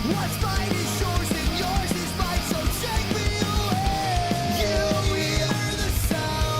What's mine is yours and yours is mine, so take me away. You hear the sound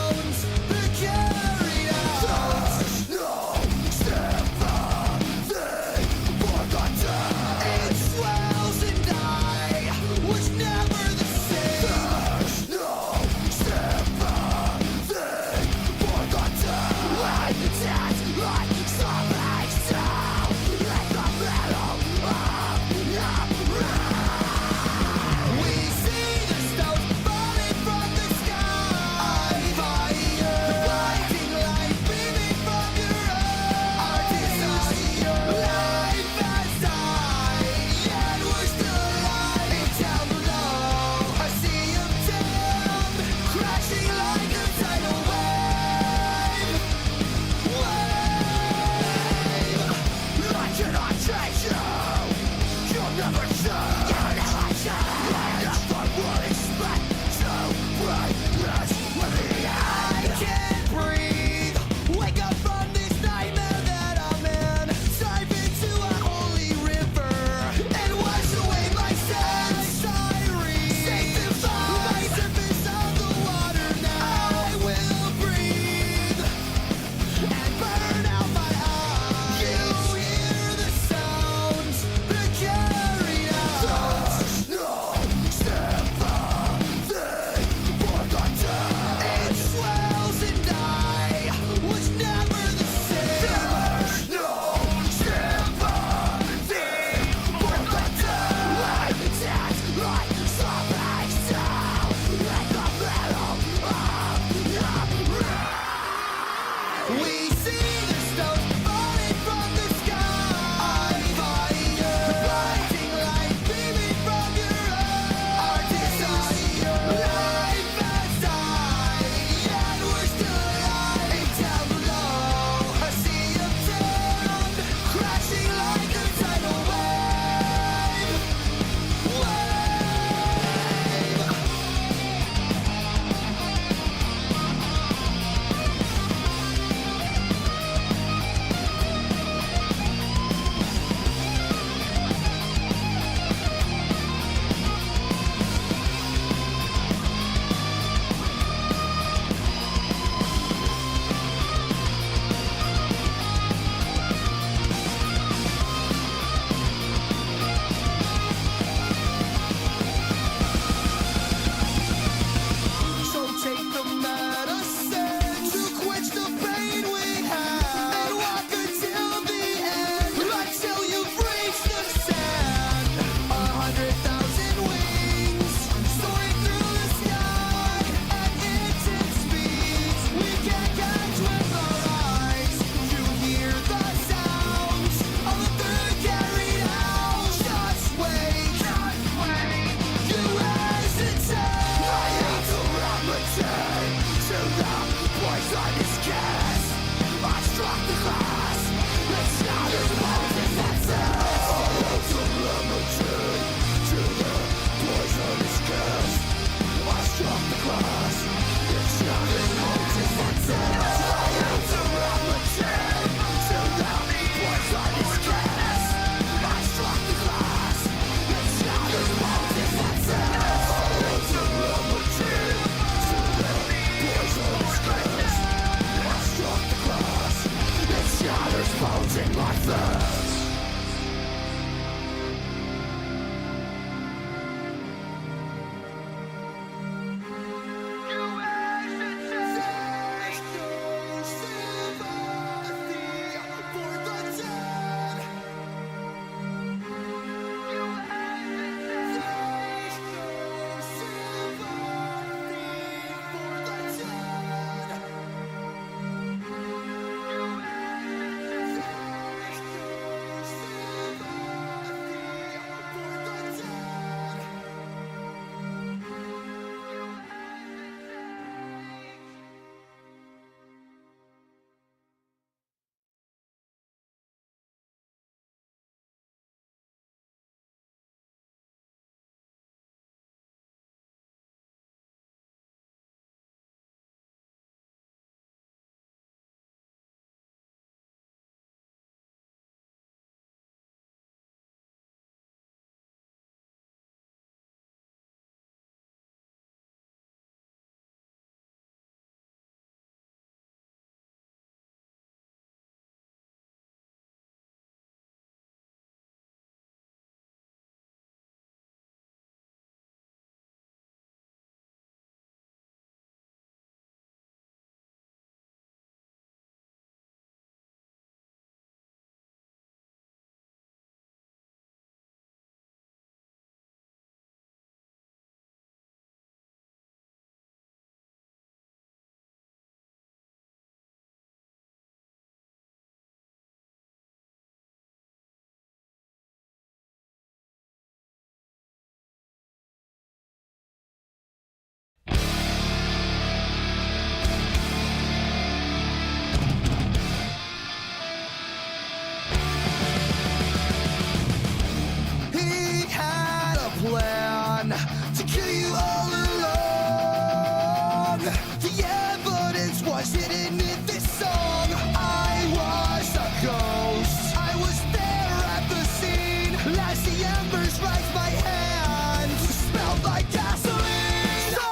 wrong. The evidence was hidden in this song. I was a ghost. I was there at the scene. As the embers rise my hand, smelled like gasoline. So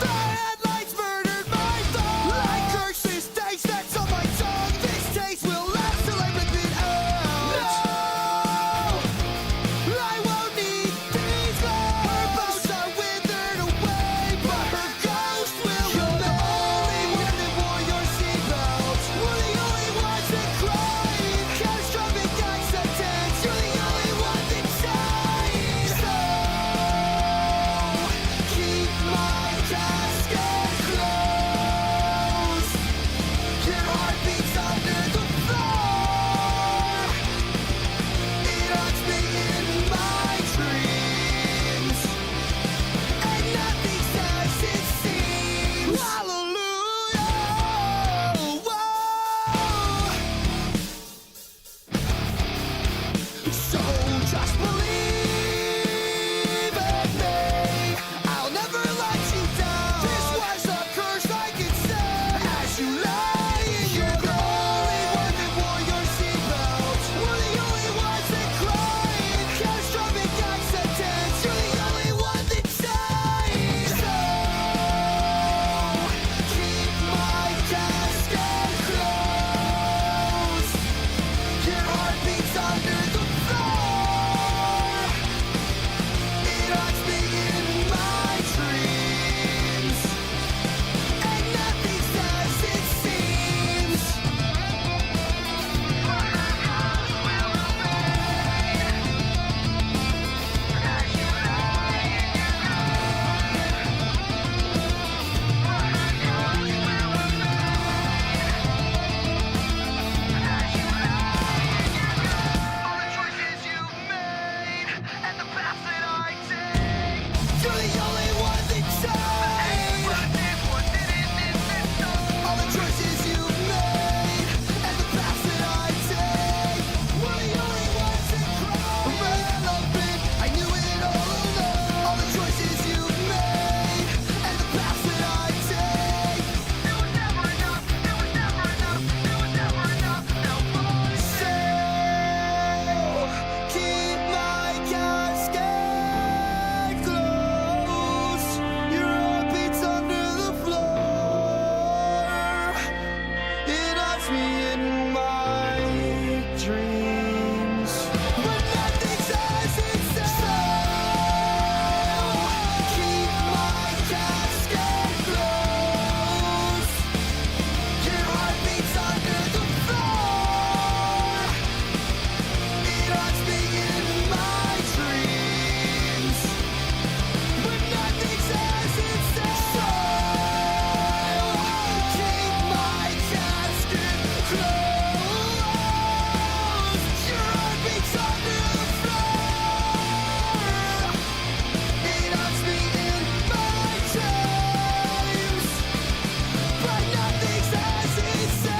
the headlights murdered my thoughts. Like curses, taste that's on my tongue. This taste will last till I rip it out. No, I won't need these gloves. Her bones are withered away, but her ghost will. You're the only one that wore your seatbelt. We're the only ones that cried. Catastrophic accidents. You're the only one that died. So keep my casket closed. Your heart beats under the floor. It haunts me in my dreams, and nothing's as it seems. Hallelujah. Whoa. So just believe in me. I'll never let you down. This was a curse I could say. As you lay in your grave, the only one that wore your seatbelt. We're the only ones that cried. Catastrophic accidents. You're the only one that died. So keep my casket closed. Your heart beats under the floor. It haunts me in my dreams, and nothing's as it seems. All the choices you've made and the paths that I take. You're the only one that died. All the choices you've made and the paths that I take. We're the only ones that cry. Irrelevant, I knew it all along. All the choices you've made and the paths that I take. It was never enough. It was never enough. It was never enough. So keep my casket closed. Your heart beats under the floor. It haunts me in my dreams, but nothing's as it sounds. Keep my casket closed. Your heart beats under the floor. It haunts me in my dreams, but nothing's as it sounds. Keep my casket closed. Your heart beats under the floor. It haunts me in my dreams, but nothing's as it sounds.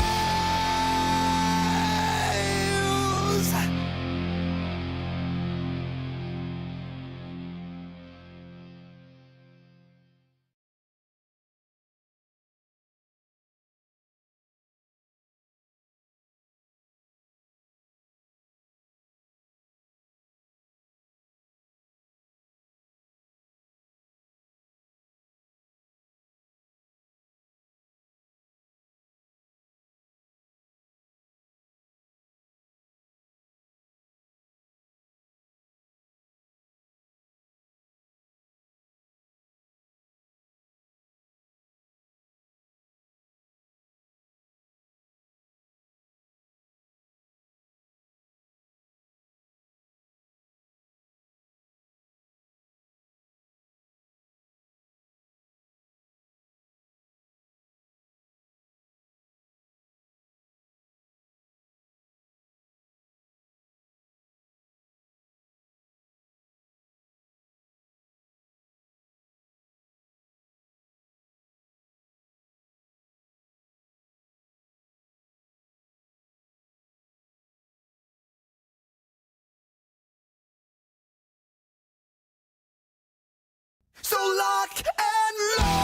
So lock and load.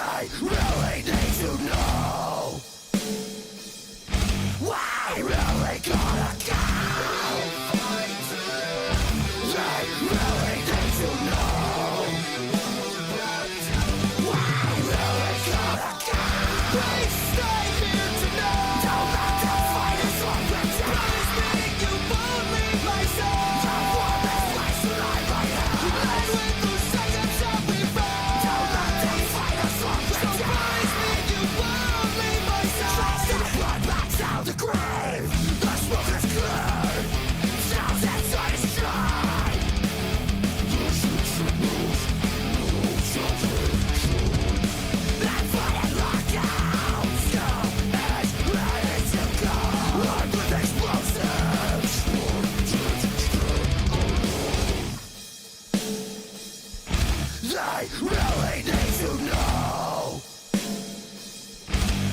They really need to know. Why really gotta go? They really need to know. Why really gotta go? Please stay here tonight. Don't let them fight us on the down. Promise me you won't leave my side. Don't want this place tonight right now. And with those seconds that we found. Don't let them fight us on the down. So promise me you won't leave my side. Stop run back down the grave. The smoke is clear. Sounds inside is dry. That fight locked out. Stop is ready to go. Armed with explosives. They really need to know.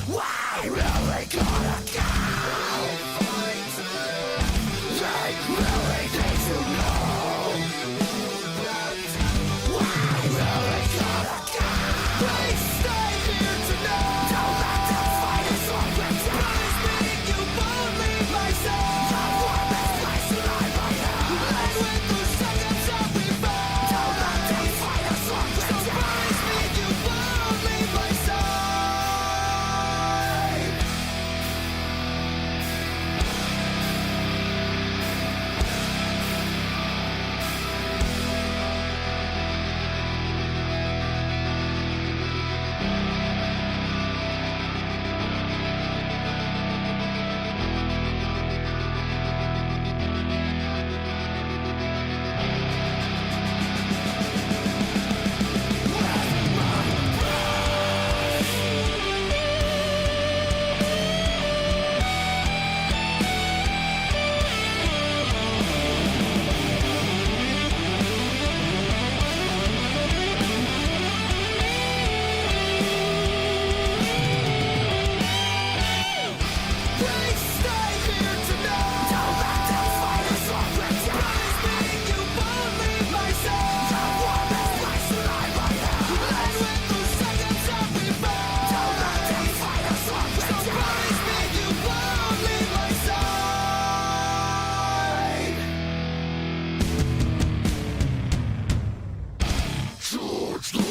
Why really gotta go? They really need to know. Why really gotta go? Please stay here tonight. Don't let them fight us on the down. Promise me you won't leave my side. Don't want this place tonight right now. And with those seconds that we found. Don't let them fight us on the down. So promise me you won't leave my side. Please stay here tonight. Don't let them fight us on the down. Promise me you won't leave my side. Don't want this place tonight right now. And with those seconds that we found. Don't let them fight us on the down. So promise me you won't leave my side. George the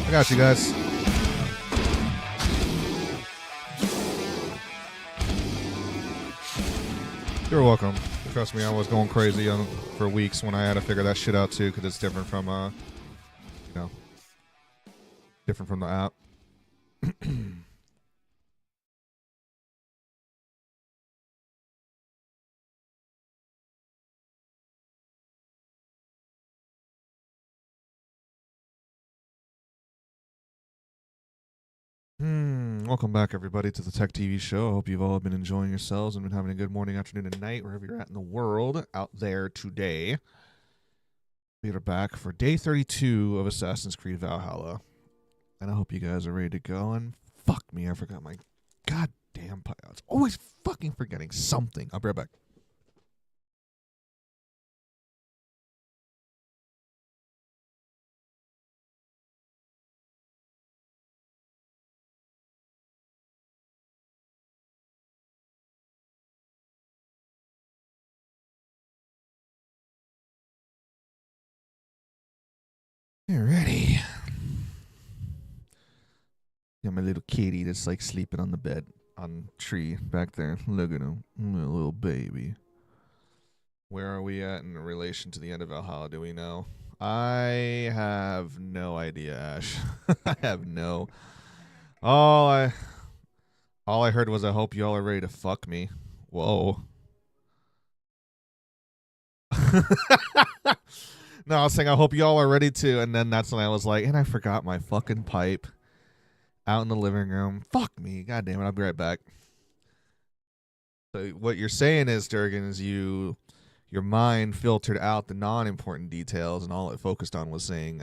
I got you guys. You're welcome. Trust me, I was going crazy for weeks when I had to figure that shit out too, because it's different from, different from the app. Welcome back, everybody, to the TekTV show. I hope you've all been enjoying yourselves and been having a good morning, afternoon, and night, wherever you're at in the world out there today. We are back for day 32 of Assassin's Creed Valhalla. And I hope you guys are ready to go. And fuck me, I forgot my goddamn pipe. I was always fucking forgetting something. I'll be right back. Alrighty. Got my little kitty that's like sleeping on the bed. on tree back there. Look at him, little baby. Where are we at in relation to the end of Valhalla? Do we know? I have no idea, Ash. I have no. All I heard was I hope y'all are ready to fuck me. Whoa. No, I was saying I hope y'all are ready to, and then that's when I was like, and I forgot my fucking pipe out in the living room. Fuck me. God damn it. I'll be right back. So what you're saying is, Durgan, is your mind filtered out the non-important details, and all it focusing on was saying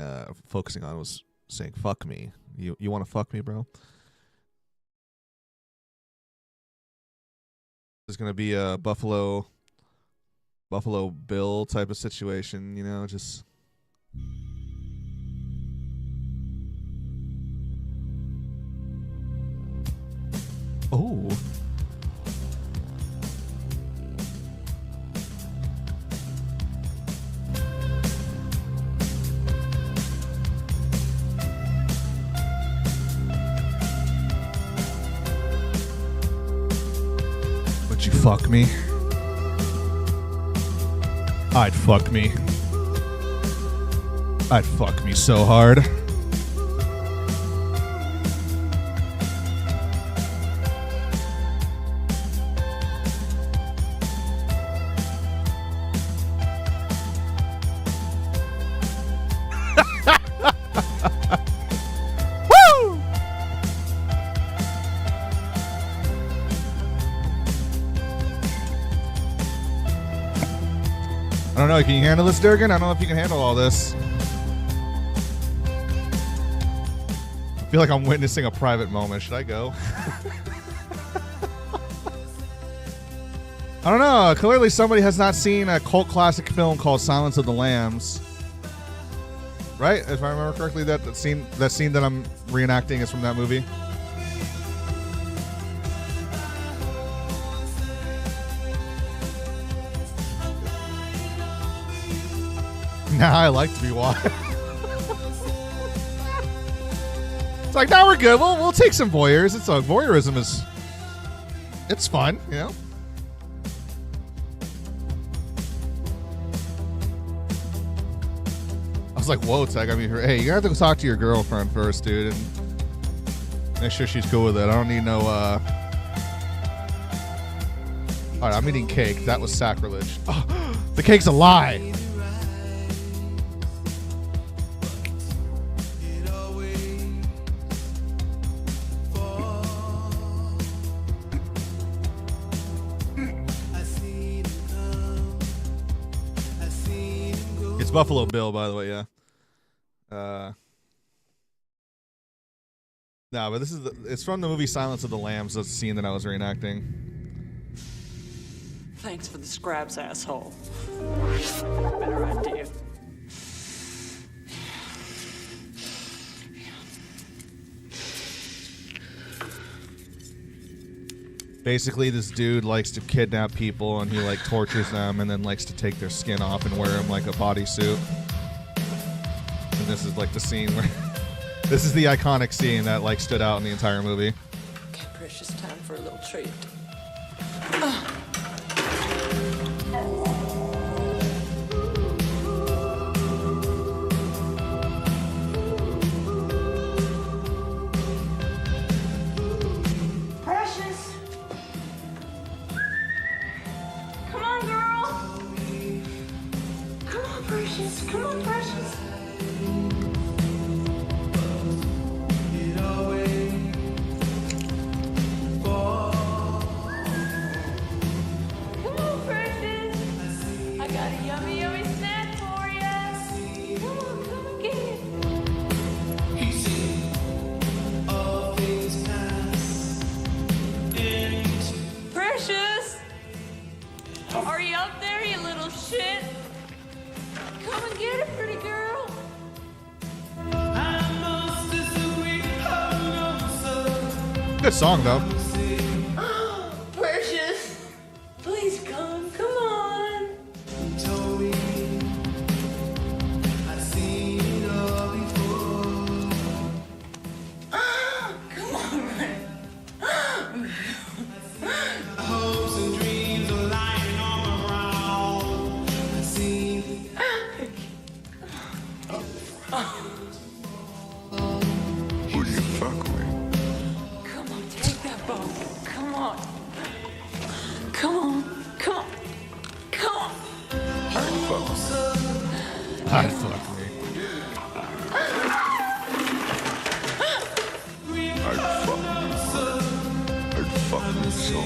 fuck me. You want to fuck me, bro? There's gonna be a Buffalo Bill type of situation, you know, just. Oh. Would you fuck me? I'd fuck me. I'd fuck me so hard. Woo! I don't know. Can you handle this, Durgan? I don't know if you can handle all this. I feel like I'm witnessing a private moment. Should I go? I don't know. Clearly somebody has not seen a cult classic film called Silence of the Lambs. Right? If I remember correctly, that scene that I'm reenacting is from that movie. Now I like to be watched. It's like, now we're good. We'll take some voyeurs. It's voyeurism is, it's fun, you know. I was like, whoa, Tech. I mean, hey, you have to go talk to your girlfriend first, dude, and make sure she's cool with it. I don't need no. All right, I'm eating cake. That was sacrilege. Oh, the cake's a lie. It's Buffalo Bill, by the way, yeah. No, but this is it's from the movie Silence of the Lambs. That's the scene that I was reenacting. Thanks for the scraps, asshole. Better idea. Basically, this dude likes to kidnap people, and he like tortures them, and then likes to take their skin off and wear them like a bodysuit. And this is like the scene where this is the iconic scene that like stood out in the entire movie. Okay, precious, time for a little treat. Precious! Come on, girl! Come on, Precious! Come on, Precious! Come on, Precious! I got a yummy, yummy snack for you! Come and get it! Precious! Are you up there, you little shit? Come and get it, pretty girl. Good song though. Precious, please come on. Come on, Bo, come on. Come on. Come on. Come on. I'd fuck me. I'd fuck me so.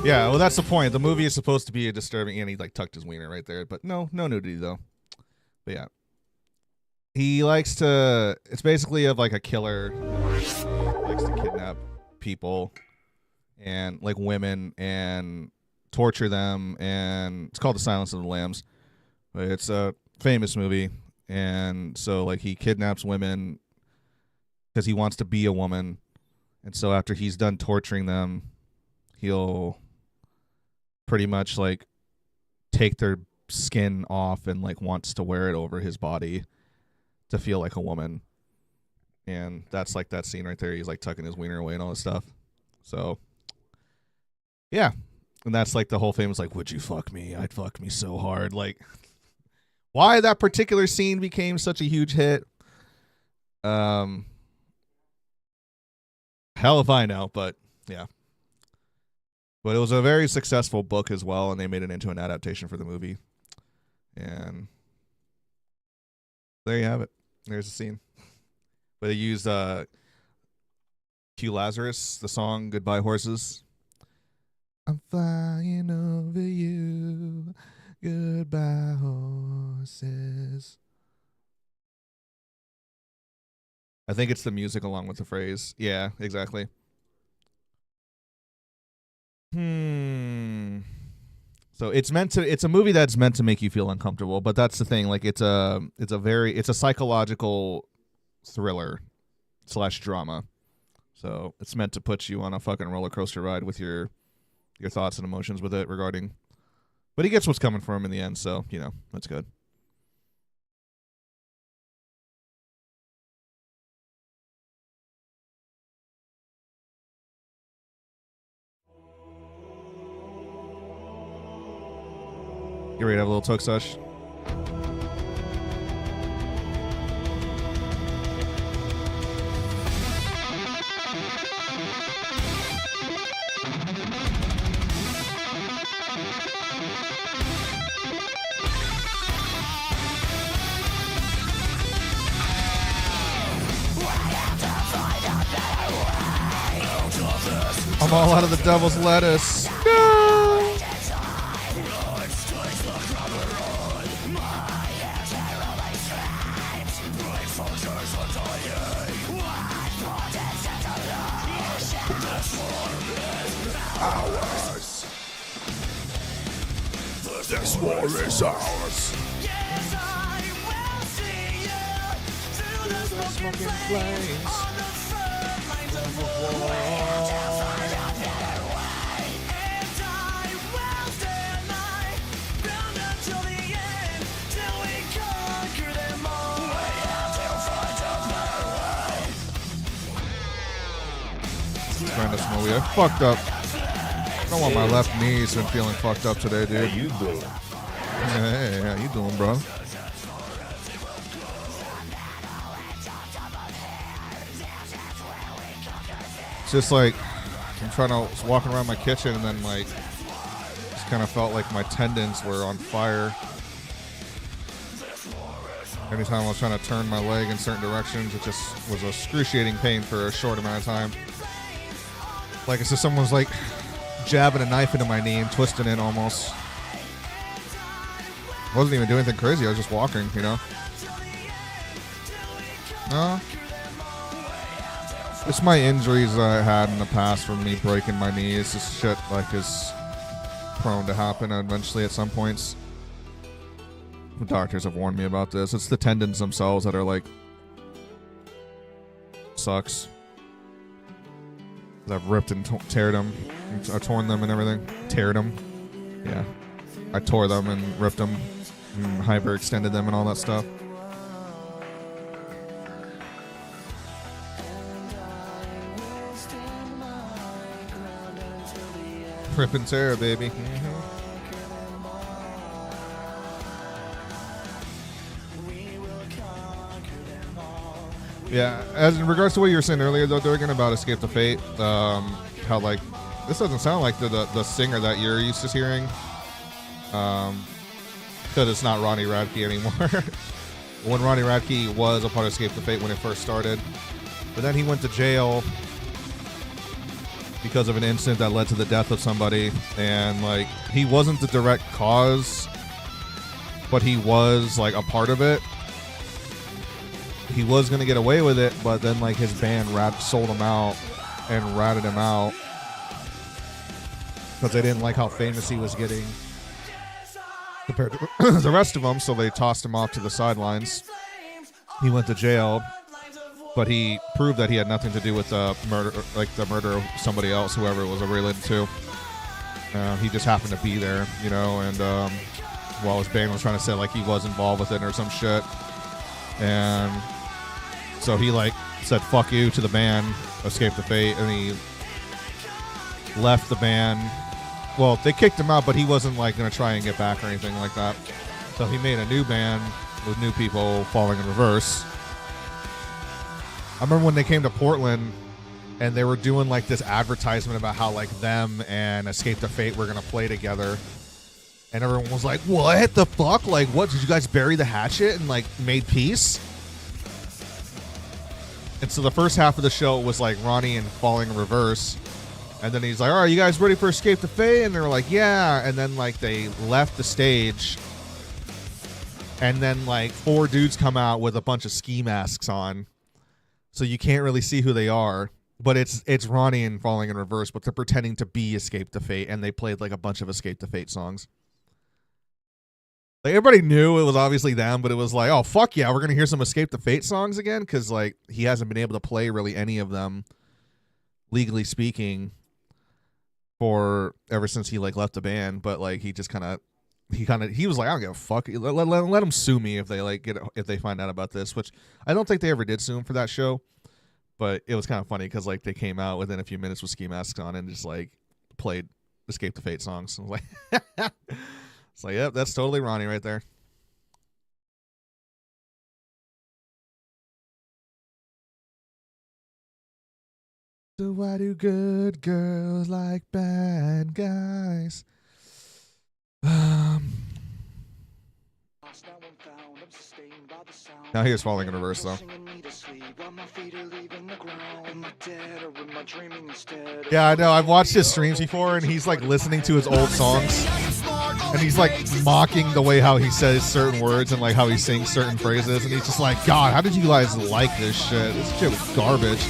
Yeah, well, that's the point. The movie is supposed to be a disturbing, and he like tucked his wiener right there, but no nudity though. But yeah, he likes to. It's basically of like a killer who likes to kidnap people and like women and torture them, and it's called The Silence of the Lambs. But it's a famous movie, and so like he kidnaps women because he wants to be a woman, and so after he's done torturing them, he'll pretty much like take their skin off and like wants to wear it over his body to feel like a woman. And that's like that scene right there. He's like tucking his wiener away and all this stuff. So yeah. And that's like the whole famous like, would you fuck me? I'd fuck me so hard. Like why that particular scene became such a huge hit. Hell if I know, but yeah. But it was a very successful book as well, and they made it into an adaptation for the movie. And there you have it. There's the scene. But they used Q Lazarus, the song Goodbye Horses. I'm flying over you. Goodbye horses. I think it's the music along with the phrase. Yeah, exactly. So it's a movie that's meant to make you feel uncomfortable, but that's the thing. Like it's a psychological thriller / drama. So it's meant to put you on a fucking roller coaster ride with your thoughts and emotions with it regarding. But he gets what's coming for him in the end, so you know that's good. You ready to have a little talk sesh? I'm all out of the devil's lettuce. No! Ours. This war is ours. Yes, I will see you through the smoking flames on the front lines of war. And I will stand my ground until the end, till we conquer them all. We have to find a better way. Trying to smoke. I fucked up. I don't want my left knee's been feeling fucked up today, dude. How you doing? Hey, how you doing, bro? It's just like I was walking around my kitchen and then like just kind of felt like my tendons were on fire. Anytime I was trying to turn my leg in certain directions, it just was excruciating pain for a short amount of time. Like it's if someone was like jabbing a knife into my knee and twisting it almost. I wasn't even doing anything crazy. I was just walking, you know. No. It's my injuries that I had in the past from me breaking my knees. This shit like is prone to happen eventually at some points. The doctors have warned me about this. It's the tendons themselves that are like sucks. I've ripped and teared them. I've torn them and everything. Teared them. Yeah. I tore them and ripped them and hyperextended them and all that stuff. Rip and tear, baby. Yeah, as in regards to what you were saying earlier, though, Durgan, about Escape to Fate, how, like, this doesn't sound like the singer that you're used to hearing, because it's not Ronnie Radke anymore. When Ronnie Radke was a part of Escape to Fate when it first started, but then he went to jail because of an incident that led to the death of somebody, and, like, he wasn't the direct cause, but he was, like, a part of it. He was going to get away with it, but then, like, his band sold him out and ratted him out because they didn't like how famous he was getting compared to the rest of them, so they tossed him off to the sidelines. He went to jail, but he proved that he had nothing to do with the murder, like the murder of somebody else, whoever it was related to. He just happened to be there, you know, and while his band was trying to say, like, he was involved with it or some shit. And so he, like, said fuck you to the band, Escape the Fate, and he left the band. Well, they kicked him out, but he wasn't, like, going to try and get back or anything like that. So he made a new band with new people, Falling in Reverse. I remember when they came to Portland and they were doing, like, this advertisement about how, like, them and Escape the Fate were going to play together. And everyone was like, what the fuck? Like, what? Did you guys bury the hatchet and, like, made peace? And so the first half of the show was, like, Ronnie and Falling in Reverse. And then he's like, all right, you guys ready for Escape the Fate? And they were like, yeah. And then, like, they left the stage. And then, like, 4 dudes come out with a bunch of ski masks on. So you can't really see who they are. But it's Ronnie and Falling in Reverse, but they're pretending to be Escape the Fate. And they played, like, a bunch of Escape the Fate songs. Like, everybody knew it was obviously them, but it was like, oh, fuck yeah, we're going to hear some Escape the Fate songs again? Because, like, he hasn't been able to play really any of them, legally speaking, for ever since he, like, left the band. But, like, he just he was like, I don't give a fuck. Let them sue me if they, like, if they find out about this, which I don't think they ever did sue him for that show. But it was kind of funny because, like, they came out within a few minutes with ski masks on and just, like, played Escape the Fate songs. I was like, it's like, yep, that's totally Ronnie right there. So why do good girls like bad guys? Now here's Falling in Reverse, though. Yeah, I know. I've watched his streams before, and he's, like, listening to his old songs. And he's, like, mocking the way how he says certain words and, like, how he sings certain phrases. And he's just like, God, how did you guys like this shit? This shit was garbage.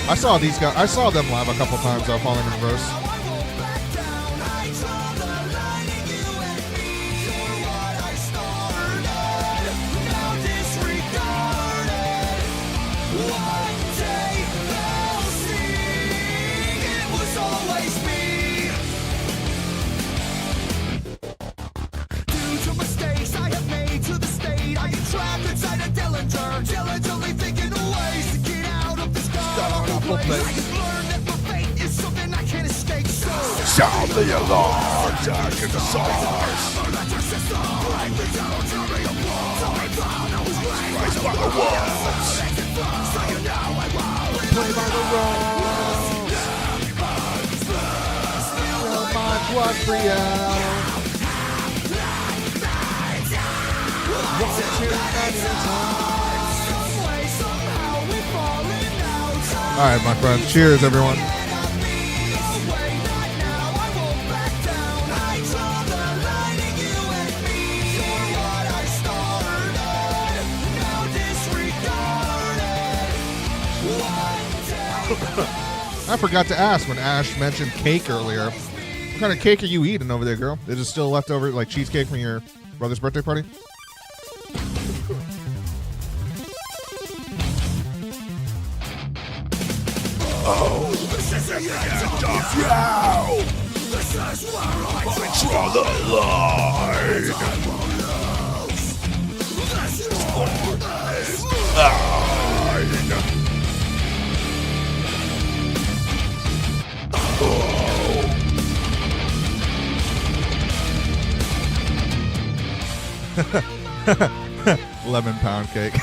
I saw these guys. I saw them live a couple times. Falling in Reverse. Sound the alarm, dark in the stars. Rise by the walls. Play by the rules. Real mind was real. One too many times. right, my friends. Cheers, everyone. I forgot to ask when Ash mentioned cake earlier. What kind of cake are you eating over there, girl? Is it still leftover, like cheesecake from your brother's birthday party? Oh, this is the end of you. This is where I draw the line. This is mine. Lemon pound cake.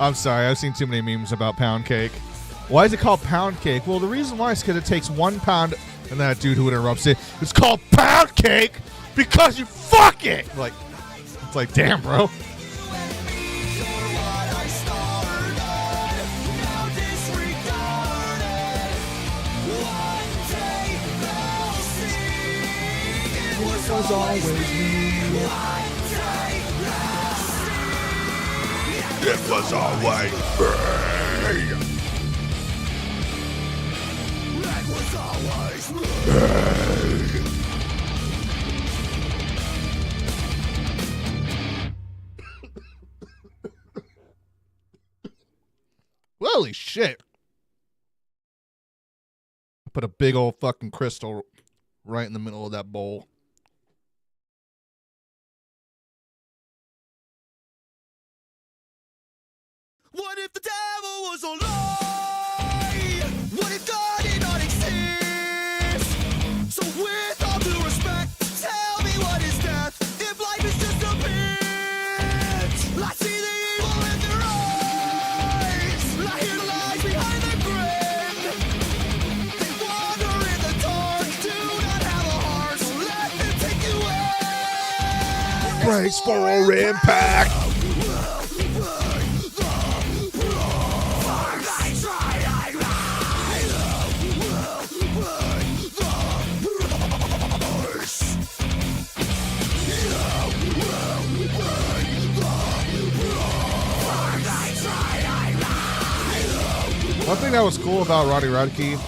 I'm sorry, I've seen too many memes about pound cake. Why is it called pound cake? Well, the reason why is because it takes 1 pound, and that dude who interrupts it, it's called pound cake because you fuck it. Like, it's like, damn, bro. It was always me. It was always me. It was always me. Holy shit. I put a big old fucking crystal right in the middle of that bowl. What if the devil was a lie? What if God did not exist? So with all due respect, tell me what is death if life is just a bitch? I see the evil in their eyes. I hear the lies behind their grin. They wander in the dark, do not have a heart, so let them take you in. Brace for impact. One thing that was cool about Roddy Radke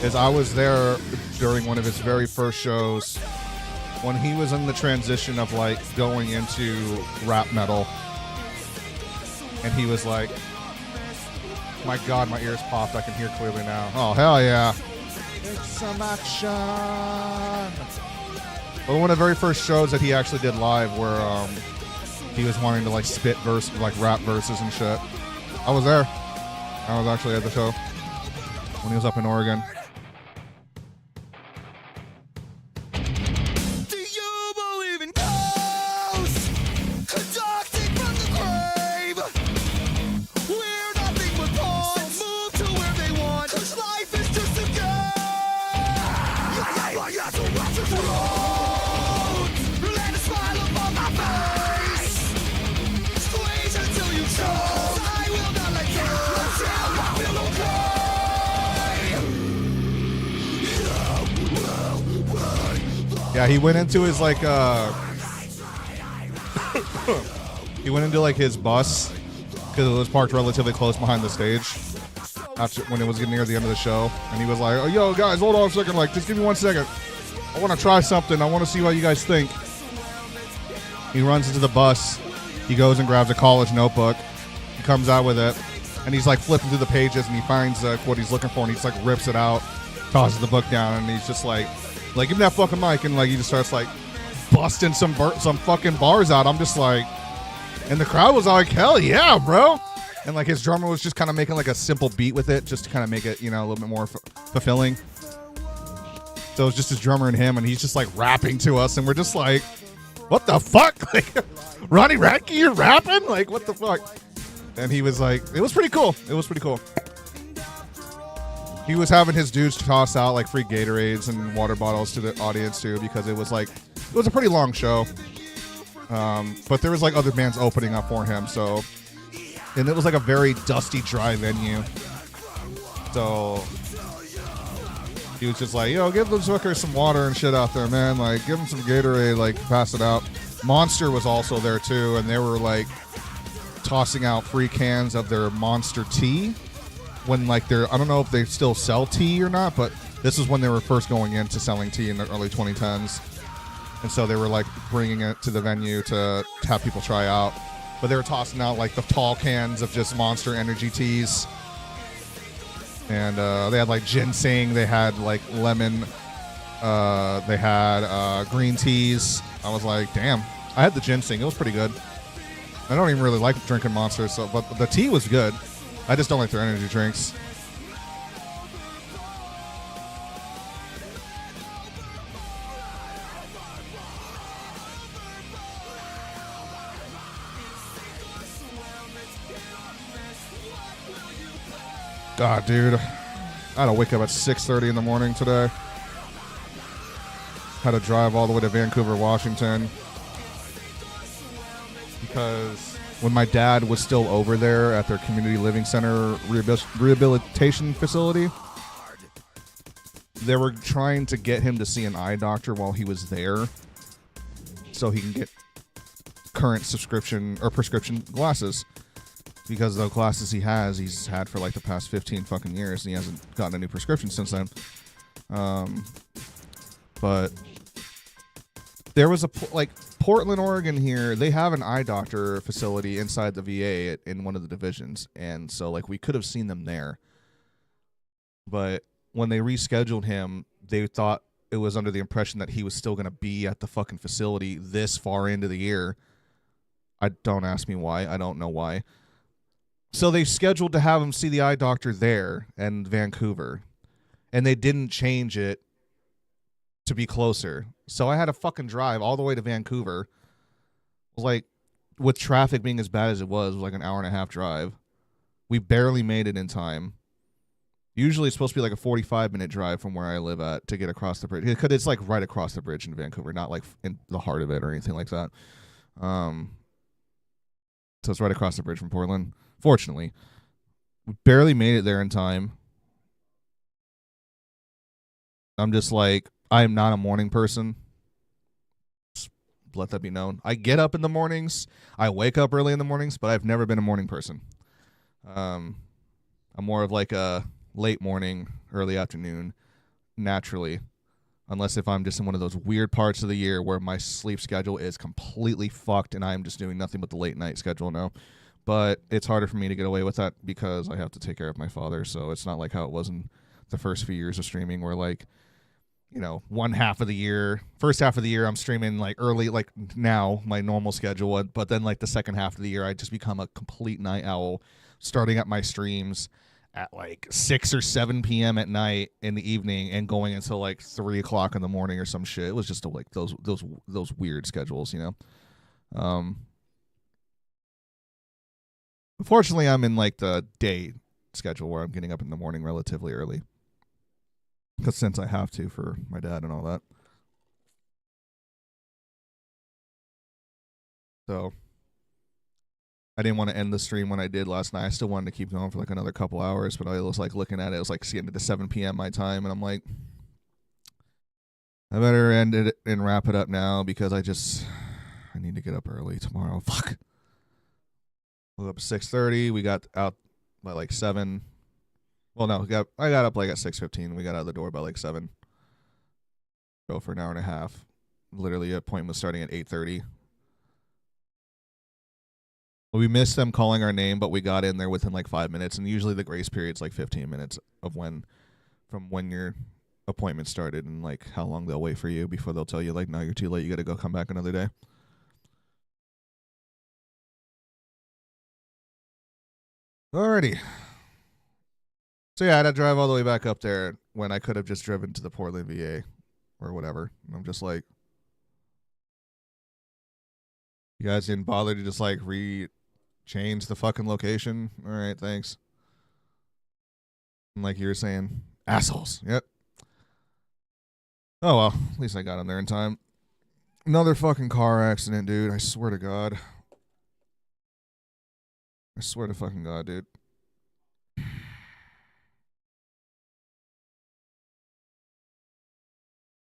is I was there during one of his very first shows when he was in the transition of like going into rap metal, and he was like, my God, my ears popped, I can hear clearly now. Oh, hell yeah. Take some action. But one of the very first shows that he actually did live where he was wanting to like spit verse, like rap verses and shit. I was there. I was actually at the show when he was up in Oregon. Do you believe in ghosts conducting from the grave? We're nothing but pawns, move to where they want, 'cause life is just a game. Let a smile upon my face. Squeeze until you choke. I will not let go until I feel okay. Yeah, he went into his like he went into like his bus because it was parked relatively close behind the stage after when it was getting near the end of the show, and he was like, "Oh, yo, guys, hold on a second. Like, just give me 1 second. I want to try something. I want to see what you guys think." He runs into the bus. He goes and grabs a college notebook. He comes out with it, and he's like flipping through the pages, and he finds what he's looking for, and he just like rips it out, tosses the book down, and he's just like, give me that fucking mic, and like he just starts like busting some fucking bars out. I'm just like, and the crowd was like, hell yeah, bro. And like his drummer was just kind of making like a simple beat with it, just to kind of make it, a little bit more fulfilling. So it was just his drummer and him, and he's just like rapping to us, and we're just like, what the fuck? Like, Ronnie Radke, you're rapping? Like, what the fuck? And he was like, it was pretty cool. It was pretty cool. He was having his dudes toss out like free Gatorades and water bottles to the audience too, because it was a pretty long show. But there was like other bands opening up for him, so, and it was like a very dusty, dry venue. So he was just like, yo, give those hookers some water and shit out there, man. Like, give them some Gatorade, like, pass it out. Monster was also there, too, and they were, like, tossing out free cans of their Monster tea when, like, I don't know if they still sell tea or not, but this is when they were first going into selling tea in the early 2010s. And so they were, like, bringing it to the venue to have people try out. But they were tossing out, like, the tall cans of just Monster Energy teas. And they had, like, ginseng. They had, like, lemon. They had green teas. I was like, damn. I had the ginseng. It was pretty good. I don't even really like drinking Monsters, so, but the tea was good. I just don't like their energy drinks. God, dude. I had to wake up at 6:30 in the morning today. Had to drive all the way to Vancouver, Washington. Because when my dad was still over there at their community living center rehabilitation facility, they were trying to get him to see an eye doctor while he was there so he can get current subscription or prescription glasses. Because the glasses he's had for like the past 15 fucking years, and he hasn't gotten a new prescription since then. But there was Portland, Oregon here, they have an eye doctor facility inside the VA in one of the divisions. And so like we could have seen them there. But when they rescheduled him, they thought it was under the impression that he was still going to be at the fucking facility this far into the year. Don't ask me why. I don't know why. So they scheduled to have him see the eye doctor there in Vancouver, and they didn't change it to be closer. So I had to fucking drive all the way to Vancouver. It was like, with traffic being as bad as it was like an hour and a half drive. We barely made it in time. Usually it's supposed to be like a 45-minute drive from where I live at to get across the bridge. Because it's like right across the bridge in Vancouver, not like in the heart of it or anything like that. So it's right across the bridge from Portland. Fortunately, we barely made it there in time. I'm just like, I am not a morning person. Just let that be known. I get up in the mornings. I wake up early in the mornings, but I've never been a morning person. I'm more of like a late morning, early afternoon, naturally. Unless if I'm just in one of those weird parts of the year where my sleep schedule is completely fucked and I'm just doing nothing but the late night schedule now. But it's harder for me to get away with that because I have to take care of my father. So it's not like how it was in the first few years of streaming where like, you know, first half of the year I'm streaming like early, like now my normal schedule. But then like the second half of the year, I just become a complete night owl, starting at my streams at like 6 or 7 p.m. at night in the evening and going until like 3 o'clock in the morning or some shit. It was just like those weird schedules, you know? Unfortunately, I'm in like the day schedule where I'm getting up in the morning relatively early. Because since I have to for my dad and all that. So I didn't want to end the stream when I did last night. I still wanted to keep going for like another couple hours, but I was like looking at it. It was like getting to 7 p.m. my time, and I'm like, I better end it and wrap it up now because I need to get up early tomorrow. Fuck. Woke up at 6:30. We got out by like 7. Well, no, I got up like at 6:15. We got out the door by like 7. Go for an hour and a half. Literally, the appointment was starting at 8:30. We missed them calling our name, but we got in there within like 5 minutes. And usually the grace period's like 15 minutes from when your appointment started and like how long they'll wait for you before they'll tell you like, no, you're too late. You got to go come back another day. Alrighty. So yeah, I had to drive all the way back up there when I could have just driven to the Portland VA or whatever. And I'm just like, you guys didn't bother to just like change the fucking location? All right, thanks. And like you were saying, assholes. Yep. Oh well, at least I got in there in time. Another fucking car accident, dude. I swear to God. I swear to fucking God, dude.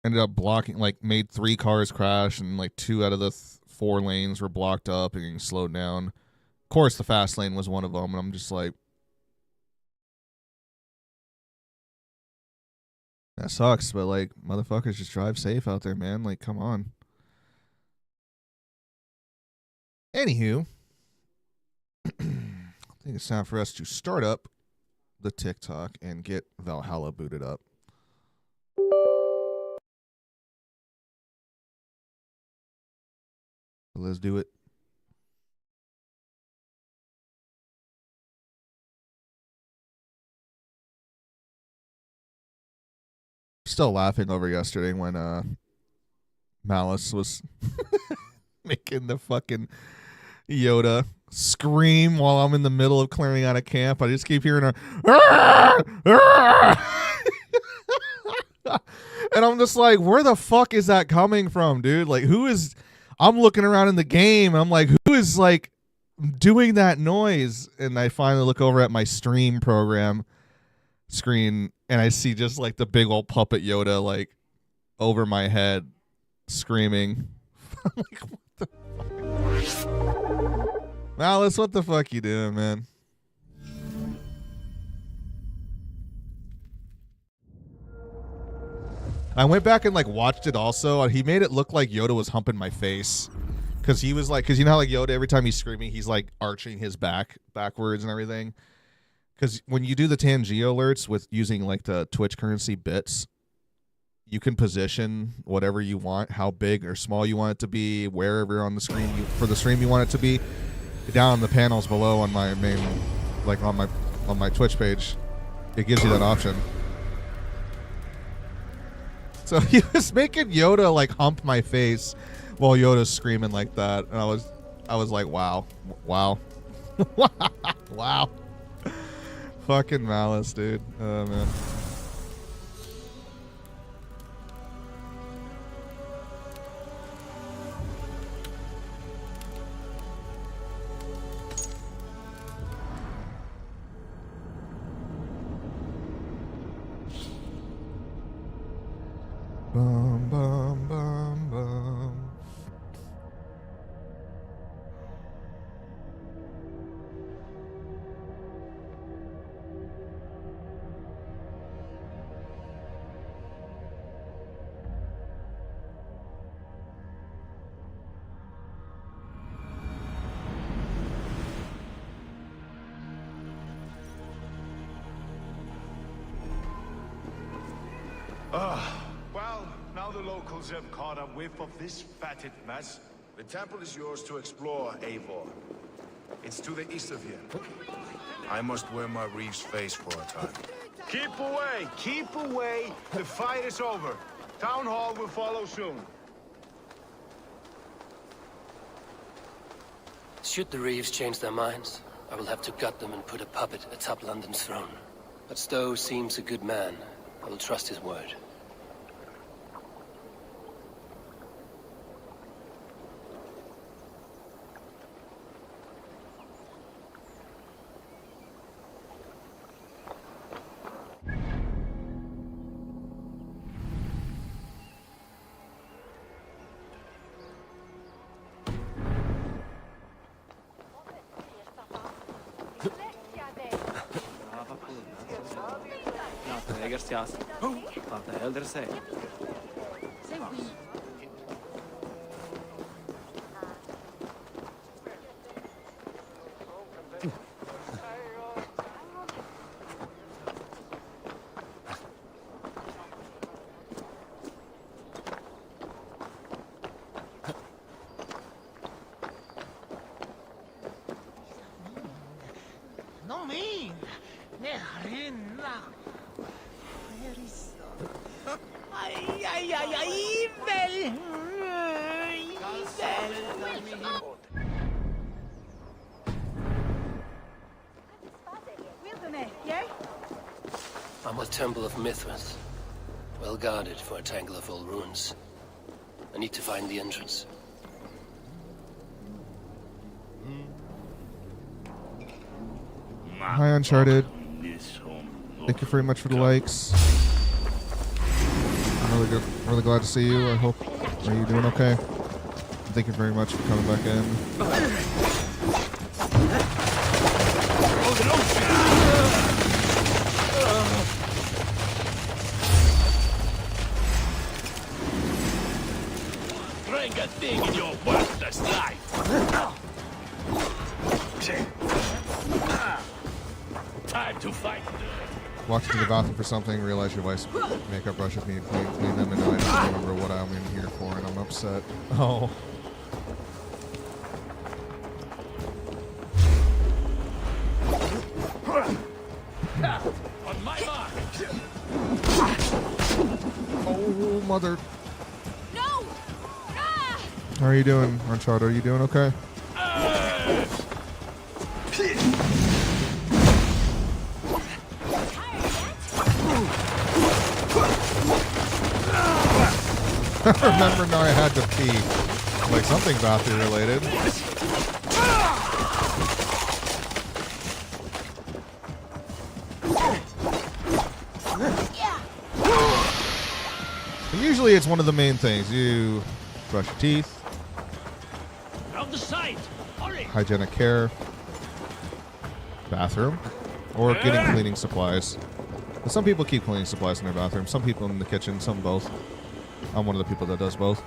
ended up blocking, like made 3 cars crash, and like 2 out of the 4 lanes were blocked up and getting slowed down. Of course, the fast lane was one of them, and I'm just like, that sucks, but like, motherfuckers, just drive safe out there, man. Like, come on. Anywho, I think it's time for us to start up the TikTok and get Valhalla booted up. So let's do it. Still laughing over yesterday when Malice was making the fucking Yoda scream while I'm in the middle of clearing out a camp. I just keep hearing her and I'm just like, where the fuck is that coming from, dude? Like, who is... I'm looking around in the game and I'm like, who is like doing that noise? And I finally look over at my stream program screen and I see just like the big old puppet Yoda like over my head screaming. I'm like, what the fuck? Malice, what the fuck you doing, man? I went back and like watched it also. He made it look like Yoda was humping my face. Cause he was like, cause you know how like Yoda, every time he's screaming, he's like arching his back backwards and everything. Cause when you do the Tangio alerts with using like the Twitch currency bits, you can position whatever you want, how big or small you want it to be, wherever on the screen for the stream you want it to be. Down on the panels below on my main, like on my Twitch page, it gives you that option. So he was making Yoda like hump my face while Yoda's screaming like that, and I was like, wow, wow, fucking Malice, dude. Oh man. Bum, bum, bum, bum. Well, now the locals have caught a whiff of this fatted mess. The temple is yours to explore, Eivor. It's to the east of here. I must wear my Reeve's face for a time. Keep away! Keep away! The fight is over. Town Hall will follow soon. Should the Reeves change their minds, I will have to gut them and put a puppet atop London's throne. But Stowe seems a good man. I will trust his word. I'm at the Temple of Mithras. Well guarded for a tangle of old ruins. I need to find the entrance. Hi, Uncharted. Thank you very much for the likes. Really good. Really glad to see you. I hope. Are you doing okay? Thank you very much for coming back in. Drink a thing in your worthless life. Time to fight. Walked into the bathroom for something, realized your wife's makeup brushes need clean them, and now I don't remember what I'm in here for, and I'm upset. Oh. On my mark. Oh, mother. No! Ah! How are you doing, Uncharted? Are you doing okay? Remember now I had to pee. Like something bathroom related. And usually it's one of the main things. You brush your teeth, From the side. Hurry. hygienic care, bathroom, or getting cleaning supplies. But some people keep cleaning supplies in their bathroom. Some people in the kitchen, some both. I'm one of the people that does both.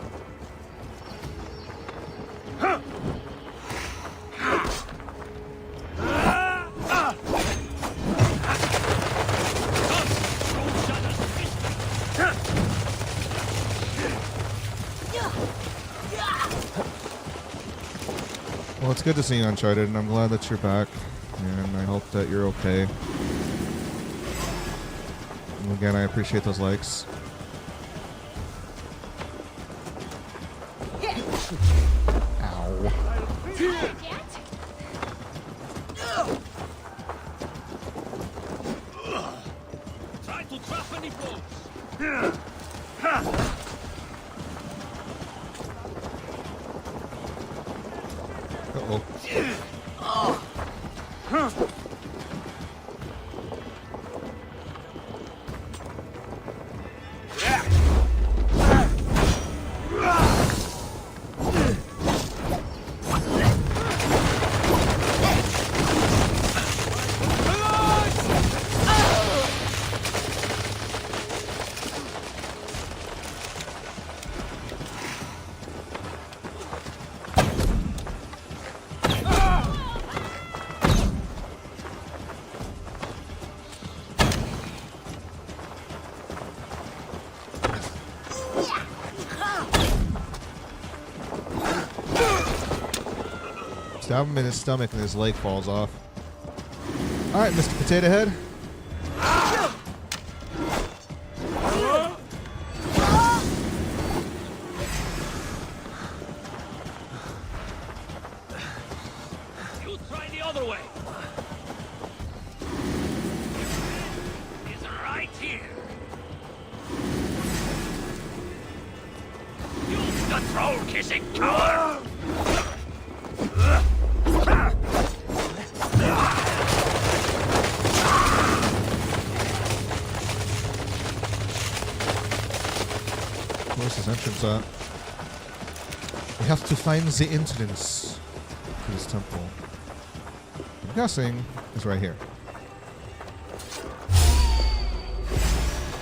Well, it's good to see you, Uncharted, and I'm glad that you're back, and I hope that you're okay. And again, I appreciate those likes. Ow. Try to trap any boats. Uh-oh. Stab him in his stomach and his leg falls off. Alright, Mr. Potato Head. You try the other way. He's right here. Use the troll-kissing coward. Where's his entrance at? We have to find the entrance to this temple. I'm guessing it's right here.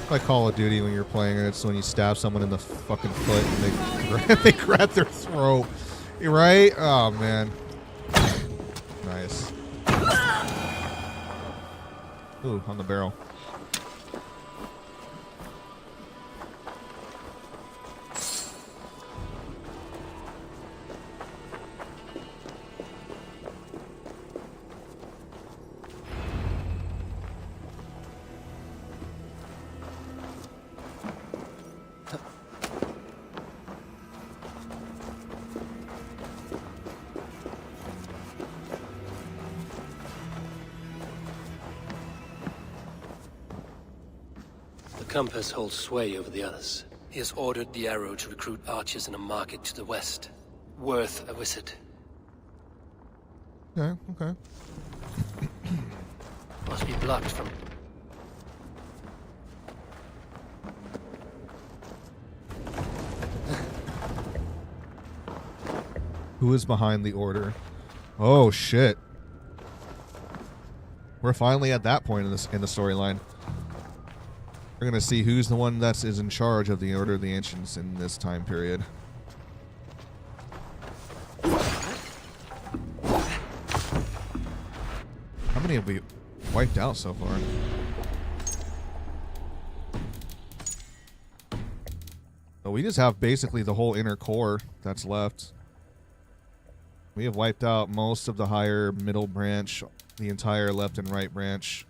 Like Call of Duty when you're playing and it's when you stab someone in the fucking foot and they grab their throat. You right? Oh man. Nice. Ooh, on the barrel. The compass holds sway over the others. He has ordered the arrow to recruit archers in a market to the west. Worth a visit. Okay, okay. Must be blocked from... Who is behind the order? Oh shit. We're finally at that point in the storyline. We're gonna see who's the one that is in charge of the Order of the Ancients in this time period. How many have we wiped out so far? So we just have basically the whole inner core that's left. We have wiped out most of the higher middle branch, the entire left and right branch.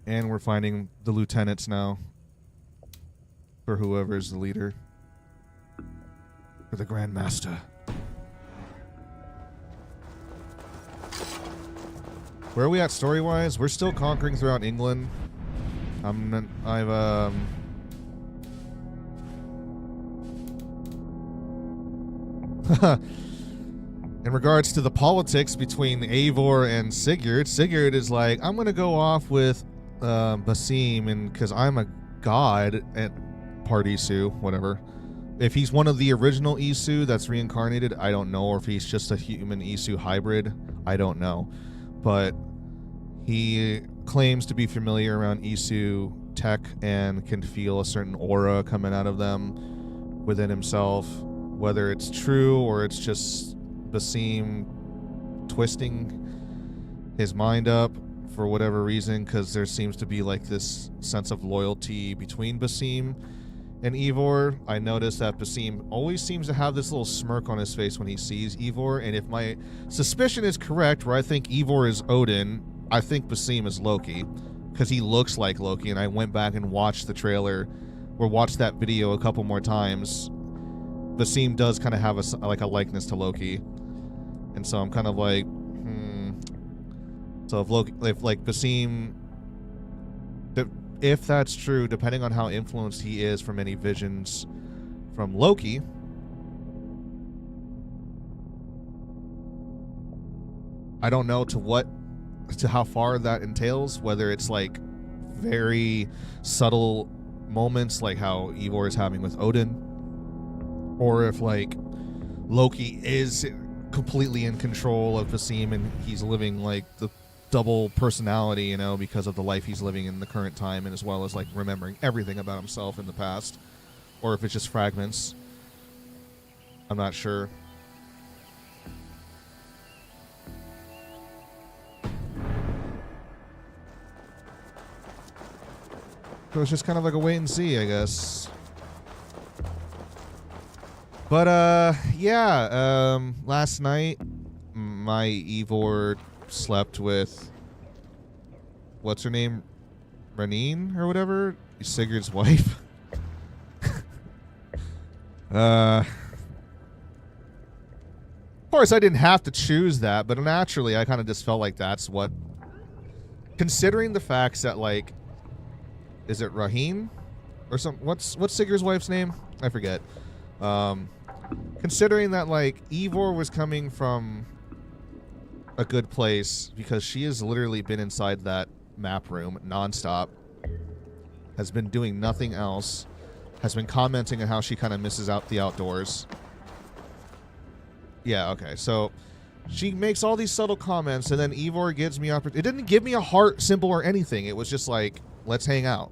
And we're finding the lieutenants now. For whoever's the leader. For the Grand Master. Where are we at story-wise? We're still conquering throughout England. In regards to the politics between Eivor and Sigurd, Sigurd is like, I'm gonna go off with Basim, and because I'm a god at part Isu, whatever. If he's one of the original Isu that's reincarnated, I don't know, or if he's just a human Isu hybrid, I don't know. But he claims to be familiar around Isu tech and can feel a certain aura coming out of them within himself. Whether it's true or it's just Basim twisting his mind up for whatever reason, because there seems to be like this sense of loyalty between Basim and Eivor. I noticed that Basim always seems to have this little smirk on his face when he sees Eivor, and if my suspicion is correct, where I think Eivor is Odin, I think Basim is Loki, because he looks like Loki, and I went back and watched the trailer, or watched that video a couple more times. Basim does kind of have a likeness to Loki, and so I'm kind of like, So if Basim, if that's true, depending on how influenced he is from any visions from Loki, I don't know to how far that entails, whether it's like very subtle moments like how Eivor is having with Odin, or if like Loki is completely in control of Basim and he's living like the double personality, you know, because of the life he's living in the current time, and as well as like remembering everything about himself in the past, or if it's just fragments. I'm not sure. So it's just kind of like a wait and see, I guess. But last night my Eivor slept with, what's her name, Ranine or whatever, Sigurd's wife. Of course I didn't have to choose that, but naturally I kind of just felt like that's what, considering the facts that, like, is it Rahim or what's Sigurd's wife's name? I forget. Considering that, like, Eivor was coming from a good place, because she has literally been inside that map room nonstop, has been doing nothing else, has been commenting on how she kind of misses out the outdoors. Yeah, okay, so she makes all these subtle comments, and then Eivor gives me it didn't give me a heart symbol or anything. It was just like, let's hang out.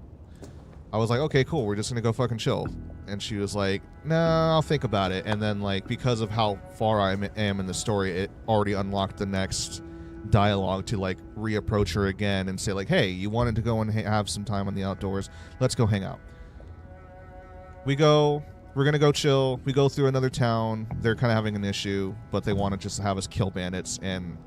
I was like, okay, cool, we're just gonna go fucking chill. And she was like, no, I'll think about it. And then, like, because of how far I am in the story, it already unlocked the next dialogue to, like, reapproach her again and say, like, hey, you wanted to go and have some time on the outdoors. Let's go hang out. We're going to go chill. We go through another town. They're kind of having an issue, but they want to just have us kill bandits. And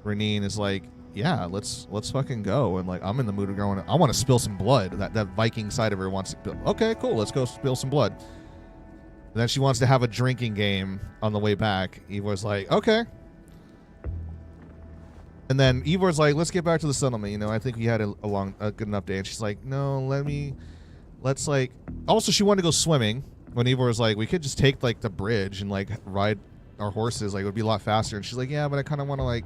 Ranine is like, yeah, let's fucking go. And like, I'm in the mood of going, I want to spill some blood. That Viking side of her wants to, okay, cool, let's go spill some blood. And then she wants to have a drinking game on the way back. Eivor's like, okay. And then Eivor's like, let's get back to the settlement. You know, I think we had a good enough day. And she's like, no, let's like, also she wanted to go swimming. When Eivor was like, we could just take like the bridge and like ride our horses. Like, it would be a lot faster. And she's like, yeah, but I kind of want to like,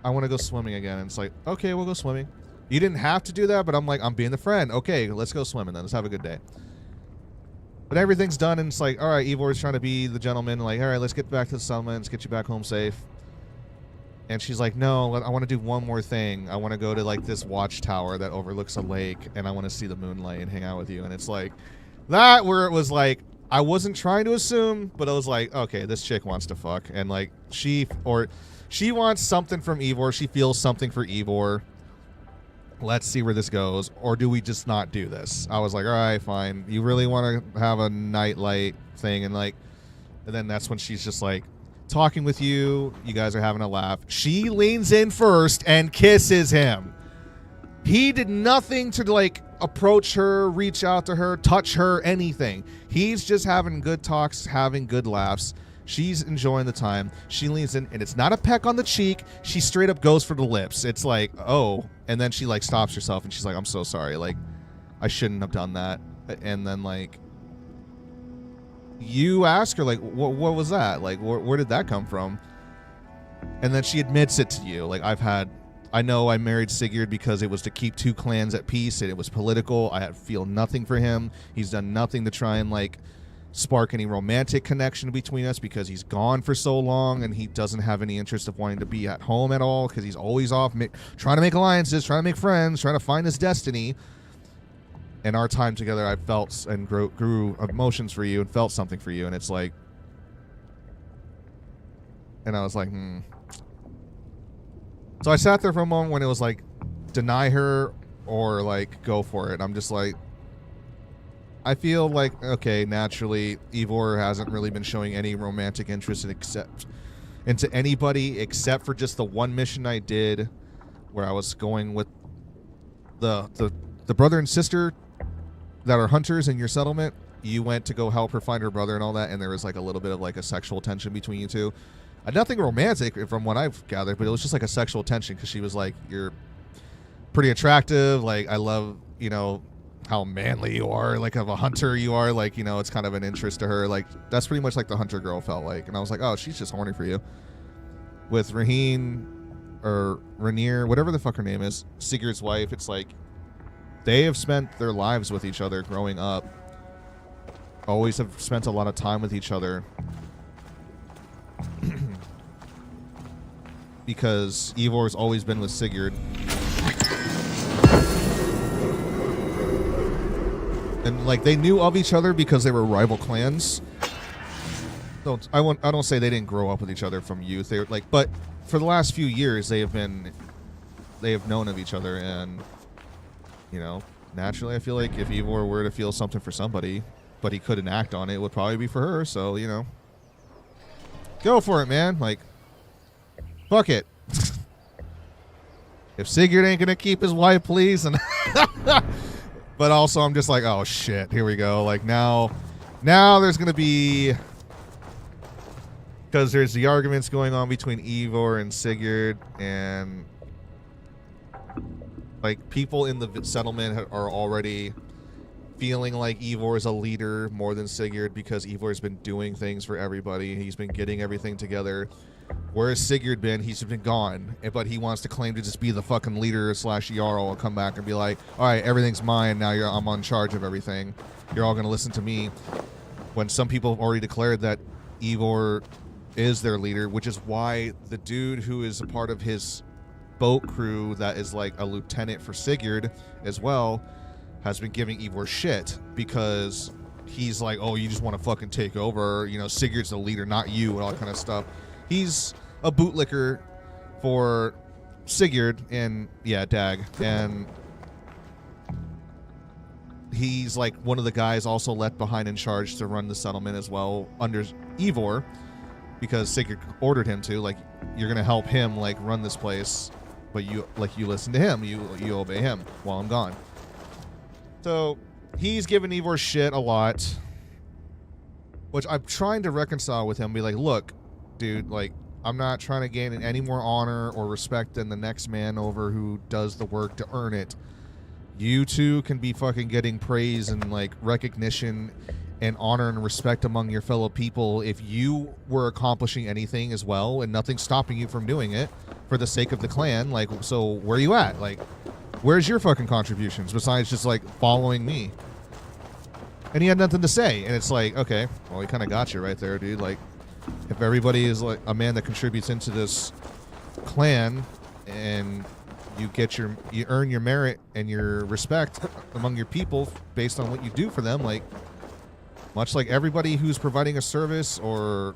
I want to go swimming again. And it's like, okay, we'll go swimming. You didn't have to do that, but I'm like, I'm being the friend. Okay, let's go swimming then. Let's have a good day. But everything's done, and it's like, all right, Ivor's trying to be the gentleman. Like, all right, let's get back to the settlement. Let's get you back home safe. And she's like, no, I want to do one more thing. I want to go to, like, this watchtower that overlooks a lake, and I want to see the moonlight and hang out with you. And it's like, that where it was like, I wasn't trying to assume, but I was like, okay, this chick wants to fuck. And, like, she wants something from Ivor. She feels something for Ivor. Let's see where this goes. Or do we just not do this? I was like, all right, fine. You really want to have a nightlight thing? And, like, and then that's when she's just like, talking with you. You guys are having a laugh. She leans in first and kisses him. He did nothing to, like, approach her, reach out to her, touch her, anything. He's just having good talks, having good laughs. She's enjoying the time. She leans in, and it's not a peck on the cheek. She straight up goes for the lips. It's like, oh. And then she, like, stops herself, and she's like, I'm so sorry. Like, I shouldn't have done that. And then, like, you ask her, like, what was that? Like, where did that come from? And then she admits it to you. Like, I know I married Sigurd because it was to keep two clans at peace, and it was political. I feel nothing for him. He's done nothing to try and, like, spark any romantic connection between us because he's gone for so long, and he doesn't have any interest of wanting to be at home at all because he's always off trying to make alliances, trying to make friends, trying to find his destiny. And our time together, I felt and grew emotions for you and felt something for you. And it's like, and I was like, So I sat there for a moment when it was like, deny her or, like, go for it. I'm just like, I feel like, okay, naturally, Ivor hasn't really been showing any romantic interest into anybody except for just the one mission I did where I was going with the brother and sister that are hunters in your settlement. You went to go help her find her brother and all that, and there was, like, a little bit of, like, a sexual tension between you two. Nothing romantic from what I've gathered, but it was just, like, a sexual tension because she was like, you're pretty attractive. Like, I love, you know, how manly you are, like, of a hunter you are. Like, you know, it's kind of an interest to her. Like, that's pretty much like the hunter girl felt like. And I was like, oh, she's just horny for you. With Raheen or Rainier, whatever the fuck her name is, Sigurd's wife, it's like, they have spent their lives with each other growing up. Always have spent a lot of time with each other. Because Ivor's always been with Sigurd. And, like, they knew of each other because they were rival clans. I don't say they didn't grow up with each other from youth. They were like, but for the last few years they have known of each other, and, you know, naturally I feel like if Ivor were to feel something for somebody, but he couldn't act on it, it would probably be for her. So, you know, go for it, man. Like, fuck it. If Sigurd ain't gonna keep his wife, please. And but also I'm just like, oh shit, here we go. Like, now there's gonna be, because there's the arguments going on between Ivor and Sigurd, and, like, people in the settlement are already feeling like Ivor is a leader more than Sigurd because Ivor's been doing things for everybody. He's been getting everything together. Where's Sigurd been? He's been gone. But he wants to claim to just be the fucking leader / Jarl and come back and be like, all right, everything's mine. Now I'm on charge of everything. You're all going to listen to me. When some people have already declared that Ivor is their leader, which is why the dude who is a part of his boat crew that is like a lieutenant for Sigurd as well has been giving Ivor shit because he's like, oh, you just want to fucking take over. You know, Sigurd's the leader, not you, and all that kind of stuff. He's a bootlicker for Sigurd and, yeah, Dag. And he's like one of the guys also left behind in charge to run the settlement as well under Ivor because Sigurd ordered him to. Like, you're going to help him, like, run this place, but you listen to him. You obey him while I'm gone. So he's giving Ivor shit a lot, which I'm trying to reconcile with him. Be like, look, dude, like, I'm not trying to gain any more honor or respect than the next man over who does the work to earn it. You two can be fucking getting praise and, like, recognition and honor and respect among your fellow people if you were accomplishing anything as well, and nothing's stopping you from doing it for the sake of the clan. Like, so where are you at? Like, where's your fucking contributions besides just, like, following me? And he had nothing to say. And it's like, okay, well, he kind of got you right there, dude. Like, if everybody is like a man that contributes into this clan and you earn your merit and your respect among your people based on what you do for them, like, much like everybody who's providing a service or,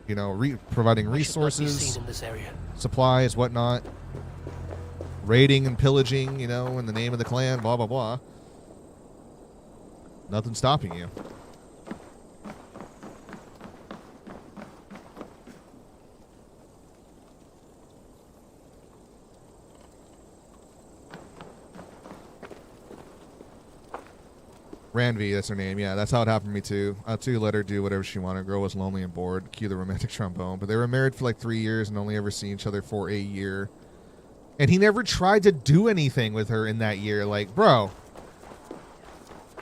you know, providing resources, in this area. supplies, whatnot, raiding and pillaging, you know, in the name of the clan, blah, blah, blah. Nothing stopping you. Ranvi, that's her name. Yeah, that's how it happened to me too. I too let her do whatever she wanted. Girl was lonely and bored. Cue the romantic trombone. But they were married for like 3 years and only ever seen each other for a year. And he never tried to do anything with her in that year. Like, bro,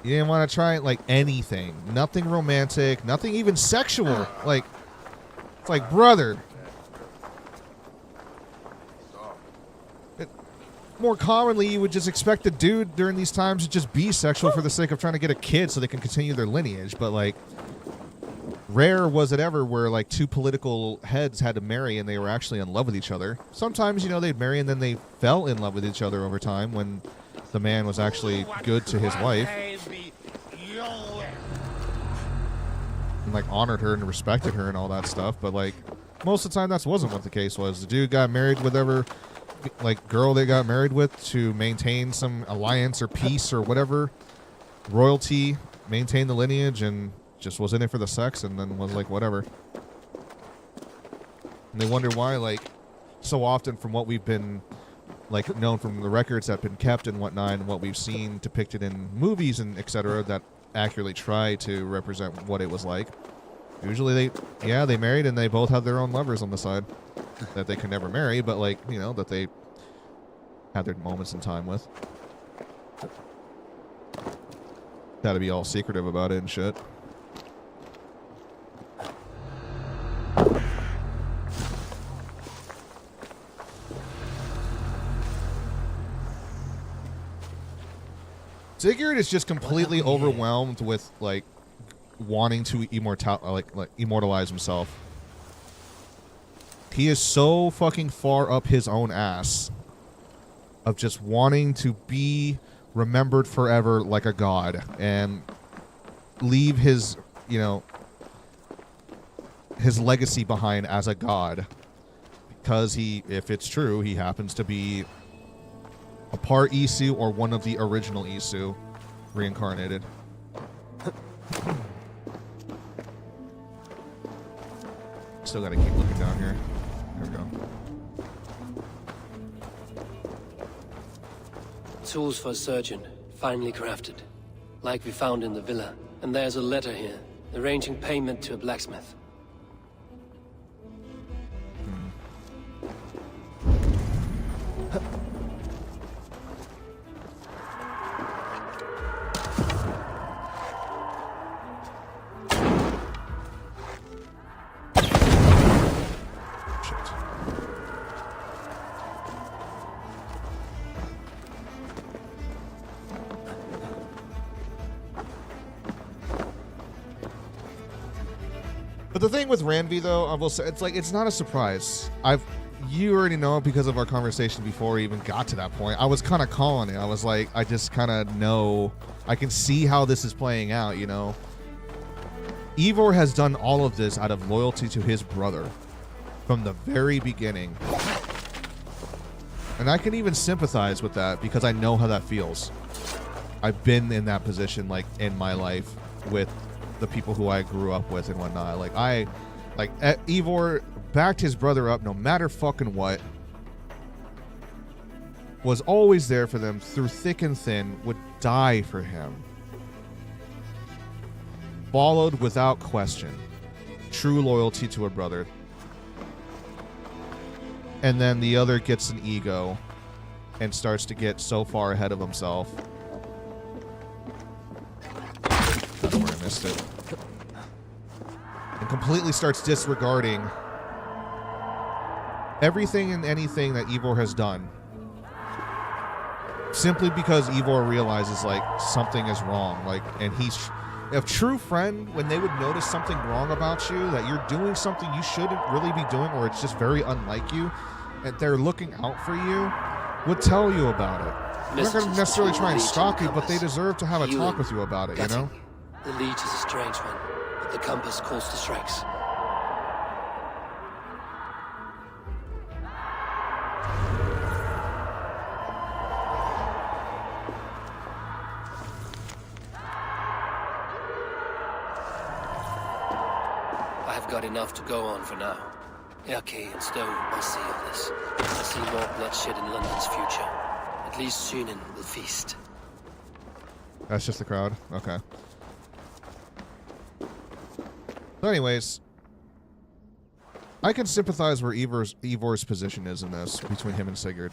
you didn't want to try like anything. Nothing romantic. Nothing even sexual. Like, it's like, brother. More commonly, you would just expect a dude during these times to just be sexual for the sake of trying to get a kid so they can continue their lineage. But, like, rare was it ever where, like, two political heads had to marry and they were actually in love with each other. Sometimes, you know, they'd marry and then they fell in love with each other over time when the man was actually good to his wife. And, like, honored her and respected her and all that stuff. But, like, most of the time, that wasn't what the case was. The dude got married with whatever, like, girl they got married with to maintain some alliance or peace or whatever, royalty, maintain the lineage, and just was in it for the sex, and then was like, whatever. And they wonder why, like, so often from what we've been, like, known from the records that have been kept and whatnot, and what we've seen depicted in movies and etc. that accurately try to represent what it was like. Usually they married and they both have their own lovers on the side that they could never marry, but, like, you know, that they had their moments in time with. Gotta be all secretive about it and shit. Sigurd is just completely overwhelmed with, like, wanting to immortalize himself. He is so fucking far up his own ass of just wanting to be remembered forever like a god and leave his, you know, his legacy behind as a god, because he, if it's true, he happens to be a part Isu or one of the original Isu reincarnated. Still gotta keep looking down here. There we go. Tools for a surgeon, finely crafted, like we found in the villa. And there's a letter here, arranging payment to a blacksmith. But the thing with Ranvi, though, I will say, it's like, it's not a surprise. You already know it because of our conversation before we even got to that point. I was kind of calling it. I was like, I just kind of know, I can see how this is playing out, you know? Ivor has done all of this out of loyalty to his brother from the very beginning. And I can even sympathize with that because I know how that feels. I've been in that position, like, in my life with the people who I grew up with and whatnot. Like, Ivor backed his brother up no matter fucking what. Was always there for them through thick and thin. Would die for him. Followed without question. True loyalty to a brother. And then the other gets an ego and starts to get so far ahead of himself. That's where I missed it. And completely starts disregarding everything and anything that Ivor has done simply because Ivor realizes like something is wrong, like, and he's a true friend. When they would notice something wrong about you, that you're doing something you shouldn't really be doing, or it's just very unlike you, and they're looking out for you, would tell you about it. They're not going to necessarily try and stalk you, but they deserve to have a talk with you about it, you know? The leech is a strange one, but the compass calls to strikes. I have got enough to go on for now. Erke and Stowe must see all this. I see more bloodshed in London's future. At least Shunin will feast. That's just the crowd? Okay. So anyways, I can sympathize where Ivor's position is in this, between him and Sigurd.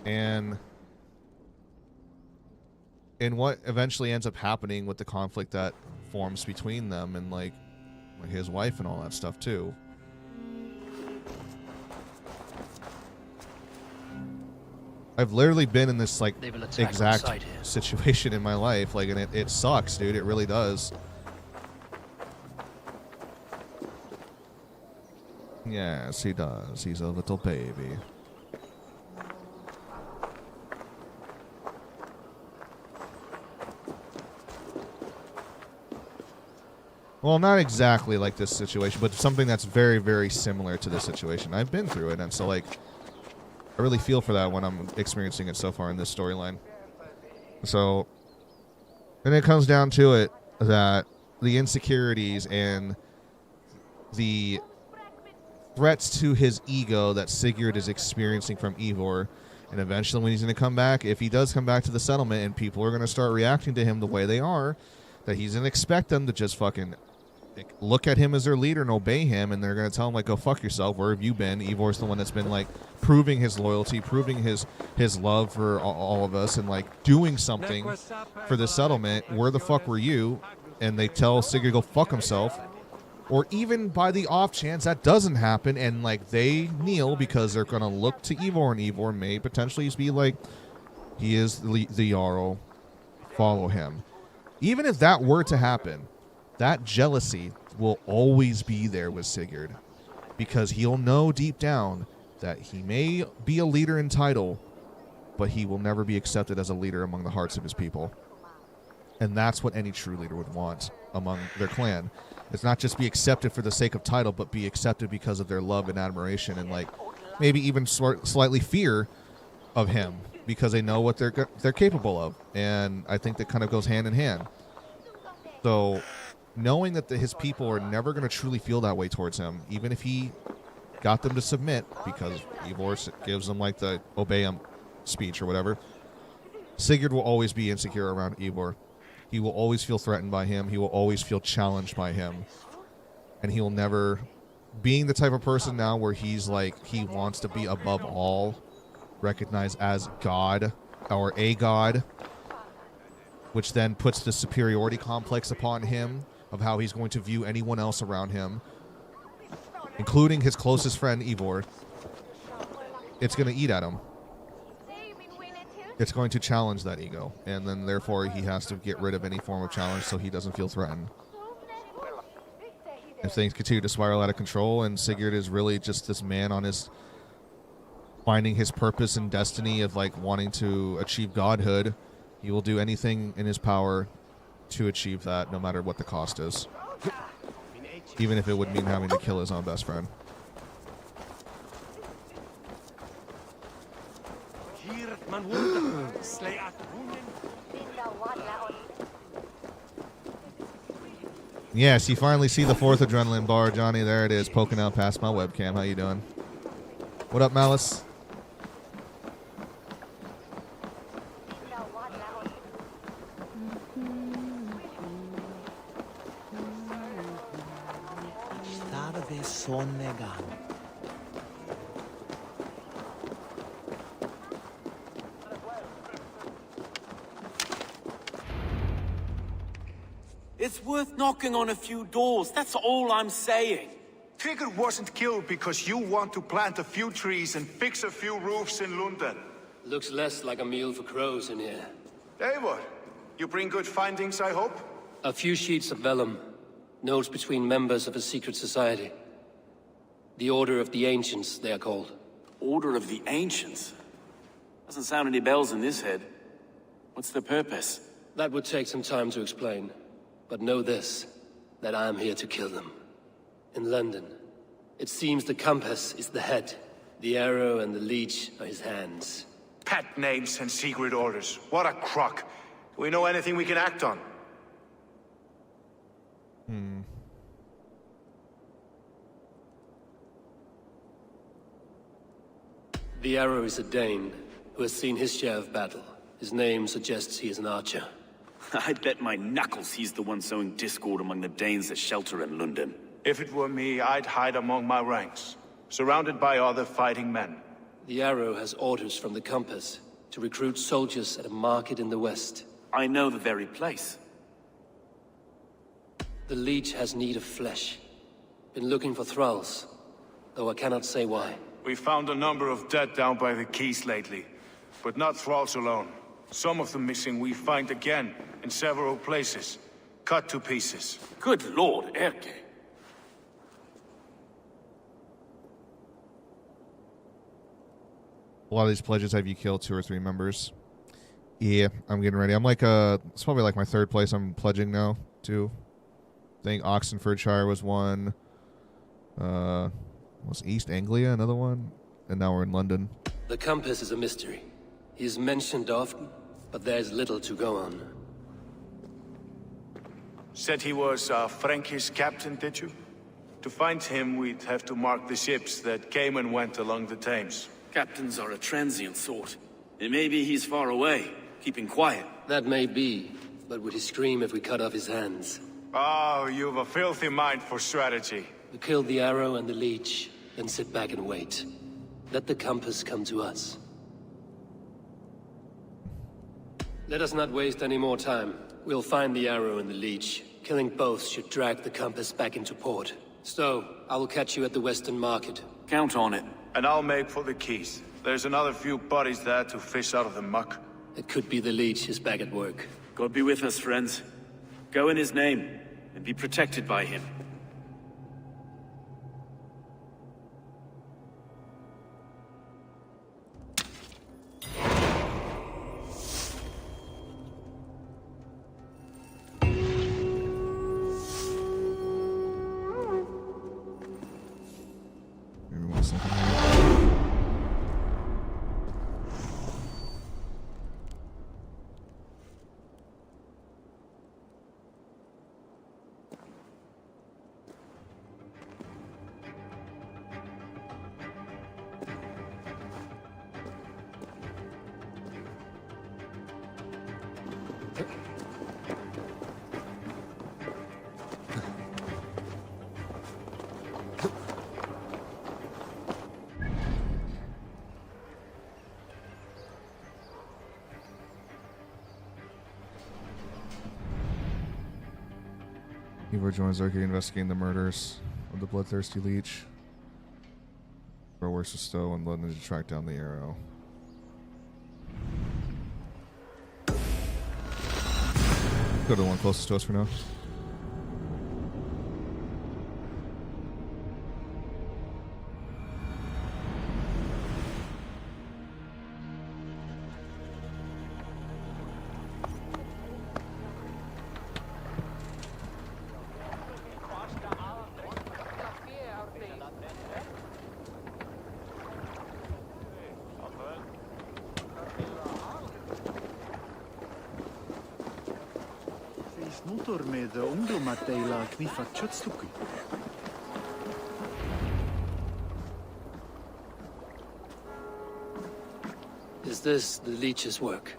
And in what eventually ends up happening with the conflict that forms between them and, like his wife and all that stuff, too. I've literally been in this, like, exact situation in my life, like, and it sucks, dude. It really does. Yes, he does. He's a little baby. Well, not exactly like this situation, but something that's very, very similar to this situation. I've been through it, and so, like, I really feel for that when I'm experiencing it so far in this storyline. So, and it comes down to it that the insecurities and the threats to his ego that Sigurd is experiencing from Ivor, and eventually when he's going to come back, if he does come back to the settlement and people are going to start reacting to him the way they are, that he's going to expect them to just fucking look at him as their leader and obey him, and they're going to tell him, like, go fuck yourself, where have you been? Ivor's the one that's been, like, proving his loyalty, proving his love for all of us, and, like, doing something for the settlement. Where the fuck were you? And they tell Sigurd to go fuck himself. Or even by the off chance that doesn't happen, and, like, they kneel because they're going to look to Ivor, and Ivor may potentially be like, he is the Jarl, follow him. Even if that were to happen, that jealousy will always be there with Sigurd, because he'll know deep down that he may be a leader in title, but he will never be accepted as a leader among the hearts of his people. And that's what any true leader would want among their clan. It's not just be accepted for the sake of title, but be accepted because of their love and admiration, and, like, maybe even slightly fear of him, because they know what they're capable of. And I think that kind of goes hand in hand. So knowing that his people are never going to truly feel that way towards him, even if he got them to submit, because Ivor gives them, like, the obey him speech or whatever, Sigurd will always be insecure around Ivor. He will always feel threatened by him. He will always feel challenged by him. And he will never, being the type of person now where he's like, he wants to be above all, recognized as God, or a god, which then puts the superiority complex upon him of how he's going to view anyone else around him, including his closest friend, Ivor. It's going to eat at him. It's going to challenge that ego, and then therefore he has to get rid of any form of challenge so he doesn't feel threatened. If things continue to spiral out of control and Sigurd is really just this man on his finding his purpose and destiny of, like, wanting to achieve godhood, he will do anything in his power to achieve that, no matter what the cost is. Even if it would mean having to kill his own best friend. Yes, you finally see the fourth adrenaline bar, Johnny. There it is, poking out past my webcam. How you doing? What up, Malice? It's worth knocking on a few doors, that's all I'm saying. Sigurd wasn't killed because you want to plant a few trees and fix a few roofs in London. Looks less like a meal for crows in here. Hey, what? You bring good findings, I hope? A few sheets of vellum. Notes between members of a secret society. The Order of the Ancients, they are called. Order of the Ancients? Doesn't sound any bells in this head. What's their purpose? That would take some time to explain. But know this, that I am here to kill them. In London, it seems the compass is the head. The arrow and the leech are his hands. Pet names and secret orders. What a crock. Do we know anything we can act on? The arrow is a Dane, who has seen his share of battle. His name suggests he is an archer. I'd bet my knuckles he's the one sowing discord among the Danes that shelter in London. If it were me, I'd hide among my ranks, surrounded by other fighting men. The arrow has orders from the compass to recruit soldiers at a market in the west. I know the very place. The leech has need of flesh. Been looking for thralls, though I cannot say why. We found a number of dead down by the quays lately, but not thralls alone. Some of the missing we find again in several places, cut to pieces. Good lord, Erke. A lot of these pledges have you kill 2 or 3 members. Yeah, I'm getting ready. I'm like it's probably like my 3rd place I'm pledging now too. I think Oxenfordshire was one. Was East Anglia another one? And now we're in London. The compass is a mystery. He is mentioned often, but there's little to go on. Said he was a Frankish captain, did you? To find him, we'd have to mark the ships that came and went along the Thames. Captains are a transient sort. It may be he's far away, keeping quiet. That may be, but would he scream if we cut off his hands? Oh, you've a filthy mind for strategy. We kill the arrow and the leech, then sit back and wait. Let the compass come to us. Let us not waste any more time. We'll find the arrow and the leech. Killing both should drag the compass back into port. So, I will catch you at the Western Market. Count on it. And I'll make for the quays. There's another few bodies there to fish out of the muck. It could be the leech is back at work. God be with us, friends. Go in his name, and be protected by him. Maybe 1 second here. Ivor joins Arcade investigating the murders of the bloodthirsty leech. Or worse, Stowe and London to track down the arrow. Go to the one closest to us for now. Motor med ungdomar delar kniffat köttstycke. Is this the leech's work?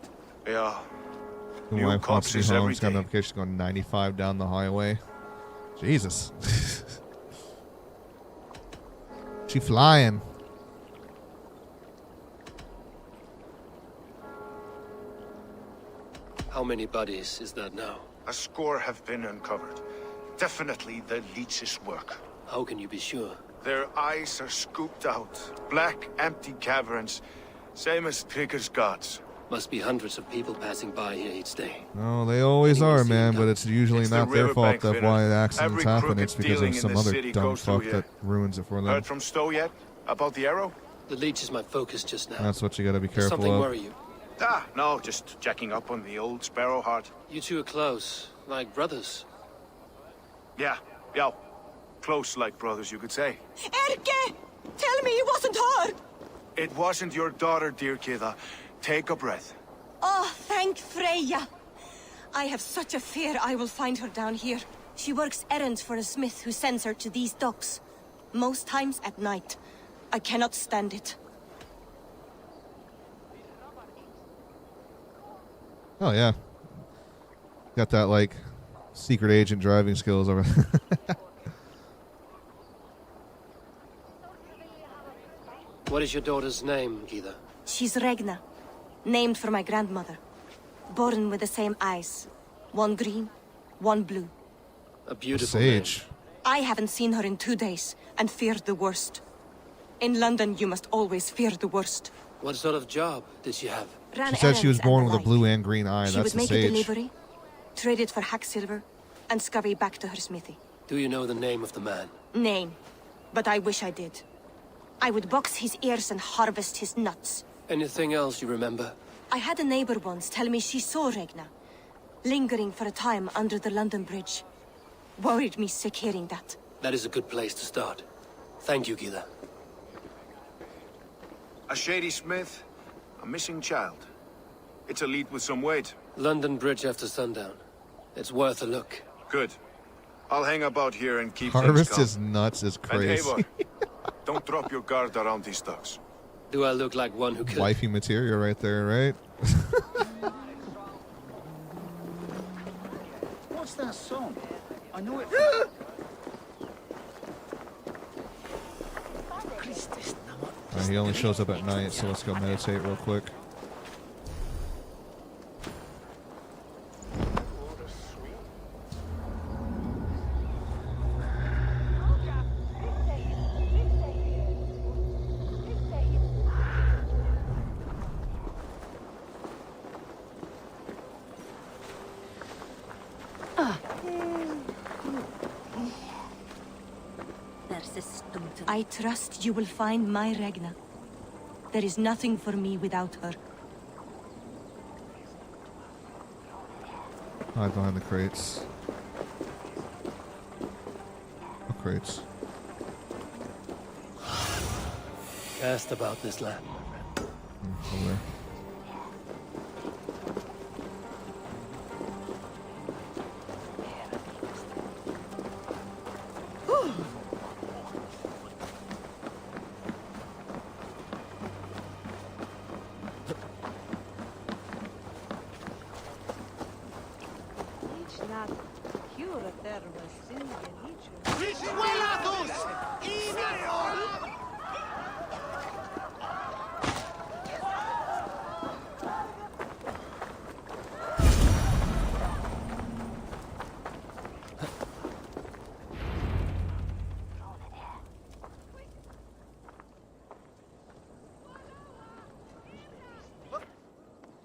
Yeah. The New wife wants to be corpses home. every She's got a day. notification going 95 down the highway. Jesus. She flying. How many bodies is that now? A score have been uncovered. Definitely the leech's work. How can you be sure? Their eyes are scooped out. Black, empty caverns. Same as Trigger's guards. Must be hundreds of people passing by here each day. Oh, they always are, Anyone see man, it but it's usually It's the not their fault riverbank that fitter. why the accidents Every happen. crooked It's because dealing of in some the other city dumb goes through fuck here. that ruins it for them. Heard from Stowe yet? About the arrow? The leech is my focus just now. That's what you got to be Does careful something of. worry you? Ah, no, just checking up on the old Sparrowheart. You two are close, like brothers. Yeah. Close like brothers, you could say. Erke! Tell me it wasn't her! It wasn't your daughter, dear Kida. Take a breath. Oh, thank Freya. I have such a fear I will find her down here. She works errands for a smith who sends her to these docks. Most times at night. I cannot stand it. Oh, yeah. Got that, like, secret agent driving skills over. What is your daughter's name, Gita? She's Regna, named for my grandmother. Born with the same eyes. One green, one blue. A beautiful Sage. I haven't seen her in 2 days, and feared the worst. In London, you must always fear the worst. name. What sort of job did she have? Ran She said she was errands and born the with a like. blue and green eye. She That's would the make a sage. delivery, trade it for hack silver, and scurry back to her smithy. Do you know the name of the man? Name, but I wish I did. I would box his ears and harvest his nuts. Anything else you remember? I had a neighbor once tell me she saw Regna, lingering for a time under the London Bridge. Worried me sick hearing that. That is a good place to start. Thank you, Gita. A shady smith, a missing child. It's a lead with some weight. London Bridge after sundown. It's worth a look. Good. I'll hang about here and keep Harvest things his calm. nuts is And crazy. Eivor, don't drop your guard around these docks. Do I look like one who could? Wifey material right there, right? What's that song? I know it. He only shows up at night, so let's go meditate real quick. I trust you will find my Regna. There is nothing for me without her. Hide behind the crates. No crates. Cast about this land. Over there.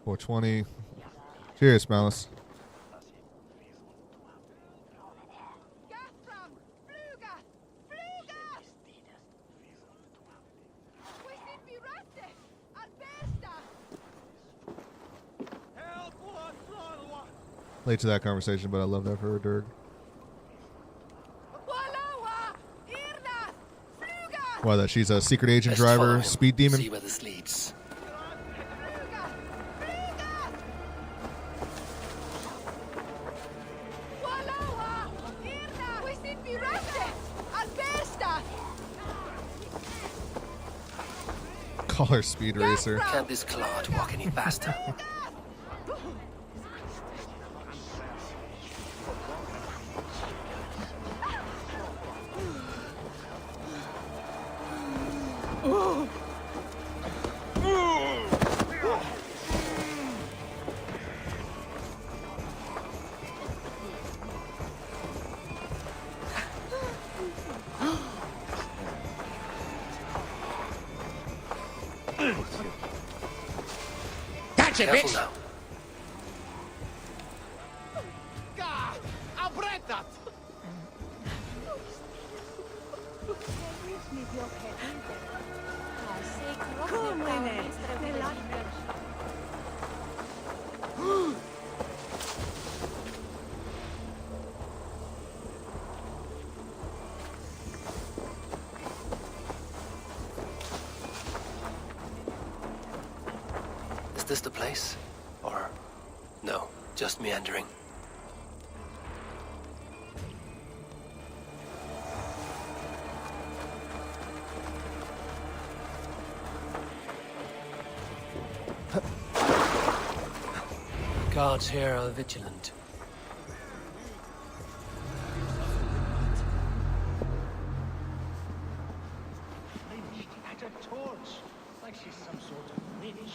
$4.20. Cheers, Malice. Late to that conversation, but I love that for her, Dirk. Why, that she's a secret agent Let's follow driver, him. speed demon? See where this leads. Call her Speed Racer. Can't this clod walk any faster? That's it, Careful bitch. now. Is this the place? Or no, just meandering? Guards here are vigilant. Maybe she had a torch, like she's some sort of witch.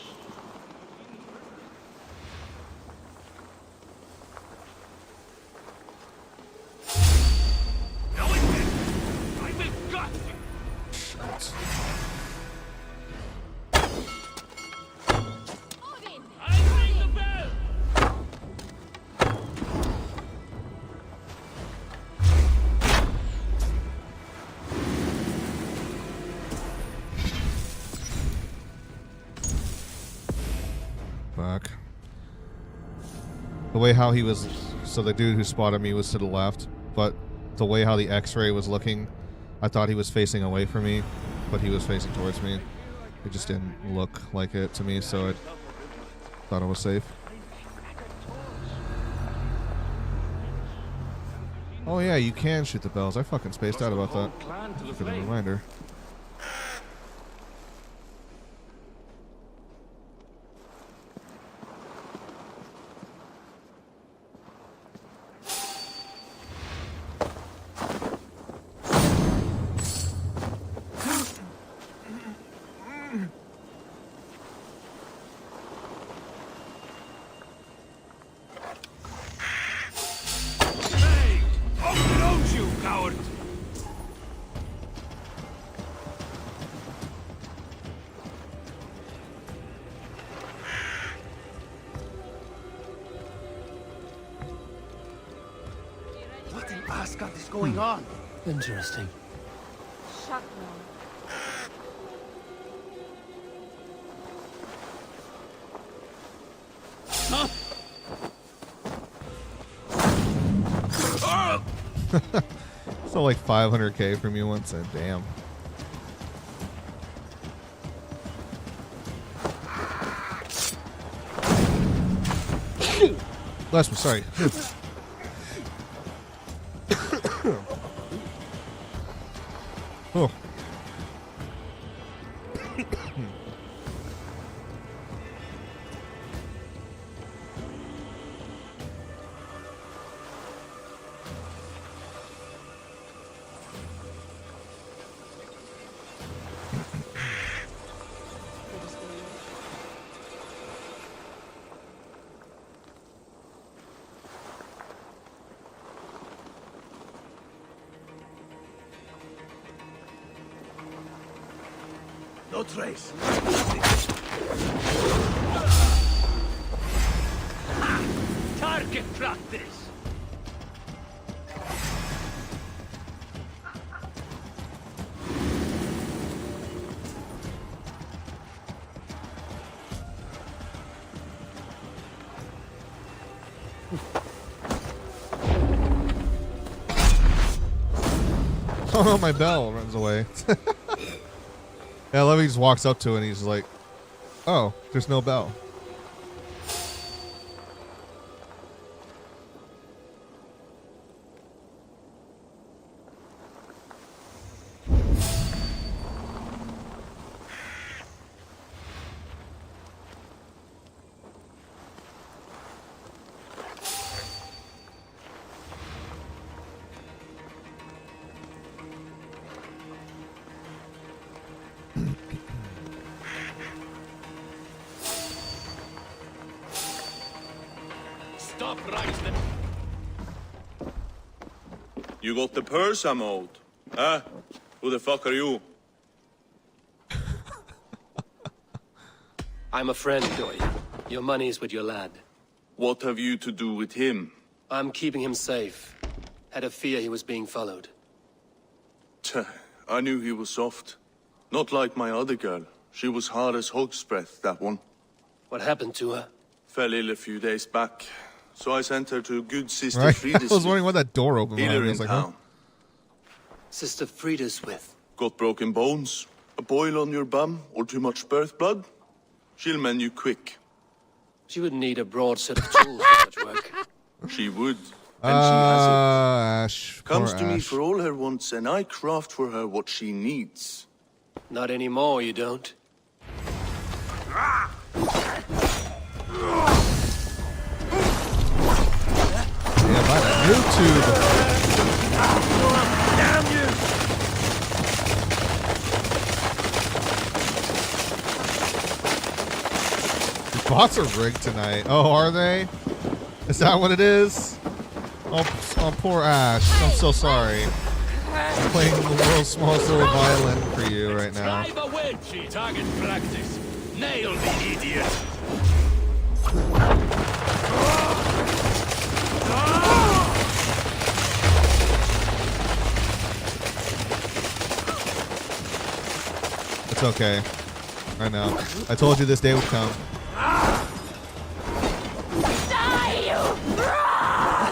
Fuck. The way how he was, so the dude who spotted me was to the left, but the way how the x-ray was looking, I thought he was facing away from me, but he was facing towards me. It just didn't look like it to me, so I thought I was safe. Oh yeah, you can shoot the bells. I fucking spaced out about that. Good reminder. What in Asgard is going on? Interesting. Shut So like 500k from you once, and damn. Bless me, sorry. Oh. No trace. Target practice. Oh no, my bell runs away. Yeah, Levy just walks up to it and he's like, oh, there's no bell. Stop right there. You got the purse I'm owed. Huh? Who the fuck are you? I'm a friend, Doy. Your money's with your lad. What have you to do with him? I'm keeping him safe. Had a fear he was being followed. I knew he was soft. Not like my other girl. She was hard as hog's breath, that one. What happened to her? Fell ill a few days back. So I sent her to good Sister Right? Frida's. I was wondering why that door opened. Healer I in was like, town. Sister Frida's with. Got broken bones, a boil on your bum, or too much birth blood? She'll mend you quick. She would need a broad set of tools for such work. She would. And she has it. Ash. Comes Poor to me Ash. for all her wants, and I craft for her what she needs. Not anymore, you don't. Yeah, by the YouTube. Damn you! The bots are rigged tonight. Oh, are they? Is that what it is? Oh, poor Ash. I'm so sorry. I'm playing the world's smallest little violin for you right now. Drive a wedge, target practice. Nail the idiot. It's okay. I know. I told you this day would come.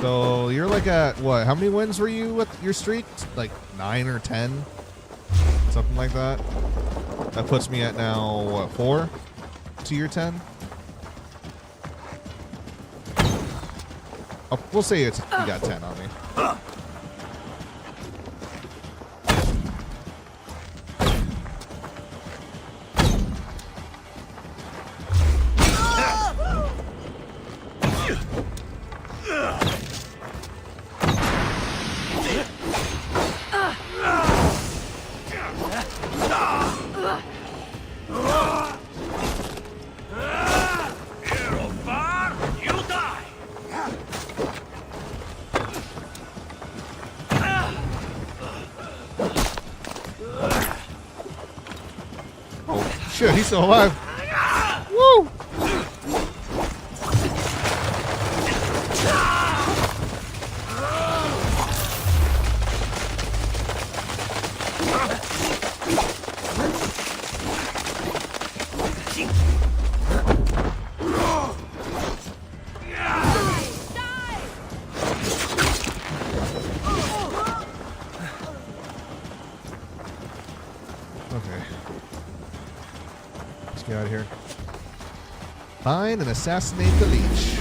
So you're like at what? How many wins were you with your streak? Like 9 or 10, something like that. That puts me at now what, 4 to your 10. Oh, we'll say you got 10 on me. Shit, he's still alive. Woo! Okay. Let's get out of here. Find and assassinate the leech.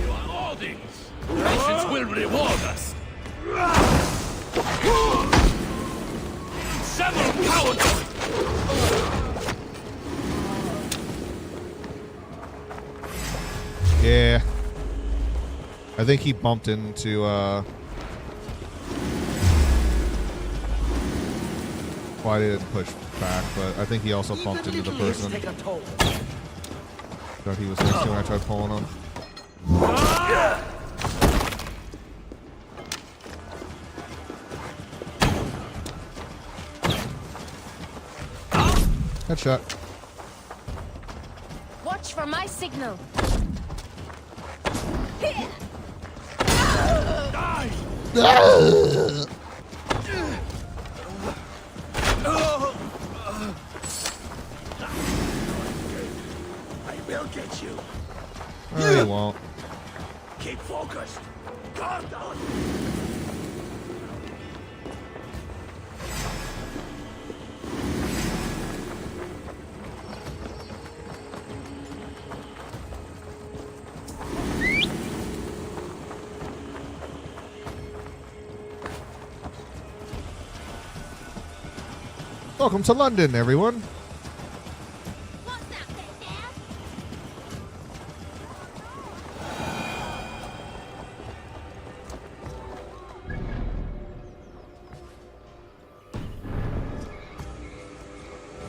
You are Odin's. Patience will reward us. Several cowards. Yeah. I think he bumped into well, I didn't push back, but I think he also bumped into the person that he was next to when I tried pulling him. Headshot. Watch for my signal. I will get you. Oh, he won't. Keep focused. Guard down. Welcome to London, everyone.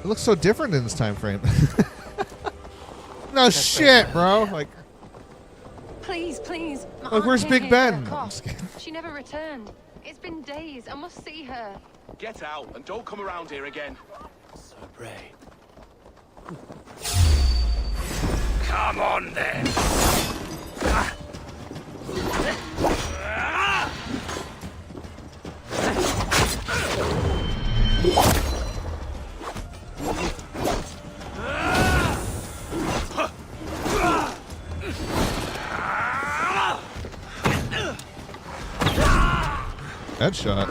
It looks so different in this time frame. No shit, bro. Like, Please, please. My like aunt where's came Big here Ben? for a I'm cough. just kidding. She never returned. It's been days. I must see her. Get out and don't come around here again. So brave. Come on then. Headshot.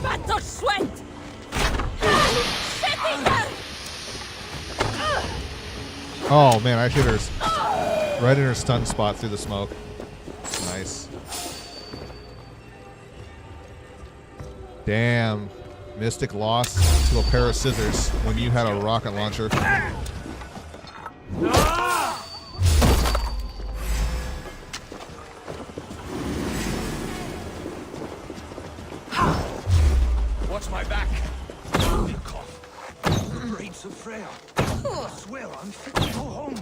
Battle sweat! Oh man, I hit her right in her stun spot through the smoke. Nice. Damn. Mystic lost to a pair of scissors when you had a rocket launcher. Watch my back. Brains of Freya. I swear I'm fit to go home.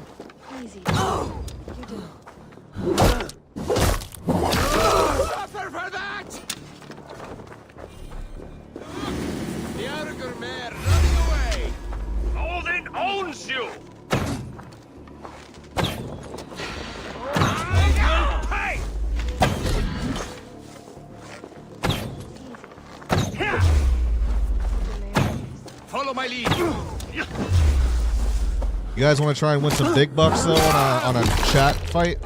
Easy. You do. Suffer for that! The Arger mare running away! Odin owns you! Hey! Follow my lead. You guys want to try and win some big bucks though on a chat fight?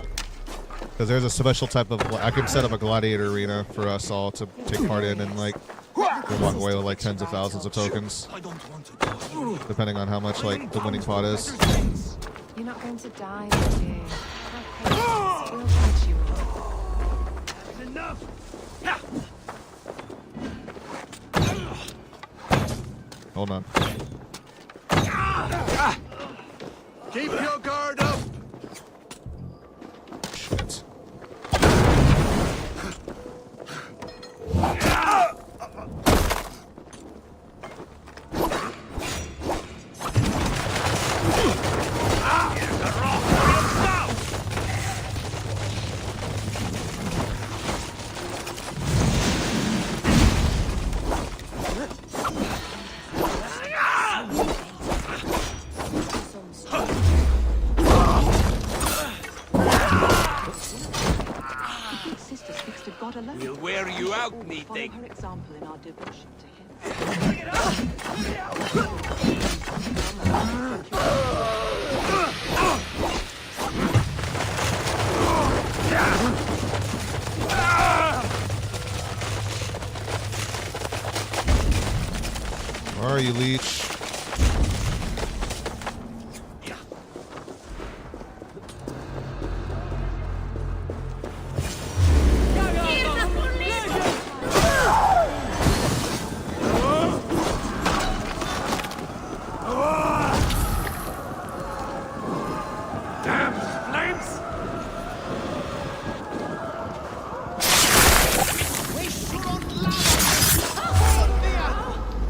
Because there's a special type of, I can set up a gladiator arena for us all to take part in, and like we'll walk away with like tens of thousands of tokens, I don't want to die. depending on how much like the winning pot is. You're not going to die, dear. We'll catch you all. Enough! Hold on. Keep your guard up. Shit. Sisters fixed to God alone. We'll wear you out, Follow meeting. her example in our devotion to him. Where are you, Leech?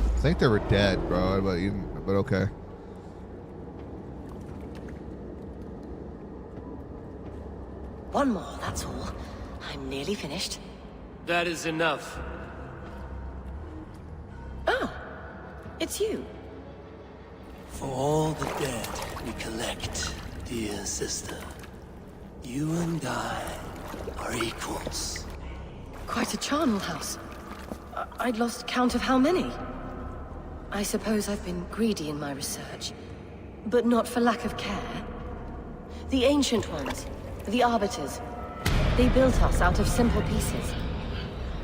I think they were dead, bro, but okay. One more, that's all. I'm nearly finished. That is enough. Oh, it's you. For all the dead we collect, dear sister, you and I are equals. Quite a charnel house. I'd lost count of how many. I suppose I've been greedy in my research, but not for lack of care. The Ancient Ones, the Arbiters, they built us out of simple pieces.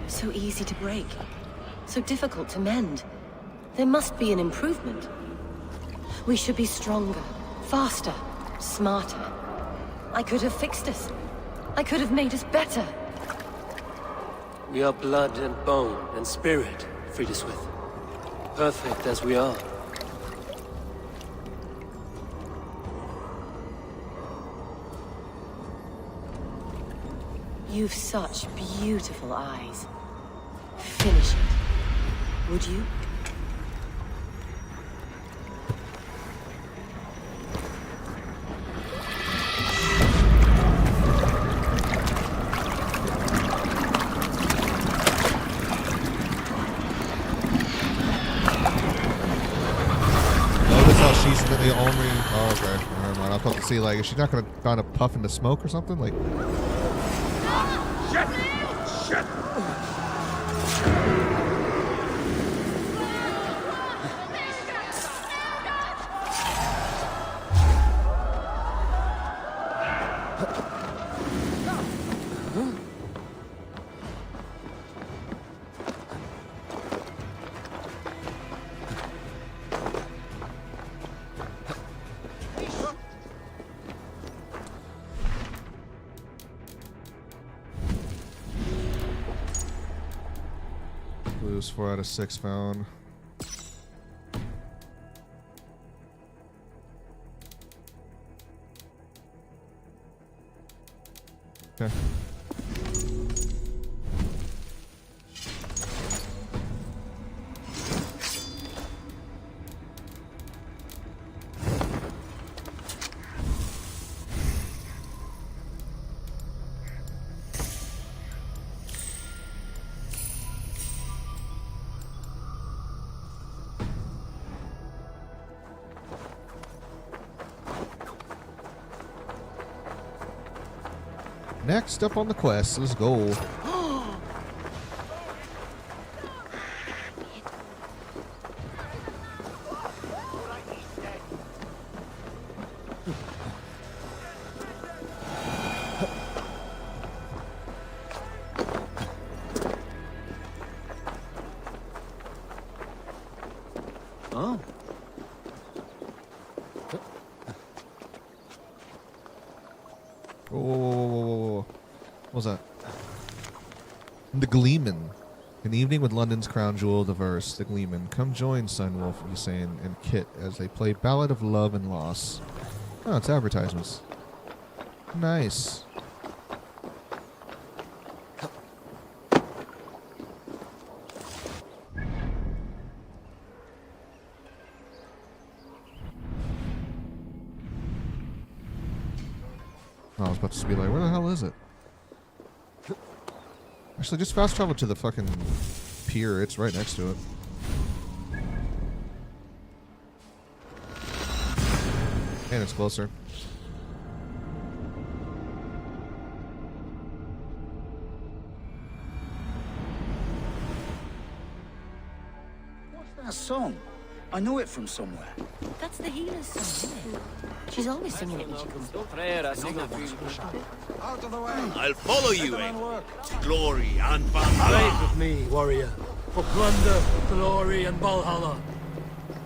So easy to break, so difficult to mend. There must be an improvement. We should be stronger, faster, smarter. I could have fixed us. I could have made us better. We are blood and bone and spirit, Friedeswith. Perfect as we are. You've such beautiful eyes. Finish it, would you? Notice how the only... Oh, okay. Never mind. I was about to see, like, is she not going to kind of puff into smoke or something? Like... Shit! Shit! Blues 4 out of 6 found. Okay. Next up on the quest, let's go. Oh. Whoa. What was that? The Gleeman. An evening with London's crown jewel, the verse, The Gleeman. Come join Sunwolf, Usain, and Kit as they play Ballad of Love and Loss. Oh, it's advertisements. Nice. I was about to be like, where the hell is it? Actually, just fast travel to the fucking pier. It's right next to it. And it's closer. What's that song? I know it from somewhere. That's the healer's song, isn't it? She's always singing it when she comes back. Out of the way. I'll follow you, Man eh? work. Glory and Fight Valhalla. with me, warrior. For plunder, glory, and Valhalla.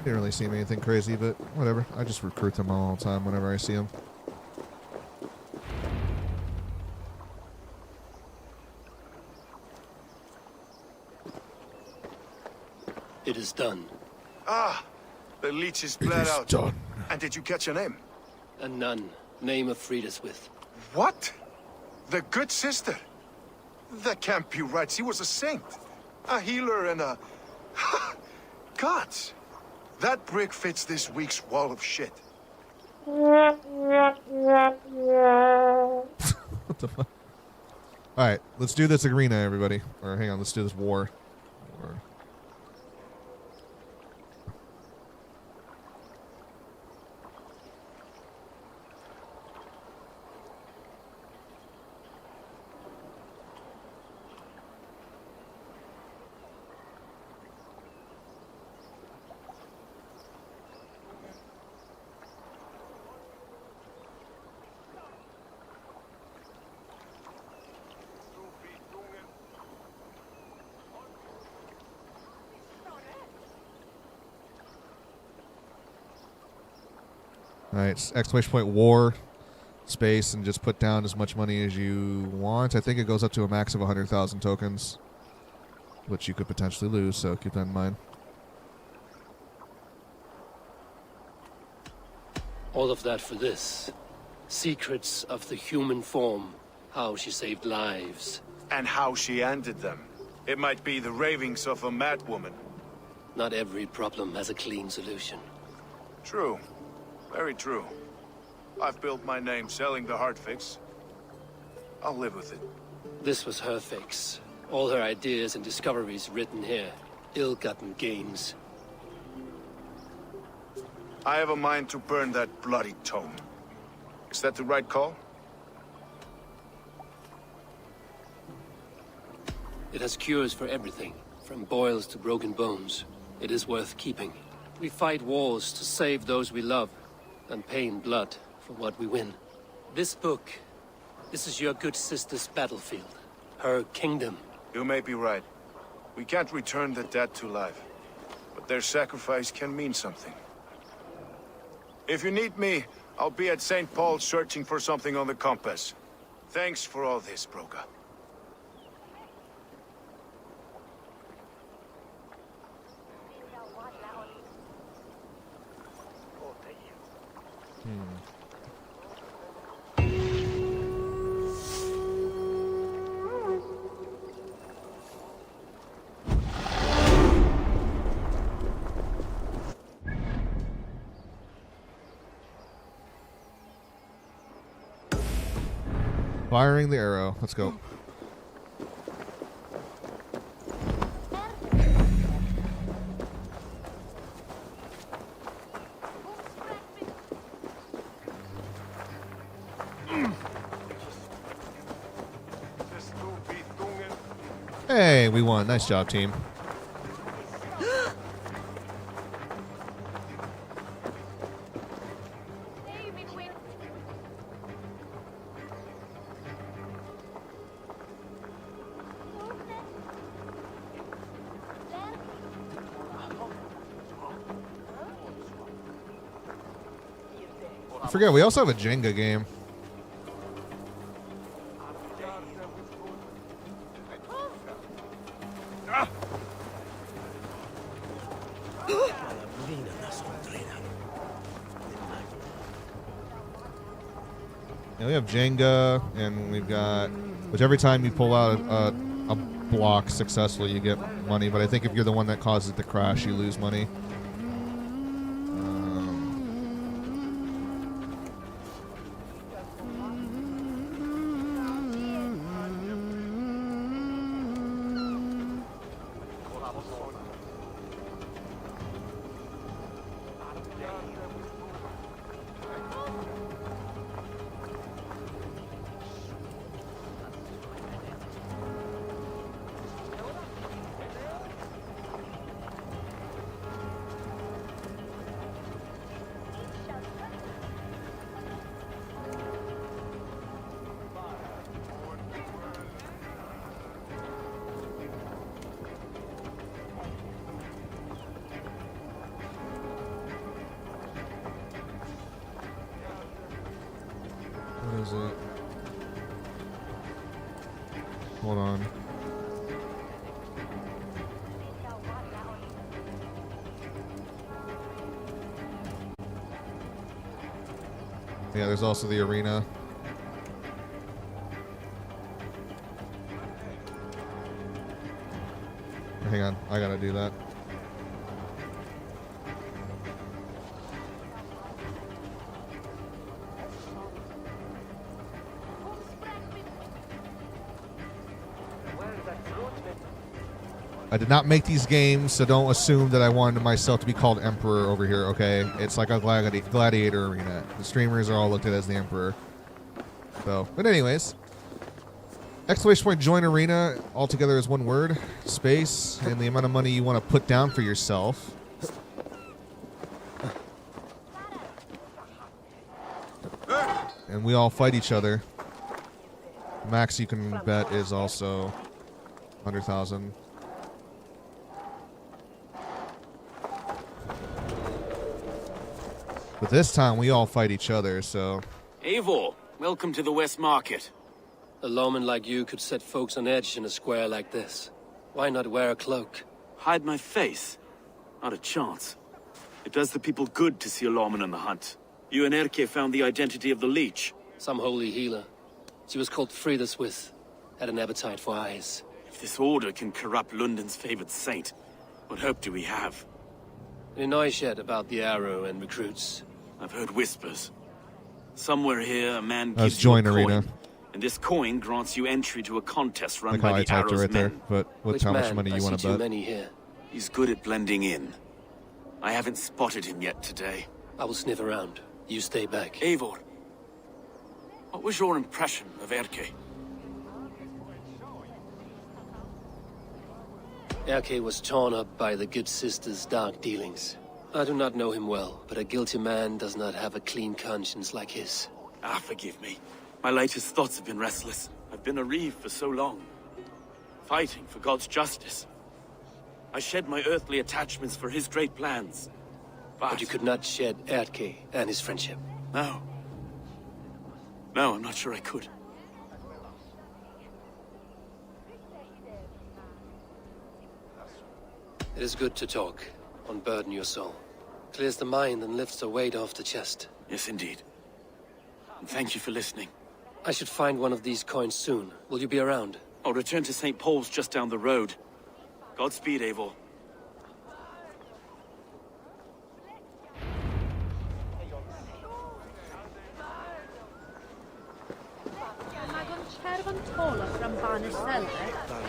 Didn't really seem anything crazy, but whatever. I just recruit them all the time whenever I see them. It is done. Ah, the leech is bled is out. done. And did you catch a name? A nun, name of Friedaswith. What? The good sister? That can't be right. She was a saint. A healer and a... Gods. That brick fits this week's wall of shit. What the fuck? Alright, let's do this arena, everybody. Or hang on, let's do this war. Alright, exclamation point war, space, and just put down as much money as you want. I think it goes up to a max of 100,000 tokens, which you could potentially lose, so keep that in mind. All of that for this. Secrets of the human form. How she saved lives. And how she ended them. It might be the ravings of a madwoman. Not every problem has a clean solution. True. Very true. I've built my name selling the heart fix. I'll live with it. This was her fix. All her ideas and discoveries written here. Ill-gotten gains. I have a mind to burn that bloody tome. Is that the right call? It has cures for everything, from boils to broken bones. It is worth keeping. We fight wars to save those we love, and pay in blood for what we win. This book, this is your good sister's battlefield, her kingdom. You may be right. We can't return the dead to life, but their sacrifice can mean something. If you need me, I'll be at St. Paul's searching for something on the compass. Thanks for all this, Broga. Firing the arrow. Let's go. Hey, we won. Nice job, team. I forget, we also have a Jenga game. Yeah, we have Jenga, and we've got, which every time you pull out a block successfully, you get money. But I think if you're the one that causes it to crash, you lose money. What is it? Hold on. Yeah, there's also the arena. Hang on, I gotta do that. I did not make these games, so don't assume that I wanted myself to be called Emperor over here, okay? It's like a gladiator arena. The streamers are all looked at as the Emperor. So, but anyways. Exclamation point join arena, all together is one word. Space, and the amount of money you want to put down for yourself. And we all fight each other. Max you can bet is also 100,000. But this time, we all fight each other, so... Eivor, welcome to the West Market. A lawman like you could set folks on edge in a square like this. Why not wear a cloak? Hide my face? Not a chance. It does the people good to see a lawman on the hunt. You and Erke found the identity of the leech. Some holy healer. She was called Frida Swith. Had an appetite for eyes. If this order can corrupt London's favored saint, what hope do we have? Any noise yet about the arrow and recruits? I've heard whispers. Somewhere here, a man Let's gives you a join arena. coin, and this coin grants you entry to a contest run Like how by I the typed it Arrow's right there, men. but with Which how much man? money I you see want to too bet. many here. He's good at blending in. I haven't spotted him yet today. I will sniff around. You stay back. Eivor, what was your impression of Erke? Erke was torn up by the good sister's dark dealings. I do not know him well, but a guilty man does not have a clean conscience like his. Ah, forgive me. My latest thoughts have been restless. I've been a reeve for so long, fighting for God's justice. I shed my earthly attachments for his great plans. But you could not shed Erke and his friendship. No. No, I'm not sure I could. It is good to talk, unburden your soul. Clears the mind and lifts the weight off the chest. Yes, indeed. And thank you for listening. I should find one of these coins soon. Will you be around? I'll return to St. Paul's just down the road. Godspeed, Eivor.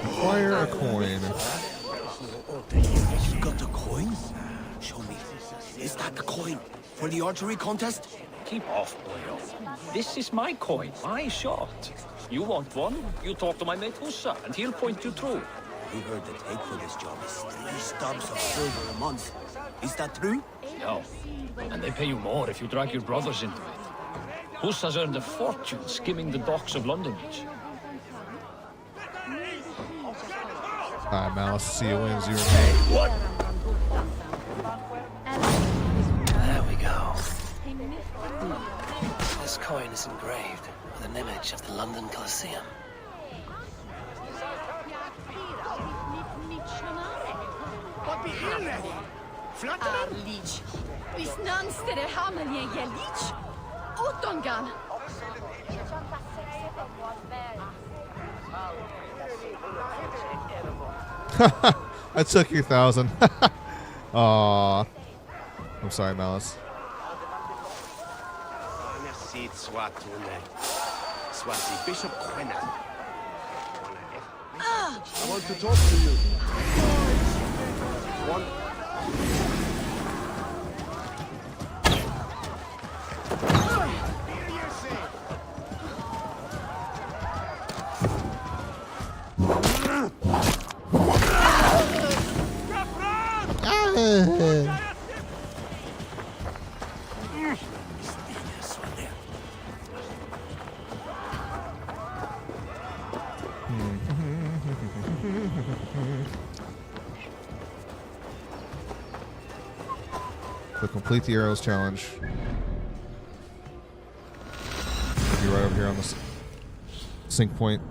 Acquire a coin. You got the coin? Show me. Is that the coin for the archery contest? Keep off, boyo. This is my coin, my shot. You want one? You talk to my mate Hussa, and he'll point you through. We heard the take for this job is 3 stubs of silver a month. Is that true? No. And they pay you more if you drag your brothers into it. Hussa's earned a fortune skimming the docks of London Beach. Alright, Malice, see you wins. You remain. What? There we go. This coin is engraved with an image of the London Colosseum. Leech. Bis nanstere hamelje je leech. Utongan. I took your 1,000. Aww. I'm sorry, Malice. Bishop I want to talk to you. One. So complete the arrows challenge. We'll be right over here on the sync point.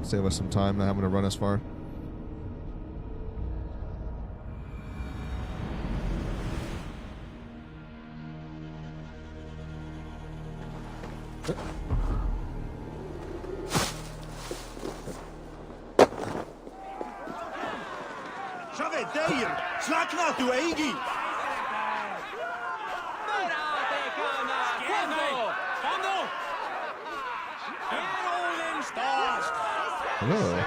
Save us some time, not having to run as far. Hello.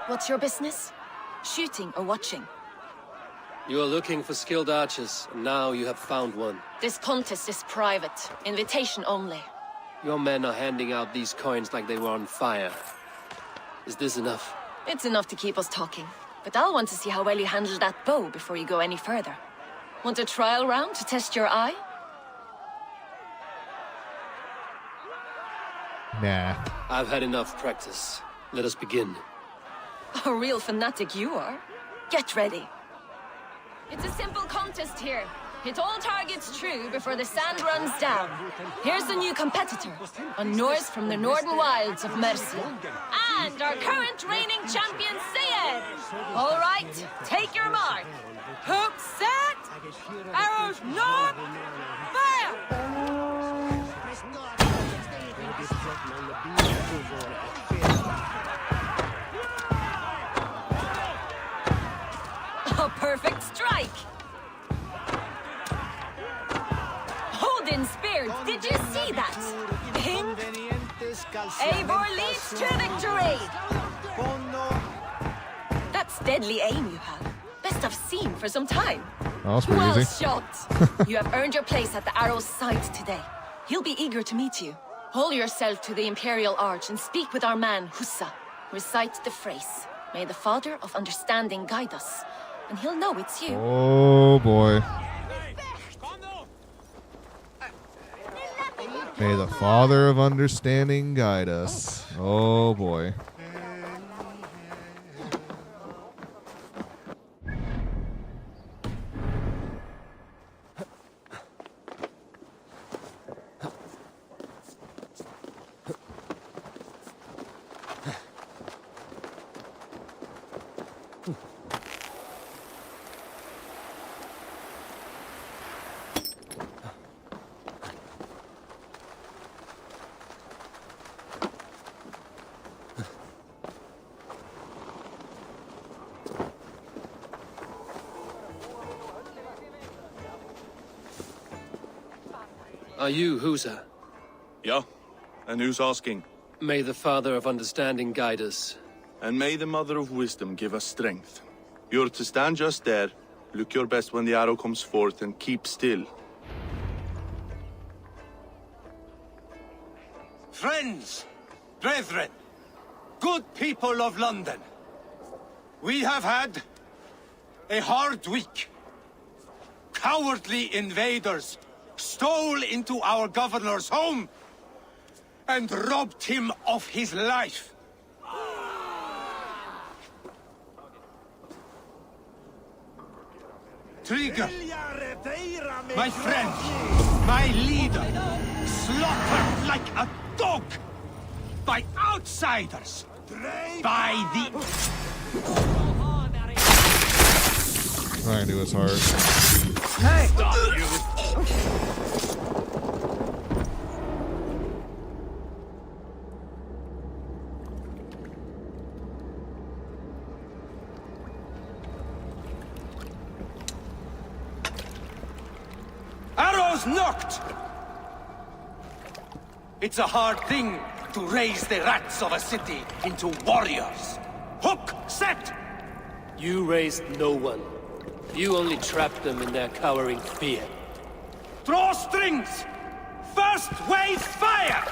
What's your business? Shooting or watching? You are looking for skilled archers, and now you have found one. This contest is private. Invitation only. Your men are handing out these coins like they were on fire. Is this enough? It's enough to keep us talking. But I'll want to see how well you handle that bow before you go any further. Want a trial round to test your eye? Nah. I've had enough practice. Let us begin. A real fanatic you are. Get ready. It's a simple contest here. Hit all targets true before the sand runs down. Here's the new competitor, a Norse from the northern wilds of Mercia. And our current reigning champion, Sayed. All right, take your mark. Hook set, arrows not, fire! A perfect strike! Odin spear, did you see that? Him? Eivor leads to victory! That's deadly aim you have. Best I've seen for some time. Oh, that's pretty Well easy. shot! You have earned your place at the Arrow's side today. He'll be eager to meet you. Hold yourself to the Imperial Arch and speak with our man, Hussa. Recite the phrase. May the Father of Understanding guide us. And he'll know it's you. Oh, boy. May the Father of Understanding guide us. Oh, boy. Are you Husa? Yeah? And who's asking? May the Father of Understanding guide us. And may the Mother of Wisdom give us strength. You're to stand just there, look your best when the arrow comes forth, and keep still. Friends, brethren, good people of London, we have had a hard week. Cowardly invaders stole into our governor's home and robbed him of his life. Trigger, my friend, my leader, slaughtered like a dog by outsiders, by the... I knew it was hard. Stop you! Arrows knocked! It's a hard thing to raise the rats of a city into warriors. Hook, set! You raised no one. You only trapped them in their cowering fear. Draw strings! First wave fire!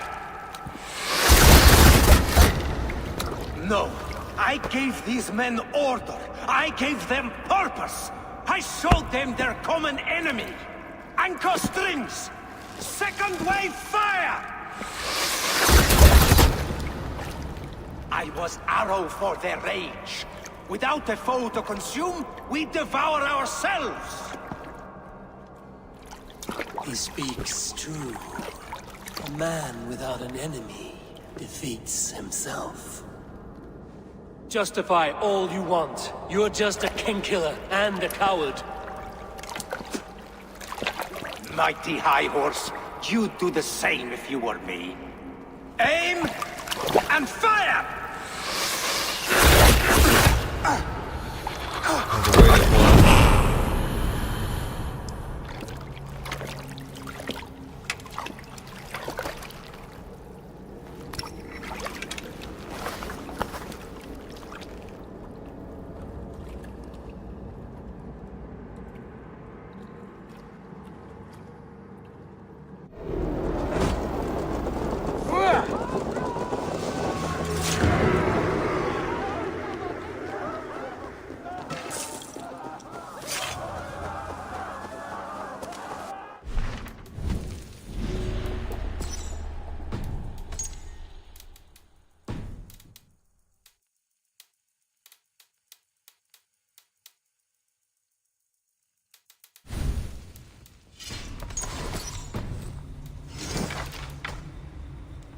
No, I gave these men order. I gave them purpose. I showed them their common enemy. Anchor strings! Second wave fire! I was arrow for their rage. Without a foe to consume, we devour ourselves! He speaks true. A man without an enemy defeats himself. Justify all you want. You're just a king-killer and a coward. Mighty High Horse, you'd do the same if you were me. Aim and fire!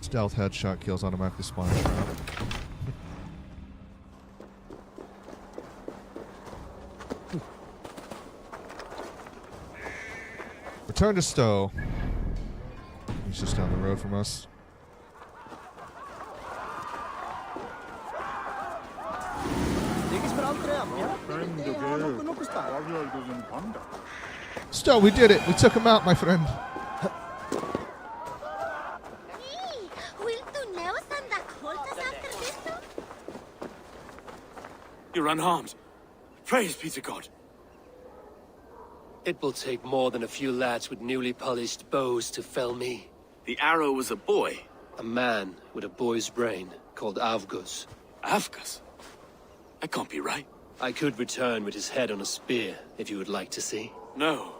Stealth headshot kills automatically spawn a trap. Return to Stowe. He's just down the road from us. Stowe, we did it. We took him out, my friend. You're unharmed. Praise be to God. It will take more than a few lads with newly polished bows to fell me. The arrow was a boy. A man with a boy's brain, called Avgus. Avgus? That can't be right. I could return with his head on a spear, if you would like to see. No.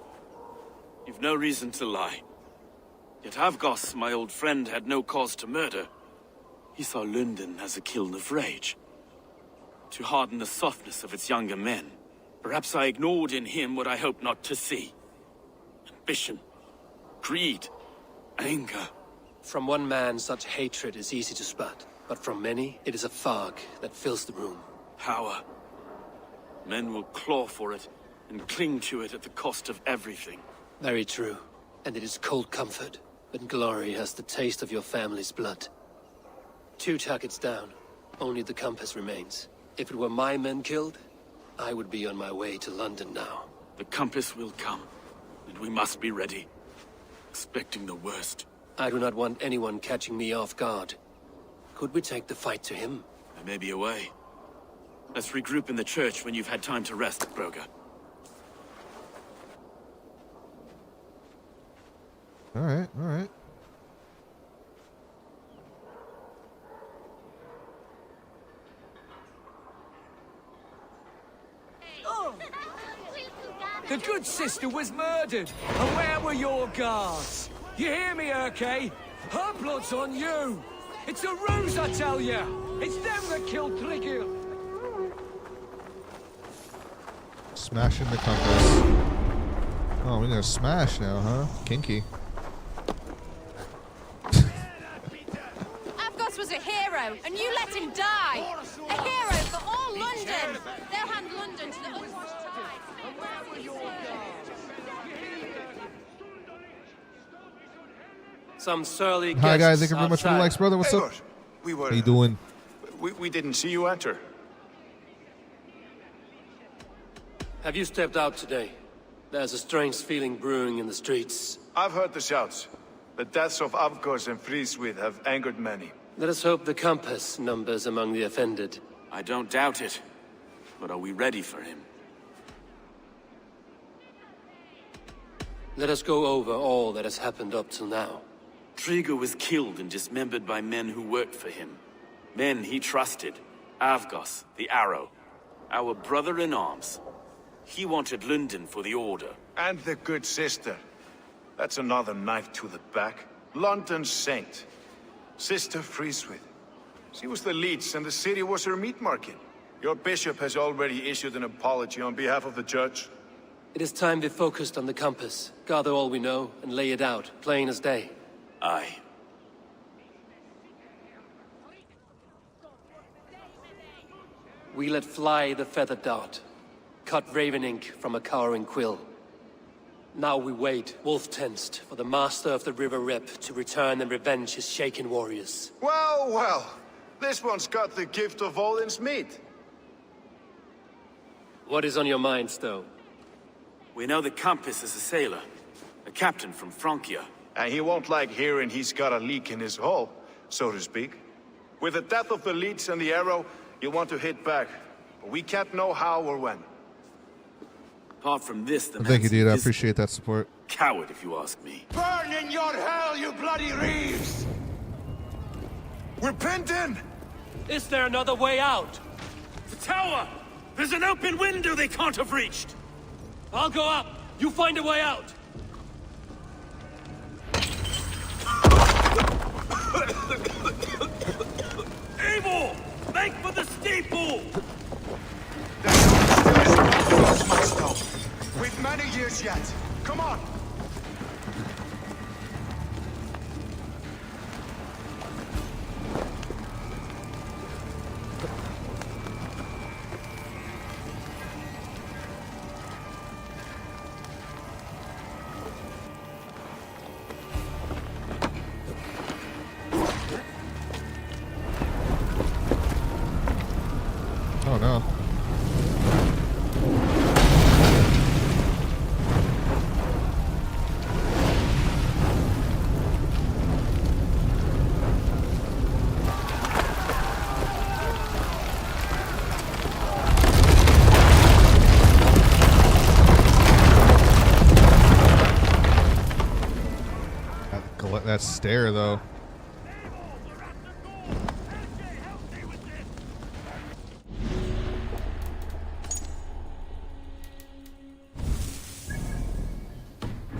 You've no reason to lie. Yet Avgos, my old friend, had no cause to murder. He saw London as a kiln of rage. To harden the softness of its younger men. Perhaps I ignored in him what I hoped not to see. Ambition. Greed. Anger. From one man, such hatred is easy to spot. But from many, it is a fog that fills the room. Power. Men will claw for it, and cling to it at the cost of everything. Very true. And it is cold comfort, when glory has the taste of your family's blood. 2 targets down. Only the compass remains. If it were my men killed, I would be on my way to London now. The compass will come, and we must be ready. Expecting the worst. I do not want anyone catching me off guard. Could we take the fight to him? There may be a way. Let's regroup in the church when you've had time to rest, Broga. All right, all right. The good sister was murdered. And where were your guards? You hear me, Urke? Her blood's on you. It's a ruse, I tell ya. It's them that killed Trigil. Smashing the compass. Oh, we're gonna smash now, huh? Kinky. Avgos was a hero, and you let him die. A hero for all London. They'll hand London to the unwashed tide. And where were your guards? Some surly Hi guys, guests thank you very much for the outside. likes, brother. What's Hey, up? Bert, we were. How you doing? We didn't see you enter. Have you stepped out today? There's a strange feeling brewing in the streets. I've heard the shouts. The deaths of Avgos and Friswith have angered many. Let us hope the compass numbers among the offended. I don't doubt it. But are we ready for him? Let us go over all that has happened up till now. Trigo was killed and dismembered by men who worked for him. Men he trusted. Avgos, the Arrow. Our brother-in-arms. He wanted London for the Order. And the good sister. That's another knife to the back. London's saint. Sister Friswith. She was the leech and the city was her meat market. Your bishop has already issued an apology on behalf of the church. It is time we focused on the compass, gather all we know, and lay it out, plain as day. Aye. We let fly the feathered dart, cut raven ink from a cowering quill. Now we wait, wolf-tensed, for the master of the River Rep to return and revenge his shaken warriors. Well, well. This one's got the gift of Odin's meat. What is on your minds, though? We know the Compass is a sailor. A captain from Francia. And he won't like hearing he's got a leak in his hull, so to speak. With the death of the leech and the arrow, you'll want to hit back. But we can't know how or when. Apart from this, the Thank you, man's dude. I is appreciate that support. coward, if you ask me. Burn in your hell, you bloody reeves! We're pinned in! Is there another way out? The tower! There's an open window they can't have reached! I'll go up. You find a way out. Eivor! Make for the steeple! We've many years yet. Come on! Oh no. That stare, though.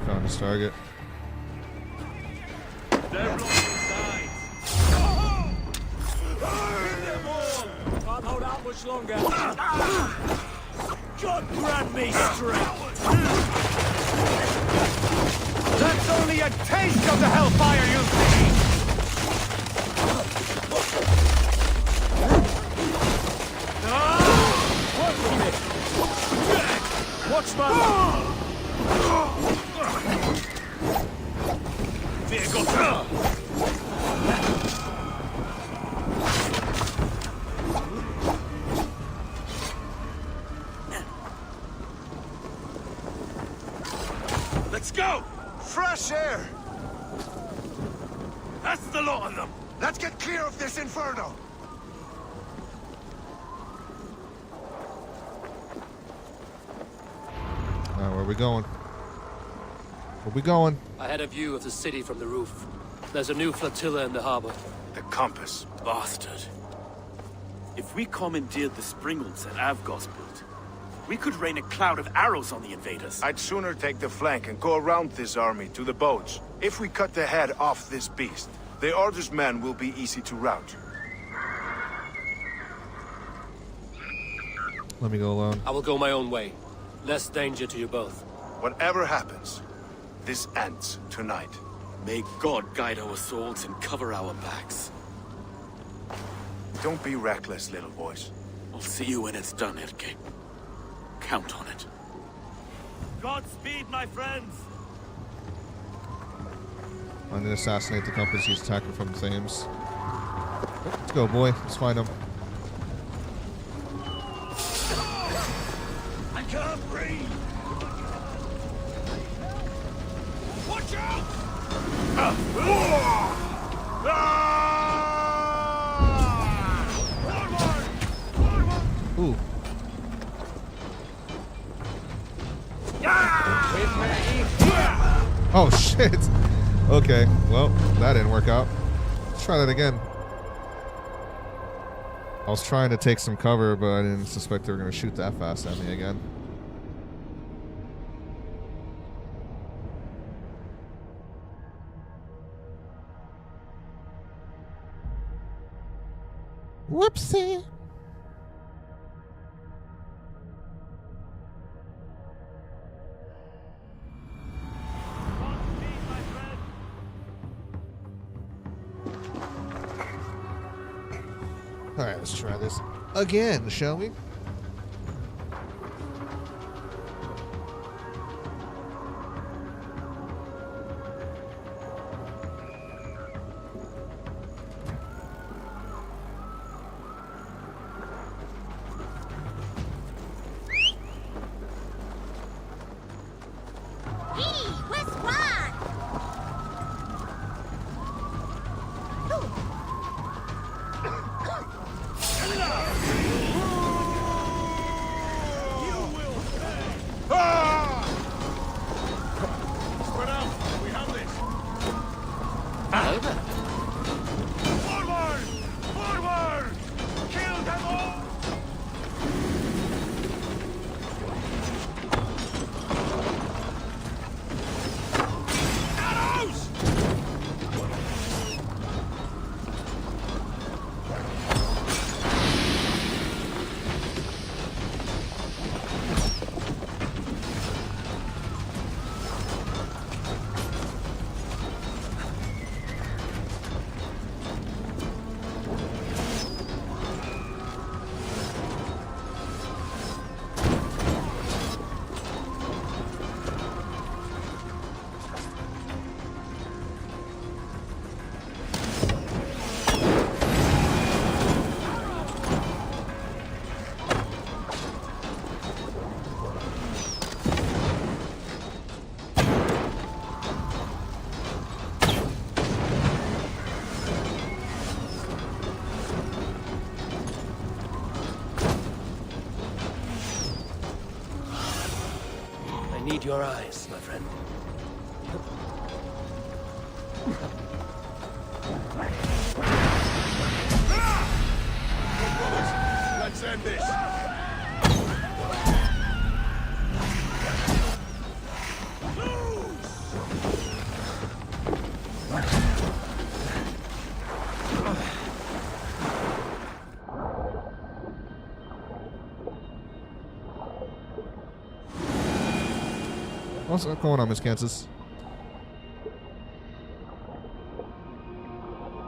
Found his target. They're blocking sides. Hit them all. Can't hold out much longer. God grant me strength. That's only a taste of the hellfire you'll see! Work from it. Watch my... There goes... Let's go! Fresh air! That's the lot of them! Let's get clear of this inferno! Now, where are we going? Where we going? I had a view of the city from the roof. There's a new flotilla in the harbor. The compass. Bastard. If we commandeered the springholds that Avgos built, we could rain a cloud of arrows on the invaders. I'd sooner take the flank and go around this army to the boats. If we cut the head off this beast, the Order's men will be easy to rout. Let me go alone. I will go my own way. Less danger to you both. Whatever happens, this ends tonight. May God guide our swords and cover our backs. Don't be reckless, little boys. I'll see you when it's done, Erke. Count on it. Godspeed, my friends. I'm gonna assassinate the compass he's attacking from the Thames. Let's go, boy. Let's find him. I can't breathe. Watch out! Ooh. Oh, shit. Okay, well, that didn't work out. Let's try that again. I was trying to take some cover, but I didn't suspect they were going to shoot that fast at me again. Whoopsie. All right, let's try this again, shall we? I need your eyes, my friend. Let's end this. What's going on, Miss Kansas?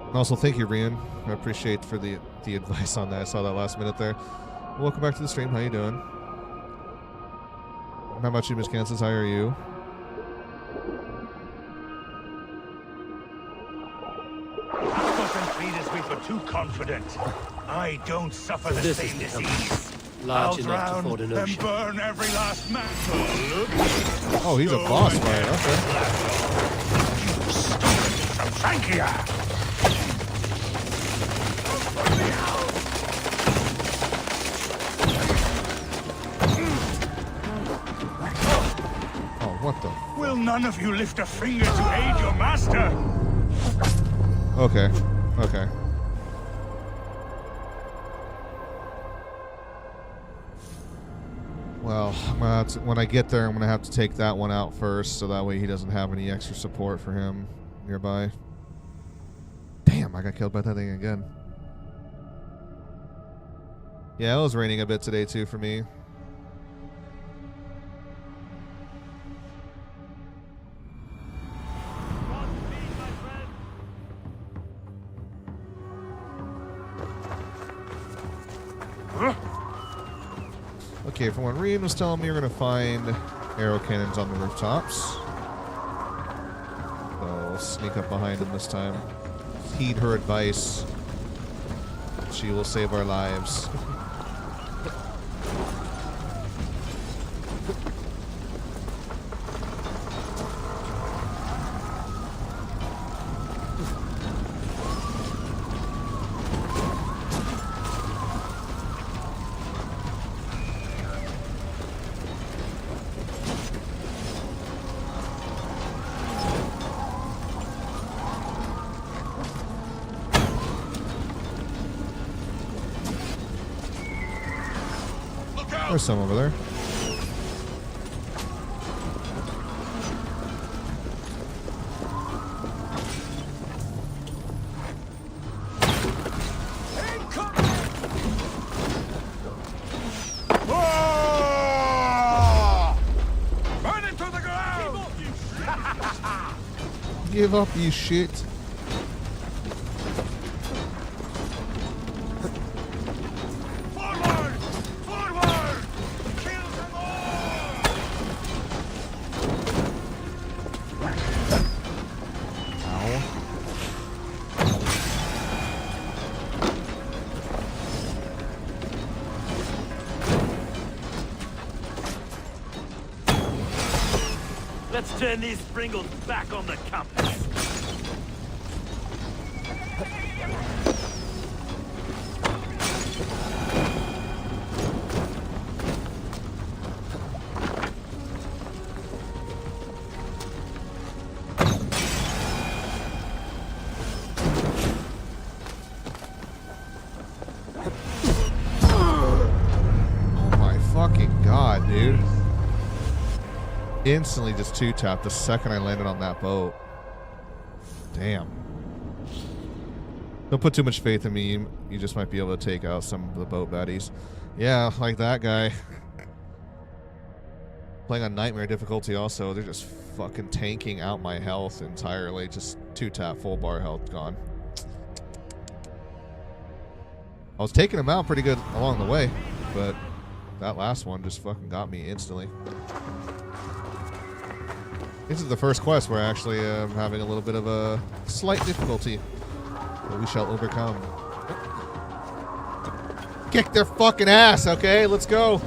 And also, thank you, Rian. I appreciate for the advice on that. I saw that last minute there. Welcome back to the stream. How you doing? How about you, Miss Kansas? How are you? Mustn't treat us we were too confident. I don't suffer the This same is disease. large I'll enough to drown ford an and ocean. burn every last man. Oh, he's a boss fight. Okay. You stupid from Frankia! Oh, what the? Will none of you lift a finger to aid your master? Okay. Okay. Well, I'm gonna have to, when I get there, I'm going to have to take that one out first, so that way he doesn't have any extra support for him nearby. Damn, I got killed by that thing again. Yeah, it was raining a bit today, too, for me. Okay, from what Rian was telling me, we're going to find arrow cannons on the rooftops. So we'll sneak up behind him this time. Heed her advice. She will save our lives. There's some over there. Burn it to the ground! Give up, you shit. Forward! Forward! Kill them all! Ow. Let's turn these Pringles back on the compass. Oh my fucking god, dude. Instantly just two-tapped the second I landed on that boat. Damn. Don't put too much faith in me. You just might be able to take out some of the boat baddies. Yeah, like that guy. Playing on Nightmare difficulty also. They're just fucking tanking out my health entirely. Just two-tap, full bar health gone. I was taking them out pretty good along the way, but that last one just fucking got me instantly. This is the first quest where I actually am having a little bit of a slight difficulty, but we shall overcome. Kick their fucking ass, okay? Let's go.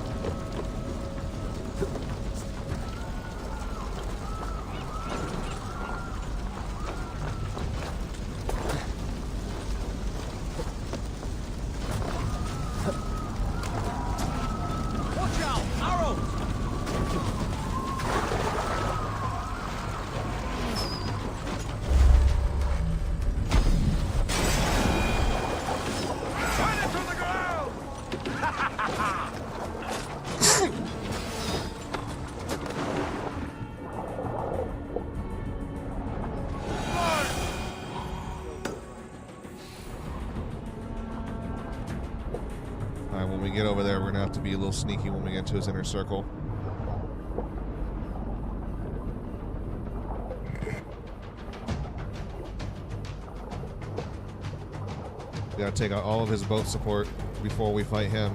Watch out! Arrows! Burn it to the ground! we get over there, we're going to have to be a little sneaky when we get to his inner circle. We got to take out all of his boat support before we fight him.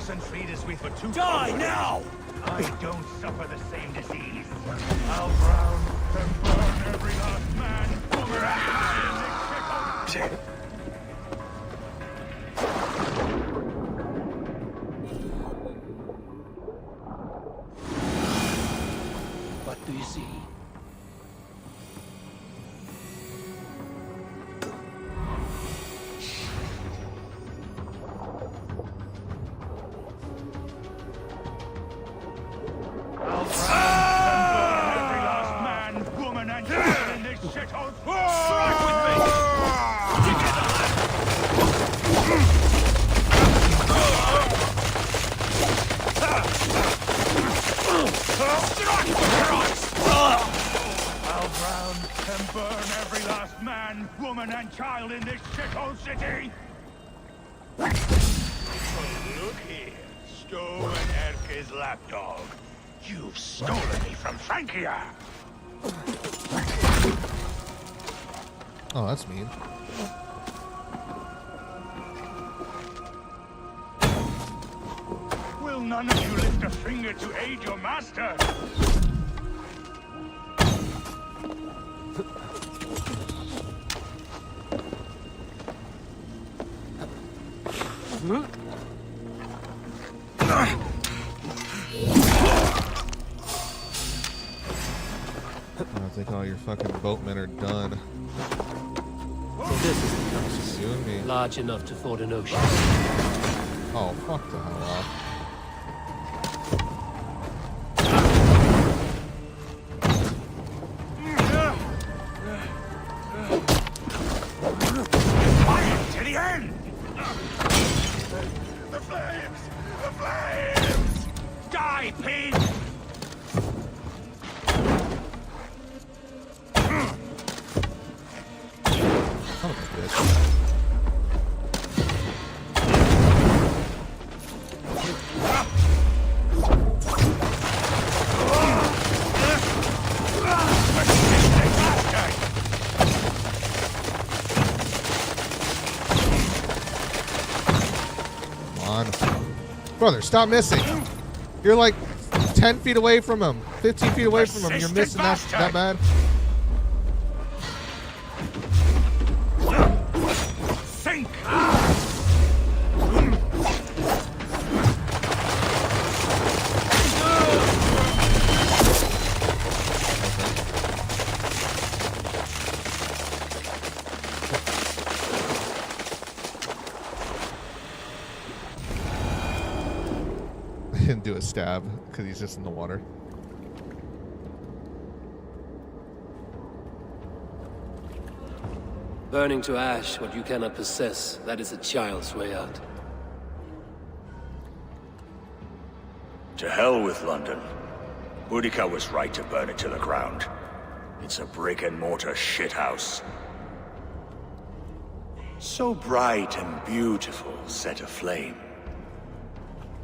And feed us with for two. Die now! I don't suffer the same disease. I'll drown and burn every last man, woman, and What do you see? woman and child in this shithole city? Oh, look here, Stowe and Erke's lapdog. You've stolen me from Francia. Oh, that's mean. Will none of you lift a finger to aid your master? I think all your fucking boatmen are done. So this is the coast. You and me. Large enough to ford an ocean. Oh, fuck the hell off. Fight to the end! The flames! The flames! Die, pig! Son of a bitch. Brother, stop missing. You're like 10 feet away from him, 15 feet away from him. You're missing that bad. Sink! Didn't do a stab because he's just in the water. Burning to ash what you cannot possess, that is a child's way out. To hell with London. Boudica was right to burn it to the ground. It's a brick-and-mortar shithouse. So bright and beautiful, set aflame.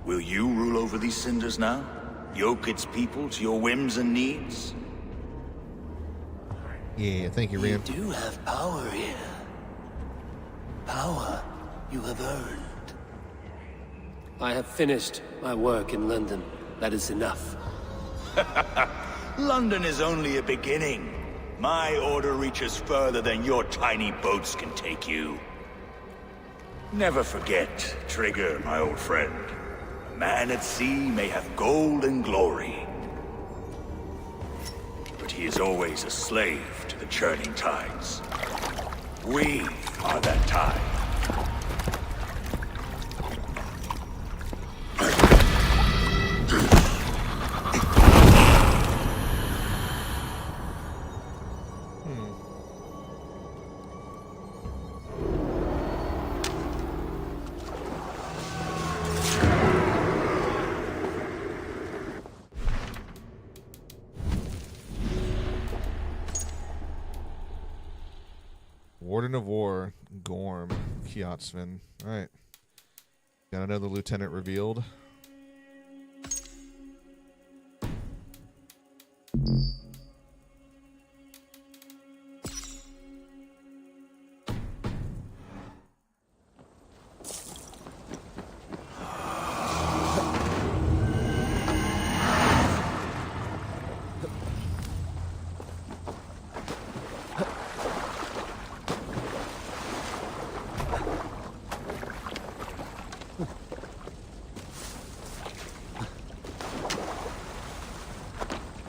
Will you rule over these cinders now? Yoke its people to your whims and needs? Yeah, thank you, Ram. You do have power here. Power you have earned. I have finished my work in London. That is enough. London is only a beginning. My order reaches further than your tiny boats can take you. Never forget, Trigger, my old friend. A man at sea may have gold and glory, but he is always a slave to the churning tides. We are that tide. Children of War, Gorm, Kiotsvin. All right. Got another lieutenant revealed.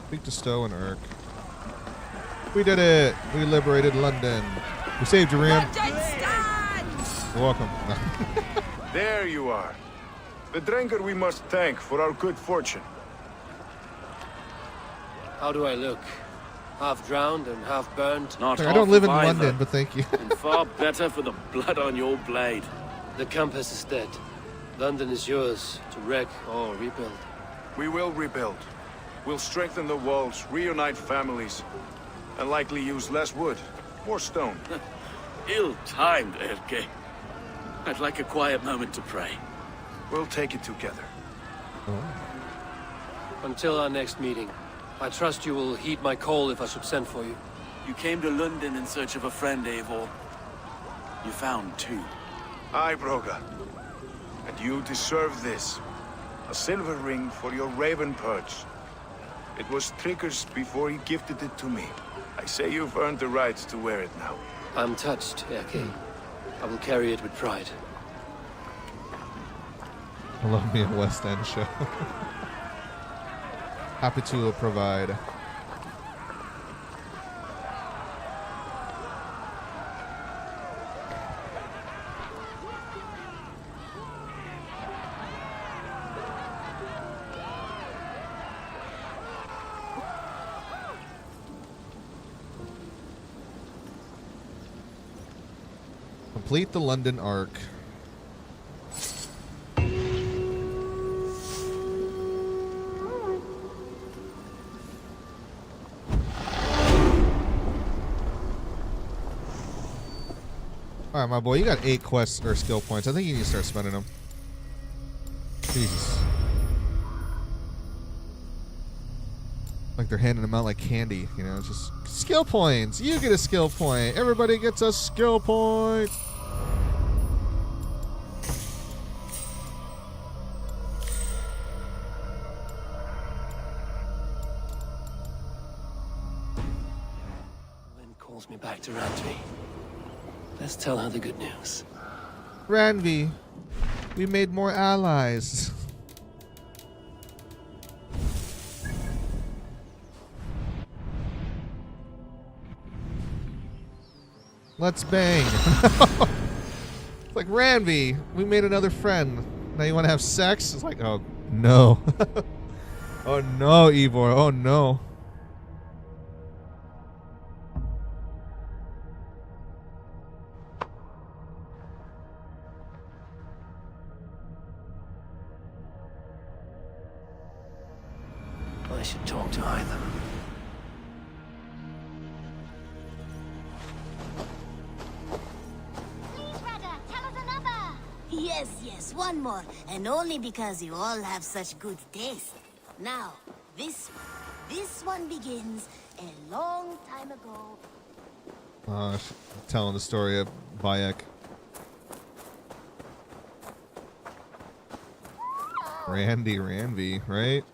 Speak to Stowe and Urk. We did it! We liberated London. We saved you, Ram. You're welcome. There you are. The Drenker we must thank for our good fortune. How do I look? Half drowned and half burned? Not I half don't live in of either, London, but thank you. and far better for the blood on your blade. The compass is dead. London is yours to wreck or rebuild. We will rebuild. We'll strengthen the walls, reunite families, and likely use less wood, more stone. Ill-timed, Erke. I'd like a quiet moment to pray. We'll take it together. Until our next meeting, I trust you will heed my call if I should send for you. You came to London in search of a friend, Eivor. You found two. Aye, Broga. And you deserve this. A silver ring for your raven perch. It was Trigger's before he gifted it to me. I say you've earned the right to wear it now. I'm touched, Erke. I will carry it with pride. I love me a West End show. Happy to provide. Complete the London arc. All right, my boy, you got 8 quests or skill points. I think you need to start spending them. Jesus. Like they're handing them out like candy, you know, it's just skill points. You get a skill point. Everybody gets a skill point. Lynn calls me back to Randvi. Let's tell her the good news. Randvi, we made more allies. Let's bang. It's like, Randvi, we made another friend. Now you want to have sex? It's like, oh, no. Oh, no, Eivor. Oh, no. I should talk to Hytham. Yes, yes, one more. And only because you all have such good taste. Now, this one begins a long time ago. Telling the story of Bayek. Randvi, right?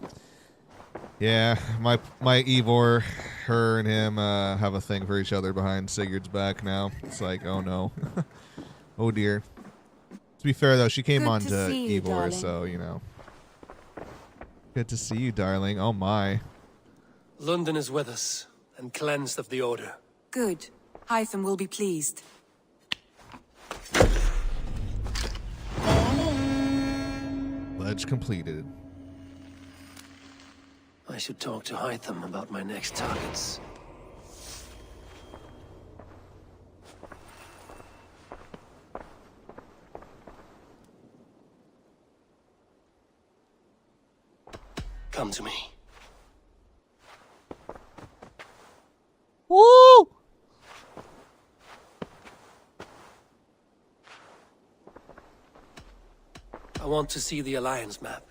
Yeah, my Eivor, her and him have a thing for each other behind Sigurd's back now. It's like, oh no. Oh dear. To be fair though, she came Good on to to see you, Eivor, darling. so you know. Good to see you, darling. Oh my. London is with us, and cleansed of the Order. Good. Hytham will be pleased. Pledge completed. I should talk to Hytham about my next targets. Come to me. Woo! I want to see the Alliance map.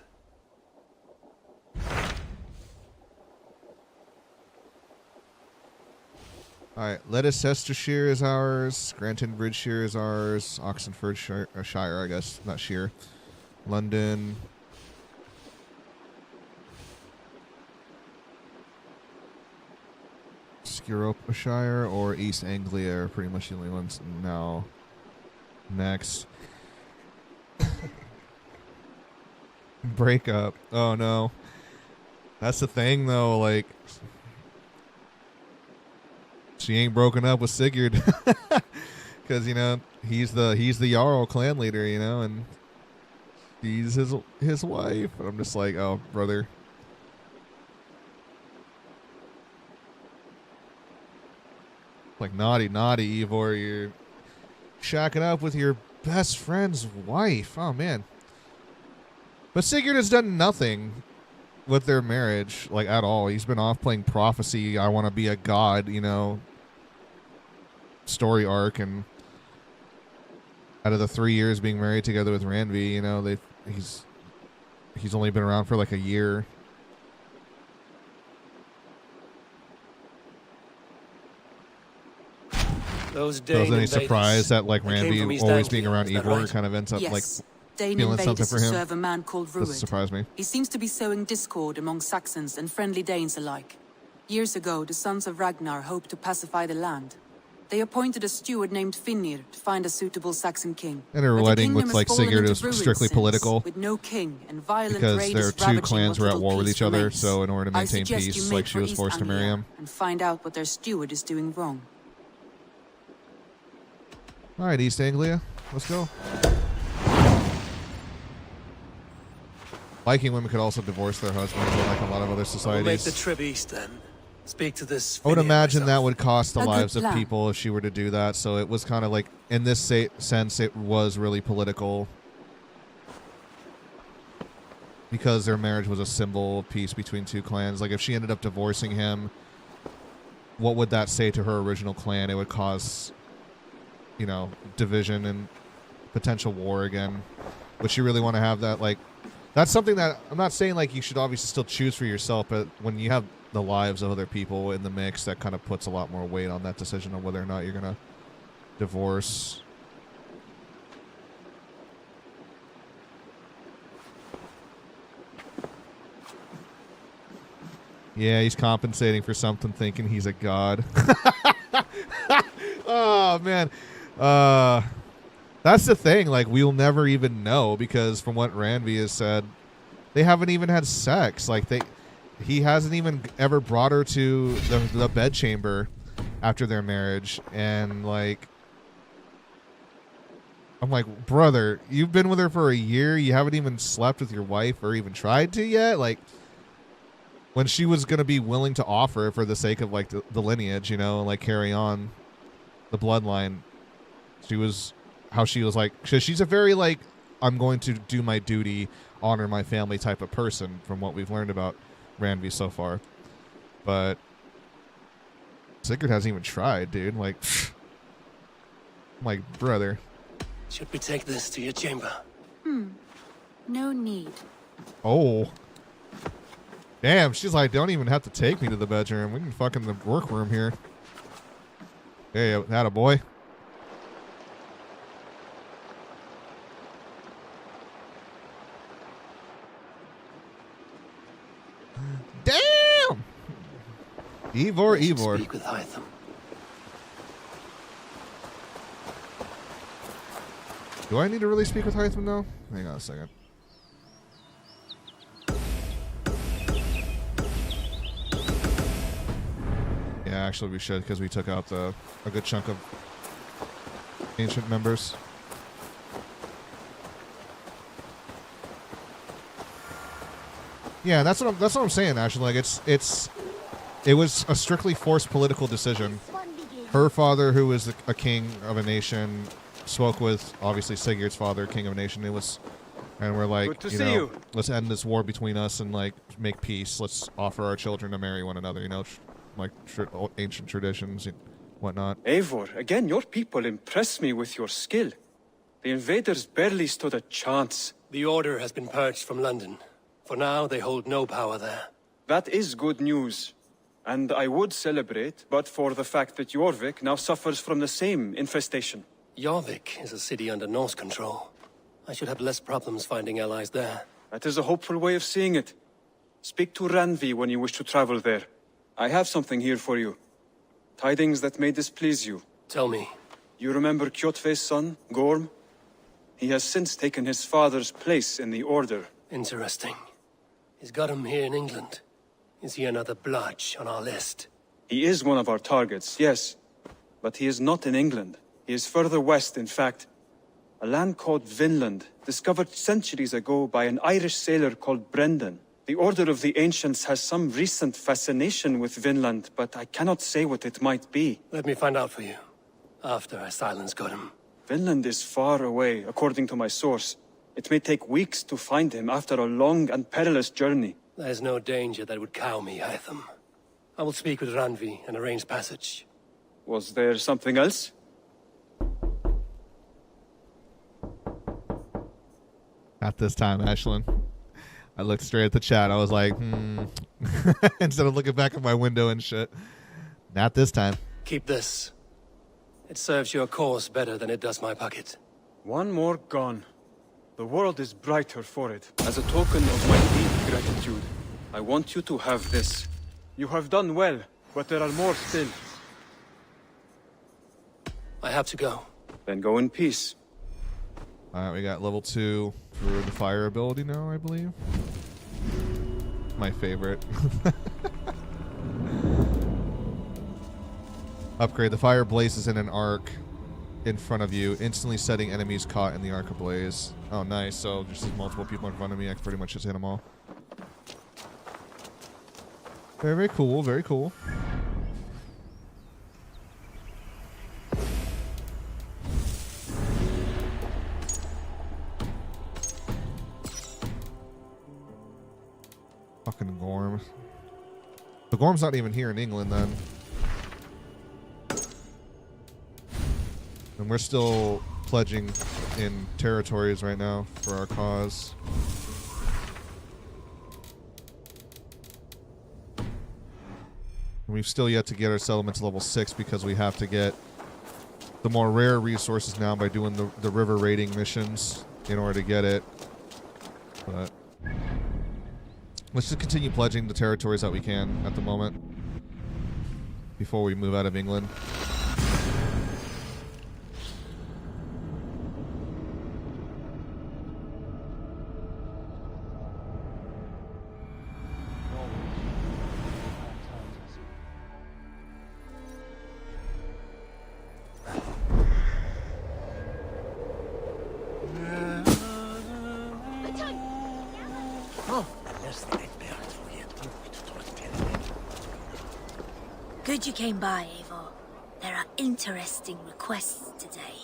Alright, Leicestershire is ours. Granton Bridgeshire is ours. Oxenfordshire, or Shire, I guess. Not Shire. London. Scuropshire or East Anglia are pretty much the only ones now. Next. Breakup. Oh no. That's the thing though, like she ain't broken up with Sigurd. Cause, you know, he's the Jarl clan leader, you know, and he's his wife. And I'm just like, oh brother. Like naughty, Ivor, you're shacking up with your best friend's wife. Oh man. But Sigurd has done nothing with their marriage, like, at all. He's been off playing Prophecy, I want to be a god, you know, story arc, and out of the 3 years being married together with Randvi, you know, he's only been around for like a year. Those So Dane is any invaders, surprise that like they came from Randvi East always Anglia, being around is that Ivor right? kind of ends up Yes. like Dane feeling something invaders for to him? serve a man called Doesn't Ruud. surprise me. He seems to be sowing discord among Saxons and friendly Danes alike. Years ago, the sons of Ragnar hoped to pacify the land. They appointed a steward named Finnir to find a suitable Saxon king. And her But the wedding kingdom with has like fallen Sigurd into is ruin strictly since, political with no king and violent because raiders their two ravaging clans what were at little war with peace each other. remains. So in order to I maintain suggest peace, you like make she for was East forced to marry Anglia him. and find out what their steward is doing wrong. All right, East Anglia, let's go. Viking women could also divorce their husbands, like a lot of other We'll make societies. the trip east then. Speak to this. I would Finnir imagine myself. that would cost the A good lives of plan. people if she were to do that. So it was kind of like, in this sense, it was really political because their marriage was a symbol of peace between two clans. Like if she ended up divorcing him, what would that say to her original clan? It would cause, you know, division and potential war again. Would she really want to have that? Like, that's something that I'm not saying like you should obviously still choose for yourself, but when you have the lives of other people in the mix, that kind of puts a lot more weight on that decision of whether or not you're gonna divorce. Yeah, he's compensating for something, thinking he's a god. Oh man, that's the thing. Like, we'll never even know because from what Randvi has said, they haven't even had sex. Like he hasn't even ever brought her to the bedchamber after their marriage, and like, I'm like, brother, you've been with her for a year. You haven't even slept with your wife or even tried to yet. Like, when she was gonna be willing to offer for the sake of like the lineage, you know, and like carry on the bloodline, she was like, she's a very like, I'm going to do my duty, honor my family type of person from what we've learned about Randvi so far. But Sigurd hasn't even tried, dude. Like, I'm like, brother. Should we take this to your chamber? No need. Oh. Damn, she's like, don't even have to take me to the bedroom. We can fuck in the workroom here. Hey, that a boy. Damn! Ivor. Speak with Hytham. Do I need to really speak with Hytham though? Hang on a second. Yeah, actually we should, because we took out a good chunk of ancient members. Yeah, that's what I'm saying. Actually, like it was a strictly forced political decision. Her father, who was a king of a nation, spoke with obviously Sigurd's father, king of a nation. And we're like, Good to you see know, you. let's end this war between us and like make peace. Let's offer our children to marry one another. You know, like ancient traditions and whatnot. Eivor, again, your people impress me with your skill. The invaders barely stood a chance. The Order has been purged from London. For now, they hold no power there. That is good news. And I would celebrate, but for the fact that Jorvik now suffers from the same infestation. Jorvik is a city under Norse control. I should have less problems finding allies there. That is a hopeful way of seeing it. Speak to Ranvi when you wish to travel there. I have something here for you. Tidings that may displease you. Tell me. You remember Kjotve's son, Gorm? He has since taken his father's place in the Order. Interesting. He's got him here in England. Is he another blotch on our list? He is one of our targets, yes. But he is not in England. He is further west, in fact. A land called Vinland, discovered centuries ago by an Irish sailor called Brendan. The Order of the Ancients has some recent fascination with Vinland, but I cannot say what it might be. Let me find out for you, after I silence Godham. Vinland is far away, according to my source. It may take weeks to find him after a long and perilous journey. There's no danger that would cow me, Hytham. I will speak with Ranvi and arrange passage. Was there something else? Not this time, Ashlyn. I looked straight at the chat. I was like, instead of looking back at my window and shit. Not this time. Keep this. It serves your cause better than it does my pocket. One more gone. The world is brighter for it. As a token of my deep gratitude, I want you to have this. You have done well, but there are more still. I have to go. Then go in peace. Alright, we got level 2 for the fire ability now, I believe. My favorite. Upgrade. The fire blazes in an arc in front of you, instantly setting enemies caught in the arc ablaze. Oh, nice. So just there's multiple people in front of me. I can pretty much just hit them all. Very, very cool. Very cool. Fucking Gorm. The Gorm's not even here in England then. And we're still pledging in territories right now for our cause. And we've still yet to get our settlement to level 6 because we have to get the more rare resources now by doing the river raiding missions in order to get it. But let's just continue pledging the territories that we can at the moment before we move out of England. Good you came by, Eivor. There are interesting requests today.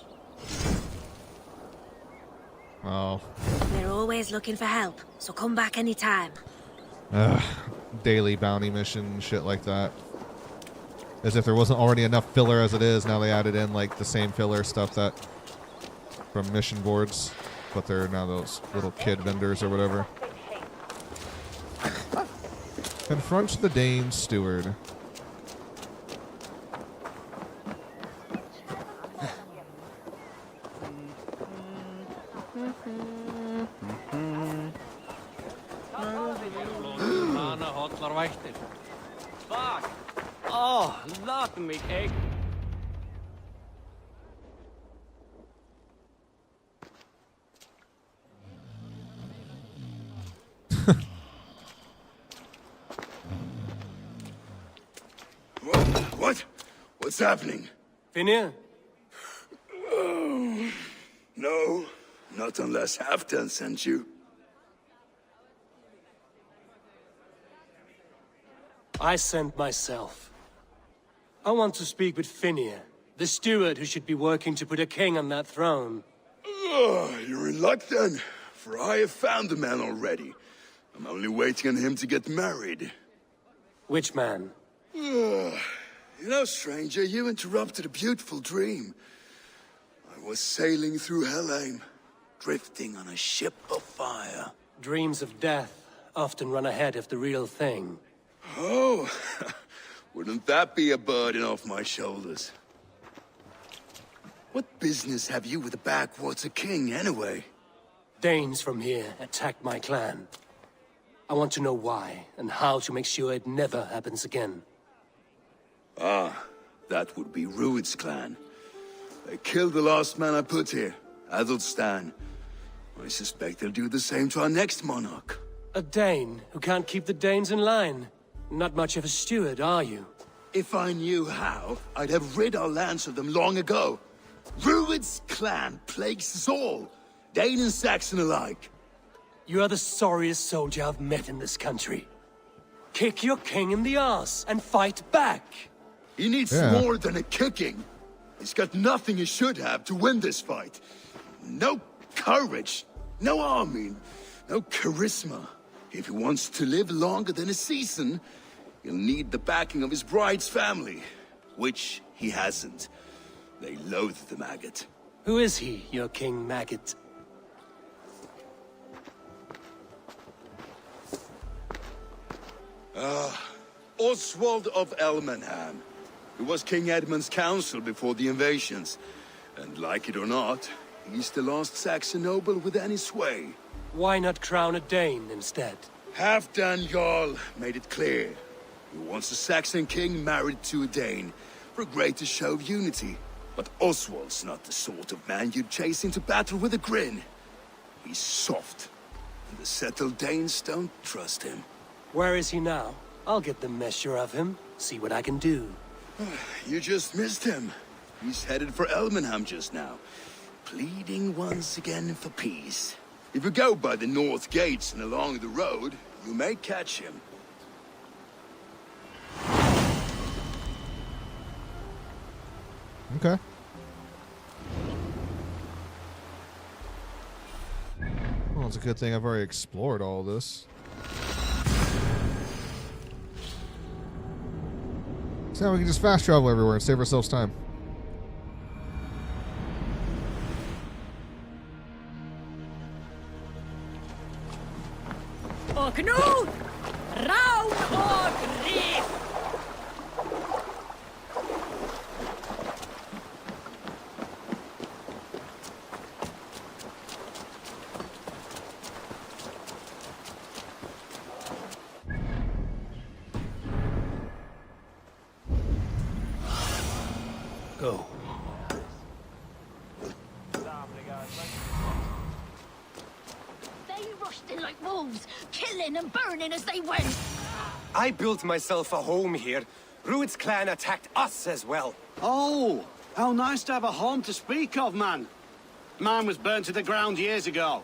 Oh. We're always looking for help, so come back anytime. Daily bounty mission, shit like that. As if there wasn't already enough filler as it is. Now they added in like the same filler stuff that from mission boards, but they're now those little kid vendors or whatever. Confront the Dane steward. Oh, lát mig egg. What? What's happening? Finir? Oh, no, not unless Halfdan sent you. I sent myself. I want to speak with Finir, the steward who should be working to put a king on that throne. You're in luck then, for I have found the man already. I'm only waiting on him to get married. Which man? You know, stranger, you interrupted a beautiful dream. I was sailing through Helheim. drifting on a ship of fire. Dreams of death often run ahead of the real thing. Oh, wouldn't that be a burden off my shoulders? What business have you with the Backwater King, anyway? Danes from here attacked my clan. I want to know why, and how to make sure it never happens again. Ah, that would be Rued's clan. They killed the last man I put here, Adelstan. I suspect they'll do the same to our next monarch. A Dane who can't keep the Danes in line. Not much of a steward, are you? If I knew how, I'd have rid our lands of them long ago. Rued's clan plagues us all, Dane and Saxon alike. You are the sorriest soldier I've met in this country. Kick your king in the arse and fight back. He needs more than a kicking. He's got nothing he should have to win this fight. No courage, no army, no charisma. If he wants to live longer than a season, he'll need the backing of his bride's family, which he hasn't. They loathe the maggot. Who is he, your king maggot? Oswald of Elmenham, who was King Edmund's counsel before the invasions. And like it or not, he's the last Saxon noble with any sway. Why not crown a Dane instead? Halfdan Jarl made it clear. He wants a Saxon king married to a Dane, for a greater show of unity. But Oswald's not the sort of man you'd chase into battle with a grin. He's soft, and the settled Danes don't trust him. Where is he now? I'll get the measure of him, see what I can do. You just missed him. He's headed for Elmenham just now, pleading once again for peace. If you go by the north gates and along the road, you may catch him. Okay. Well, it's a good thing I've already explored all this. So now we can just fast travel everywhere and save ourselves time. Och nu, raun och riv! Go. They rushed in like wolves, killing and burning as they went. I built myself a home here. Rued's clan attacked us as well. Oh, how nice to have a home to speak of, man. Mine was burnt to the ground years ago.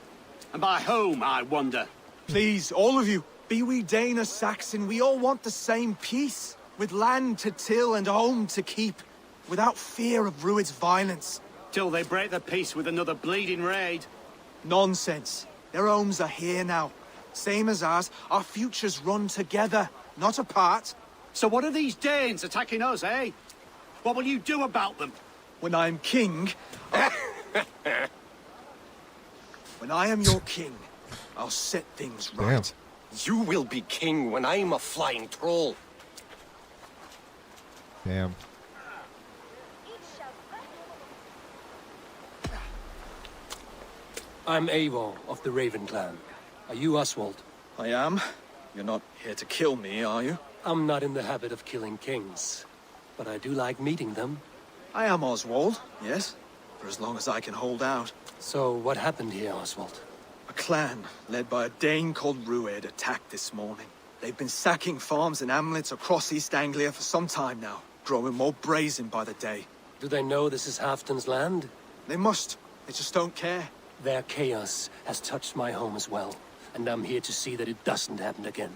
And by whom, I wonder? Please, all of you, be we Dane or Saxon, we all want the same peace. With land to till and home to keep. Without fear of Rued's violence. Till they break the peace with another bleeding raid. Nonsense. Their homes are here now. Same as ours, our futures run together, not apart. So what are these Danes attacking us, eh? What will you do about them? When I'm king... when I am your king, I'll set things right. You will be king when I'm a flying troll. Damn. I'm Eivor of the Raven clan. Are you Oswald? I am. You're not here to kill me, are you? I'm not in the habit of killing kings, but I do like meeting them. I am Oswald, yes. For as long as I can hold out. So what happened here, Oswald? A clan, led by a Dane called Rued, attacked this morning. They've been sacking farms and hamlets across East Anglia for some time now, growing more brazen by the day. Do they know this is Halfdan's land? They must. They just don't care. Their chaos has touched my home as well, and I'm here to see that it doesn't happen again.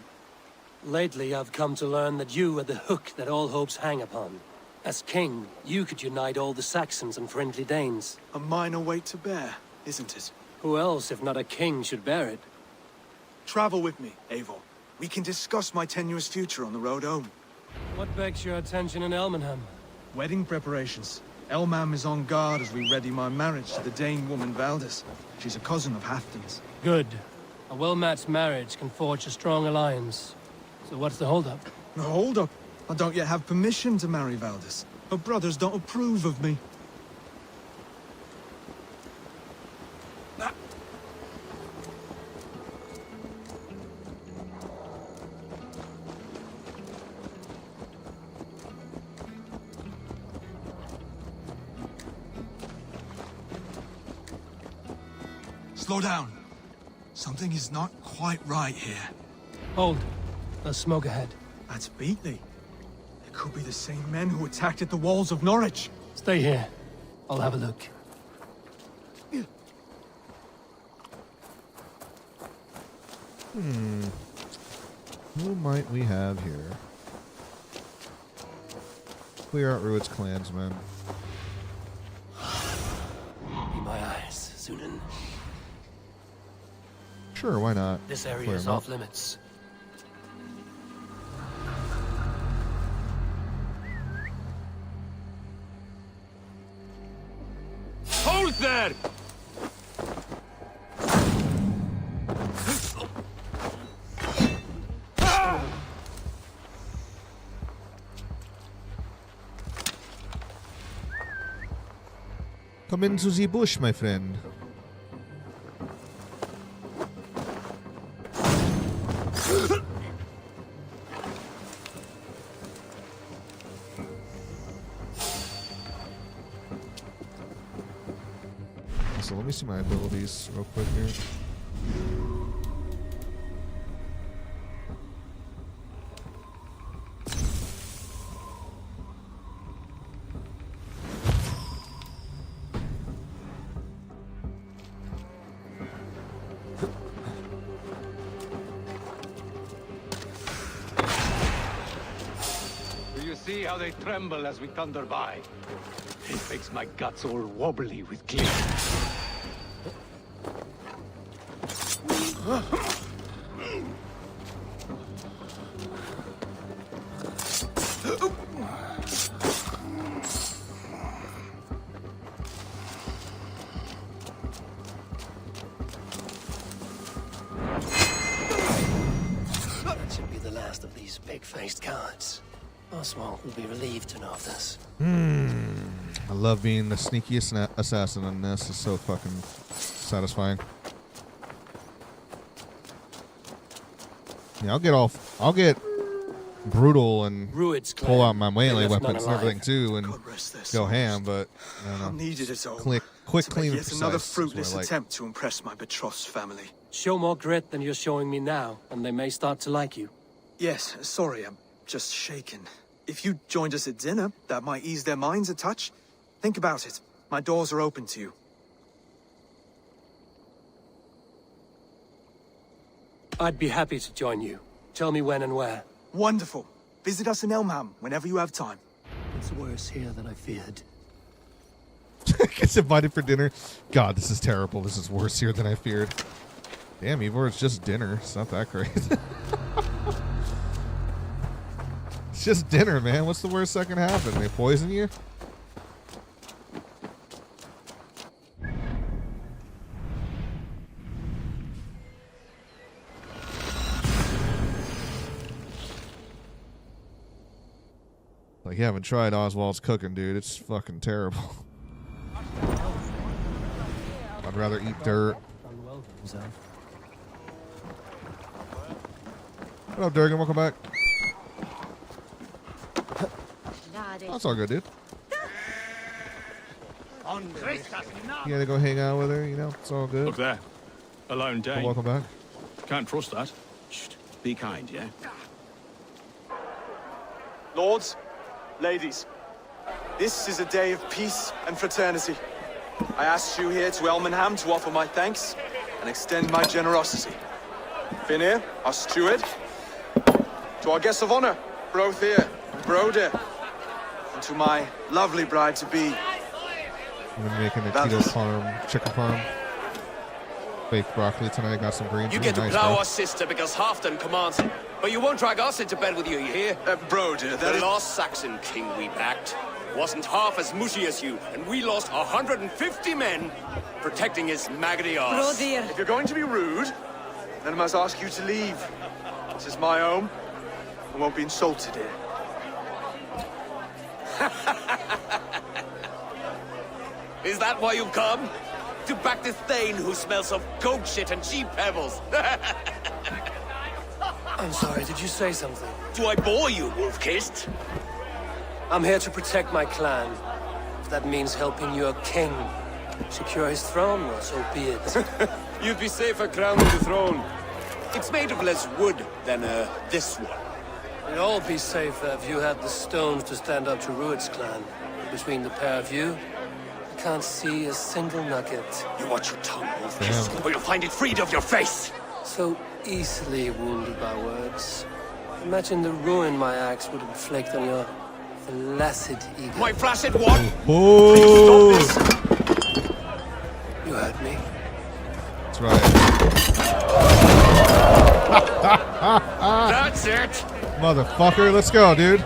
Lately, I've come to learn that you are the hook that all hopes hang upon. As king, you could unite all the Saxons and friendly Danes. A minor weight to bear, isn't it? Who else, if not a king, should bear it? Travel with me, Eivor. We can discuss my tenuous future on the road home. What begs your attention in Elmenham? Wedding preparations. Elmam is on guard as we ready my marriage to the Dane woman Valdis. She's a cousin of Halfdan's. Good. A well-matched marriage can forge a strong alliance. So what's the holdup? No, hold up. I don't yet have permission to marry Valdis. Her brothers don't approve of me. Slow down. Something is not quite right here. Hold. There's smoke ahead. That's Beatley. It could be the same men who attacked at the walls of Norwich. Stay here. I'll have a look. Who might we have here? Clear out Rued's clansmen. Be my eyes, Sunan. Sure, why not? This area Clear is 'em off up. limits. Hold there! Come into the bush, my friend. So let me see my abilities real quick here. Do you see how they tremble as we thunder by? It makes my guts all wobbly with glee. That should be the last of these pig-faced cowards. Oswald will be relieved to know of this. I love being the sneakiest assassin in this. It's so fucking satisfying. Yeah, I'll get brutal and Rued's pull clan. out my melee They left weapons none and everything alive. too, and God rest their go souls. ham. But I don't know. I needed it all. Quick, to make clean, and yet another precise is what I fruitless like. attempt to impress my betrothed's family. Show more grit than you're showing me now, and they may start to like you. Yes, sorry, I'm just shaken. If you joined us at dinner, that might ease their minds a touch. Think about it. My doors are open to you. I'd be happy to join you. Tell me when and where. Wonderful. Visit us in Elmham whenever you have time. It's worse here than I feared. Gets invited for dinner. God, this is terrible. This is worse here than I feared. Damn, Ivor, it's just dinner. It's not that great. It's just dinner, man. What's the worst that can happen? They poison you? Like, you haven't tried Oswald's cooking, dude. It's fucking terrible. I'd rather eat dirt. What up, Durgan? Welcome back. That's all good, dude. You gotta go hang out with her, you know? It's all good. Look there. A lone Dane. Welcome back. Can't trust that. Shh. Be kind, yeah? Lords, ladies, this is a day of peace and fraternity. I asked you here to Elmenham to offer my thanks and extend my generosity. Finir, our steward, to our guests of honor, Brothir and Broder, and to my lovely bride-to-be. I'm making a keto farm, chicken farm. Baked broccoli tonight. Got some greens. You Really get to nice, plow bro. our sister because Halfdan commands it. But you won't drag us into bed with you, you hear? Broder, the lost Saxon king we backed. wasn't half as mushy as you, and we lost 150 men protecting his maggoty arse. If you're going to be rude, then I must ask you to leave. This is my home. I won't be insulted here. Is that why you've come? To back this Thane who smells of goat shit and cheap pebbles? I'm sorry, did you say something? Do I bore you, wolf-kissed? I'm here to protect my clan. If that means helping your king secure his throne, well, so be it. You'd be safer crowning the throne. It's made of less wood than, this one. We'd all be safer if you had the stones to stand up to Rued's clan. Between the pair of you, I can't see a single nugget. You watch your tongue, wolf-kissed, or you'll find it freed of your face! So easily wounded by words. Imagine the ruin my axe would inflict on your flaccid ego. My flaccid what? Oh! Please stop this! You heard me. That's right. That's it! Motherfucker, let's go, dude.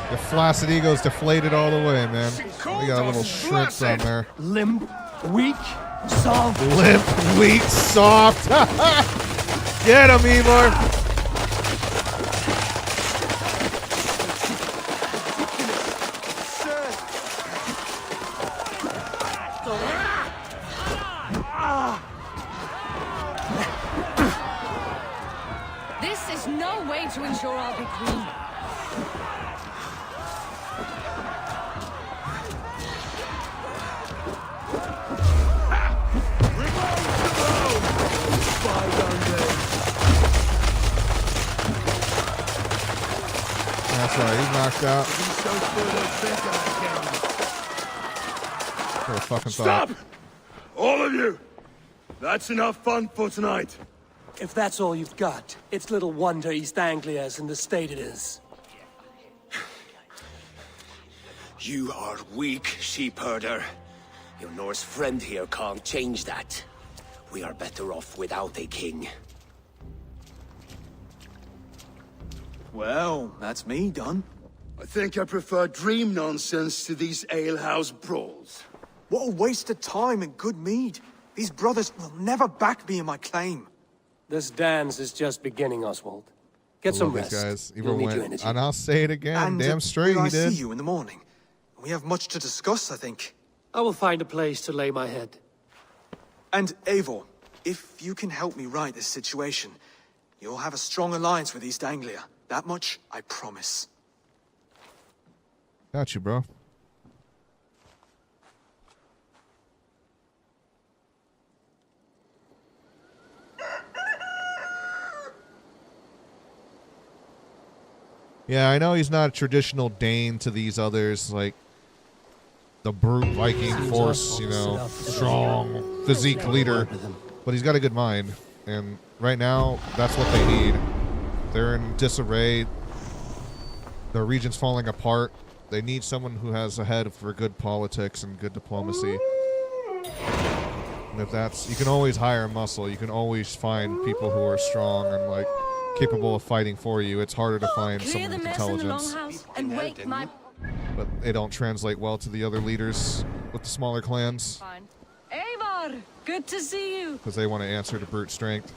The flaccid ego's deflated all the way, man. We got a little shrimp on there. Limp, weak, soft. Limp, weak, soft. Get him, Eivor. This is no way to ensure I'll be queen. That's right, he's knocked out. What a fucking Stop! thought. All of you! That's enough fun for tonight. If that's all you've got, it's little wonder East Anglia's in the state it is. You are weak, sheep herder. Your Norse friend here can't change that. We are better off without a king. Well, that's me done. I think I prefer dream nonsense to these alehouse brawls. What a waste of time and good mead. These brothers will never back me in my claim. This dance is just beginning, Oswald. Get I some love rest. these guys. You'll Eivor need your went, energy. and I'll say it again, And damn straight will he I did. see you in the morning? We have much to discuss, I think. I will find a place to lay my head. And Eivor, if you can help me right this situation, you'll have a strong alliance with East Anglia. That much, I promise. Got you, bro. Yeah, I know he's not a traditional Dane to these others, like the brute Viking force, you know, strong physique leader, but he's got a good mind, and right now, that's what they need. They're in disarray. Their region's falling apart. They need someone who has a head for good politics and good diplomacy. And if that's, you can always hire muscle. You can always find people who are strong and like capable of fighting for you. It's harder to find Clear someone the with mess in the intelligence. longhouse and wake my... But they don't translate well to the other leaders with the smaller clans Fine. Eivor, good to see you. because they want to answer to brute strength.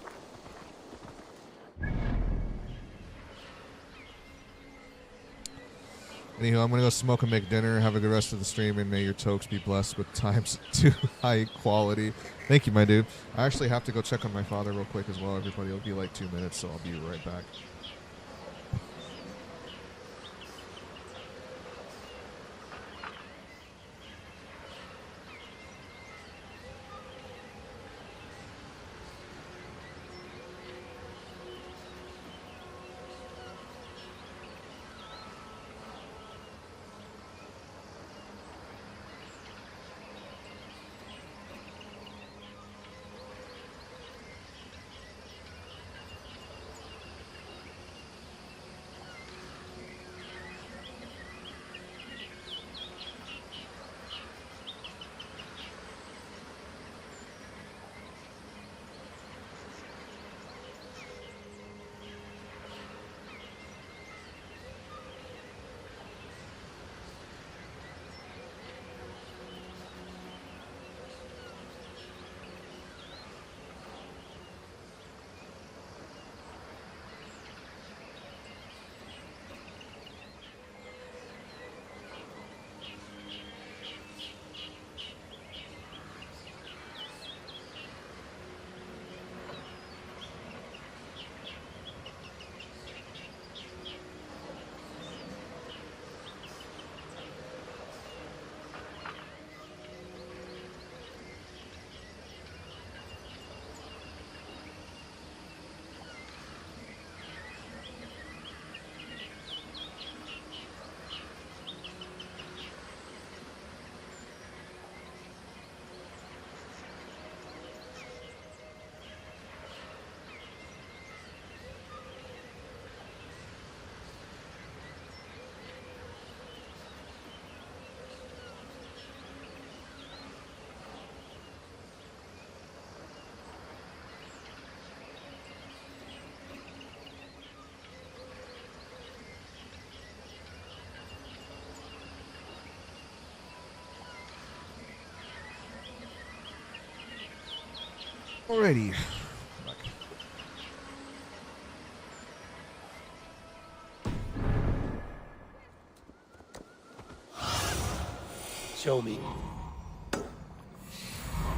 Anywho, I'm going to go smoke and make dinner. Have a good rest of the stream, and may your tokes be blessed with times 2 high quality. Thank you, my dude. I actually have to go check on my father real quick as well, everybody. It'll be like 2 minutes, so I'll be right back. Alrighty. Show me. I'm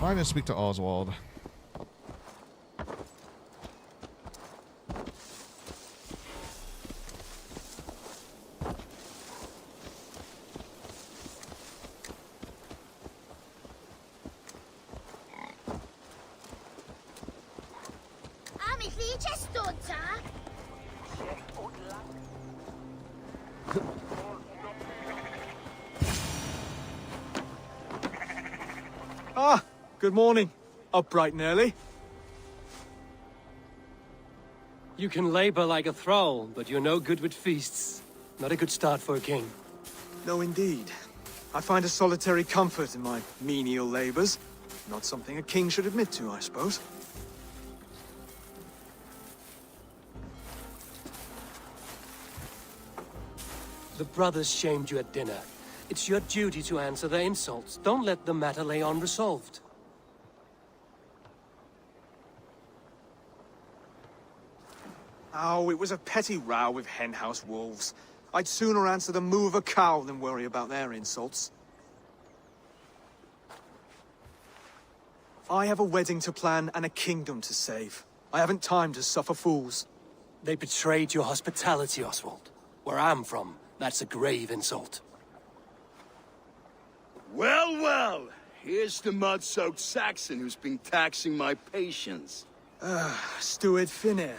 gonna speak to Oswald. Ah, good morning. Up bright and early. You can labor like a thrall, but you're no good with feasts. Not a good start for a king. No, indeed. I find a solitary comfort in my menial labors. Not something a king should admit to, I suppose. The brothers shamed you at dinner. It's your duty to answer their insults. Don't let the matter lay unresolved. Oh, it was a petty row with henhouse wolves. I'd sooner answer the moo of a cow than worry about their insults. I have a wedding to plan and a kingdom to save. I haven't time to suffer fools. They betrayed your hospitality, Oswald. Where I'm from, that's a grave insult. Well, well, here's the mud-soaked Saxon who's been taxing my patience. Steward Finir.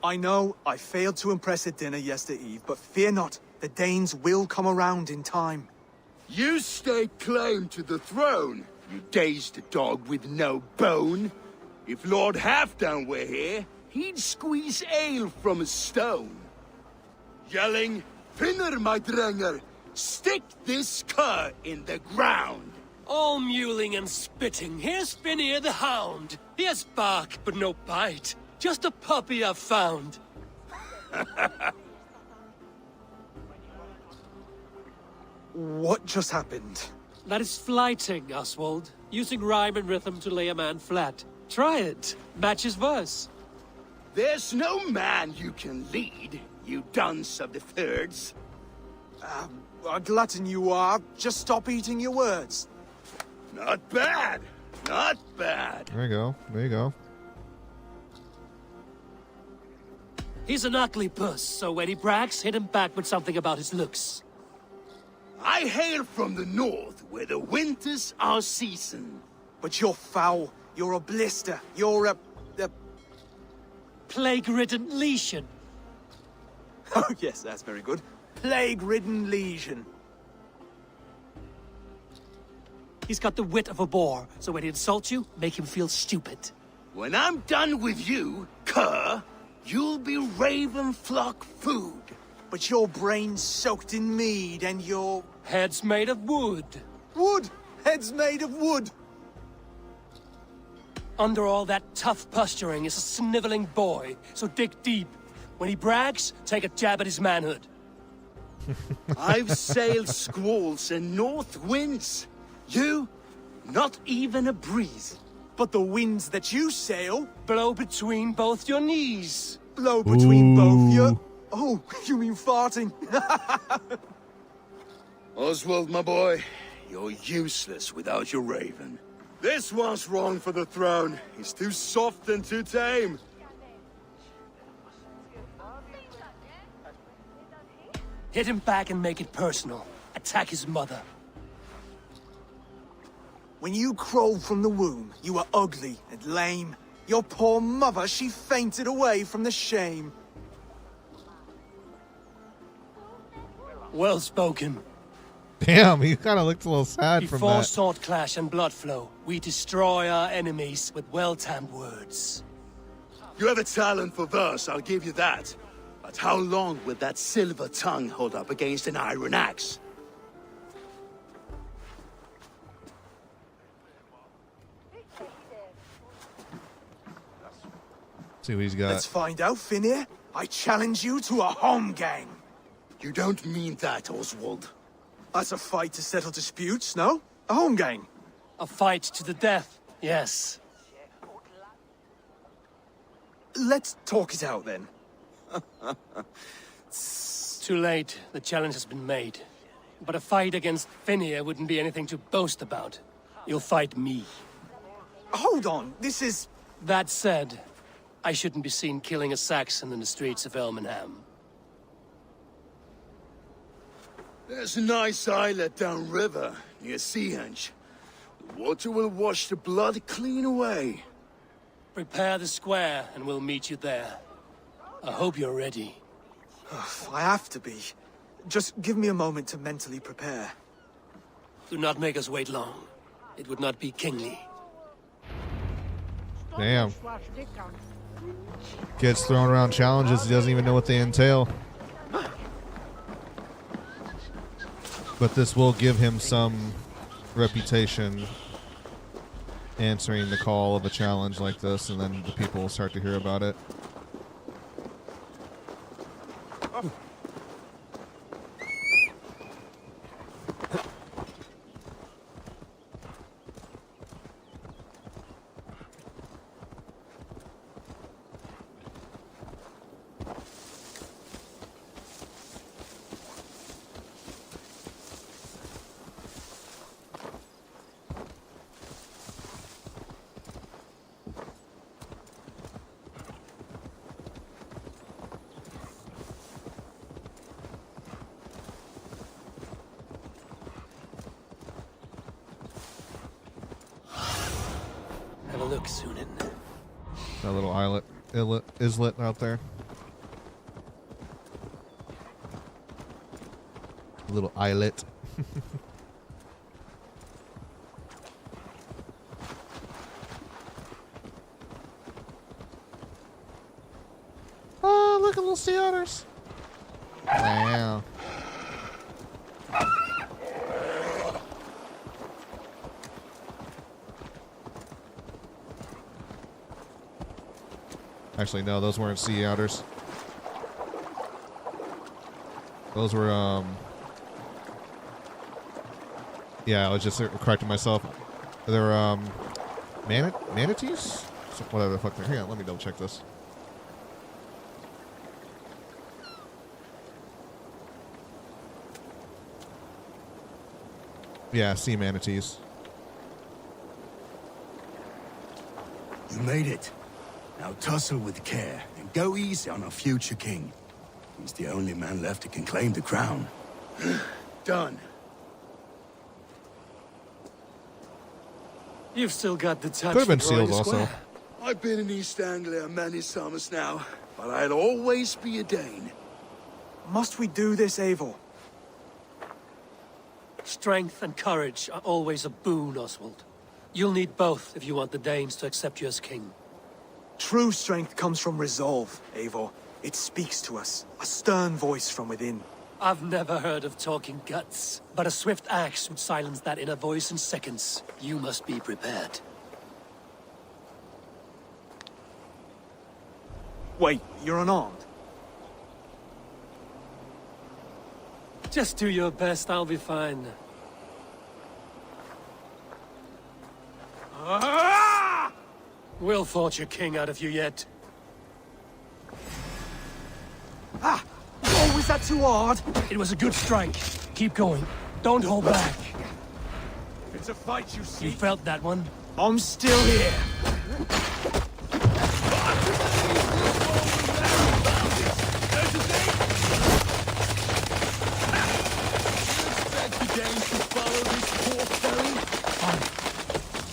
I know I failed to impress at dinner yesterday eve, but fear not, the Danes will come around in time. You stake claim to the throne, you dazed dog with no bone. If Lord Halfdan were here, he'd squeeze ale from a stone. Yelling, Finner, my drenger, stick this cur in the ground. All mewling and spitting, here's Finir the hound. He has bark, but no bite. Just a puppy I've found. What just happened? That is flighting, Oswald. Using rhyme and rhythm to lay a man flat. Try it. Match his verse. There's no man you can lead, you dunce of the thirds. A glutton you are. Just stop eating your words. Not bad. Not bad. There you go. There you go. He's an ugly puss, so when he brags, hit him back with something about his looks. I hail from the north, where the winters are season. But you're foul. You're a blister. You're a... Plague-ridden lesion. Oh, yes, that's very good. Plague-ridden lesion. He's got the wit of a boar, so when he insults you, make him feel stupid. When I'm done with you, cur, you'll be raven flock food. But your brain's soaked in mead and your... Head's made of wood. Wood! Head's made of wood! Under all that tough posturing is a sniveling boy, so dig deep. When he brags, take a jab at his manhood. I've sailed squalls and north winds. You, not even a breeze. But the winds that you sail... Blow between both your knees. Blow between both your... Oh, you mean farting? Oswald, my boy, you're useless without your raven. This one's wrong for the throne. He's too soft and too tame. Hit him back and make it personal. Attack his mother. When you crawled from the womb, you were ugly and lame. Your poor mother, she fainted away from the shame. Well spoken. Damn, he kind of looked a little sad from Before that. sword clash and blood flow, we destroy our enemies with well-timed words. You have a talent for verse, I'll give you that. But how long will that silver tongue hold up against an iron axe? See what he's got. Let's find out, Finir. I challenge you to a home gang. You don't mean that, Oswald. That's a fight to settle disputes, no? A home gang. A fight to the death, yes. Let's talk it out then. Too late. The challenge has been made. But a fight against Fenrir wouldn't be anything to boast about. You'll fight me. Hold on, this is... That said, I shouldn't be seen killing a Saxon in the streets of Elmenham. There's a nice islet downriver, near Seahenge. The water will wash the blood clean away. Prepare the square, and we'll meet you there. I hope you're ready. I have to be. Just give me a moment to mentally prepare. Do not make us wait long. It would not be kingly. Damn. Gets throwing around challenges. He doesn't even know what they entail. But this will give him some reputation answering the call of a challenge like this, and then the people will start to hear about it. Have a look, Sunan. That little islet out there. A little islet. Oh, look at little sea otters. Wow. Actually, no, those weren't sea otters. Those were, yeah, I was just correcting myself. They were, manatees? So whatever the fuck they're. Hang on, let me double check this. Yeah, sea manatees. You made it. Now tussle with care and go easy on our future king. He's the only man left who can claim the crown. Done. You've still got the touch. Could have been for drawing seals a square. also. I've been in East Anglia many summers now, but I'll always be a Dane. Must we do this, Eivor? Strength and courage are always a boon, Oswald. You'll need both if you want the Danes to accept you as king. True strength comes from resolve, Eivor. It speaks to us. A stern voice from within. I've never heard of talking guts, but a swift axe would silence that inner voice in seconds. You must be prepared. Wait, you're unarmed? Just do your best, I'll be fine. We'll forge your king out of you yet. Ah! Oh, was that too hard? It was a good strike. Keep going. Don't hold back. It's a fight, you see. You felt that one? I'm still here.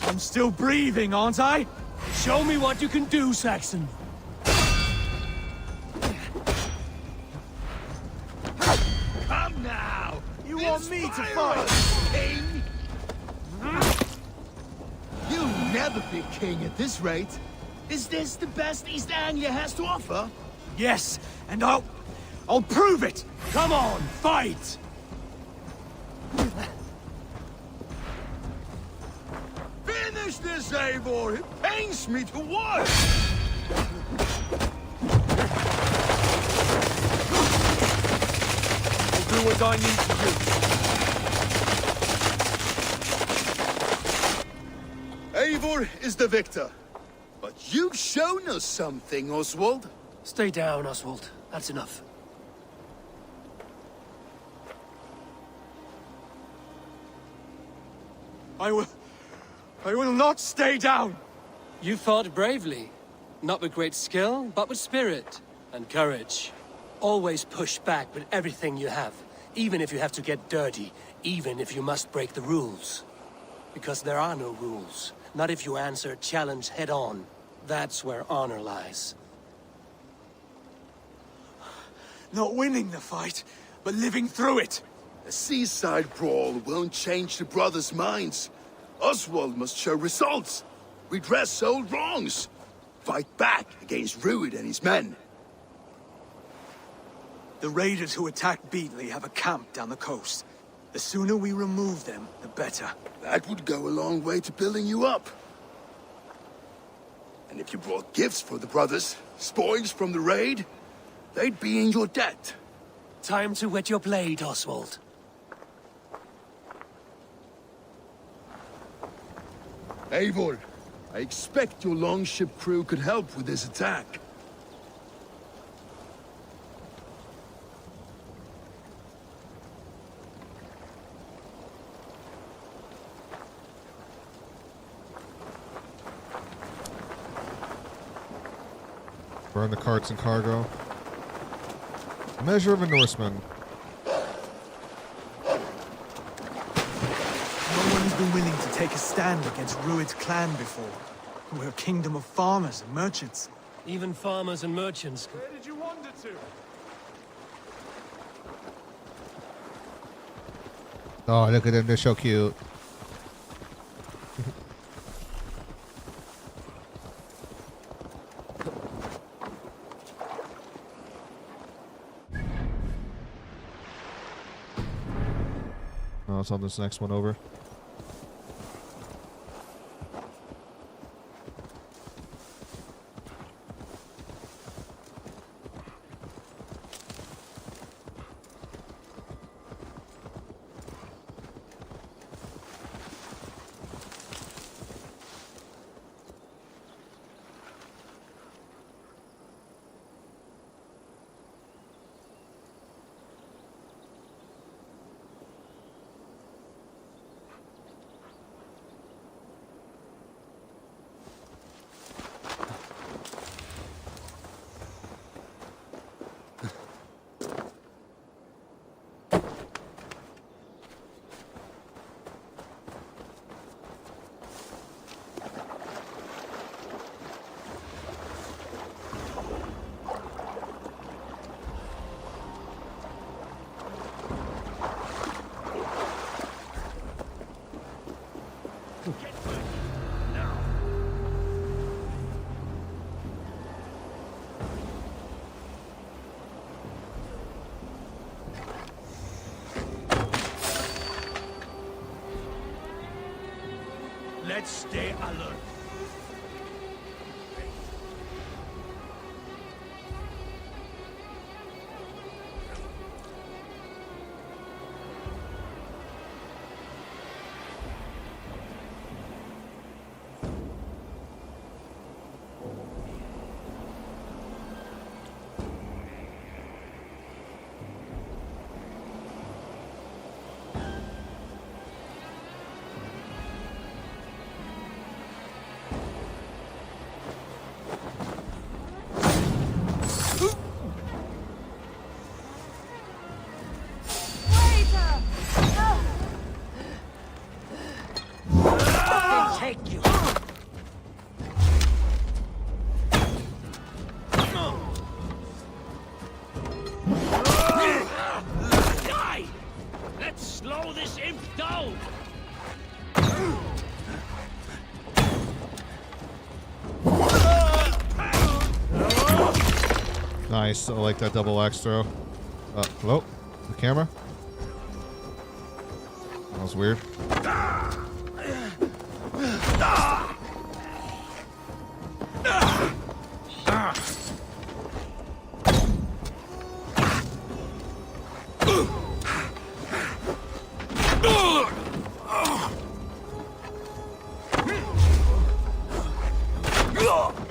I'm still breathing, aren't I? Show me what you can do, Saxon. Come now! You want me to fight? King? You'll never be king at this rate. Is this the best East Anglia has to offer? Yes, and I'll prove it! Come on, fight! Finish this, Eivor! It pains me to watch! I'll do what I need to do. Eivor is the victor. But you've shown us something, Oswald. Stay down, Oswald. That's enough. I will not stay down! You fought bravely. Not with great skill, but with spirit and courage. Always push back with everything you have, even if you have to get dirty, even if you must break the rules. Because there are no rules. Not if you answer a challenge head on. That's where honor lies. Not winning the fight, but living through it. A seaside brawl won't change the brothers' minds. Oswald must show results. Redress old wrongs. Fight back against Rued and his men. The raiders who attacked Beatley have a camp down the coast. The sooner we remove them, the better. That would go a long way to building you up. And if you brought gifts for the brothers, spoils from the raid, they'd be in your debt. Time to wet your blade, Oswald. Eivor, I expect your longship crew could help with this attack. Burn the carts and cargo. A measure of a Norseman. No one has been willing to take a stand against Rued's clan before. We're a kingdom of farmers and merchants. Even farmers and merchants. Where did you wander to? Oh, look at them. They're so cute. Oh, it's on this next one over. Let's stay alert. Take you. Die! Let's slow this imp down! Nice. I like that double axe throw. Hello? The camera? That was weird. Ugh!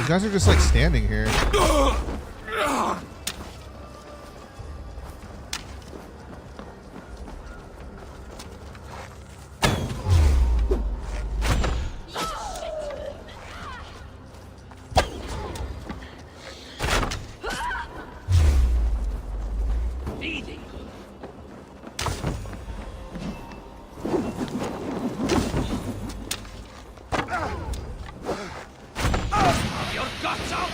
You guys are just like standing here. Your guts out!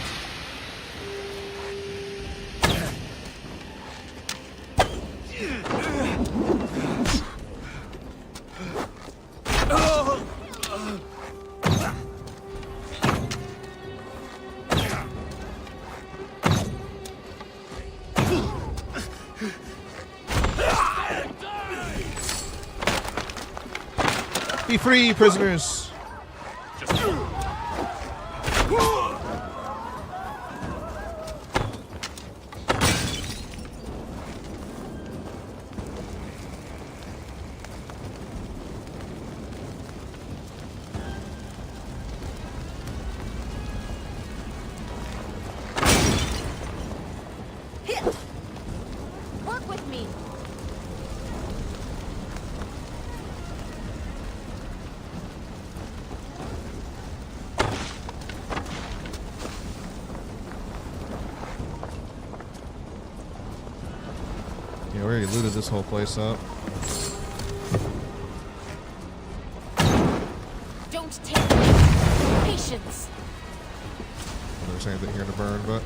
Be free, prisoners. Work with me. Yeah, we already looted this whole place up. Don't take patience. There's anything here to burn, but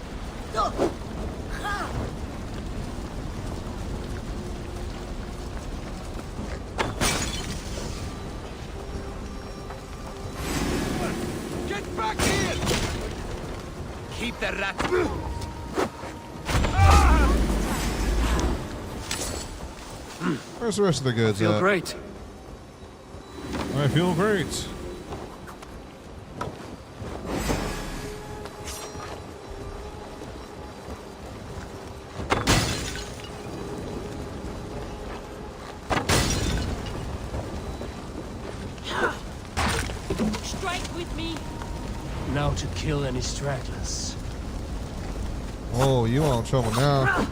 Get back here! Keep the rat. where's the rest of the goods Feel at? great. I feel great. Strike with me. Now to kill any stragglers. Oh, you all in trouble now.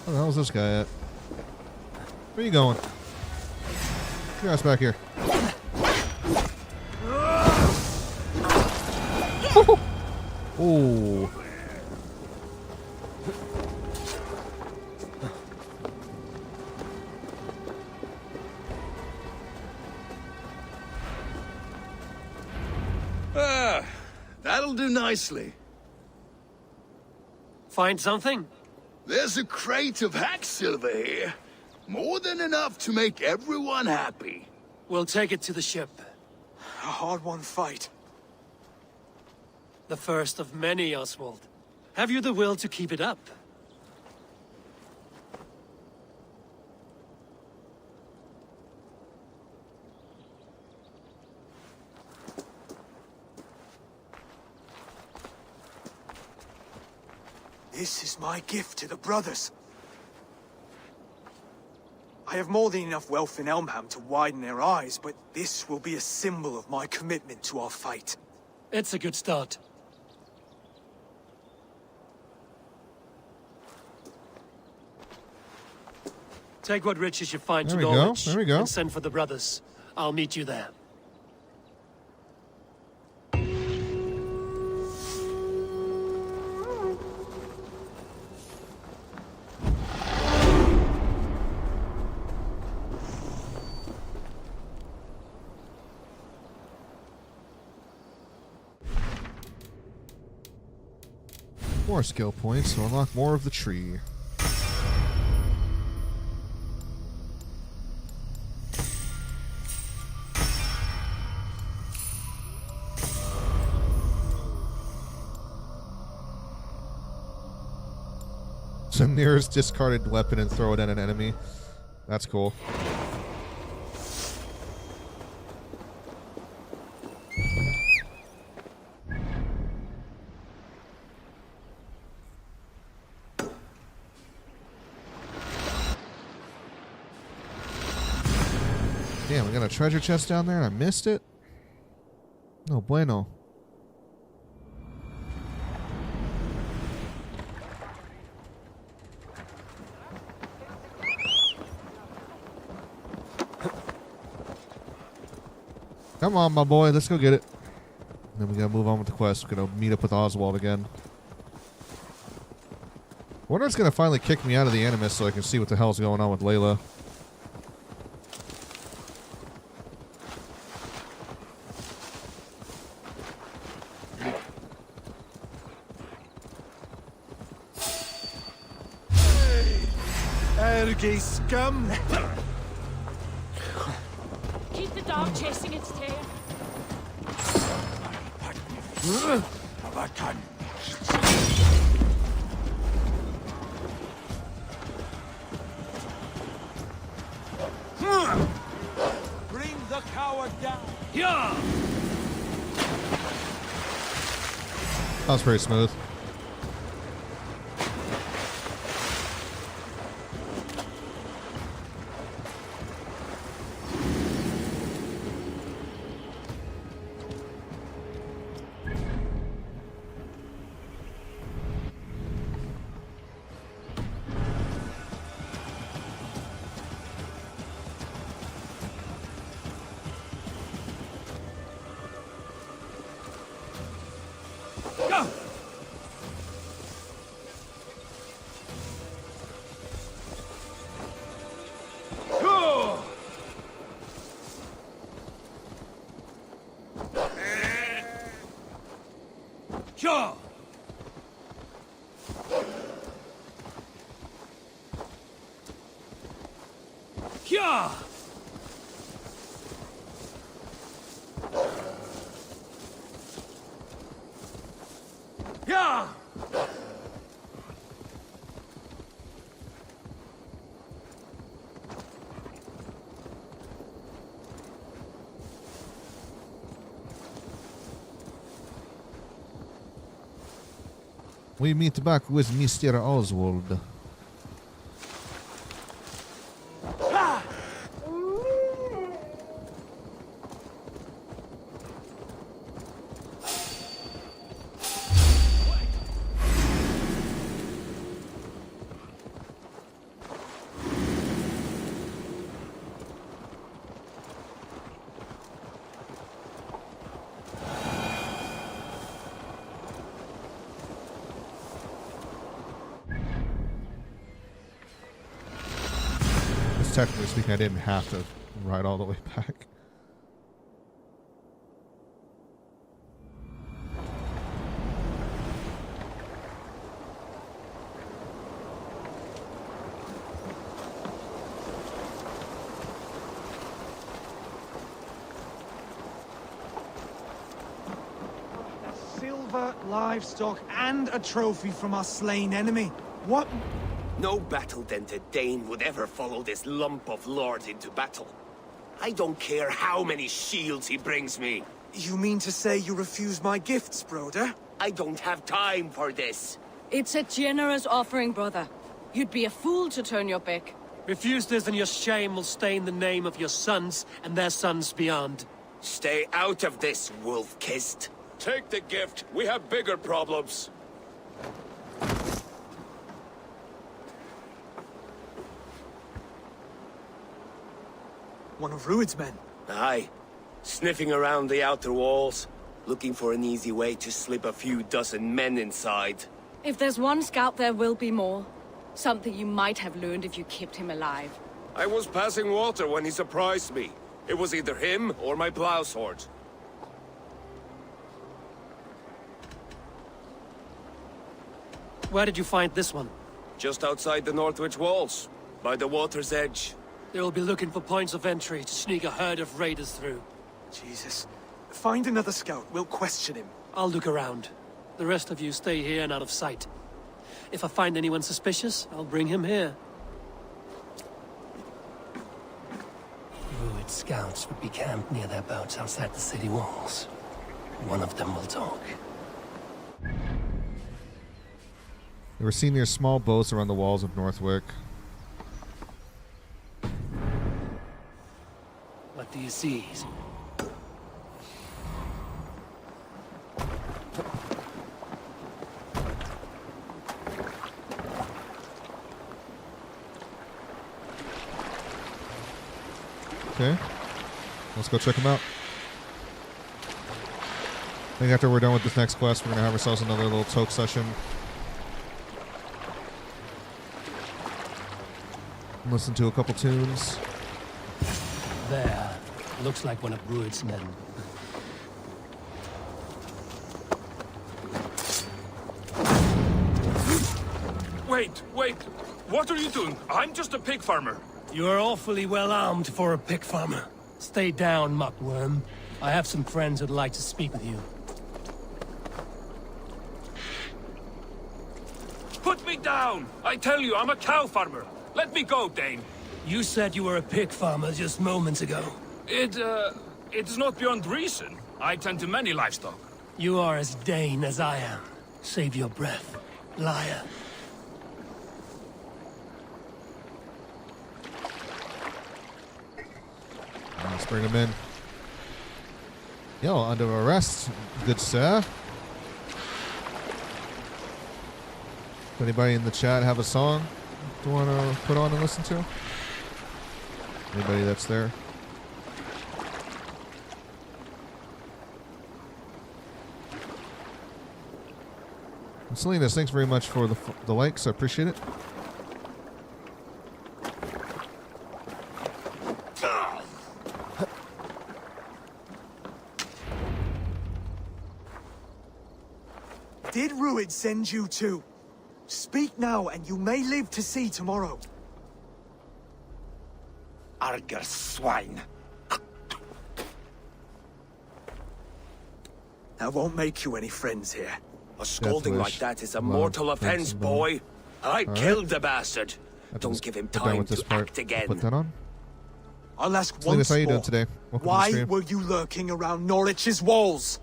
Where the hell is this guy at? Where are you going? Get your ass back here. Oh. That'll do nicely. Find something? There's a crate of hack silver here. More than enough to make everyone happy. We'll take it to the ship. A hard-won fight. The first of many, Oswald. Have you the will to keep it up? This is my gift to the brothers. I have more than enough wealth in Elmham to widen their eyes, but this will be a symbol of my commitment to our fight. It's a good start. Take what riches you find There to we go. Norwich There we go. and send for the brothers. I'll meet you there. More skill points to unlock more of the tree. So nearest discarded weapon and throw it at an enemy. That's cool. Damn, we got a treasure chest down there and I missed it? No bueno. Come on, my boy. Let's go get it. Then we gotta move on with the quest. We're gonna meet up with Oswald again. I wonder if it's gonna finally kick me out of the Animus so I can see what the hell's going on with Layla. Ergy scum! Keep the dog chasing its tail. Bring the coward down. Yeah. That was pretty smooth. Sure. Yeah. Yeah. We meet back with Mr. Oswald. Technically speaking, I didn't have to ride all the way back. Silver, livestock, and a trophy from our slain enemy. What? No battle-dented Dane would ever follow this lump of lord into battle. I don't care how many shields he brings me. You mean to say you refuse my gifts, broder? I don't have time for this. It's a generous offering, brother. You'd be a fool to turn your back. Refuse this and your shame will stain the name of your sons and their sons beyond. Stay out of this, wolf-kissed. Take the gift. We have bigger problems. One of Rued's men. Aye. Sniffing around the outer walls, looking for an easy way to slip a few dozen men inside. If there's one scout, there will be more. Something you might have learned if you kept him alive. I was passing water when he surprised me. It was either him or my plow sword. Where did you find this one? Just outside the Northwich walls, by the water's edge. They'll be looking for points of entry to sneak a herd of raiders through. Jesus. Find another scout. We'll question him. I'll look around. The rest of you stay here and out of sight. If I find anyone suspicious, I'll bring him here. Druid scouts would be camped near their boats outside the city walls. One of them will talk. They were seen near small boats around the walls of Northwick. What do you see? Okay. Let's go check them out. I think after we're done with this next quest, we're going to have ourselves another little toke session. Listen to a couple tunes. There. Looks like one of Bruid's men. Wait. What are you doing? I'm just a pig farmer. You're awfully well armed for a pig farmer. Stay down, muckworm. I have some friends who'd like to speak with you. Put me down! I tell you, I'm a cow farmer. Let me go, Dane. You said you were a pig farmer just moments ago. It's not beyond reason. I tend to many livestock. You are as Dane as I am. Save your breath, liar. Let's bring him in. Yo, under arrest, good sir. Does anybody in the chat have a song you want to put on and listen to? Anybody that's there? And Salinas, thanks very much for the likes. I appreciate it. Did Ruid send you too? Speak now, and you may live to see tomorrow. Arger swine. I won't make you any friends here. A scolding like that is a mortal offense, boy. I killed the bastard. Don't give him time to act again. Put that on. I'll ask Salinas, once how you doing more. today? Welcome to the Why stream. were you lurking around Norwich's walls?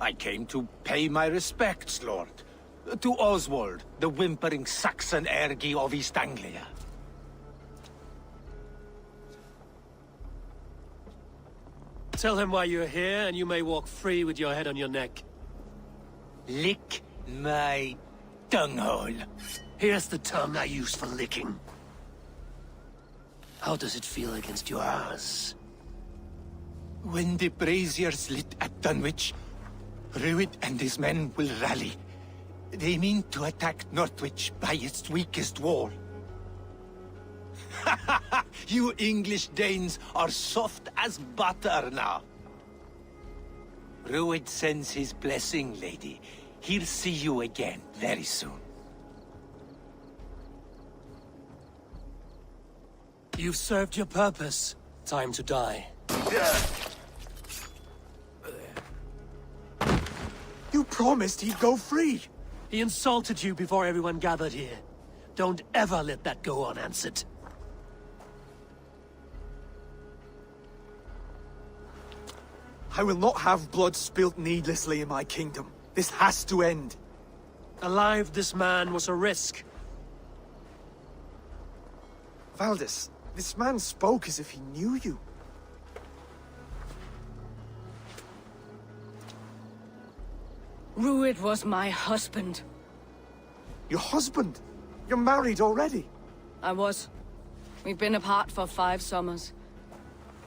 I came to pay my respects, Lord. To Oswald, the whimpering Saxon ergi of East Anglia. Tell him why you're here, and you may walk free with your head on your neck. Lick my dunghole. Here's the tongue I use for licking. How does it feel against your ass? When the braziers lit at Dunwich, Ruid and his men will rally. They mean to attack Northwich by its weakest wall. You English Danes are soft as butter now. Ruid sends his blessing, lady. He'll see you again very soon. You've served your purpose. Time to die. You promised he'd go free. He insulted you before everyone gathered here. Don't ever let that go unanswered. I will not have blood spilt needlessly in my kingdom. This has to end. Alive, this man was a risk. Valdis, this man spoke as if he knew you. Ruid was my husband. Your husband? You're married already? I was. We've been apart for 5 summers.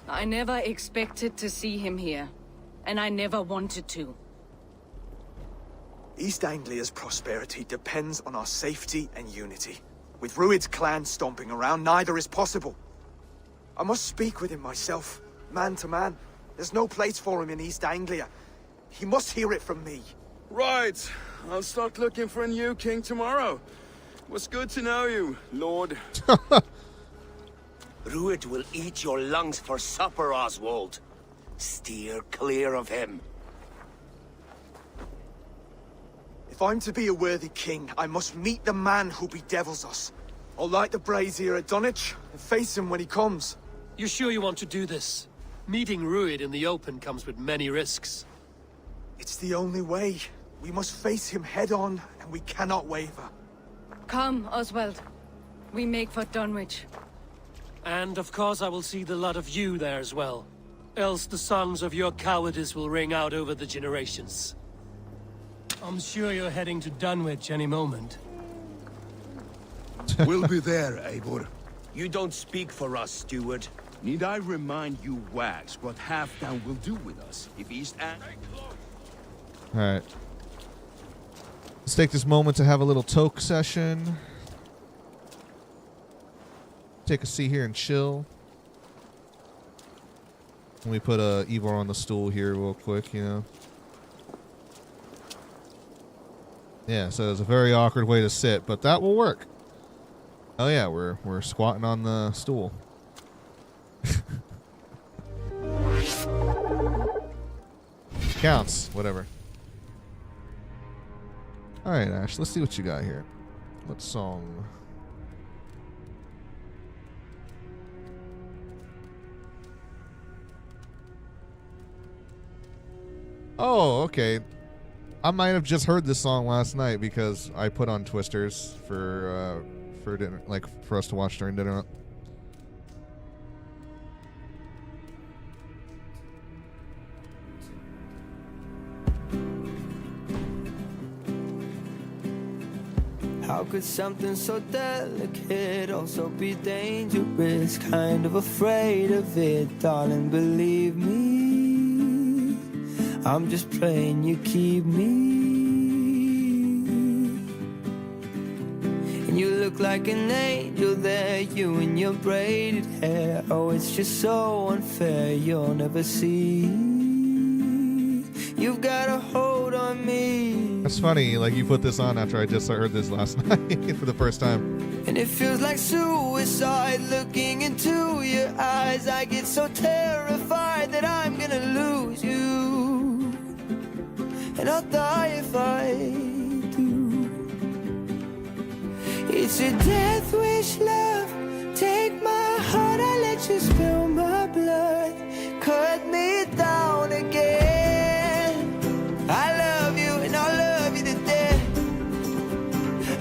I never expected to see him here, and I never wanted to. East Anglia's prosperity depends on our safety and unity. With Ruid's clan stomping around, neither is possible. I must speak with him myself, man to man. There's no place for him in East Anglia. He must hear it from me. Right. I'll start looking for a new king tomorrow. It was good to know you, Lord. Rued will eat your lungs for supper, Oswald. Steer clear of him. If I'm to be a worthy king, I must meet the man who bedevils us. I'll light the brazier at Dunwich and face him when he comes. You sure you want to do this? Meeting Rued in the open comes with many risks. It's the only way. We must face him head on, and we cannot waver. Come, Oswald. We make for Dunwich. And of course I will see the lot of you there as well. Else the songs of your cowardice will ring out over the generations. I'm sure you're heading to Dunwich any moment. We'll be there, Eivor. You don't speak for us, steward. Need I remind you, Wags, what Halfdan will do with us if East and... Alright. Let's take this moment to have a little toke session. Take a seat here and chill. Let me put Eivor on the stool here real quick, you know. Yeah, so it's a very awkward way to sit, but that will work. Oh yeah, we're squatting on the stool. Counts, whatever. Alright, Ash, let's see what you got here. What song? Oh, okay. I might have just heard this song last night because I put on Twisters for dinner, like for us to watch during dinner. How could something so delicate also be dangerous? Kind of afraid of it, darling, believe me. I'm just praying you keep me. And you look like an angel there, you and your braided hair. Oh, it's just so unfair, you'll never see. You've got a hold on me. That's funny, like you put this on after I just heard this last night for the first time. And it feels like suicide looking into your eyes. I get so terrified that I'm gonna lose you. And I'll die if I do. It's a death wish, love. Take my heart, I let you spill my blood. Cut me down again. I love you and I'll love you to death.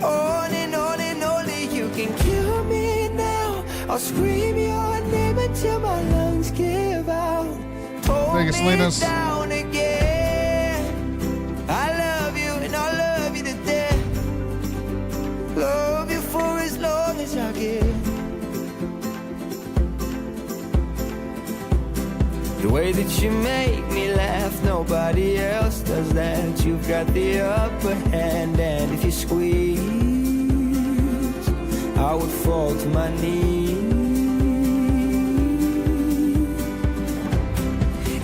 On and only you can kill me now. I'll scream your name until my lungs give out. Hold me down again. I love you and I'll love you to death. Love you for as long as I can. The way that you make me laugh, nobody else does that. You've got the upper hand, and if you squeeze, I would fall to my knees.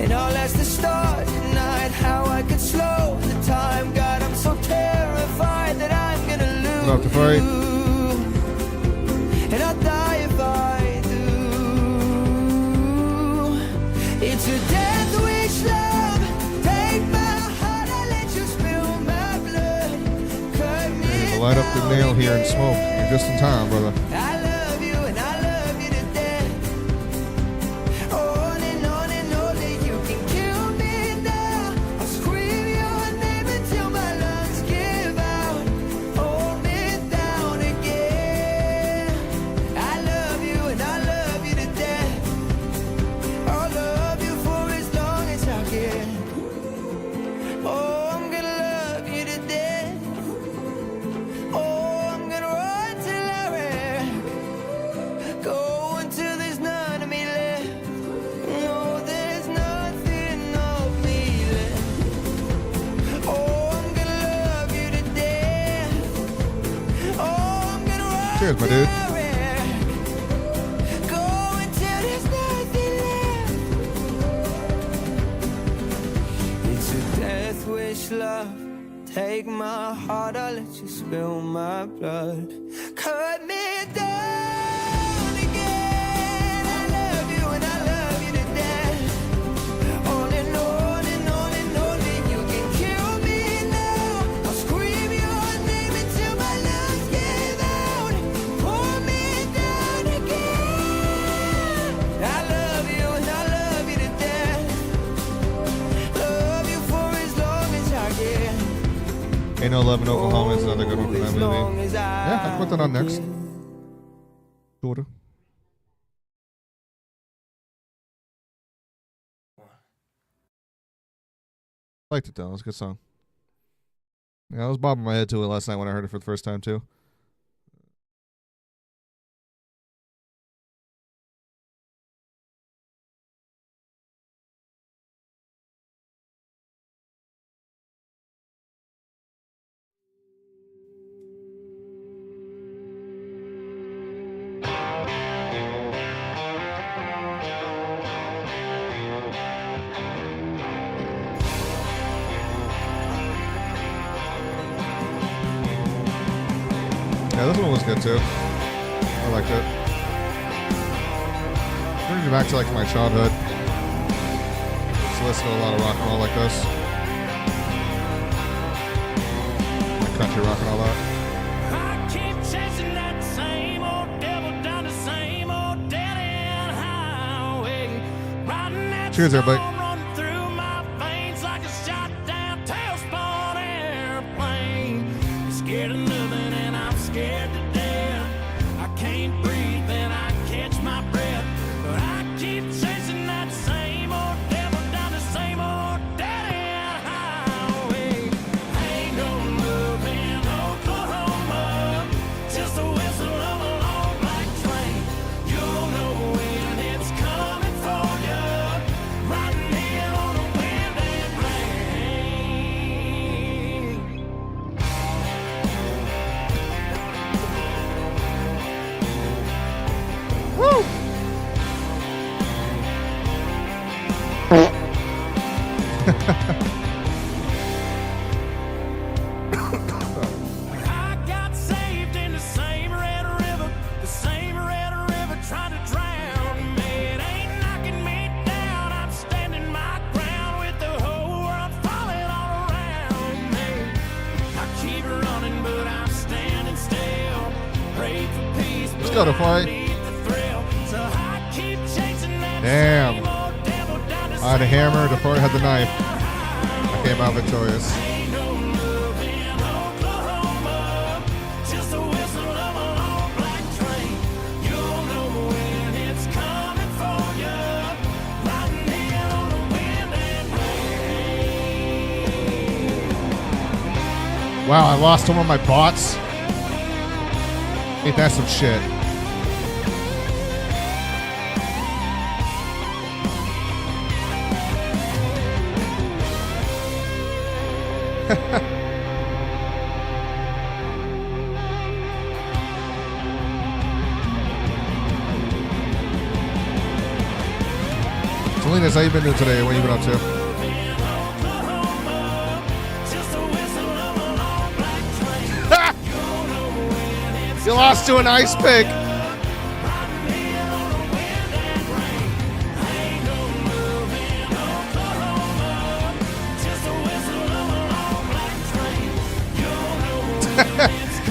And I'll ask the stars tonight how I could slow the time. God, I'm so terrified that I'm gonna lose you. And I'll die if I do. It's a death wish, love. Take my heart, I let you spill my blood. Cut me Light up the nail here and smoke. You're just in time, brother. I love you and I love you to death. On and only you can kill me now. I'll scream your name until my lungs give out. Hold me down again. I love you and I love you to death. I'll love you for as long as I can. Oh, I'm gonna love you to death. Oh, I'm gonna run till I wreck. Go until there's none of me left. No, there's nothing of me left. Oh, I'm gonna love you to death. Oh, I'm gonna run Cheers, my till dude. I wreck. Go until there's nothing left. It's a death wish, love. Take my heart, I'll let you spill my blood. Cut me down again. I love you and I love you to death. On and on and on and on, and you can kill me now. I'll scream your name until my lungs give out. Pour me down again. I love you and I love you to death. Love you for as long as I can. Ain't No Love in Oklahoma is another good one from that movie. Yeah, I'll put that on next. Sort of. Liked it though. It was a good song. Yeah, I was bobbing my head to it last night when I heard it for the first time too. Yeah, this one was good too. I liked it. Brings me back to like my childhood. Just listen to a lot of rock and roll like this. Like country rock and all that. I keep chasing that same old devil down the same old dead-end highway. Riding that Cheers, everybody. storm running through my veins like a shot down tailspin airplane. Scared of nothing and I'm scared to death. I can't breathe and I catch my breath. But I keep chasing that same old devil down the same old dead-end highway. Ain't no love in Oklahoma, just a whistle of a long black train. You'll know when it's coming for you, riding in on the wind and rain. Woo! I got saved in the same red river, trying to drown me. It ain't knocking me down, I'm standing my ground with the whole world falling all around me. I keep running, but I'm standing still. Pray for peace, Let's but go to I fight. need the thrill. So I keep chasing that Damn. same old devil down the I had a same hammer, old DeFore had the knife. I came out victorious. Ain't no love in Oklahoma, just a whistle of a long black train. You'll know when it's coming for you, riding in on the wind and rain. Wow, I lost one of my bots. Ain't that some shit? Salinas, how you been doing today? What you been up to? You lost to an ice pick.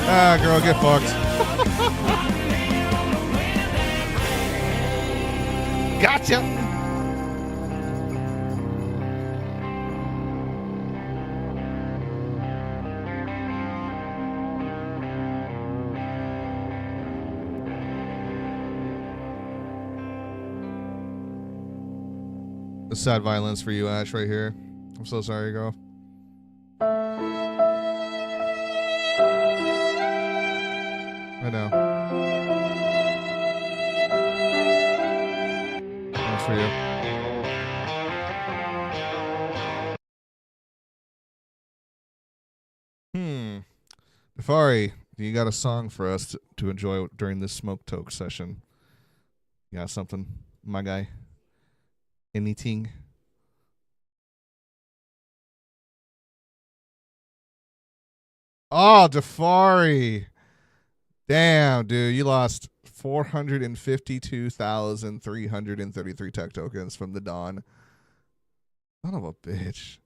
Ah, girl, get fucked. Gotcha. The sad violence for you, Ash, right here. I'm so sorry, girl. I know. That's for you. Nefari, you got a song for us to enjoy during this smoke toke session? You got something, my guy? Anything? Oh, Jafari. Damn, dude. You lost 452,333 tech tokens from the Dawn. Son of a bitch.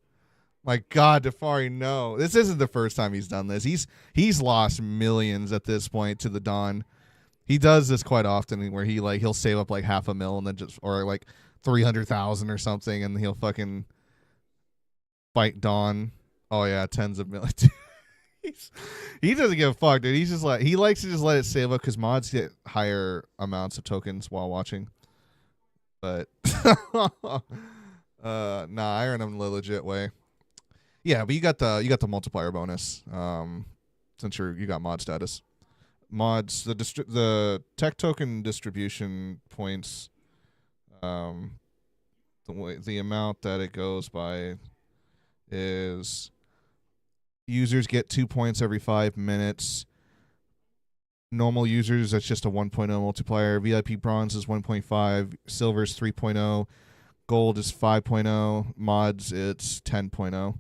My God, Jafari, no. This isn't the first time he's done this. He's lost millions at this point to the Dawn. He does this quite often where he'll save up like $500,000 and then just, or like 300,000 or something, and he'll fucking fight Dawn. Oh yeah, tens of millions. He doesn't give a fuck, dude. He's just like, he likes to just let it save up because mods get higher amounts of tokens while watching. But nah, I earn them the legit way. Yeah, but you got the multiplier bonus. Since you got mod status. Mods, the tech token distribution points, the amount that it goes by is users get 2 points every 5 minutes. Normal users, that's just a 1.0 multiplier. VIP bronze is 1.5. Silver is 3.0. Gold is 5.0. Mods, it's 10.0.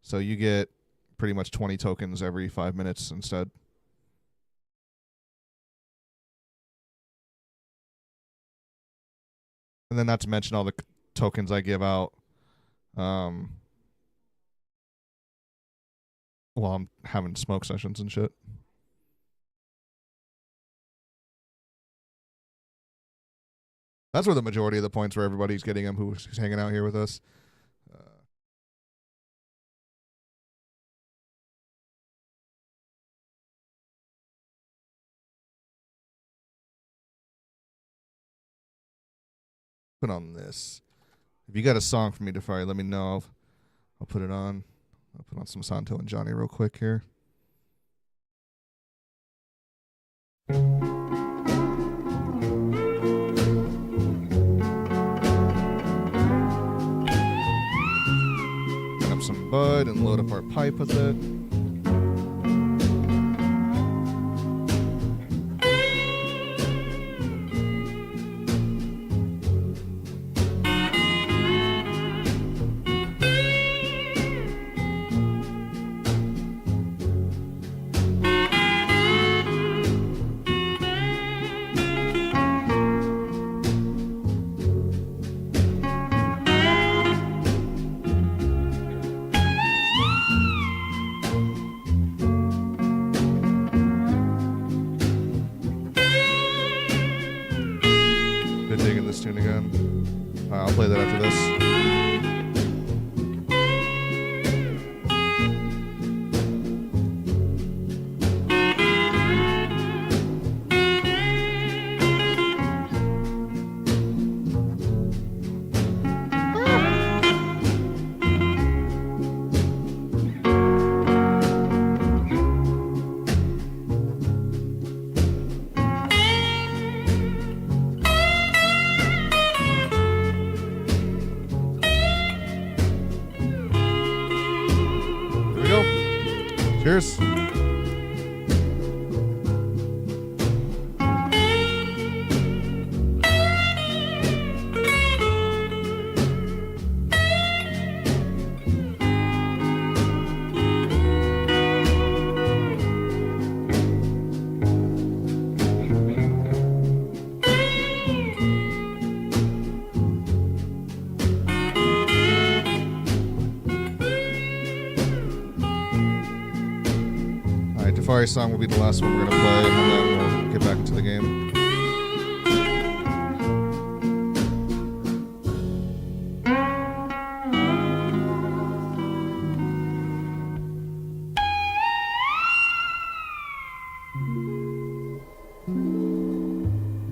So you get pretty much 20 tokens every 5 minutes instead. And then not to mention all the tokens I give out while I'm having smoke sessions and shit. That's where the majority of the points where everybody's getting them who's hanging out here with us. Put on this. If you got a song for me, Defari, let me know. I'll put it on. I'll put on some Santo and Johnny real quick here. Pick up some bud and load up our pipe with it. Tune again. I'll play that after this. Cheers. Song will be the last one we're going to play, and then we'll get back into the game.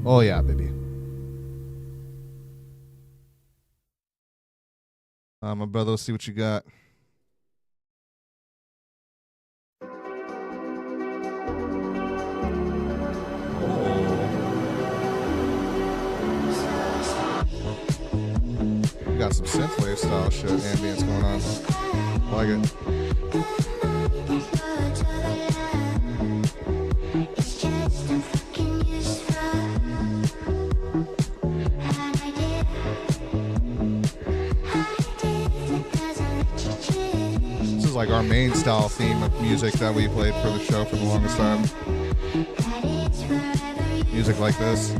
Oh yeah, baby. My brother, let's see what you got. Got some synthwave style shit, ambience going on. I like it. This is like our main style theme of music that we played for the show for the longest time. Music like this.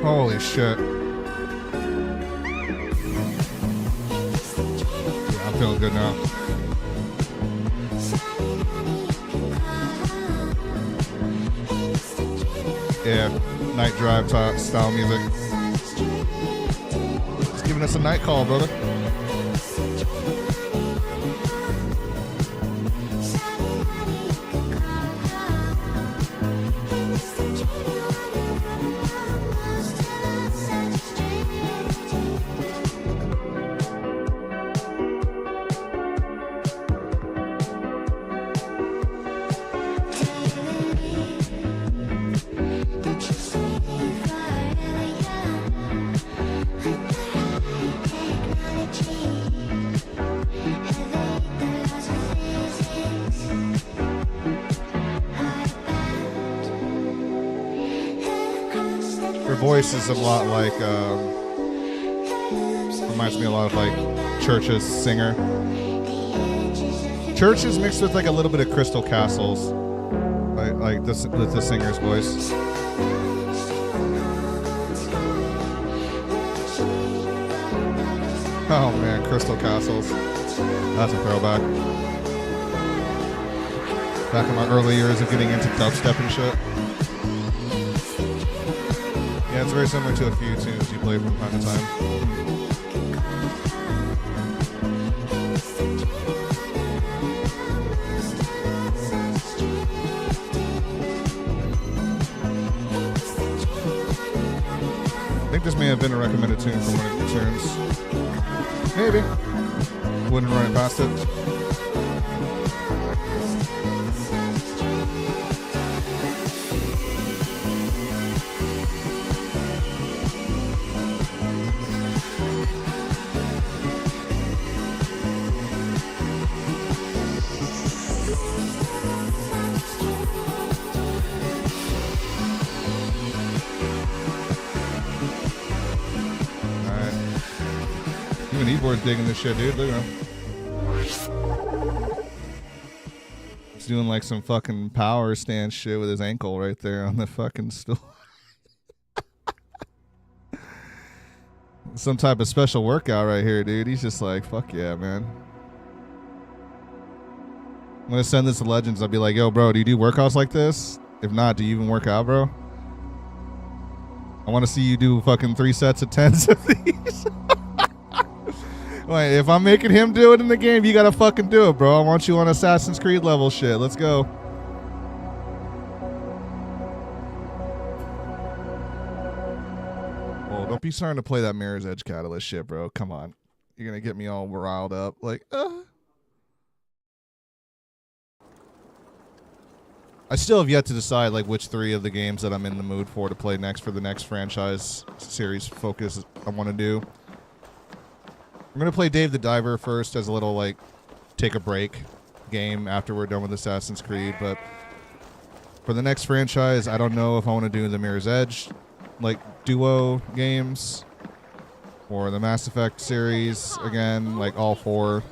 Holy shit. Yeah, I'm feeling good now. Yeah, night drive style music. It's giving us a night call, brother. Her voice is a lot like, reminds me a lot of like Church's singer. Church is mixed with like a little bit of Crystal Castles, like the singer's voice. Oh man, Crystal Castles. That's a throwback. Back in my early years of getting into dubstep and shit. Yeah, it's very similar to a few tunes you play from time to time. I think this may have been a recommended tune from one of the tunes. Maybe. Wouldn't run it past it. Ebor's digging this shit, dude. Look at him. He's doing like some fucking power stand shit with his ankle right there on the fucking stool. Some type of special workout right here, dude. He's just like, fuck yeah, man. I'm gonna send this to Legends. I'll be like, yo, bro, do you do workouts like this? If not, do you even work out, bro? I want to see you do fucking 3 sets of 10s of these. Wait, if I'm making him do it in the game, you gotta fucking do it, bro. I want you on Assassin's Creed level shit. Let's go. Oh, don't be starting to play that Mirror's Edge Catalyst shit, bro. Come on. You're gonna get me all riled up. Like, I still have yet to decide like which 3 of the games that I'm in the mood for to play next for the next franchise series focus I want to do. I'm going to play Dave the Diver first as a little, like, take a break game after we're done with Assassin's Creed. But for the next franchise, I don't know if I want to do the Mirror's Edge, like, duo games. Or the Mass Effect series, again, like, all 4.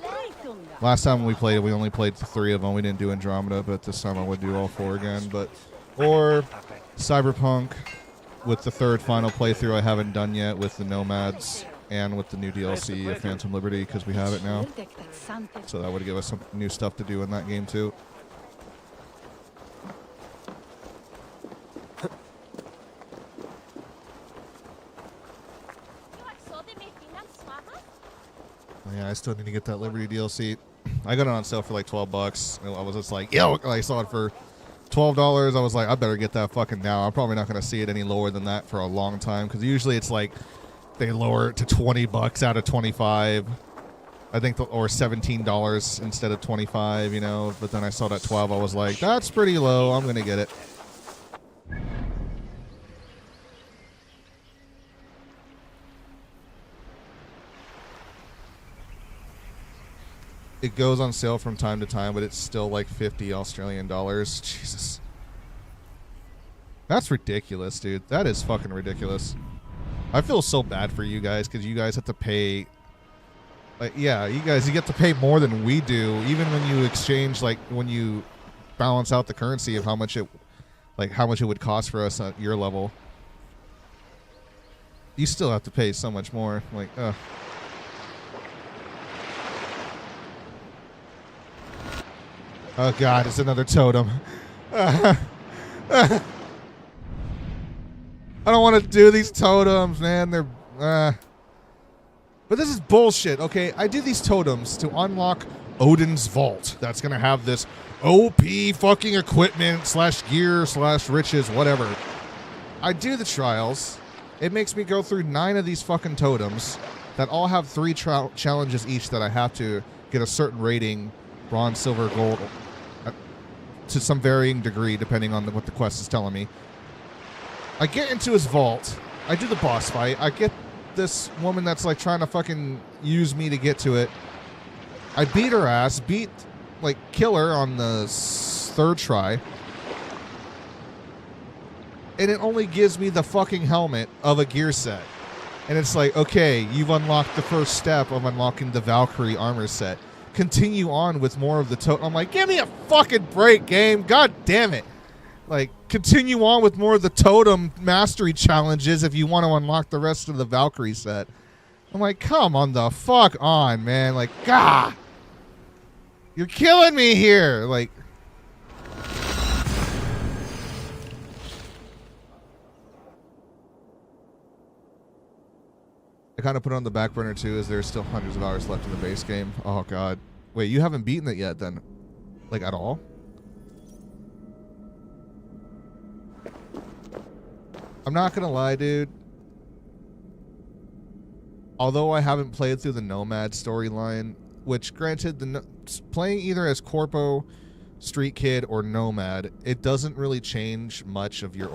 Last time we played it, we only played 3 of them. We didn't do Andromeda, but this time I would do all 4 again. Or Cyberpunk with the 3rd final playthrough I haven't done yet with the Nomads. And with the new DLC of Phantom Liberty, because we have it now. So that would give us some new stuff to do in that game, too. Yeah, I still need to get that Liberty DLC. I got it on sale for like $12. I was just like, yo, I saw it for $12. I was like, I better get that fucking now. I'm probably not going to see it any lower than that for a long time, because usually it's like, they lower it to $20 out of 25. I think, or $17 instead of 25, you know. But then I saw that 12. I was like, that's pretty low. I'm gonna get it. It goes on sale from time to time, but it's still like 50 Australian dollars. Jesus. That's ridiculous, dude. That is fucking ridiculous. I feel so bad for you guys because you guys have to pay. Like, yeah, you get to pay more than we do, even when you exchange, like when you balance out the currency of how much it would cost for us at your level. You still have to pay so much more. Like, ugh. Oh God, it's another totem. I don't want to do these totems, man. They're But this is bullshit, okay? I did these totems to unlock Odin's Vault. That's going to have this OP fucking equipment / gear / riches, whatever. I do the trials. It makes me go through 9 of these fucking totems that all have 3 challenges each that I have to get a certain rating, bronze, silver, gold, to some varying degree depending on what the quest is telling me. I get into his vault. I do the boss fight. I get this woman that's like trying to fucking use me to get to it. I beat her ass, kill her on the 3rd try. And it only gives me the fucking helmet of a gear set. And it's like, okay, you've unlocked the first step of unlocking the Valkyrie armor set. Continue on with more of the totem. I'm like, give me a fucking break, game. God damn it. Like, continue on with more of the totem mastery challenges if you want to unlock the rest of the Valkyrie set. I'm like, come on the fuck on, man. Like, God. You're killing me here. Like, I kind of put it on the back burner too, as there's still hundreds of hours left in the base game. Oh God. Wait, you haven't beaten it yet then? Like, at all? I'm not gonna lie, dude. Although I haven't played through the Nomad storyline, which granted, playing either as Corpo, Street Kid, or Nomad, it doesn't really change much of your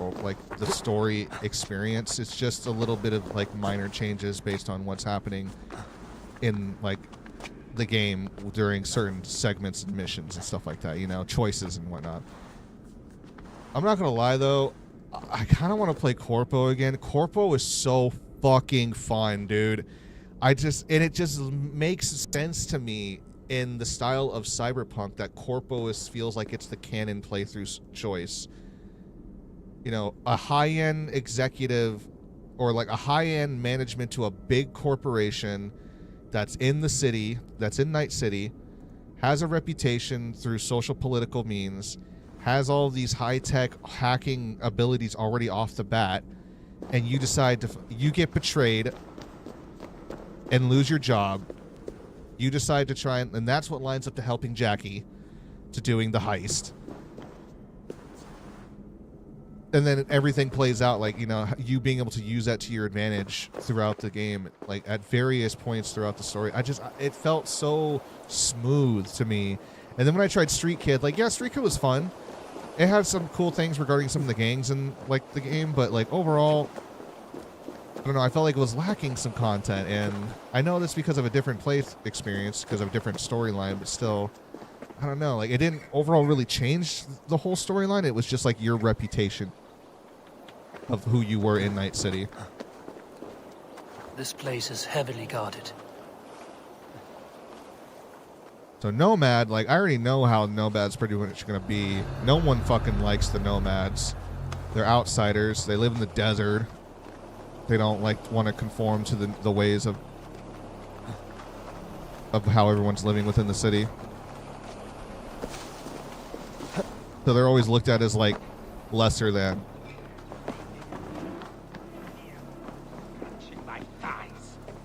the story experience. It's just a little bit of like minor changes based on what's happening in like the game during certain segments and missions and stuff like that, you know, choices and whatnot. I'm not gonna lie though, I kind of want to play Corpo again. Corpo is so fucking fun, dude. It just makes sense to me in the style of Cyberpunk that Corpo feels like it's the canon playthrough choice. You know, a high-end executive or like a high-end management to a big corporation that's in the city, that's in Night City, has a reputation through social political means, has all these high-tech hacking abilities already off the bat, and you decide you get betrayed and lose your job. You decide to try and that's what lines up to helping Jackie to doing the heist. And then everything plays out like, you know, you being able to use that to your advantage throughout the game, like at various points throughout the story. It felt so smooth to me. And then when I tried Street Kid, like, yeah, Street Kid was fun. It had some cool things regarding some of the gangs in like the game, but like overall, I don't know, I felt like it was lacking some content. And I know that's because of a different play experience, because of a different storyline, but still, I don't know, like it didn't overall really change the whole storyline. It was just like your reputation of who you were in Night City. This place is heavily guarded. So Nomad, like, I already know how Nomad's pretty much going to be. No one fucking likes the Nomads. They're outsiders. They live in the desert. They don't, like, want to conform to the ways of how everyone's living within the city. So they're always looked at as, like, lesser than.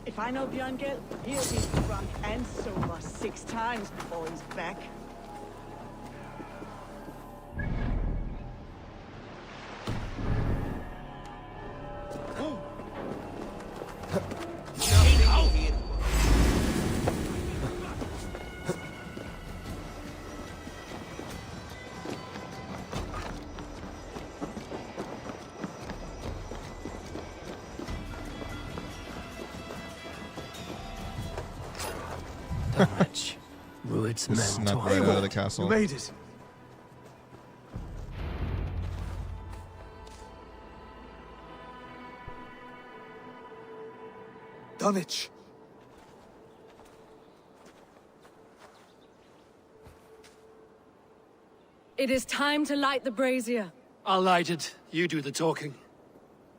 If I know Björngel, he'll be drunk and sober 6 times before he's back. Courage. Rued's men Just snuck to right our out of the castle. You made it. Dunwich. It is time to light the brazier. I'll light it. You do the talking.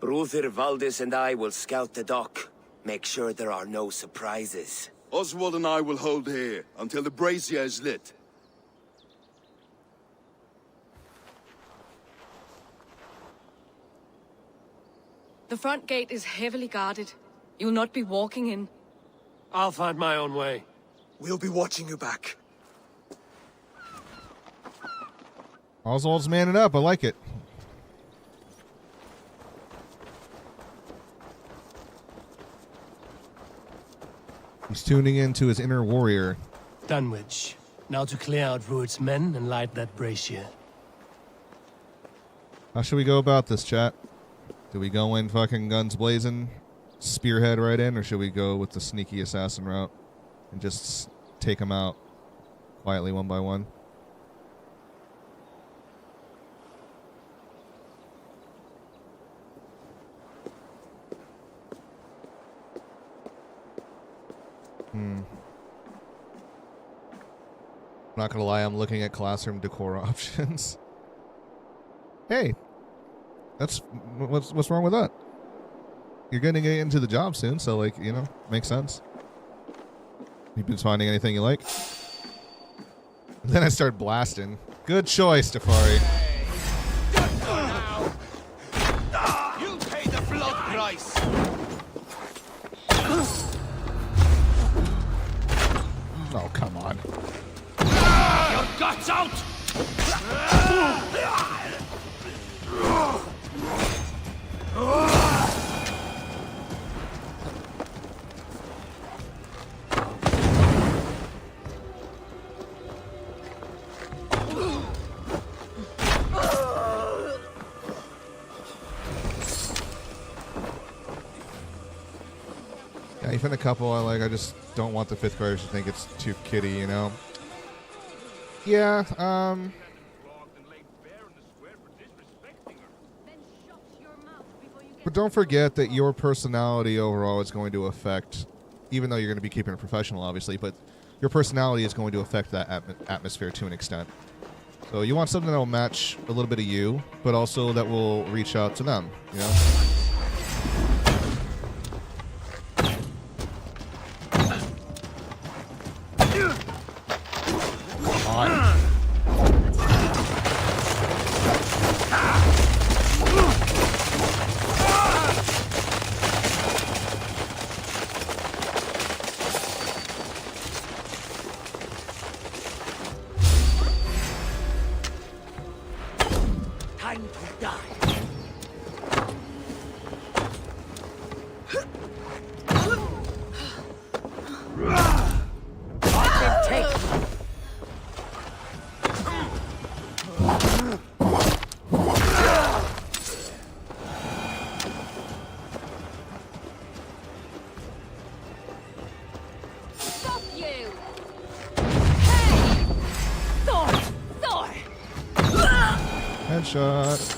Brother Valdis and I will scout the dock. Make sure there are no surprises. Oswald and I will hold here until the brazier is lit. The front gate is heavily guarded. You'll not be walking in. I'll find my own way. We'll be watching you back. Oswald's manning up. I like it. He's tuning into his inner warrior. Dunwich. Now to clear out Rued's men and light that brazier. How should we go about this, chat? Do we go in fucking guns blazing, spearhead right in, or should we go with the sneaky assassin route and just take them out quietly one by one? Not gonna lie, I'm looking at classroom decor options. Hey, what's wrong with that? You're gonna get into the job soon, so like, you know, makes sense. You been finding anything you like? And then I start blasting. Good choice, Tafari. You pay the blood price. Oh, come on. Your guts out. Yeah, even a couple I like. I just don't want the fifth graders to think it's too kiddie, you know? Yeah, but don't forget that your personality overall is going to affect, even though you're going to be keeping it professional, obviously, but your personality is going to affect that atmosphere to an extent. So you want something that will match a little bit of you, but also that will reach out to them, you know? Time to die. Stop you! Hey! Thor! Headshot.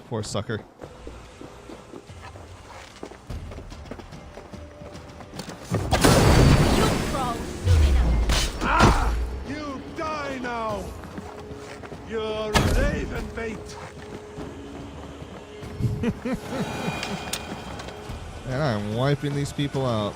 Poor sucker. You die now! You're raven bait! And I'm wiping these people out.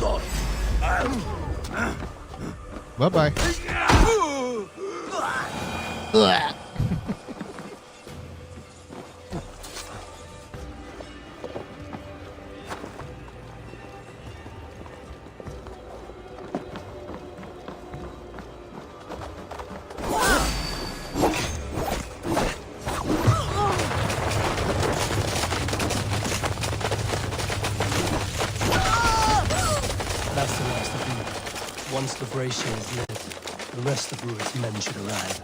on. Bye-bye. That's the last of you. Once the brazier is lit, the rest of Rued's men should arrive.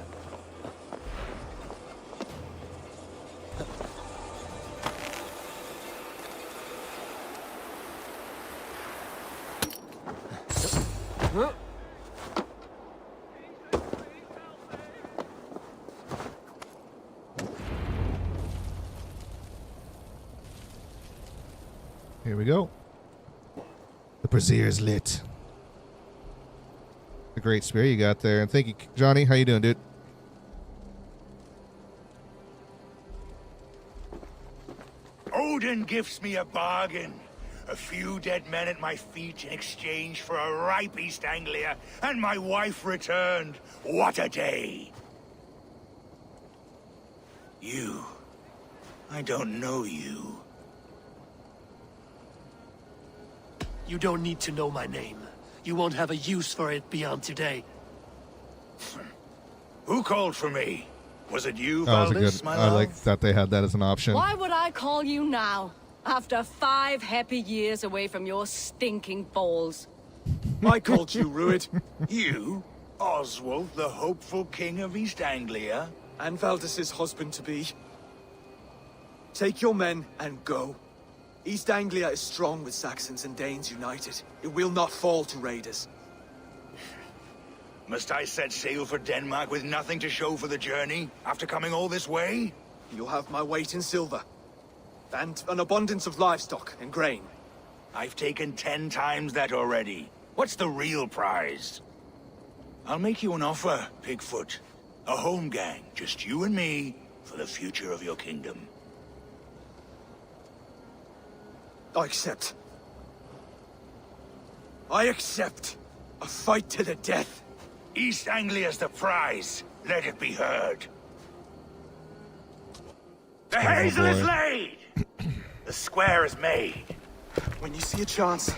Here we go. The brazier is lit. A great spear you got there. And thank you, Johnny. How you doing, dude? Odin gives me a bargain. A few dead men at my feet in exchange for a ripe East Anglia, and my wife returned. What a day! You. I don't know you. You don't need to know my name. You won't have a use for it beyond today. Who called for me? Was it you, That was a Valdis, good. my I love? like that they had that as an option. Why would I call you now? After 5 happy years away from your stinking balls. I called you, Rued. You? Oswald, the hopeful king of East Anglia? And Valdis's husband-to-be. Take your men and go. East Anglia is strong with Saxons and Danes united. It will not fall to raiders. Must I set sail for Denmark with nothing to show for the journey, after coming all this way? You'll have my weight in silver. And an abundance of livestock and grain. I've taken 10 times that already. What's the real prize? I'll make you an offer, Pigfoot. A home gang, just you and me, for the future of your kingdom. I accept. I accept. A fight to the death. East Anglia's the prize. Let it be heard. The hazel is laid! The square is made. When you see a chance,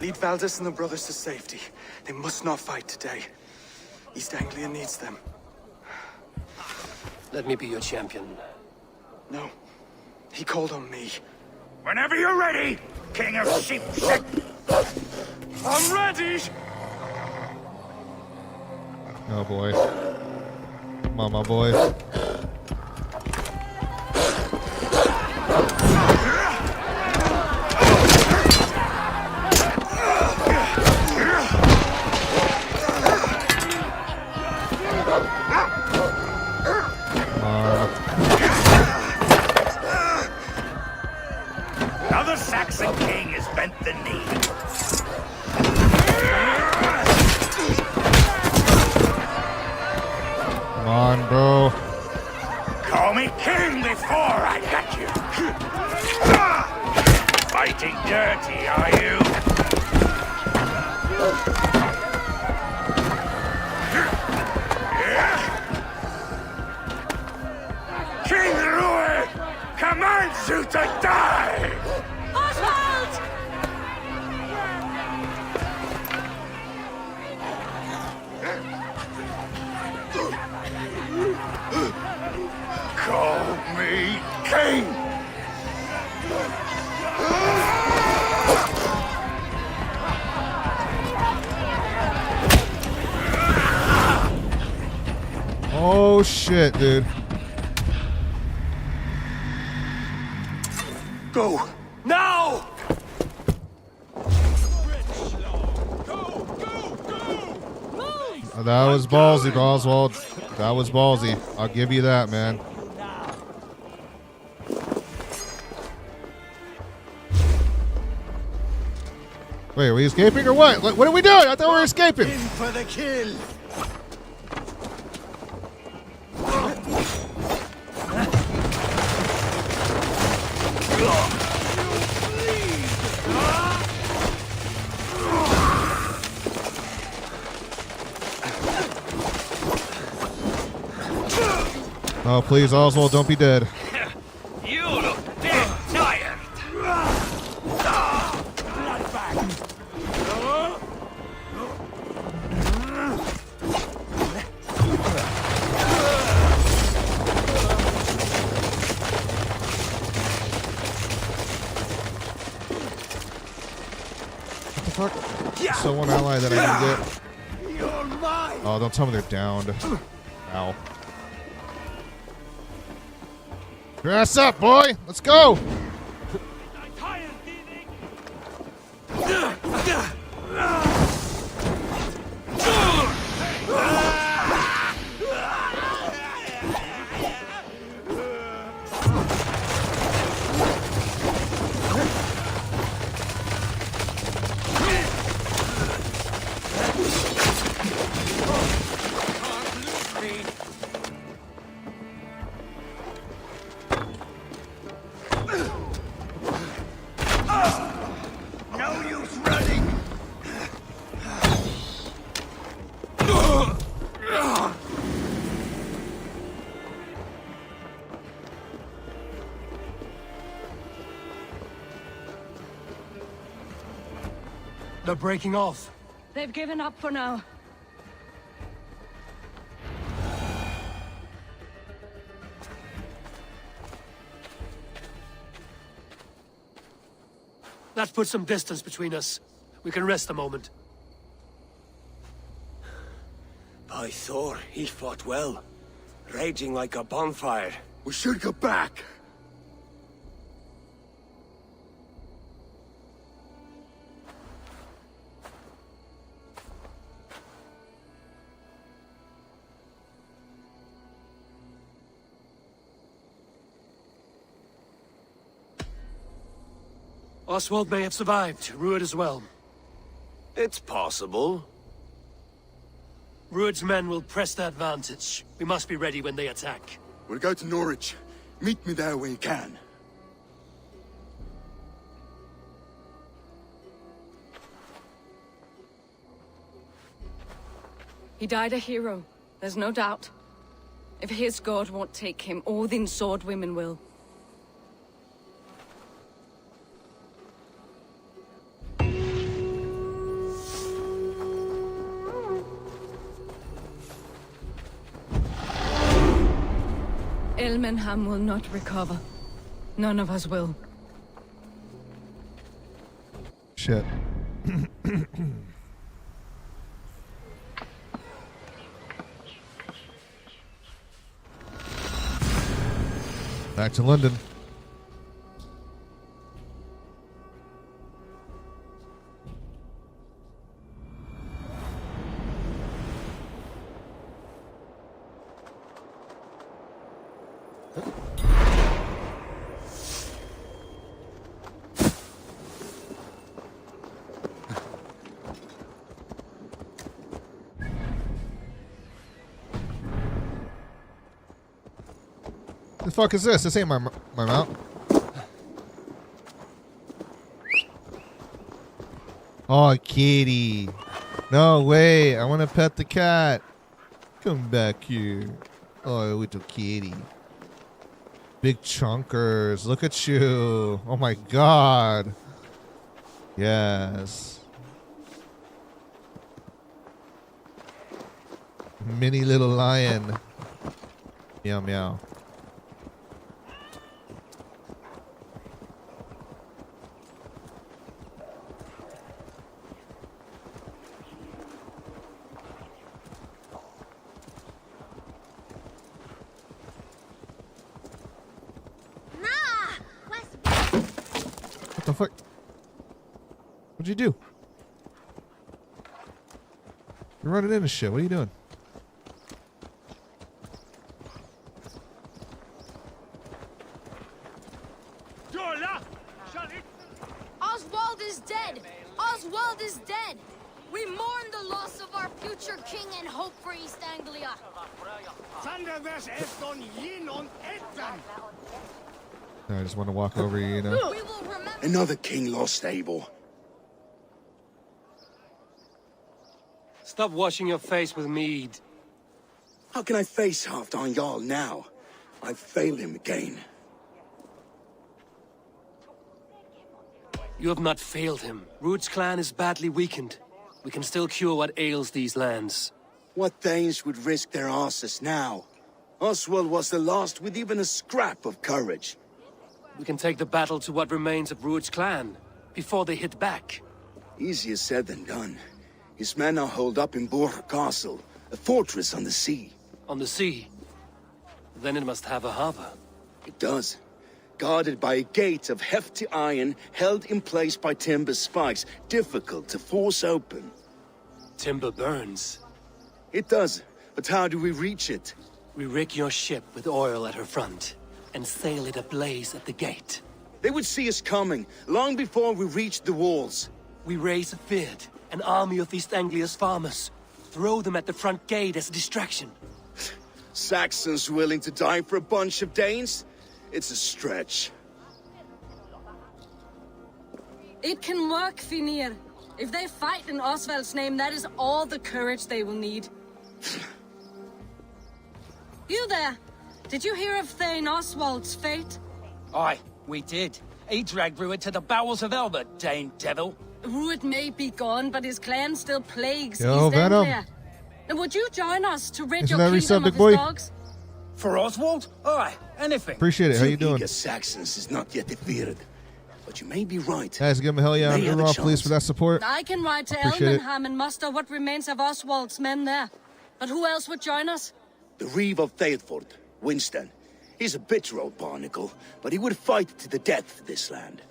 lead Valdis and the brothers to safety. They must not fight today. East Anglia needs them. Let me be your champion. No. He called on me. Whenever you're ready, King of Sheep. I'm ready! Oh boy. Come on, my boy. Now the Saxon king has bent the knee. Come on, bro. Call me king before I got you. Fighting dirty, are you? King Rued commands you to die! Oswald! Call me king! Oh shit, dude. Go! Now! That was ballsy, Oswald. That was ballsy. I'll give you that, man. Wait, are we escaping or what? What are we doing? I thought we were escaping. In for the kill. Oh, please, Oswald, don't be dead. You look dead tired. What the fuck? So one ally that I can get. You're mine. Oh, don't tell me they're downed. Ow. Your ass up, boy! Let's go! No use running. They're breaking off. They've given up for now. Let's put some distance between us. We can rest a moment. By Thor, he fought well. Raging like a bonfire. We should go back. Oswald may have survived. Rued as well. It's possible. Rued's men will press the advantage. We must be ready when they attack. We'll go to Norwich. Meet me there when you can. He died a hero, there's no doubt. If his god won't take him, Odin's sword women will. Ilmenham will not recover. None of us will. Shit. Back to London. The fuck is this? This ain't my mount. Oh, kitty. No way. I want to pet the cat. Come back here. Oh, little kitty. Big chunkers. Look at you. Oh my god. Yes. Mini little lion. Meow meow. What the fuck? What'd you do? You're running into shit. What are you doing? Oswald is dead! Oswald is dead! We mourn the loss of our future king and hope for East Anglia. I just want to walk over you, you know? Another king lost, Abel. Stop washing your face with mead. How can I face Halfdan Jarl now? I failed him again. You have not failed him. Ruud's clan is badly weakened. We can still cure what ails these lands. What Danes would risk their asses now? Oswald was the last with even a scrap of courage. We can take the battle to what remains of Ruud's clan, before they hit back. Easier said than done. His men are holed up in Borg Castle, a fortress on the sea. On the sea? Then it must have a harbor. It does. Guarded by a gate of hefty iron, held in place by timber spikes, difficult to force open. Timber burns. It does, but how do we reach it? We rig your ship with oil at her front, and sail it ablaze at the gate. They would see us coming, long before we reached the walls. We raise a Fyrd, an army of East Anglia's farmers. Throw them at the front gate as a distraction. Saxons willing to die for a bunch of Danes? It's a stretch. It can work, Finir. If they fight in Oswald's name, that is all the courage they will need. You there! Did you hear of Thane Oswald's fate? Aye, we did. He dragged Ruud to the bowels of Elba, Dane devil. Ruud may be gone, but his clan still plagues Yo, East Venom. Anglia. Now, would you join us to rid Isn't your that kingdom of receptive, boy? his dogs? For Oswald? Aye, anything. Appreciate it. How you doing? Eager Saxons is not yet defeated. But you may be right. Guys, give him a hell yeah on May have a Urok, please, chance. for that support. I can ride to Appreciate it. Elmenham and muster what remains of Oswald's men there. But who else would join us? The Reeve of Thetford, Winston. He's a bitter old barnacle, but he would fight to the death for this land.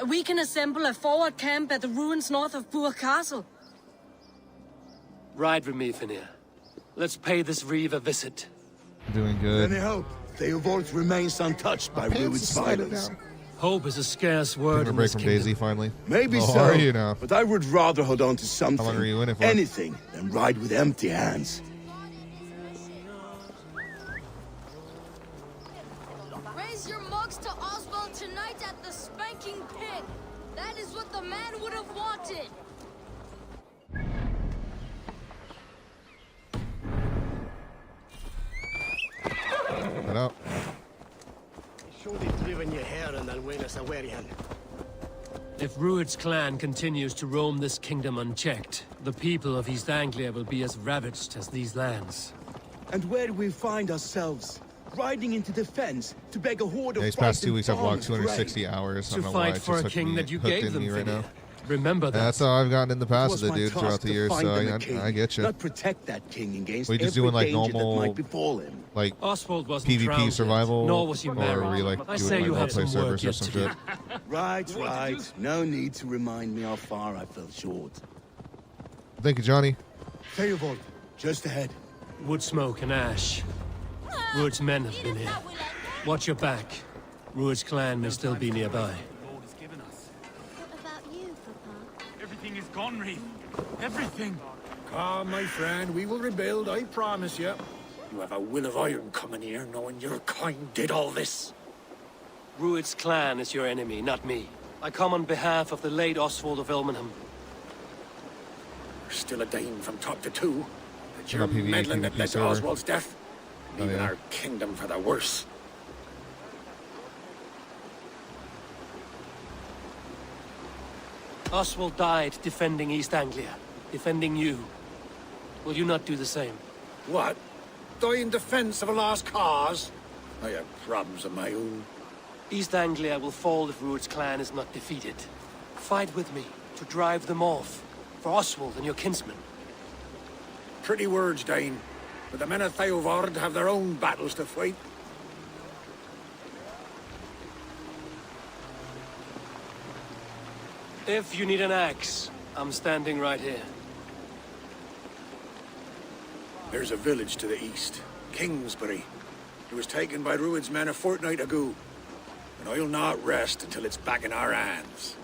We can assemble a forward camp at the ruins north of Burg Castle. Ride with me, Finir. Let's pay this Reeve a visit. Doing good. Any hope? Theodort remains untouched by Ruud's violence. Hope is a scarce word Taking a in break this from kingdom. Daisy, finally. Maybe How so, are you now? but I would rather hold on to something, How long are you in it for? anything, than ride with empty hands. Raise your mugs to Oswald tonight at the Spanking Pit. That is what the man would have wanted. Get out. Surely driven your hair and I'll win us a weary hand. If Ruud's clan continues to roam this kingdom unchecked, the people of East Anglia will be as ravaged as these lands. And where do we find ourselves? Riding into defense to beg a horde of Yeah, these past 2 frightened weeks I've logged farmers' 260 hours. I To don't know why fight it for just a hooked king me, that you hooked gave in them, me right now. Finir. Remember that. That's how I've gotten in the past was with it, my dude, task throughout the to years, find so them a I king, get you. Not protect that king against We just every doing like danger normal, that might befall him. like Oswald wasn't PvP drowned yet, survival, nor was he or married. are we like I doing say like you have roleplay some work servers or yet some to do. shit? Right. No need to remind me how far I fell short. Thank you, Johnny. Theobald, just ahead. Wood smoke and ash. Ruud's men have been here. Watch your back. Ruud's clan may still be nearby. What about you, Papa? Everything is gone, Reeve. Everything. Calm, my friend. We will rebuild, I promise you. You have a will of iron coming here, knowing your kind did all this. Ruud's clan is your enemy, not me. I come on behalf of the late Oswald of Elmenham. You're still a Dane from top to two. But You're your not PvE, meddling that PvP led to server. Oswald's death, Oh, leaving yeah. our kingdom for the worse. Oswald died defending East Anglia, defending you. Will you not do the same? What? Die in defense of a lost cause? I have problems of my own. East Anglia will fall if Ruud's clan is not defeated. Fight with me to drive them off, for Oswald and your kinsmen. Pretty words, Dane. But the men of Theovard have their own battles to fight. If you need an axe, I'm standing right here. There's a village to the east, Kingsbury. It was taken by Ruud's men a fortnight ago. And I'll not rest until it's back in our hands.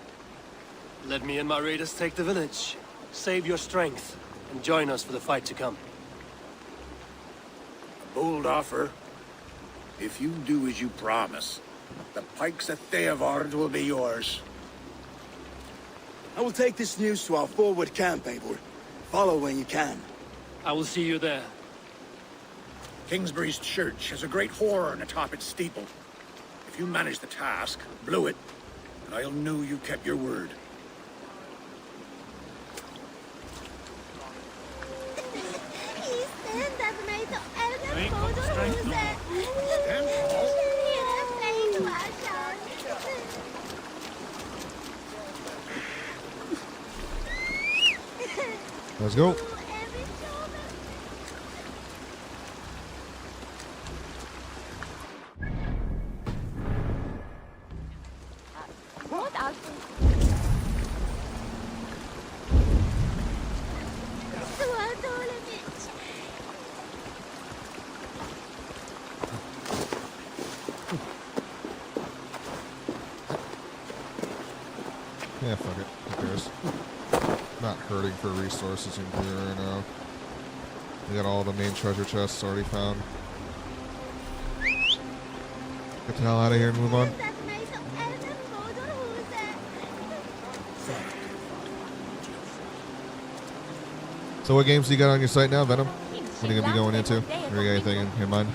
Let me and my raiders take the village. Save your strength, and join us for the fight to come. A bold offer. If you do as you promise, the pikes of Theovard will be yours. I will take this news to our forward camp, Eivor. Follow when you can. I will see you there. Kingsbury's church has a great horn atop its steeple. If you manage the task, blow it, and I'll know you kept your word. Let's go. Yeah, fuck it. Who cares? Not hurting for resources in here right now. We got all the main treasure chests already found. Get the hell out of here and move on. So what games do you got on your site now, Venom? What are you going to be going into? Or you got anything in mind?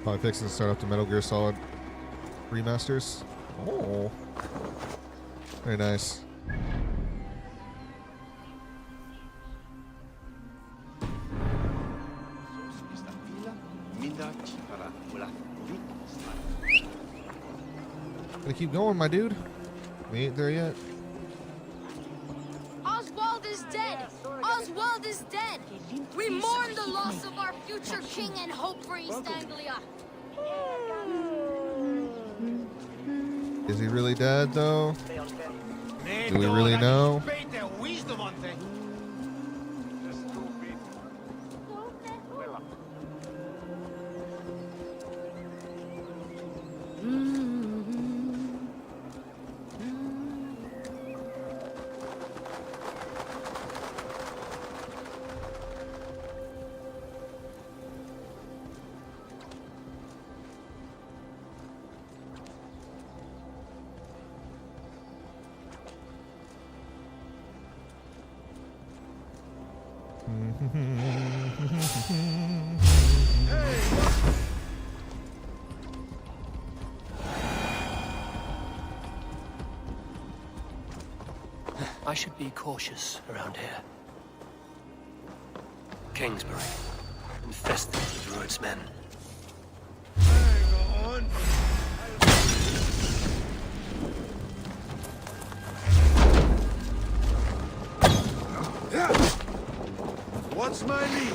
Probably fixing to start up the Metal Gear Solid remasters. Oh, very nice. Gonna keep going, my dude. We ain't there yet. Oswald is dead! Oswald is dead! We mourn the loss of our future king and hope for East Anglia. Is he really dead, though? Do we really know? I should be cautious around here. Kingsbury, infested with Druid's men. Hang on. What's my lead?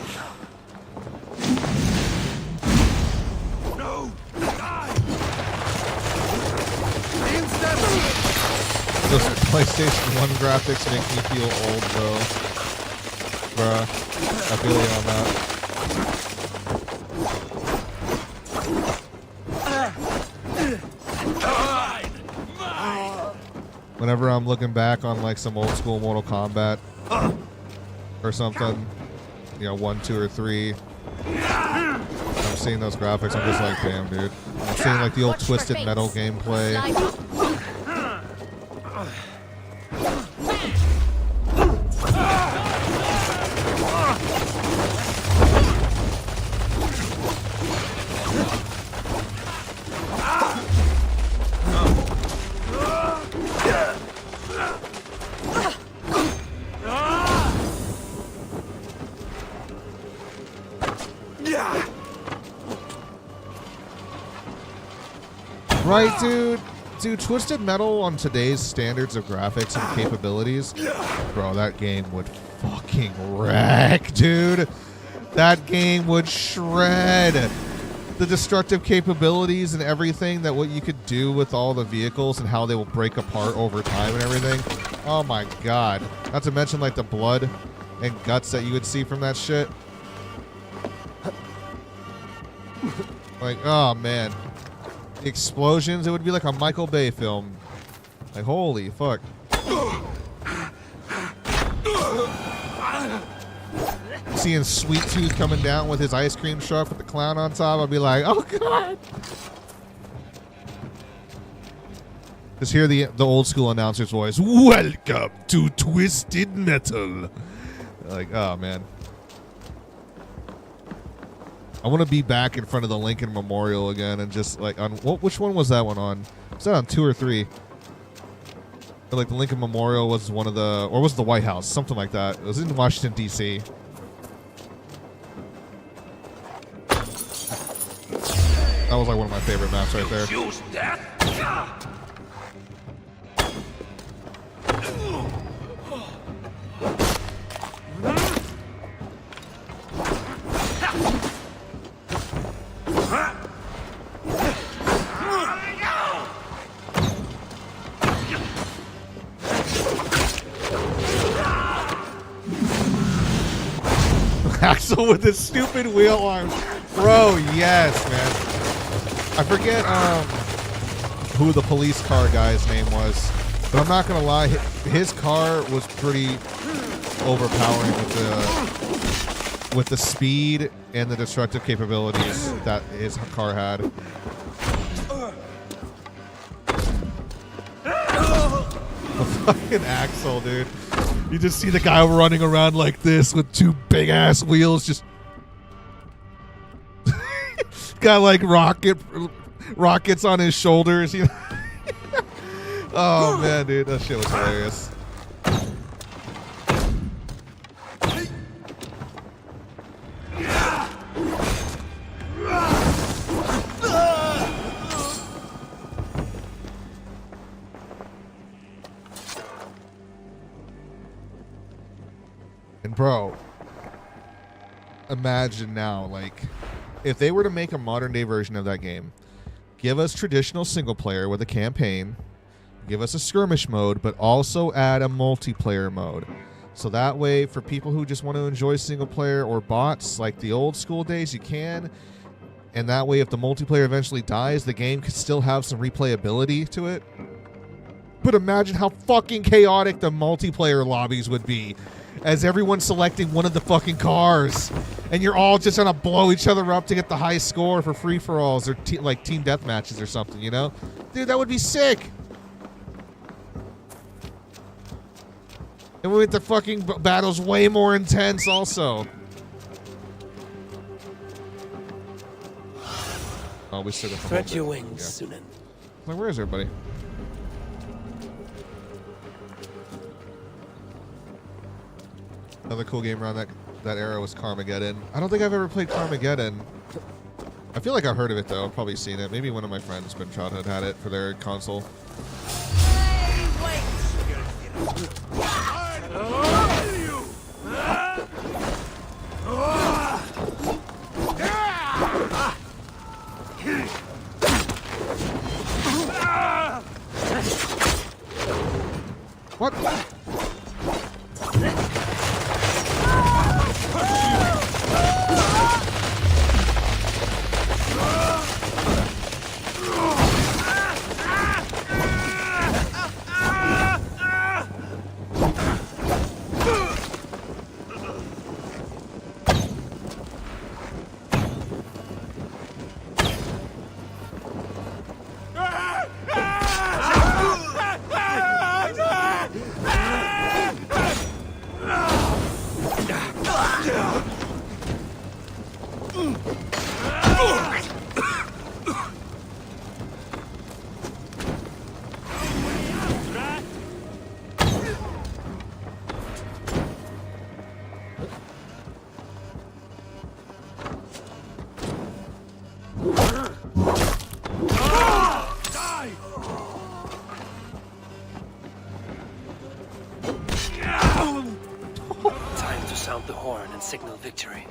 No! Die! Those PlayStation 1 graphics make me feel old, bro. Bruh. I feel you on that. Whenever I'm looking back on like some old school Mortal Kombat or something, you know, 1, 2, or 3, I'm seeing those graphics, I'm just like, damn, dude. I'm seeing like the old Twisted Metal gameplay. Right, dude? Dude, Twisted Metal on today's standards of graphics and capabilities, bro, that game would fucking wreck, dude. That game would shred. the destructive capabilities and everything that what you could do with all the vehicles and how they will break apart over time and everything. Oh my god. Not to mention like the blood and guts that you would see from that shit. Like, oh man. The explosions, it would be like a Michael Bay film. Like, holy fuck. Seeing Sweet Tooth coming down with his ice cream truck with the clown on top, I'd be like, oh god. Just hear the old school announcer's voice. Welcome to Twisted Metal. Like, oh man. I want to be back in front of the Lincoln Memorial again and just like on which one was that one on? Was that on 2 or 3? Or like the Lincoln Memorial was one of the, or was it the White House? Something like that. It was in Washington D.C. That was like one of my favorite maps right there. Choose death? Axel with his stupid wheel arms. Bro, yes, man. I forget who the police car guy's name was, but I'm not gonna lie, his car was pretty overpowering with the speed and the destructive capabilities that his car had. The fucking Axel, dude. You just see the guy running around like this with 2 big ass wheels, just got like rockets on his shoulders. You know? Oh man, dude, that shit was hilarious. And bro, imagine now, like, if they were to make a modern day version of that game, give us traditional single player with a campaign, give us a skirmish mode, but also add a multiplayer mode. So that way, for people who just want to enjoy single player or bots like the old school days, you can. And that way, if the multiplayer eventually dies, the game could still have some replayability to it. But imagine how fucking chaotic the multiplayer lobbies would be, as everyone's selecting one of the fucking cars, and you're all just trying to blow each other up to get the high score for free-for-alls or like team death matches or something, you know? Dude, that would be sick. And we make the fucking battles way more intense also. Oh, we still got the Spread your wings, Sunan. Like, where is everybody? Another cool game around that era was Carmageddon. I don't think I've ever played Carmageddon. I feel like I've heard of it though. I've probably seen it. Maybe one of my friends from childhood had it for their console. What? Time to sound the horn and signal victory.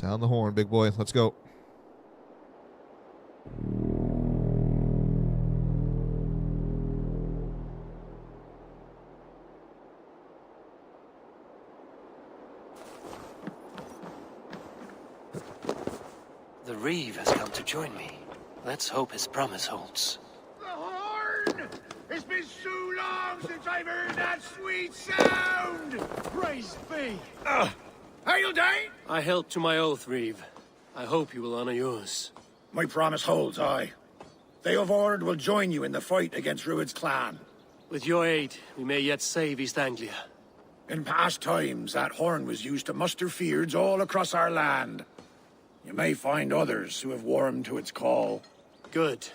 Sound the horn, big boy. Let's go. The Reeve has come to join me. Let's hope his promise holds. The horn! It's been so long since I've heard that sweet sound! Praise be! Hail, Dane! I held to my oath, Reeve. I hope you will honor yours. My promise holds, aye. Theodord will join you in the fight against Rued's clan. With your aid, we may yet save East Anglia. In past times, that horn was used to muster fyrds all across our land. You may find others who have warmed to its call. Good.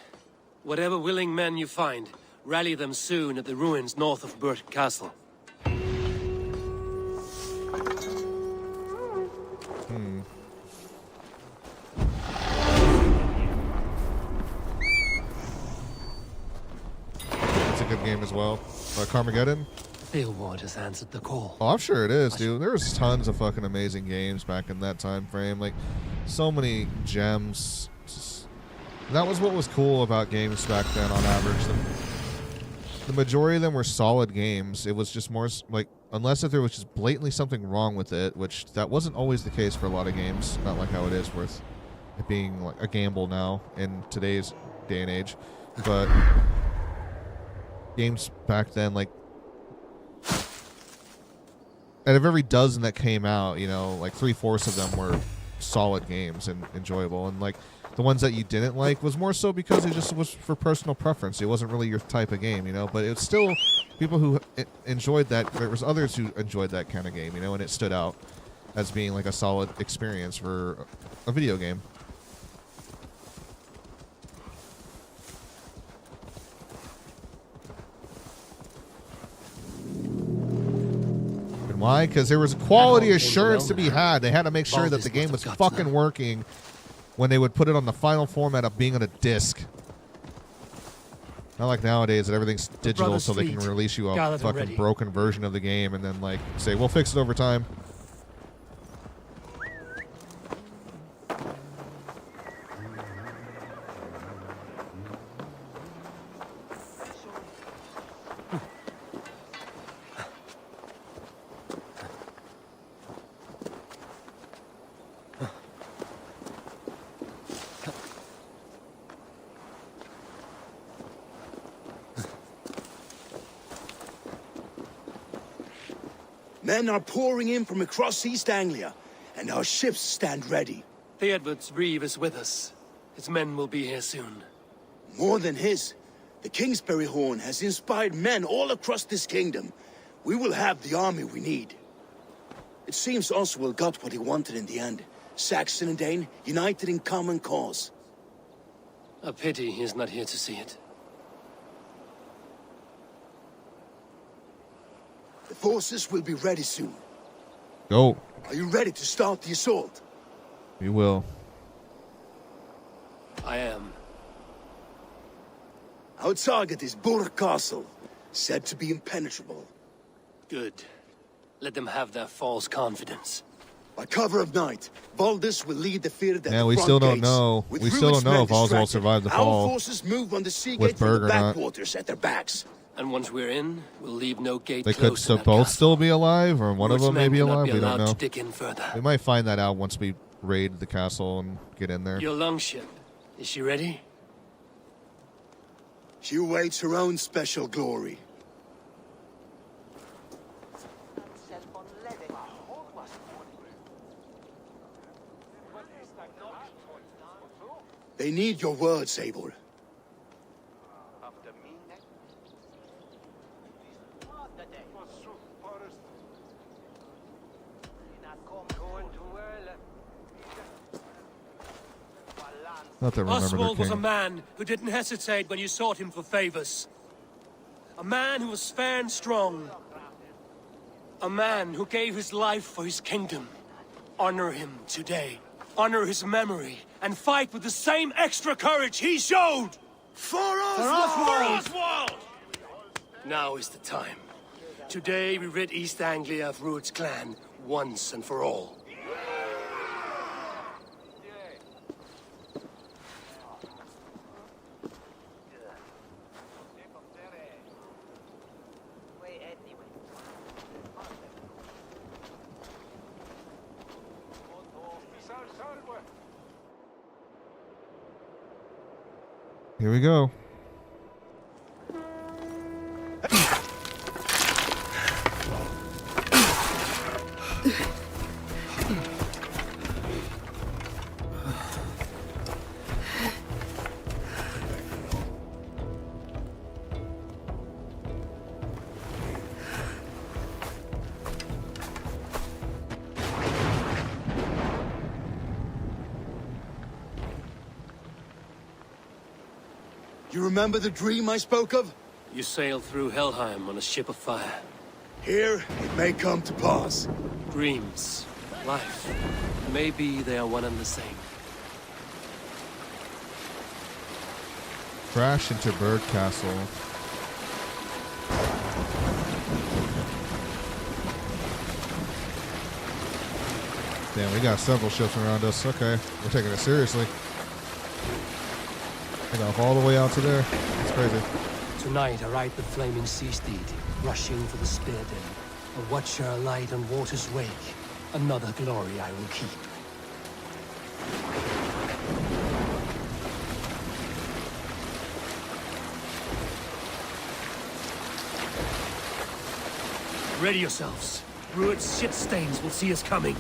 Whatever willing men you find, rally them soon at the ruins north of Burt Castle. It's a good game as well. Carmageddon? Theodord has answered the call. Oh, I'm sure it is, dude. There was tons of fucking amazing games back in that time frame. Like, so many gems. That was what was cool about games back then on average. The majority of them were solid games. It was just more like, unless if there was just blatantly something wrong with it, which that wasn't always the case for a lot of games. Not like how it is with it being like a gamble now in today's day and age. But games back then, like, out of every dozen that came out, you know, like 3/4 of them were solid games and enjoyable. And like the ones that you didn't like was more so because it just was for personal preference. It wasn't really your type of game, you know, but it's still people who enjoyed that. There was others who enjoyed that kind of game, you know, and it stood out as being like a solid experience for a video game. Why? Because there was quality assurance to be had. They had to make sure that the game was fucking working when they would put it on the final format of being on a disc. Not like nowadays that everything's digital so they can release you a fucking broken version of the game and then like say, we'll fix it over time. Men are pouring in from across East Anglia, and our ships stand ready. Theodord's Reeve is with us. His men will be here soon. More than his. The Kingsbury Horn has inspired men all across this kingdom. We will have the army we need. It seems Oswald got what he wanted in the end. Saxon and Dane united in common cause. A pity he is not here to see it. The forces will be ready soon. Go. Are you ready to start the assault? We will. I am. Our target is Burt Castle, said to be impenetrable. Good. Let them have their false confidence. By cover of night, Baldus will lead the field at Yeah, the we front still don't gates. know. With We still don't Rued's know men if Oswald distracted, survived the our fall forces move on the sea with gate from Berg the or not. backwaters at their backs. And once we're in, we'll leave no gate They closed could in that both castle. still be alive, or one of Rued's them may men be will not alive. be We don't allowed know. to dig in further. We might find that out once we raid the castle and get in there. Your longship, is she ready? She awaits her own special glory. They need your words, Eivor. Not to remember Oswald the was a king. man who didn't hesitate when you sought him for favors. A man who was fair and strong. A man who gave his life for his kingdom. Honor him today. Honor his memory. And fight with the same extra courage he showed! For Oswald! For Oswald! Now is the time. Today we rid East Anglia of Rued's clan once and for all. Here we go. You remember the dream I spoke of? You sailed through Helheim on a ship of fire. Here, it may come to pass. Dreams, life, maybe they are one and the same. Crash into Bird Castle. Damn, we got several ships around us. Okay, we're taking it seriously. Take off all the way out to there. It's crazy. Tonight I ride the flaming sea steed, rushing for the spear den. A watcher alight on water's wake. Another glory I will keep. Ready yourselves. Rued's shit stains will see us coming.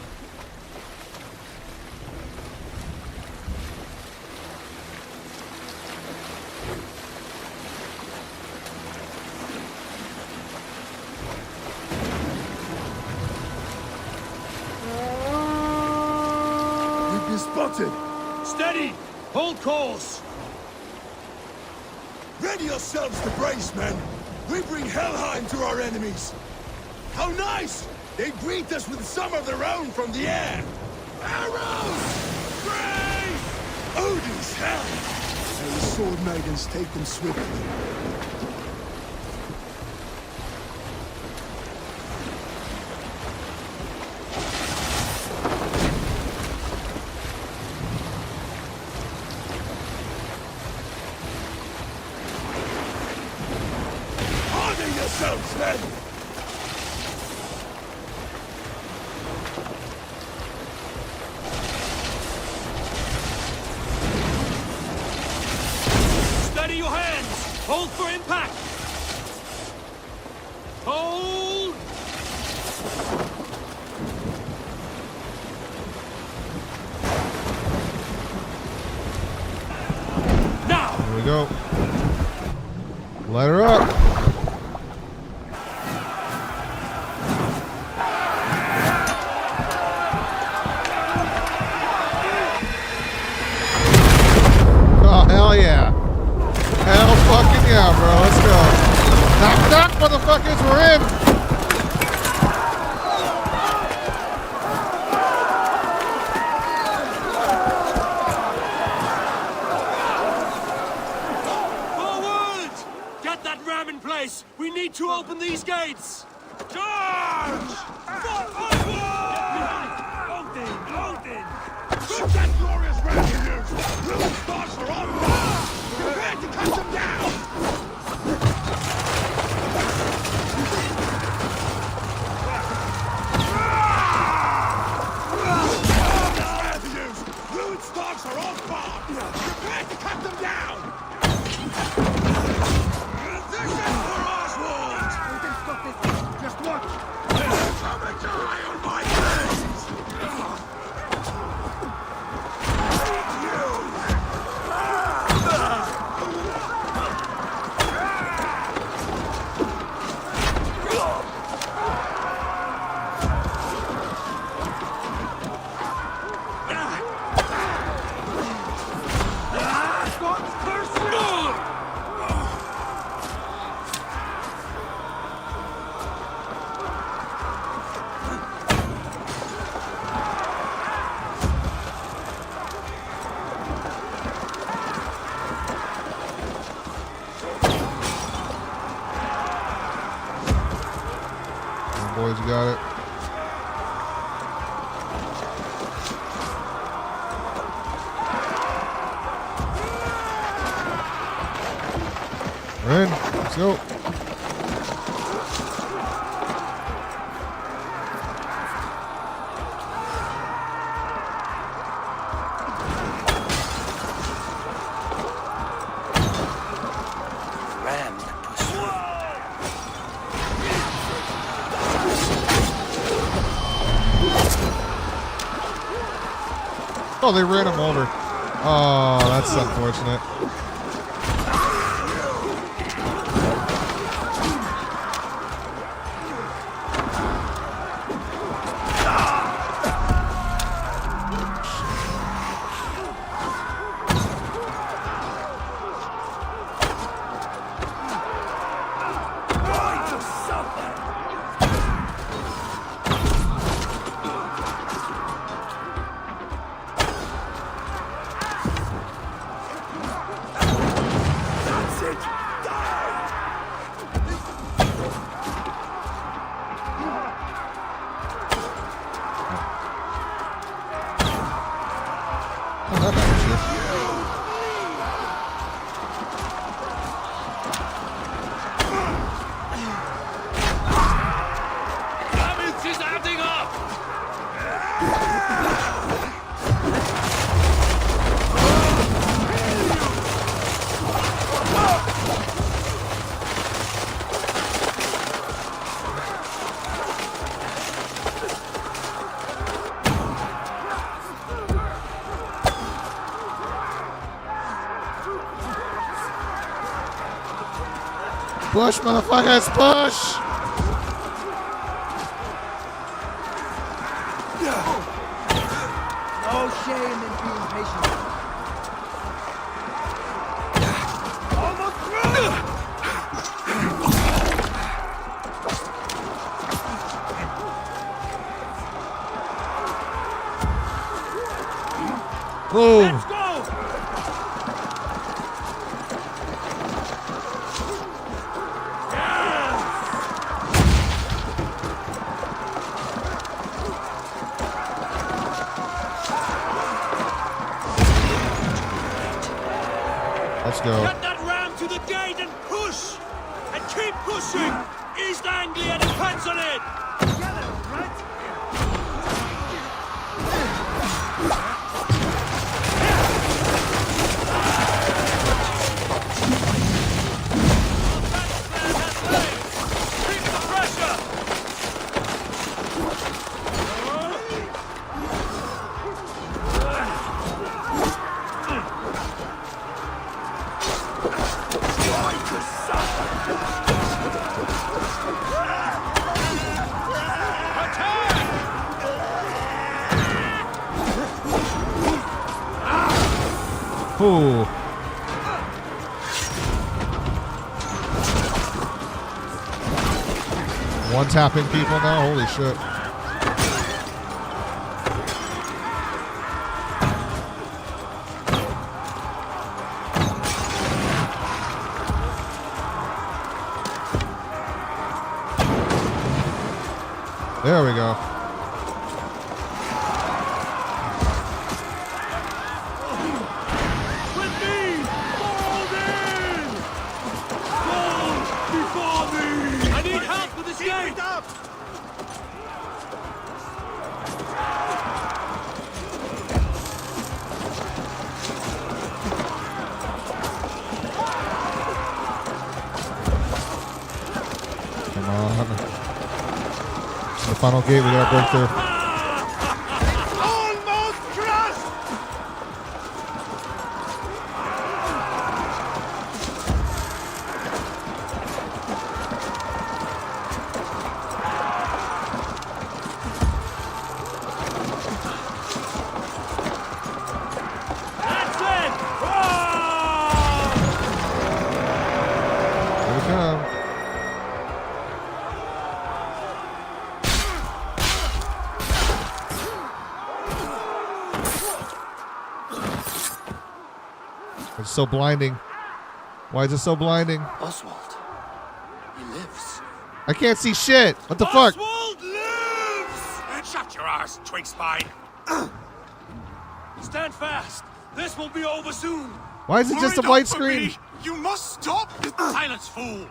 We've been spotted! Steady! Hold course! Ready yourselves to brace, men! We bring Helheim to our enemies! How nice! They greet us with some of their own from the air! Arrows! Brace! Odin's hell! And the sword maidens take them swiftly. Harden yourselves, men! Steady your hands! Hold for impact! Hold! Now! Here we go. Light her up. Oh, hell yeah. Hell fucking yeah, bro. Let's go. Knock, knock, motherfuckers. We're in. Forward! Get that ram in place! We need to open these gates! Charge! Odin! Odin! Shoot that glorious ram you used! Rude stars are on fire! Prepare to cut them down! Rude stars are on fire! Prepare to cut them down! This is for Oswald! We can stop this! Just watch! There's coming to lie on my face! Boys, you got it. We're in. Let's go. Oh, they ran him over. Oh, that's unfortunate. Damage is adding up! Push, motherfuckers, push! No shame in being patient. Almost Boom! Let's go! Let's go. Get that ram to the gate and push! And keep pushing! East Anglia depends on it! Keep the pressure! Ooh. One tapping people now? Holy shit. There we go. I need help with this gate! Come on. The final gate, we gotta break through. almost crushed! That's it! Here we come. It's so blinding. Why is it so blinding? Oswald. He lives. I can't see shit. What the fuck? Oswald lives! Shut your arse, twig spine! Stand fast! This will be over soon! Why is it just a white screen? You must stop! Silence, fool!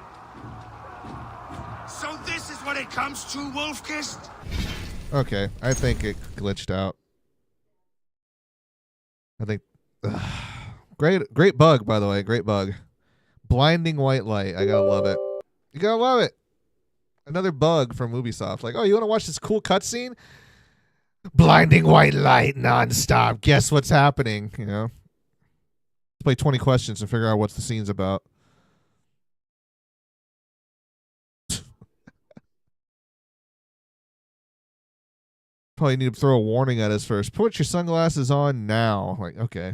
So this is what it comes to, Wolfkist? Okay, I think it glitched out. I think. Great bug, by the way. Great bug. Blinding white light. I gotta love it. You gotta love it. Another bug from Ubisoft. Like, oh, you want to watch this cool cutscene? Blinding white light nonstop. Guess what's happening? You know. Let's play 20 questions and figure out what the scene's about. Probably need to throw a warning at us first. Put your sunglasses on now. Like, okay.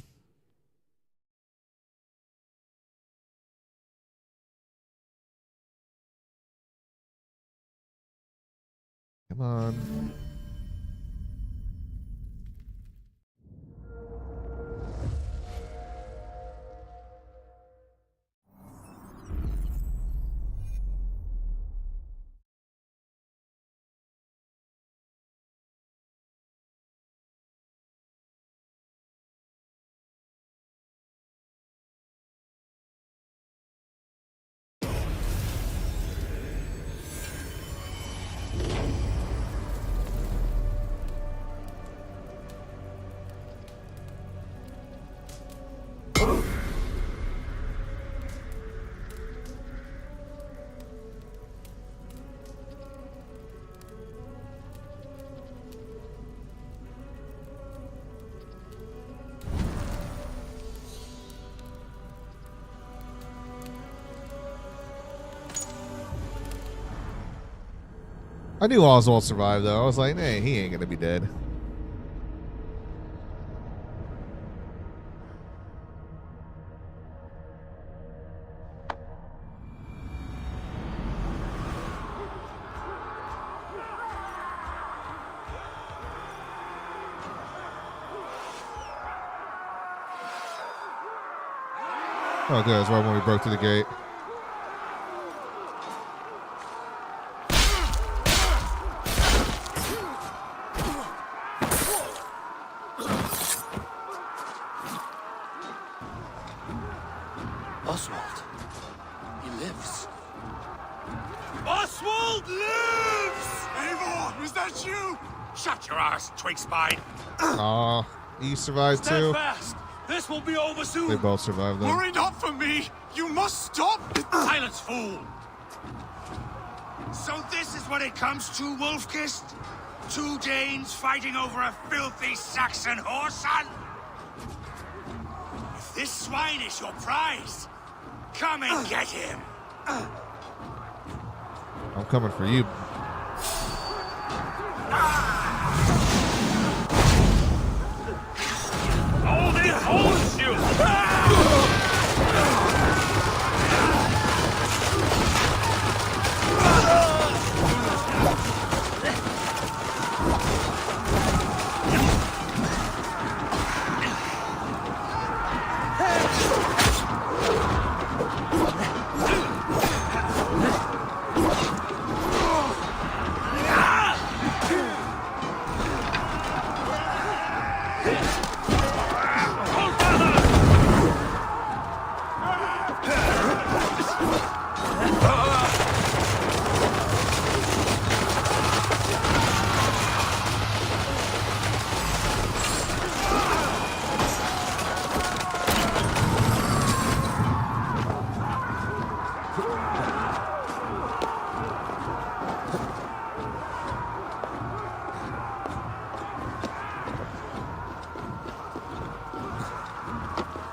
Come on. I knew Oswald survived, though. I was like, hey, he ain't gonna be dead. Oh, good. That's right when we broke through the gate. Oswald. He lives. Oswald lives! Eivor, was that you? Shut your ass, twig spine. Aw, he survived Stand too. fast. This will be over soon. They both survived, though. Worry not for me. You must stop. Silence, fool! So this is what it comes to, Wolfkist? Two Danes fighting over a filthy Saxon whoreson? If this swine is your prize, come and get him! I'm coming for you. Hold it, hold you!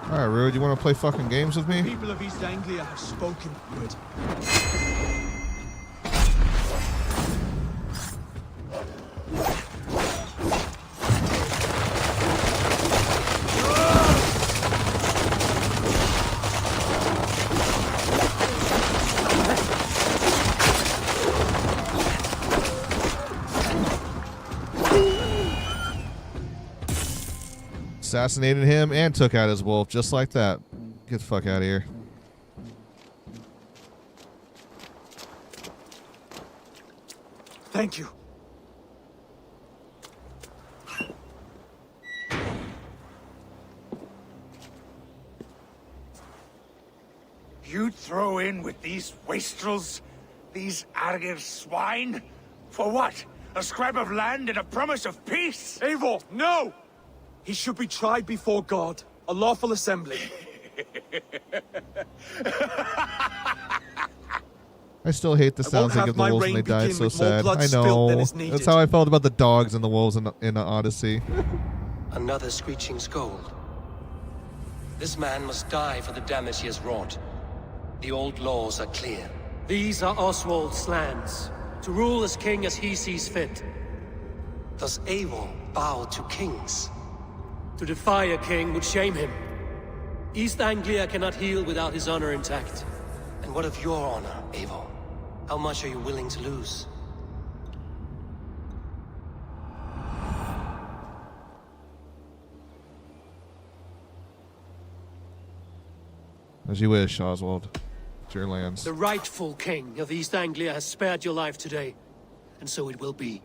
Alright, Rude, you want to play fucking games with me? People of East Anglia have spoken, Ruud. Assassinated him and took out his wolf just like that. Get the fuck out of here. Thank you. You throw in with these wastrels? These Argir swine? For what? A scrap of land and a promise of peace? Eivor, no! He should be tried before God, a lawful assembly. I still hate the I won't sounds they have give the my wolves when reign they die. It's begin so with more sad. blood I spilt than know. is needed. That's how I felt about the dogs and the wolves in Odyssey. Another screeching scold. This man must die for the damage he has wrought. The old laws are clear. These are Oswald's lands, to rule as king as he sees fit. Does Eivor bow to kings? To defy a king would shame him. East Anglia cannot heal without his honor intact. And what of your honor, Eivor? How much are you willing to lose? As you wish, Oswald. It's your lands. The rightful king of East Anglia has spared your life today, and so it will be.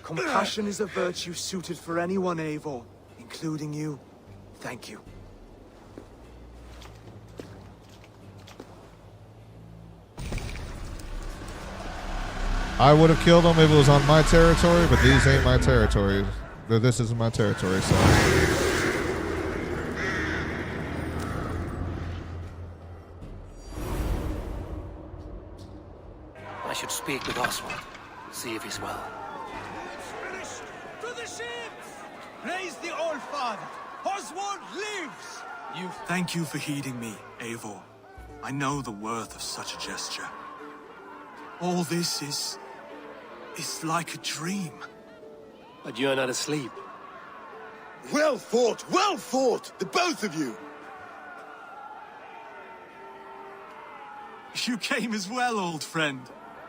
Compassion is a virtue suited for anyone, Eivor, including you. Thank you. I would have killed them if it was on my territory, but these ain't my territory. This isn't my territory, so. I should speak with Oswald. See if he's well. Finished! To the ships! Praise the All-Father! Oswald lives! Thank you for heeding me, Eivor. I know the worth of such a gesture. All this is like a dream. But you're not asleep. Well fought, the both of you. You came as well, old friend.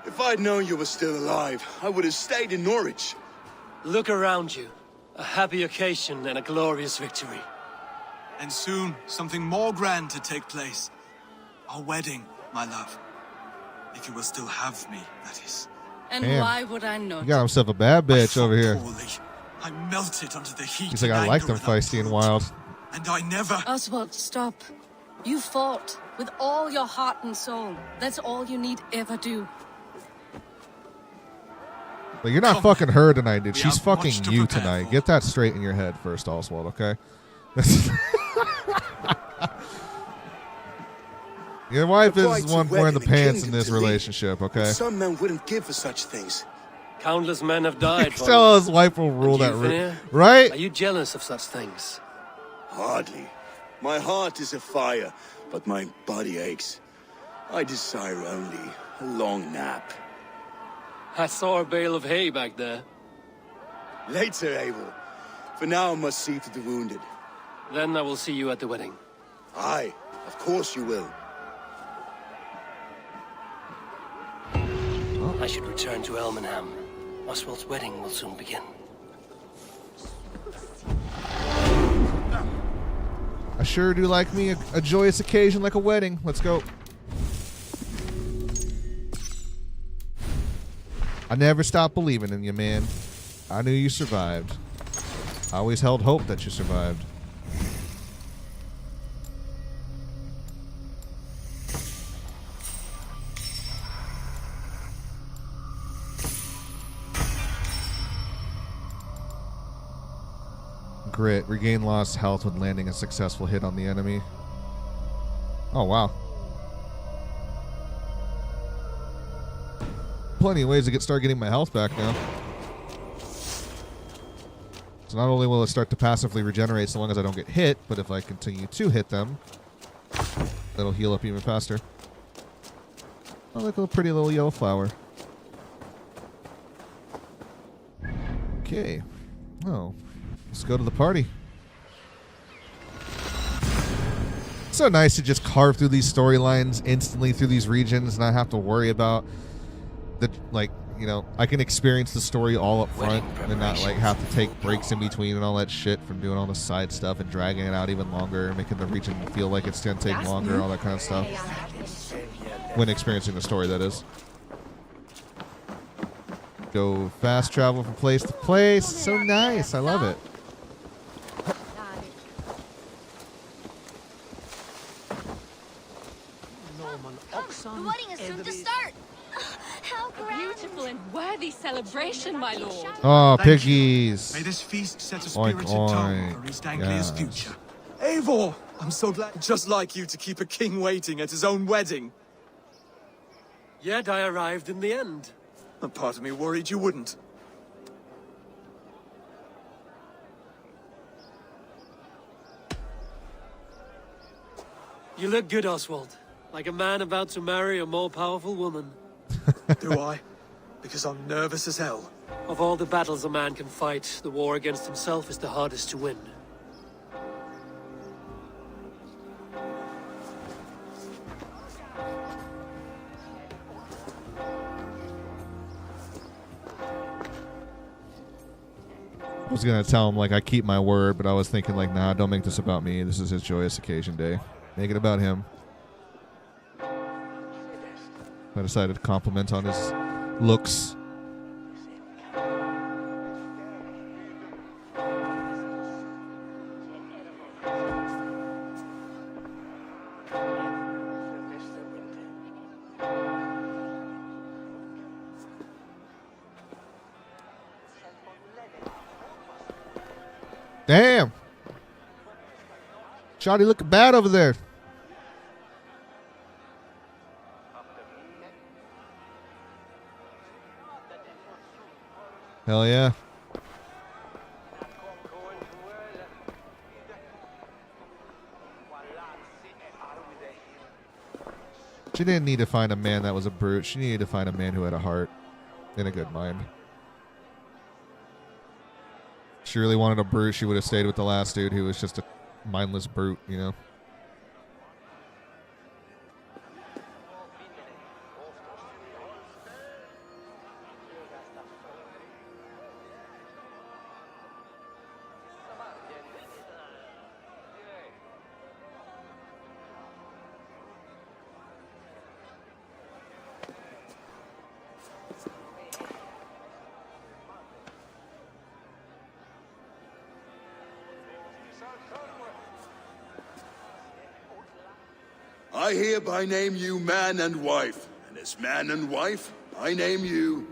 If I'd known you were still alive, I would have stayed in Norwich. Look around you. A happy occasion and a glorious victory. And soon, something more grand to take place. Our wedding, my love. If you will still have me, that is. And Damn. why would I not? He got himself a bad bitch over here. Poorly. I melted under the heat. He's like, I like them feisty and wild. And I never... Oswald, stop. You fought with all your heart and soul. That's all you need ever do. But you're not fucking her tonight, dude. We She's have much fucking to you prepare tonight. for. Get that straight in your head first, Oswald, okay? Your wife is Bride's one wedding wearing the in pants in kingdom this to lead. relationship, okay? Some men wouldn't give for such things. Countless men have died for Tell him. his wife will rule And that you, Finnear? right? Are you jealous of such things? Hardly. My heart is afire, but my body aches. I desire only a long nap. I saw a bale of hay back there. Later, Abel. For now, I must see to the wounded. Then I will see you at the wedding. Aye, of course you will. I should return to Elmenham. Oswald's wedding will soon begin. I sure do like me a joyous occasion like a wedding. Let's go. I never stopped believing in you, man. I knew you survived. I always held hope that you survived. Grit. Regain lost health when landing a successful hit on the enemy. Oh, wow. Plenty of ways to start getting my health back now. So not only will it start to passively regenerate so long as I don't get hit, but if I continue to hit them, that'll heal up even faster. Oh, look at a pretty little yellow flower. Okay. Oh. Let's go to the party. It's so nice to just carve through these storylines instantly through these regions and not have to worry about the, like, you know, I can experience the story all up front and not like have to take breaks in between and all that shit from doing all the side stuff and dragging it out even longer, making the region feel like it's gonna take longer, all that kind of stuff. When experiencing the story, that is. Go fast travel from place to place. So nice. I love it. The wedding is soon to start. How grand! Beautiful and worthy celebration, my lord. Oh, Thank you. piggies. May this feast set a Oink, spirited tone for oink. East Anglia's Yes. future. Eivor! I'm so glad. Just like you to keep a king waiting at his own wedding. Yet I arrived in the end. A part of me worried you wouldn't. You look good, Oswald. Like a man about to marry a more powerful woman. Do I? Because I'm nervous as hell. Of all the battles a man can fight, the war against himself is the hardest to win. I was gonna tell him like I keep my word, but I was thinking like, nah, don't make this about me. This is his joyous occasion day. Make it about him. I decided to compliment on his looks. Damn. Shawty looking bad over there. Hell yeah. She didn't need to find a man that was a brute. She needed to find a man who had a heart and a good mind. She really wanted a brute, she would have stayed with the last dude who was just a mindless brute, you know? I hereby name you man and wife, and as man and wife, I name you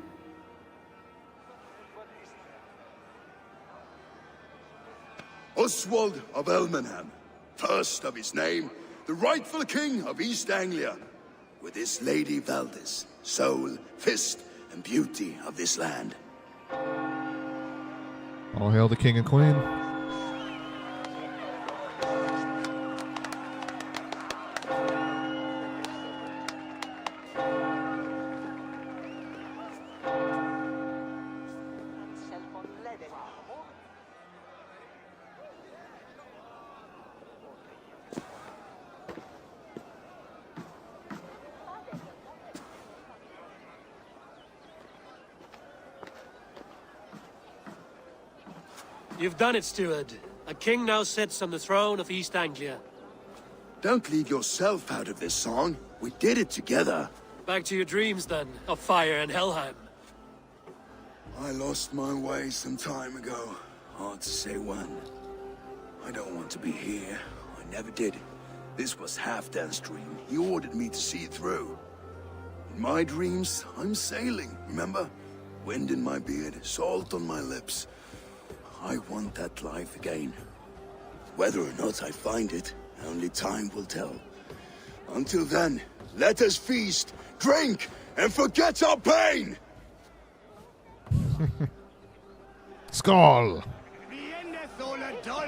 Oswald of Elmenham, first of his name, the rightful king of East Anglia, with his lady Valdis, soul, fist, and beauty of this land. All hail the king and queen. You've done it, steward. A king now sits on the throne of East Anglia. Don't leave yourself out of this song. We did it together. Back to your dreams, then, of fire and Helheim. I lost my way some time ago. Hard to say when. I don't want to be here. I never did. This was Halfdan's dream. He ordered me to see it through. In my dreams, I'm sailing, remember? Wind in my beard, salt on my lips. I want that life again. Whether or not I find it, only time will tell. Until then, let us feast, drink, and forget our pain! Skull.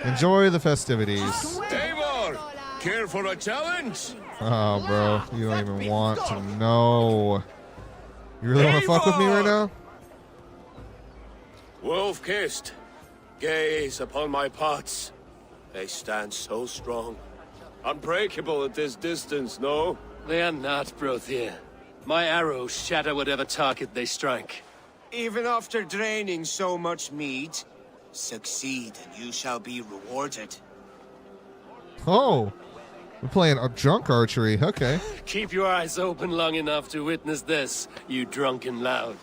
Enjoy the festivities. Eivor, care for a challenge? Oh, bro, you don't even want to know. You really want to fuck with me right now? Wolf-kissed, gaze upon my pots. They stand so strong. Unbreakable at this distance, no? They are not, Brothir. My arrows shatter whatever target they strike. Even after draining so much mead, succeed and you shall be rewarded. Oh, we're playing a drunk archery. Okay. Keep your eyes open long enough to witness this, you drunken loud.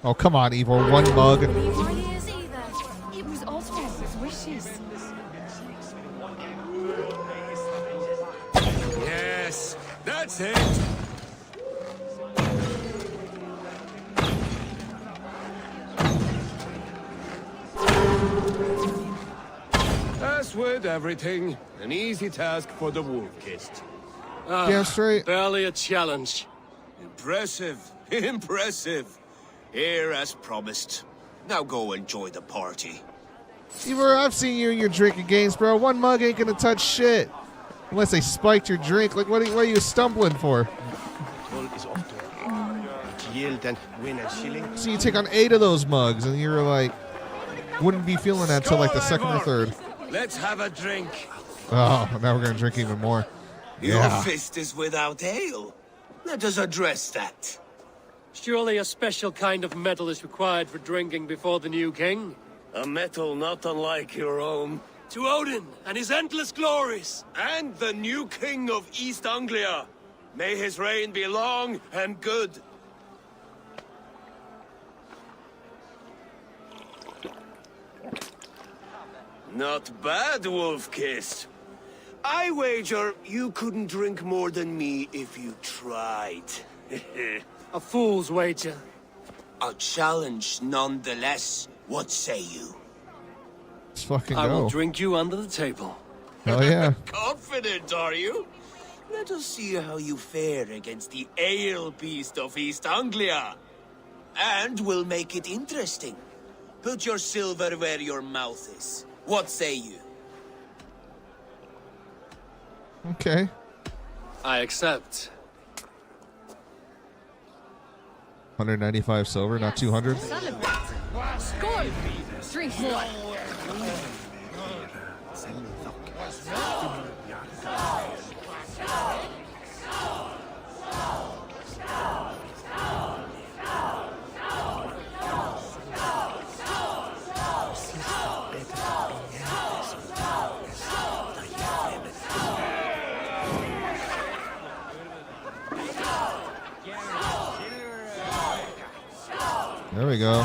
Oh, come on, Eivor. One mug. It was Oswald's wishes. Yes, with everything. An easy task for the wolf-kissed. Damn straight. Barely a challenge. Impressive. Impressive. Here as promised. Now go enjoy the party. Ever, I've seen you in your drinking games, bro. One mug ain't gonna touch shit. Unless they spiked your drink. Like, what are you stumbling for? So you take on 8 of those mugs, and you're like, wouldn't be feeling that till like the second or third. Let's have a drink. Oh, now we're gonna drink even more. Your Yeah. fist is without ale. Let us address that. Surely a special kind of metal is required for drinking before the new king? A metal not unlike your own. To Odin and his endless glories. And the new king of East Anglia. May his reign be long and good. Not bad, Wolf-Kissed. I wager you couldn't drink more than me if you tried. A fool's wager. A challenge nonetheless. What say you? Let's fucking I will go. drink you under the table. Hell yeah. Confident, are you? Let us see how you fare against the ale beast of East Anglia. And we'll make it interesting. Put your silver where your mouth is. What say you? Okay. I accept. 195 silver, not 200. Celebrate. Skål! Drink more. There we go.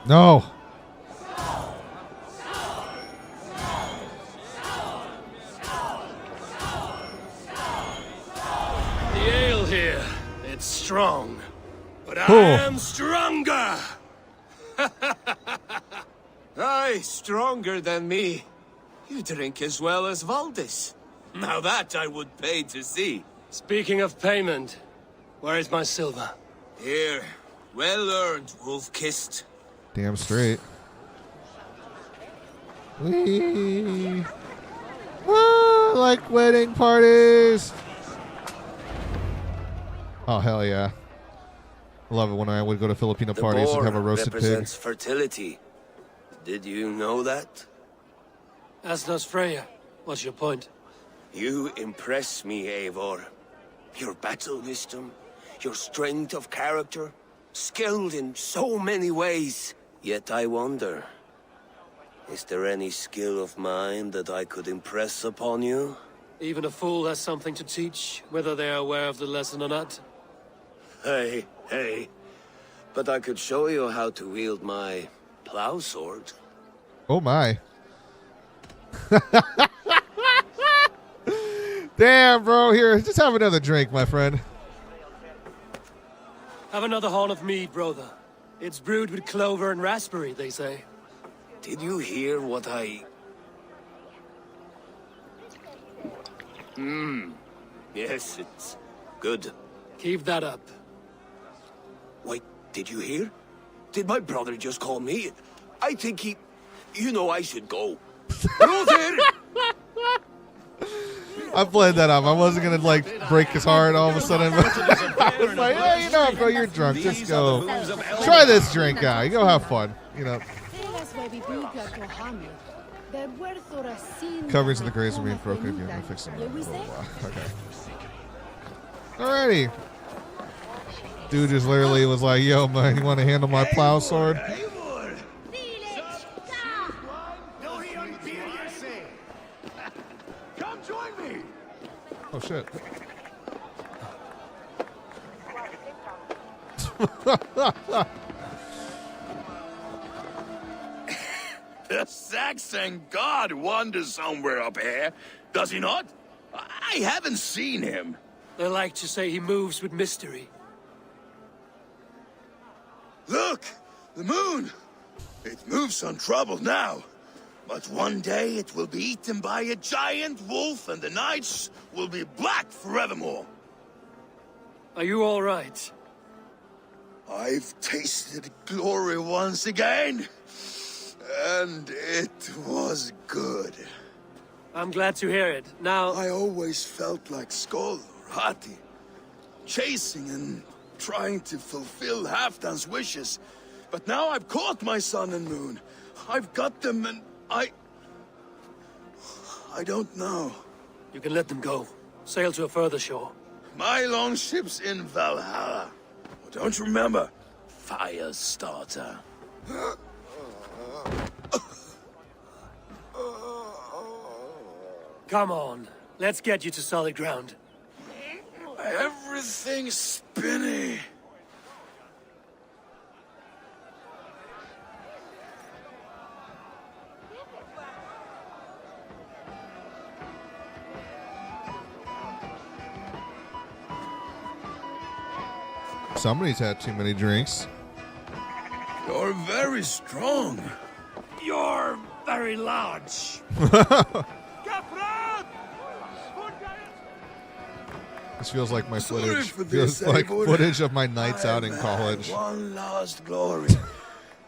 No. The ale here, it's strong. But I Cool. am stronger! Aye, stronger than me. You drink as well as Valdis. Now that I would pay to see. Speaking of payment, where is my silver? Here, well earned, Wolf-Kissed. Damn straight. Wee. Ah, like wedding parties. Oh, hell yeah. I love it when I would go to Filipino The parties and boar have a roasted pig. represents fertility. Did you know that? As does Freya. What's your point? You impress me, Eivor. Your battle wisdom, your strength of character, skilled in so many ways. Yet I wonder, is there any skill of mine that I could impress upon you? Even a fool has something to teach, whether they are aware of the lesson or not. Hey, but I could show you how to wield my plow sword. Oh my. Damn, bro. Here, just have another drink, my friend. Have another horn of mead, brother. It's brewed with clover and raspberry, they say. Did you hear what I... Yes, it's good. Keep that up. Wait, did you hear? Did my brother just call me? I think he... You know I should go. Brother! I played that up. I wasn't going to, like, break his heart all of a sudden. I was like, hey, you know, bro, you're drunk. Just go. Try this drink out. Go have fun. You know. Coverings of the graves remain broken if you haven't fixed them. Blah, blah, blah. Okay. Alrighty. Dude just literally was like, yo, man, you want to handle my plow sword? Come join me. Oh, shit. The Saxon god wanders somewhere up here, does he not? I haven't seen him. They like to say he moves with mystery. Look! The moon! It moves untroubled now. But one day it will be eaten by a giant wolf and the nights will be black forevermore. Are you all right? I've tasted glory once again. And it was good. I'm glad to hear it. Now... I always felt like Skoll or Hati. Chasing and trying to fulfill Halfdan's wishes. But now I've caught my sun and moon. I've got them and I don't know. You can let them go. Sail to a further shore. My longship's in Valhalla. Don't you remember? Fire starter. Come on. Let's get you to solid ground. Everything's spinny. Somebody's had too many drinks. You're very strong. You're very large. This feels like my Sorry footage. for Feels this, like Eivor. footage of my nights out in I've college. had one last glory.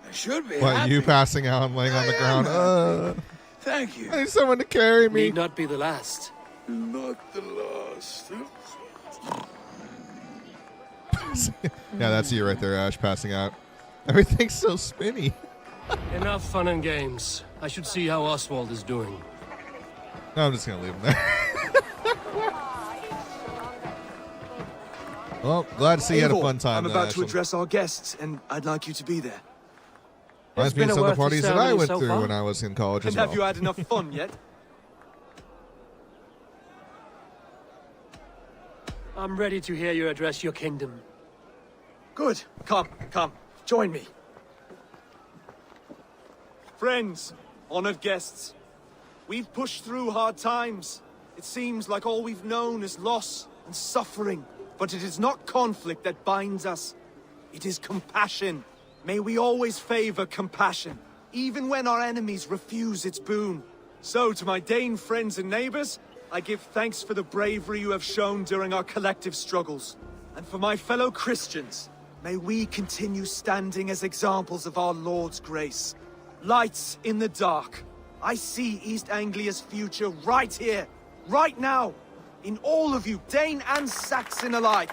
I should be Like happy. you passing out and laying on the ground. Thank you. I need someone to carry me. Need not be the last. Not the last. Yeah, that's you right there, Ash, passing out. Everything's so spinny. Enough fun and games. I should see how Oswald is doing. No, I'm just going to leave him there. Well, glad to see you had a fun time. I'm then, about to Ashley. address our guests, and I'd like you to be there. Reminds me of some of the parties that I went through when I was in college as And well. have you had enough fun yet? I'm ready to hear you address your kingdom. Good. Come. Join me. Friends, honored guests, we've pushed through hard times. It seems like all we've known is loss and suffering. But it is not conflict that binds us. It is compassion. May we always favor compassion, even when our enemies refuse its boon. So, to my Dane friends and neighbors, I give thanks for the bravery you have shown during our collective struggles. And for my fellow Christians, may we continue standing as examples of our Lord's grace. Lights in the dark. I see East Anglia's future right here, right now. In all of you, Dane and Saxon alike.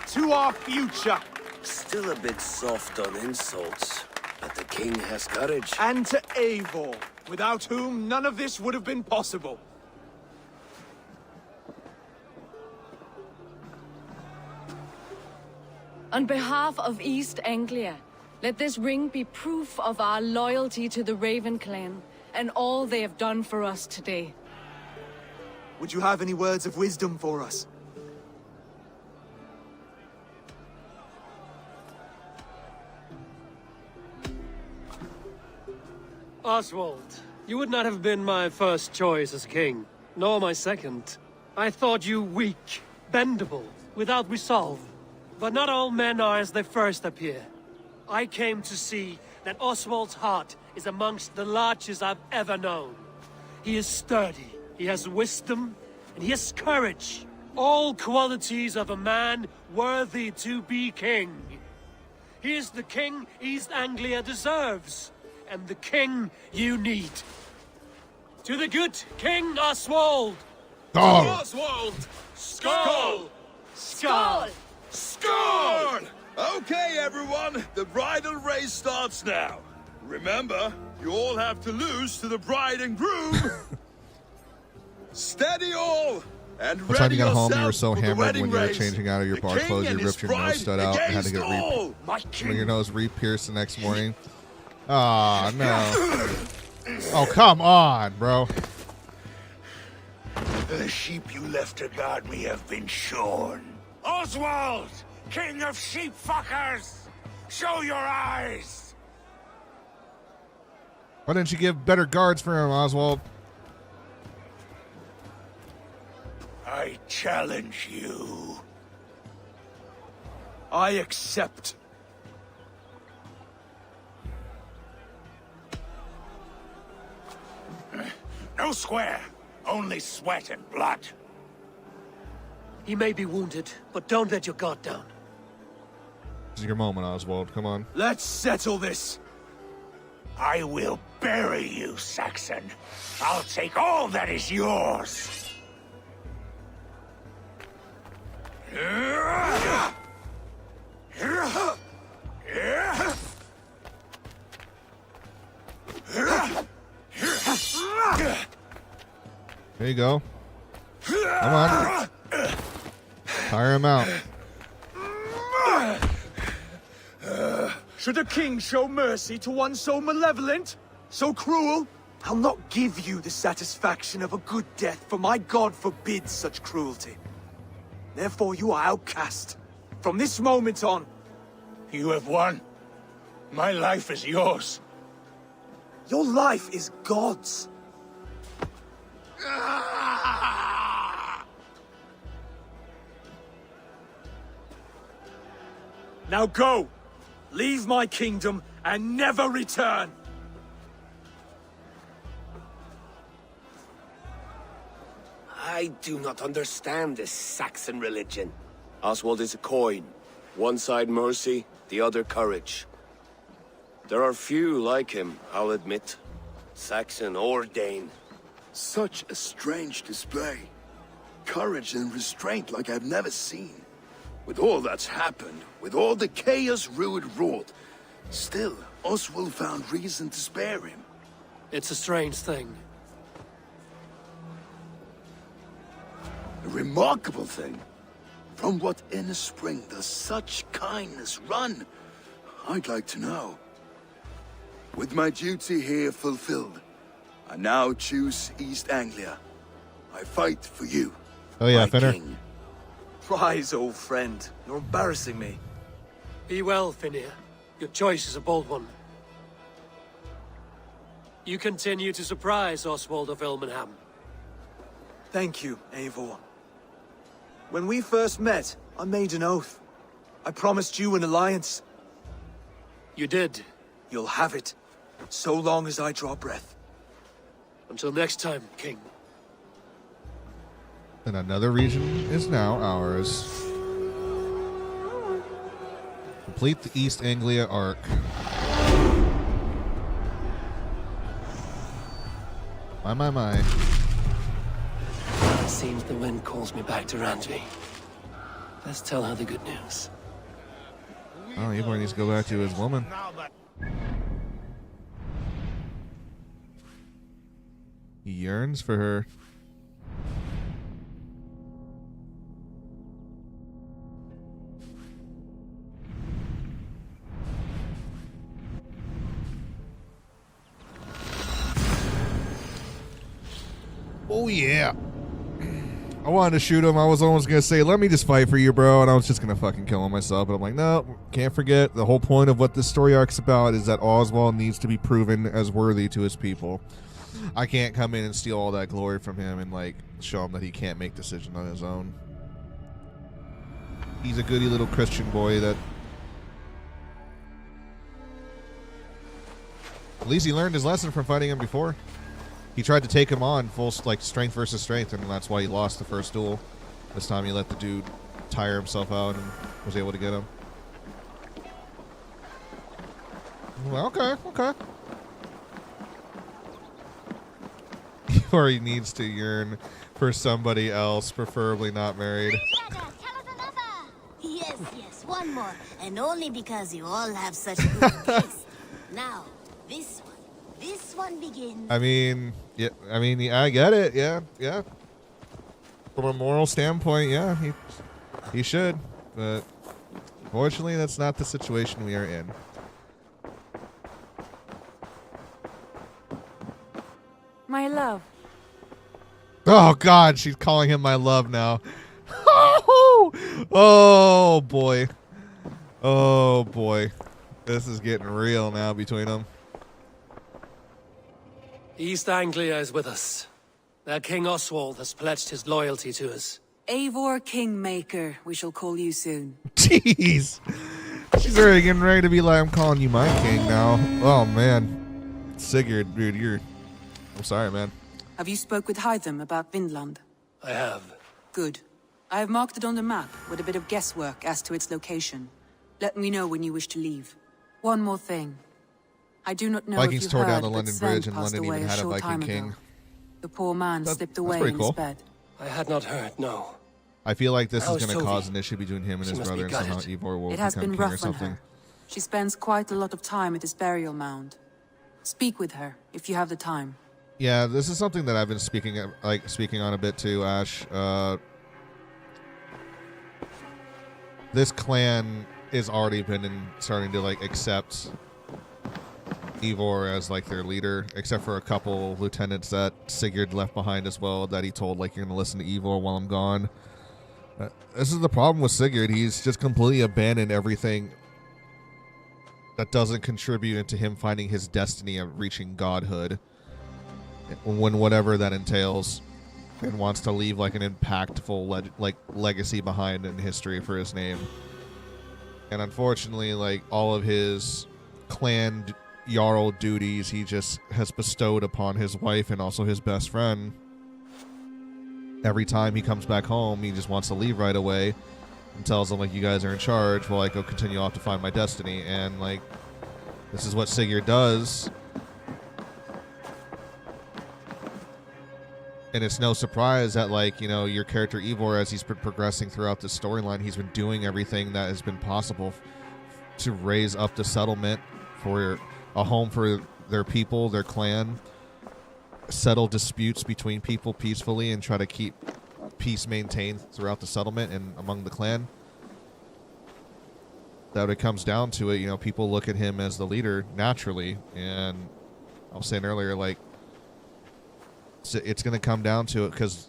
To our future. Still a bit soft on insults, but the king has courage. And to Eivor, without whom none of this would have been possible. On behalf of East Anglia, let this ring be proof of our loyalty to the Raven clan and all they have done for us today. Would you have any words of wisdom for us? Oswald, you would not have been my first choice as king, nor my second. I thought you weak, bendable, without resolve. But not all men are as they first appear. I came to see that Oswald's heart is amongst the largest I've ever known. He is sturdy, he has wisdom, and he has courage. All qualities of a man worthy to be king. He is the king East Anglia deserves, and the king you need. To the good King Oswald! Skull! Oswald! Skull! Skull! Score! Okay, everyone, the bridal race starts now. Remember, you all have to lose to the bride and groom. Steady all! And One time you got home, you were yourself so for the hammered wedding when you were race. changing out of your The bar king clothes, you and his ripped your nose bride stud out and had to get against all. My your nose re-pierced the next morning. Aw, no. Oh, come on, bro. The sheep you left to guard me have been shorn. Oswald! King of sheep fuckers! Show your eyes! Why didn't you give better guards for him, Oswald? I challenge you. I accept. No square, only sweat and blood. He may be wounded, but don't let your guard down. This is your moment, Oswald. Come on. Let's settle this. I will bury you, Saxon. I'll take all that is yours. There you go. Come on. Tire him out. Should a king show mercy to one so malevolent? So cruel? I'll not give you the satisfaction of a good death, for my god forbids such cruelty. Therefore you are outcast. From this moment on. You have won. My life is yours. Your life is God's. Now go! Leave my kingdom and never return! I do not understand this Saxon religion. Oswald is a coin. One side mercy, the other courage. There are few like him, I'll admit. Saxon or Dane. Such a strange display. Courage and restraint like I've never seen. With all that's happened, with all the chaos Ruud wrought, still, Oswald found reason to spare him. It's a strange thing. A remarkable thing. From what inner spring does such kindness run? I'd like to know. With my duty here fulfilled, I now choose East Anglia. I fight for you. Oh yeah, my Finner. king. Rise, old friend. You're embarrassing me. Be well, Finir. Your choice is a bold one. You continue to surprise Oswald of Ilmenham. Thank you, Eivor. When we first met, I made an oath. I promised you an alliance. You did. You'll have it, so long as I draw breath. Until next time, King. And another region is now ours. Complete the East Anglia arc. My. It seems the wind calls me back to Randvi. Let's tell her the good news. Oh, Eivor needs to go back to his woman. He yearns for her. Oh yeah. I wanted to shoot him. I was almost going to say, let me just fight for you, bro. And I was just going to fucking kill him myself. But I'm like, no, can't forget. The whole point of what this story arc's about is that Oswald needs to be proven as worthy to his people. I can't come in and steal all that glory from him and, like, show him that he can't make decisions on his own. He's a goody little Christian boy that... At least he learned his lesson from fighting him before. He tried to take him on full, like, strength versus strength, and that's why he lost the first duel. This time he let the dude tire himself out and was able to get him. Well, okay. Or he needs to yearn for somebody else, preferably not married. Yes, one more. And only because you all have such good taste. Now, this one begins. I mean, yeah, I get it, yeah. From a moral standpoint, yeah, he should, but fortunately, that's not the situation we are in. My love. Oh God, she's calling him my love now. Oh boy. Oh boy. This is getting real now between them. East Anglia is with us. Their King Oswald has pledged his loyalty to us. Eivor Kingmaker, we shall call you soon. Jeez. She's already getting ready to be like, I'm calling you my king now. Oh man. Sigurd, dude, I'm sorry, man. Have you spoke with Hytham about Vinland? I have. Good. I have marked it on the map with a bit of guesswork as to its location. Let me know when you wish to leave. One more thing. I do not know Vikings if you tore heard, down the but London Sven Bridge, and passed London away even had a short Viking time king. ago. The poor man slipped away pretty in cool. his bed. I had not heard, no. I feel like this How is is going to Tovi? cause an issue between him and She his must brother, be and somehow gutted. Eivor will It has become been king or rough on something. her. She spends quite a lot of time at his burial mound. Speak with her, if you have the time. Yeah, this is something that I've been speaking on a bit too, Ash. This clan is already starting to like accept Eivor as like their leader, except for a couple lieutenants that Sigurd left behind as well, that he told like, you're gonna listen to Eivor while I'm gone. This is the problem with Sigurd. He's just completely abandoned everything that doesn't contribute into him finding his destiny of reaching godhood, when whatever that entails, and wants to leave like an impactful legacy behind in history for his name. And unfortunately, like all of his clan Jarl duties he just has bestowed upon his wife and also his best friend. Every time he comes back home, he just wants to leave right away and tells them, like, you guys are in charge while I go continue off to find my destiny. And, like, this is what Sigurd does. And it's no surprise that, like, you know, your character Eivor, as he's been progressing throughout the storyline, he's been doing everything that has been possible to raise up the settlement for a home for their people, their clan, settle disputes between people peacefully, and try to keep peace maintained throughout the settlement and among the clan. That it comes down to it, you know, people look at him as the leader naturally, and I was saying earlier, like, it's going to come down to it because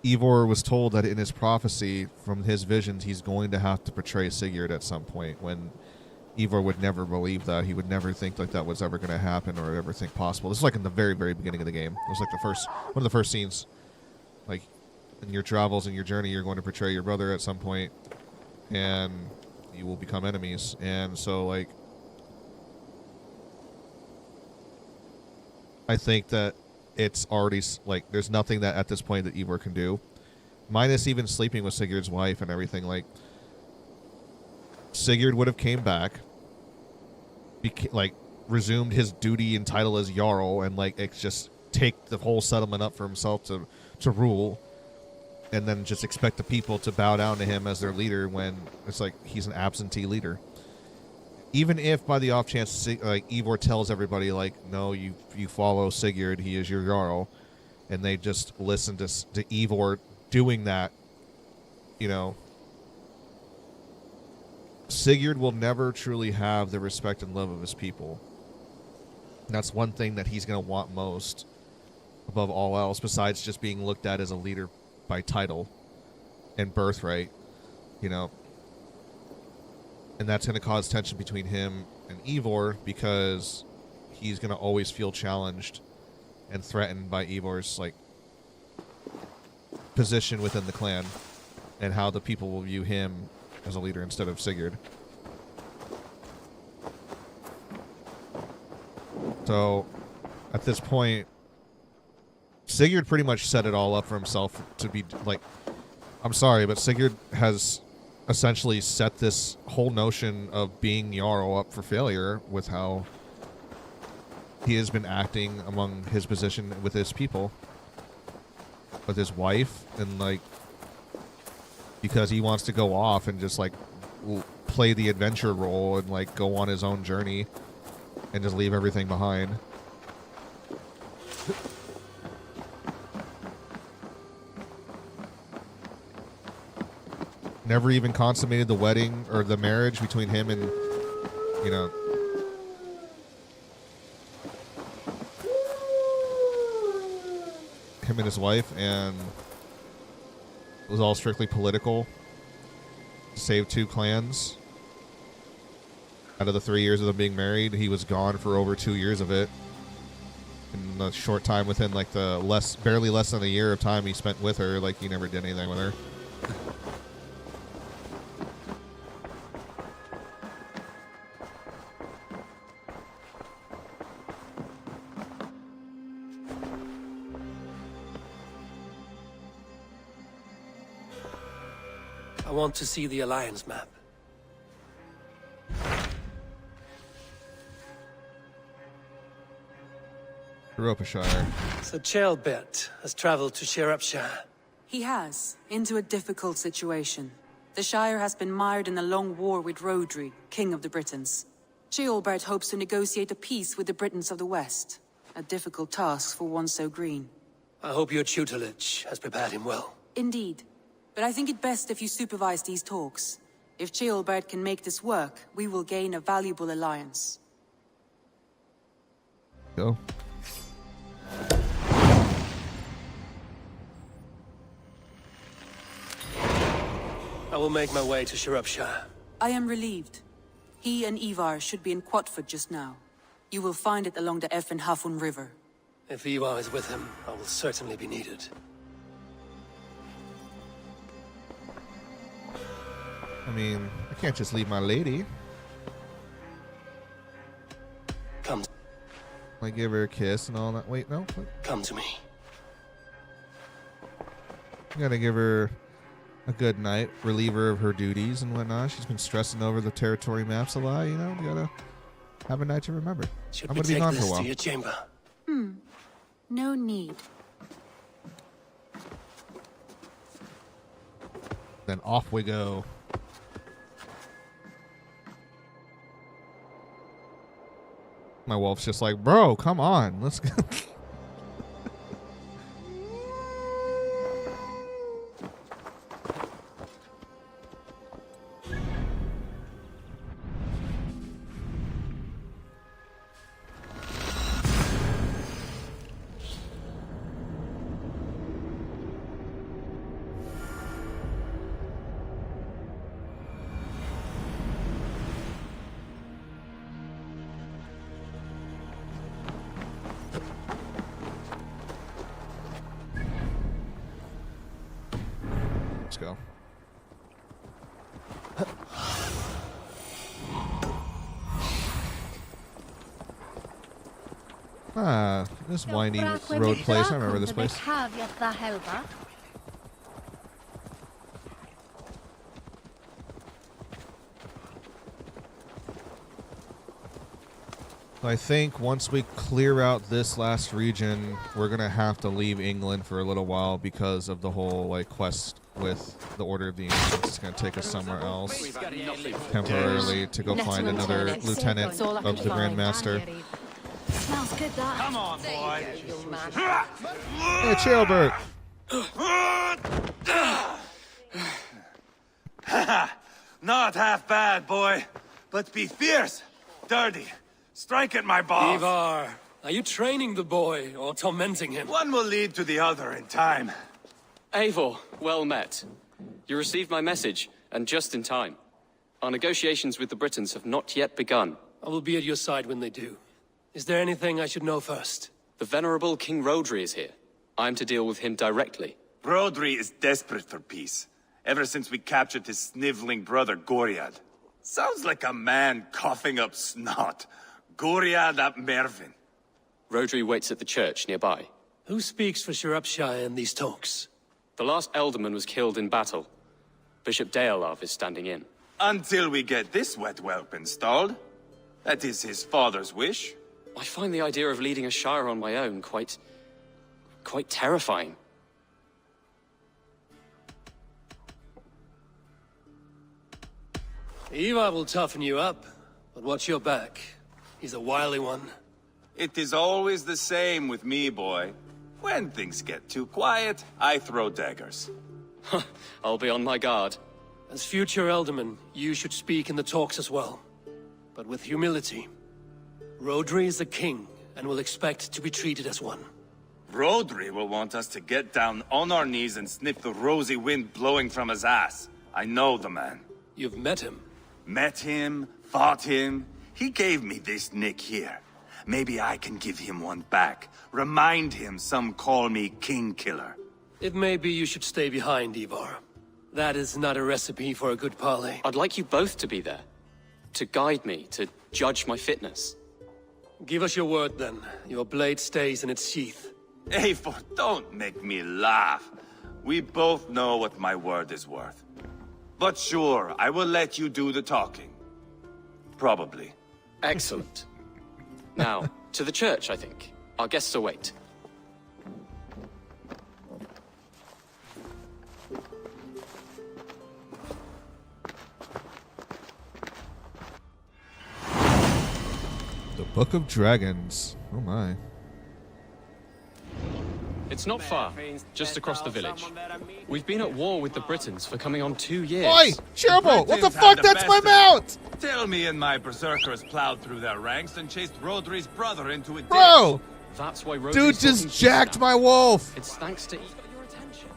Eivor was told that in his prophecy from his visions, he's going to have to betray Sigurd at some point, when Eivor would never believe that. He would never think like that was ever going to happen or ever think possible. This is like in the very, very beginning of the game. It was like one of the first scenes. Like, in your travels and your journey, you're going to betray your brother at some point, and you will become enemies. And so, like, I think that it's already, like, there's nothing that at this point that Eivor can do. Minus even sleeping with Sigurd's wife and everything. Like, Sigurd would have came back, like, resumed his duty and title as Jarl, and, like, it's just take the whole settlement up for himself to rule, and then just expect the people to bow down to him as their leader when it's like he's an absentee leader. Even if by the off chance, like, Eivor tells everybody, like, no, you follow Sigurd, he is your Jarl, and they just listen to Eivor doing that, you know, Sigurd will never truly have the respect and love of his people. And that's one thing that he's going to want most above all else, besides just being looked at as a leader by title and birthright, you know. And that's going to cause tension between him and Eivor, because he's going to always feel challenged and threatened by Eivor's, like, position within the clan and how the people will view him as a leader instead of Sigurd. So, at this point, Sigurd pretty much set it all up for himself to be, like, I'm sorry, but Sigurd has essentially set this whole notion of being Jarl up for failure with how he has been acting among his position with his people, with his wife, and, like, because he wants to go off and just, like, play the adventure role and, like, go on his own journey and just leave everything behind. Never even consummated the wedding or the marriage between him and, you know, him and his wife, and It was all strictly political. Saved 2 clans. Out of the 3 years of them being married, he was gone for over 2 years of it. In a short time, within like the barely less than a year of time he spent with her, like he never did anything with her. I want to see the Alliance map. Shire. So Ceolbert has traveled to Shropshire. He has, into a difficult situation. The Shire has been mired in a long war with Rhodri, King of the Britons. Ceolbert hopes to negotiate a peace with the Britons of the West. A difficult task for one so green. I hope your tutelage has prepared him well. Indeed. But I think it best if you supervise these talks. If Ceolbert can make this work, we will gain a valuable alliance. Go. I will make my way to Shropshire. I am relieved. He and Ivar should be in Quatford just now. You will find it along the Effen Hafun River. If Ivar is with him, I will certainly be needed. I mean, I can't just leave my lady. Come. I give her a kiss and all that. Wait, no. Wait. Come to me. You gotta give her a good night, relieve her of her duties and whatnot. She's been stressing over the territory maps a lot, you know? You gotta have a night to remember. Should I'm we gonna be take gone for a this while. to your chamber? No need. Then off we go. My wolf's just like, bro, come on, let's go. Go. This windy road place. I remember this place. I think once we clear out this last region, we're gonna have to leave England for a little while because of the whole like quest with the Order of the Ancients. It's gonna take us somewhere else temporarily to go find another lieutenant of the Grand Master. Smells good, that. Come on, boy. Hey, Ceolbert. Not half bad, boy. But be fierce, dirty. Strike at my balls. Ivar, are you training the boy or tormenting him? One will lead to the other in time. Eivor, well met. You received my message, and just in time. Our negotiations with the Britons have not yet begun. I will be at your side when they do. Is there anything I should know first? The venerable King Rhodri is here. I'm to deal with him directly. Rhodri is desperate for peace, ever since we captured his sniveling brother Goriad. Sounds like a man coughing up snot. Goriad ap Mervin. Rhodri waits at the church nearby. Who speaks for Shropshire in these talks? The last alderman was killed in battle. Bishop Deolav is standing in. Until we get this wet whelp installed. That is his father's wish. I find the idea of leading a shire on my own quite terrifying. Ivar will toughen you up, but watch your back. He's a wily one. It is always the same with me, boy. When things get too quiet, I throw daggers. I'll be on my guard. As future Alderman, you should speak in the talks as well. But with humility. Rhodri is the king, and will expect to be treated as one. Rodri will want us to get down on our knees and sniff the rosy wind blowing from his ass. I know the man. You've met him? Met him, fought him. He gave me this nick here. Maybe I can give him one back. Remind him some call me King Killer. It may be you should stay behind, Ivar. That is not a recipe for a good parley. I'd like you both to be there. To guide me, to judge my fitness. Give us your word, then. Your blade stays in its sheath. Eivor, don't make me laugh. We both know what my word is worth. But sure, I will let you do the talking. Probably. Excellent. Now, to the church, I think. Our guests await. The Book of Dragons. Oh my. It's not far, just across the village. We've been at war with the Britons for coming on 2 years. Oi! Cherbo! What the fuck? That's my mount! Tell me and my berserkers plowed through their ranks and chased Rodri's brother into a ditch. Bro! That's why Rodri's Dude just talking jacked now. my wolf! It's thanks to your attention.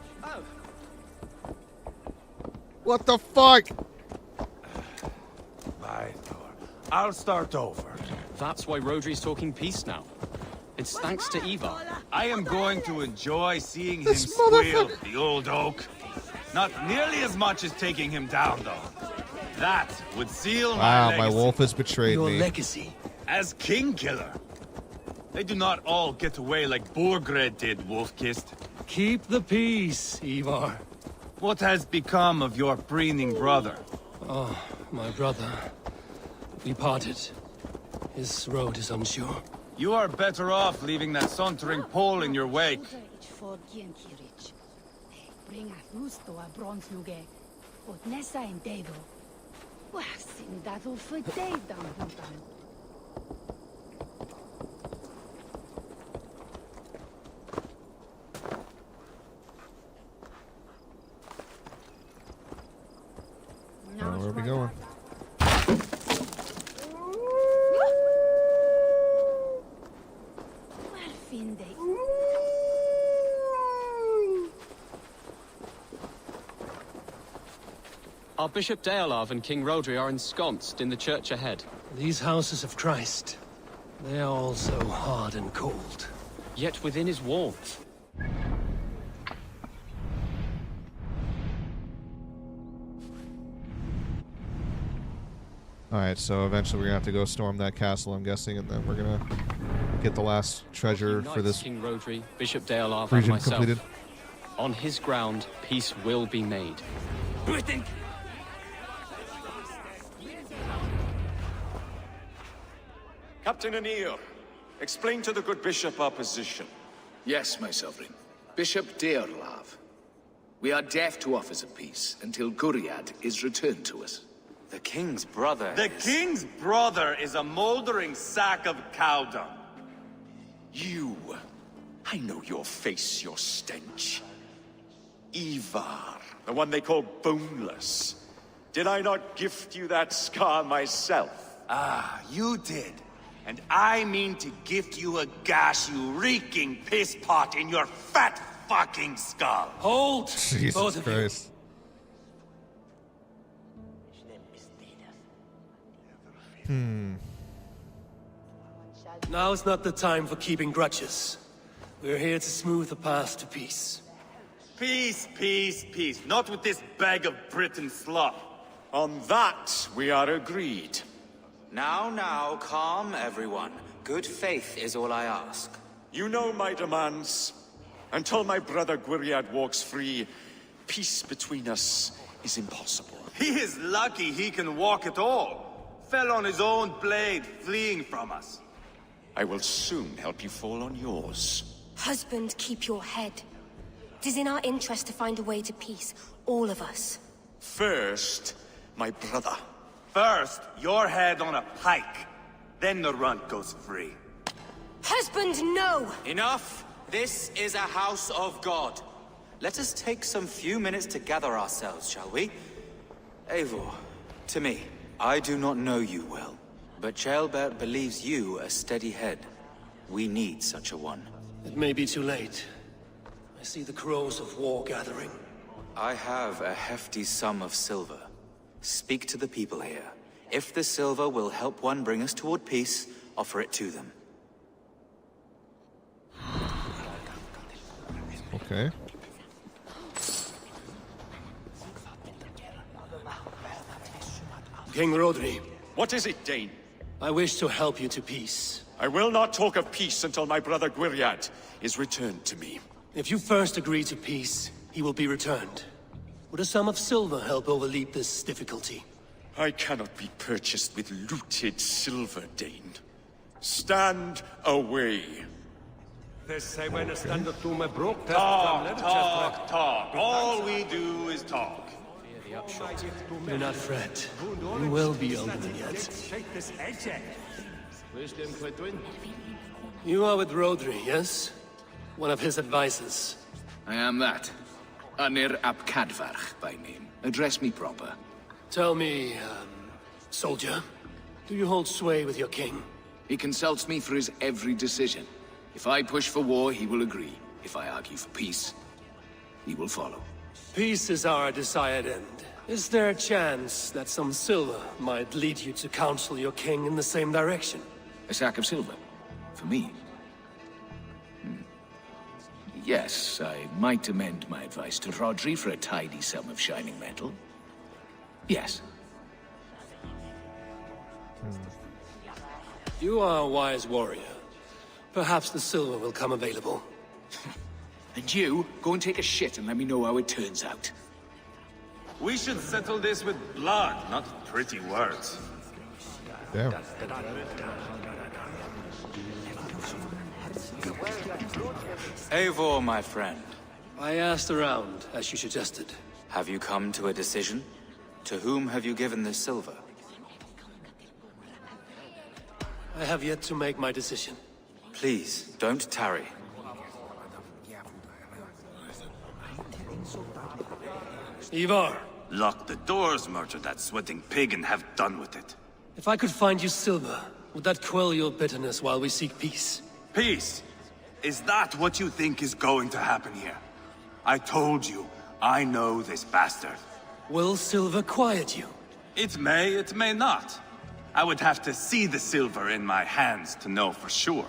What the fuck? I'll start over. That's why Rodri's talking peace now. It's thanks to Ivar. I am going to enjoy seeing him This squeal, the old oak. Not nearly as much as taking him down, though. That would seal Wow, my my legacy. wolf has betrayed Your me. legacy. As King Killer. They do not all get away like Borgred did, Wolfkist. Keep the peace, Ivar. What has become of your preening brother? Oh, my brother. We parted. His road is unsure. You are better off leaving that sauntering Pole in your wake. Where are we going? Our Bishop Deolav and King Rodri are ensconced in the church ahead. These houses of Christ, they are all so hard and cold. Yet within is warmth. Alright, so eventually we're gonna have to go storm that castle, I'm guessing, and then we're gonna get the last treasure Unites for this King Rodri, Bishop Deolav, and region myself. completed. On his ground, peace will be made. Britain! Captain Anir, explain to the good bishop our position. Yes, my sovereign. Bishop Deolav. We are deaf to offers of peace until Guriad is returned to us. The king's brother The king's brother is a moldering sack of cow dung. You. I know your face, your stench. Ivar, the one they call boneless. Did I not gift you that scar myself? Ah, you did. And I mean to gift you a gash, you reeking piss pot in your fat fucking skull. Hold! Jesus both of Christ. you. Now is not the time for keeping grudges. We're here to smooth the path to peace. Peace, peace, peace. Not with this bag of Britain slop. On that, we are agreed. Now, calm everyone. Good faith is all I ask. You know my demands. Until my brother Gwiriad walks free, peace between us is impossible. He is lucky he can walk at all. Fell on his own blade, fleeing from us. I will soon help you fall on yours. Husband, keep your head. It is in our interest to find a way to peace, all of us. First, my brother. First, your head on a pike. Then the runt goes free. Husband, no! Enough! This is a house of God. Let us take some few minutes to gather ourselves, shall we? Eivor, to me, I do not know you well, but Ceolbert believes you a steady head. We need such a one. It may be too late. I see the crows of war gathering. I have a hefty sum of silver. Speak to the people here. If the silver will help one bring us toward peace, offer it to them. Okay. King Rodri. What is it, Dane? I wish to help you to peace. I will not talk of peace until my brother Gwiriad is returned to me. If you first agree to peace, he will be returned. Would a sum of silver help overleap this difficulty? I cannot be purchased with looted silver, Dane. Stand away. Talk. All we do is talk. Do not fret. You will be alone yet. You are with Rodri, yes? One of his advisors. I am that. Anir ap Cadfarch by name. Address me proper. Tell me, soldier, do you hold sway with your king? He consults me for his every decision. If I push for war, he will agree. If I argue for peace, he will follow. Peace is our desired end. Is there a chance that some silver might lead you to counsel your king in the same direction? A sack of silver? For me? Yes, I might amend my advice to Rodri for a tidy sum of shining metal. Yes. You are a wise warrior. Perhaps the silver will come available. And you, go and take a shit and let me know how it turns out. We should settle this with blood, not pretty words. Damn. Eivor, my friend. I asked around, as you suggested. Have you come to a decision? To whom have you given this silver? I have yet to make my decision. Please, don't tarry. Ivar! Lock the doors, murder that sweating pig, and have done with it. If I could find you silver, would that quell your bitterness while we seek peace? Peace? Is that what you think is going to happen here? I told you, I know this bastard. Will silver quiet you? It may not. I would have to see the silver in my hands to know for sure.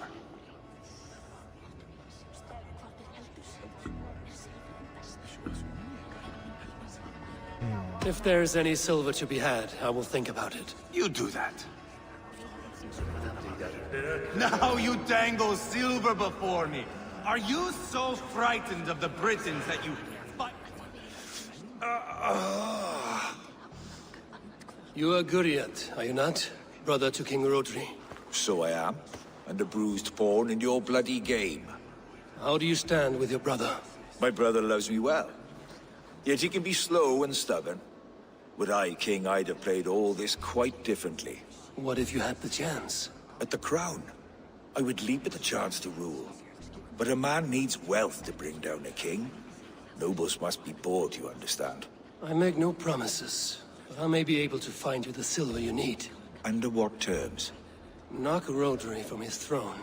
If there's any silver to be had, I will think about it. You do that. Now you dangle silver before me. Are you so frightened of the Britons that you fight? You are Guriat, are you not? Brother to King Rodri. So I am, and a bruised pawn in your bloody game. How do you stand with your brother? My brother loves me well. Yet he can be slow and stubborn. Were I king, I'd have played all this quite differently. What if you had the chance? At the crown, I would leap at the chance to rule. But a man needs wealth to bring down a king. Nobles must be bought, you understand. I make no promises, but I may be able to find you the silver you need. Under what terms? Knock Rodri from his throne.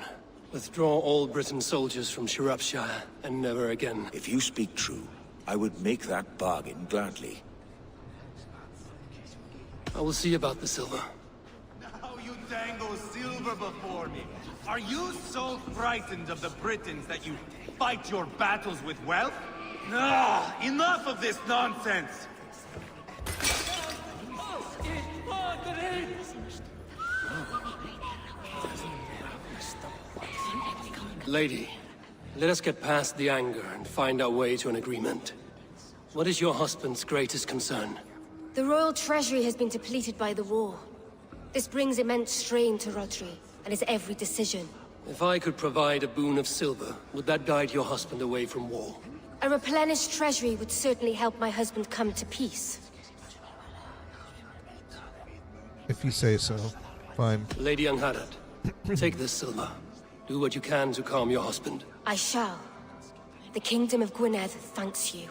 Withdraw all Britain soldiers from Shropshire, and never again. If you speak true, I would make that bargain gladly. I will see about the silver. Now you dangle silver before me. Are you so frightened of the Britons that you fight your battles with wealth? Ah, enough of this nonsense! Lady, let us get past the anger and find our way to an agreement. What is your husband's greatest concern? The royal treasury has been depleted by the war. This brings immense strain to Rodri, and his every decision. If I could provide a boon of silver, would that guide your husband away from war? A replenished treasury would certainly help my husband come to peace. If you say so. Fine. Lady Angharad, take this silver. Do what you can to calm your husband. I shall. The Kingdom of Gwynedd thanks you.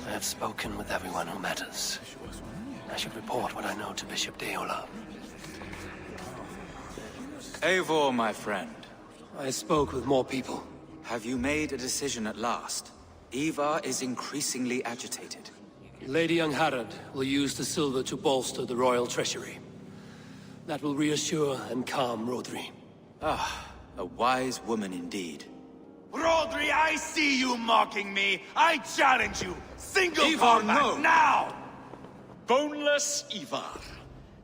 I have spoken with everyone who matters. I should report what I know to Bishop Deola. Eivor, my friend. I spoke with more people. Have you made a decision at last? Ivar is increasingly agitated. Lady Angharad will use the silver to bolster the royal treasury. That will reassure and calm Rodri. Ah, a wise woman indeed. Rodri, I see you mocking me. I challenge you. Single Ivar, combat no. now! Boneless Ivar.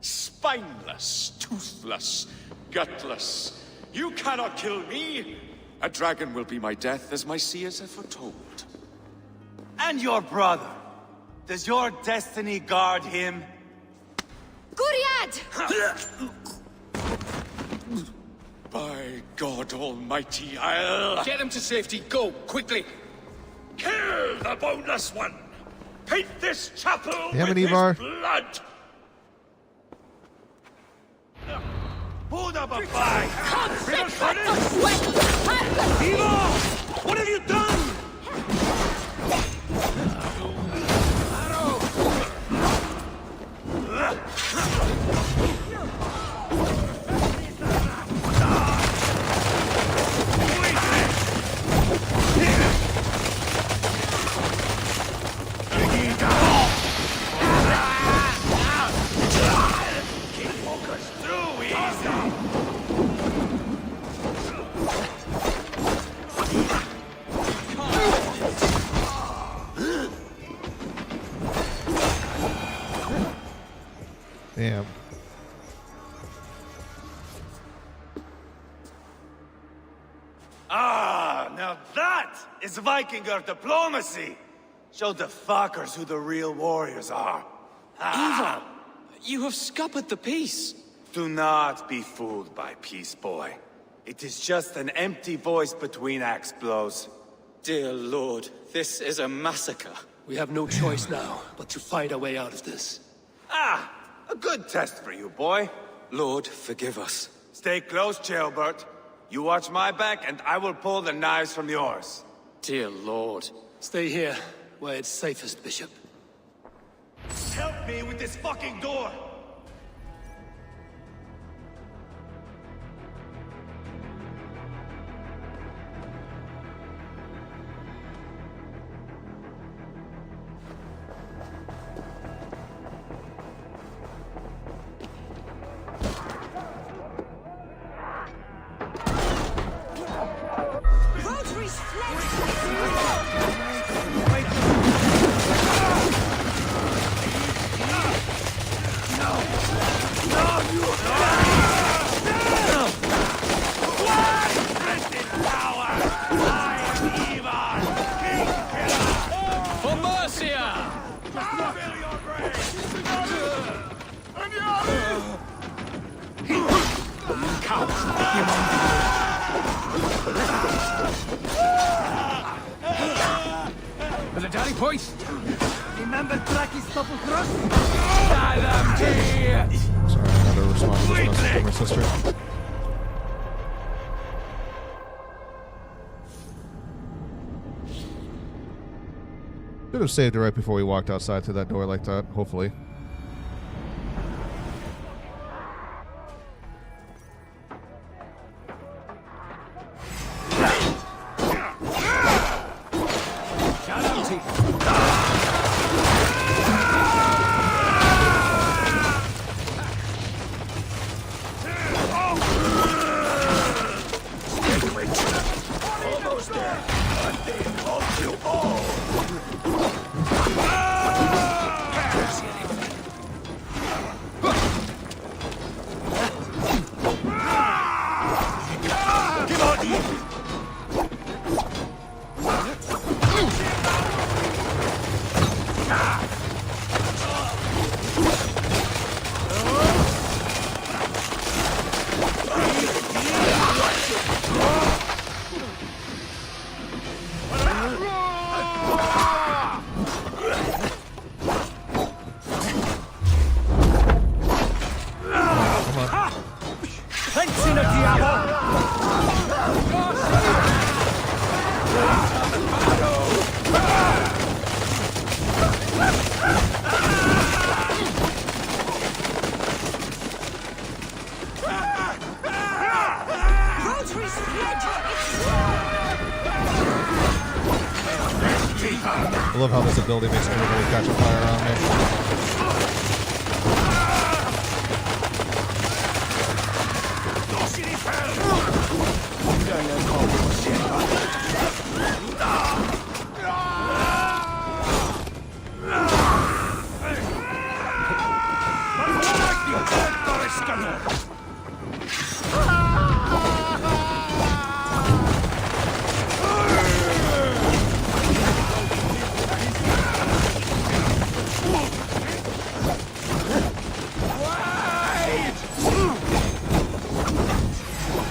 Spineless, toothless, gutless. You cannot kill me. A dragon will be my death, as my seers have foretold. And your brother. Does your destiny guard him? Guriad! By God Almighty, I'll... Get him to safety. Go, quickly. Kill the boneless one! Paint this chapel Damn with it, his Ivar. blood! Hold up a fight! Ivar! What have you done? Damn. Ah, now that is Vikinger diplomacy! Show the fuckers who the real warriors are. Ivar, you have scuppered the peace. Do not be fooled by peace, boy. It is just an empty voice between axe blows. Dear Lord, this is a massacre. We have no choice now but to find our way out of this. Ah, a good test for you, boy. Lord, forgive us. Stay close, Jailbert. You watch my back, and I will pull the knives from yours. Dear Lord. Stay here, where it's safest, Bishop. Help me with this fucking door! For Mercia! For the Daddy Point! Remember Traki's double cross? Sorry, I had to respond to this message from my sister. Should have saved it right before we walked outside through that door like that, hopefully. Almost there. A thing of you all. Pencina, diavolo! I love how this ability makes everybody catch a fire around me.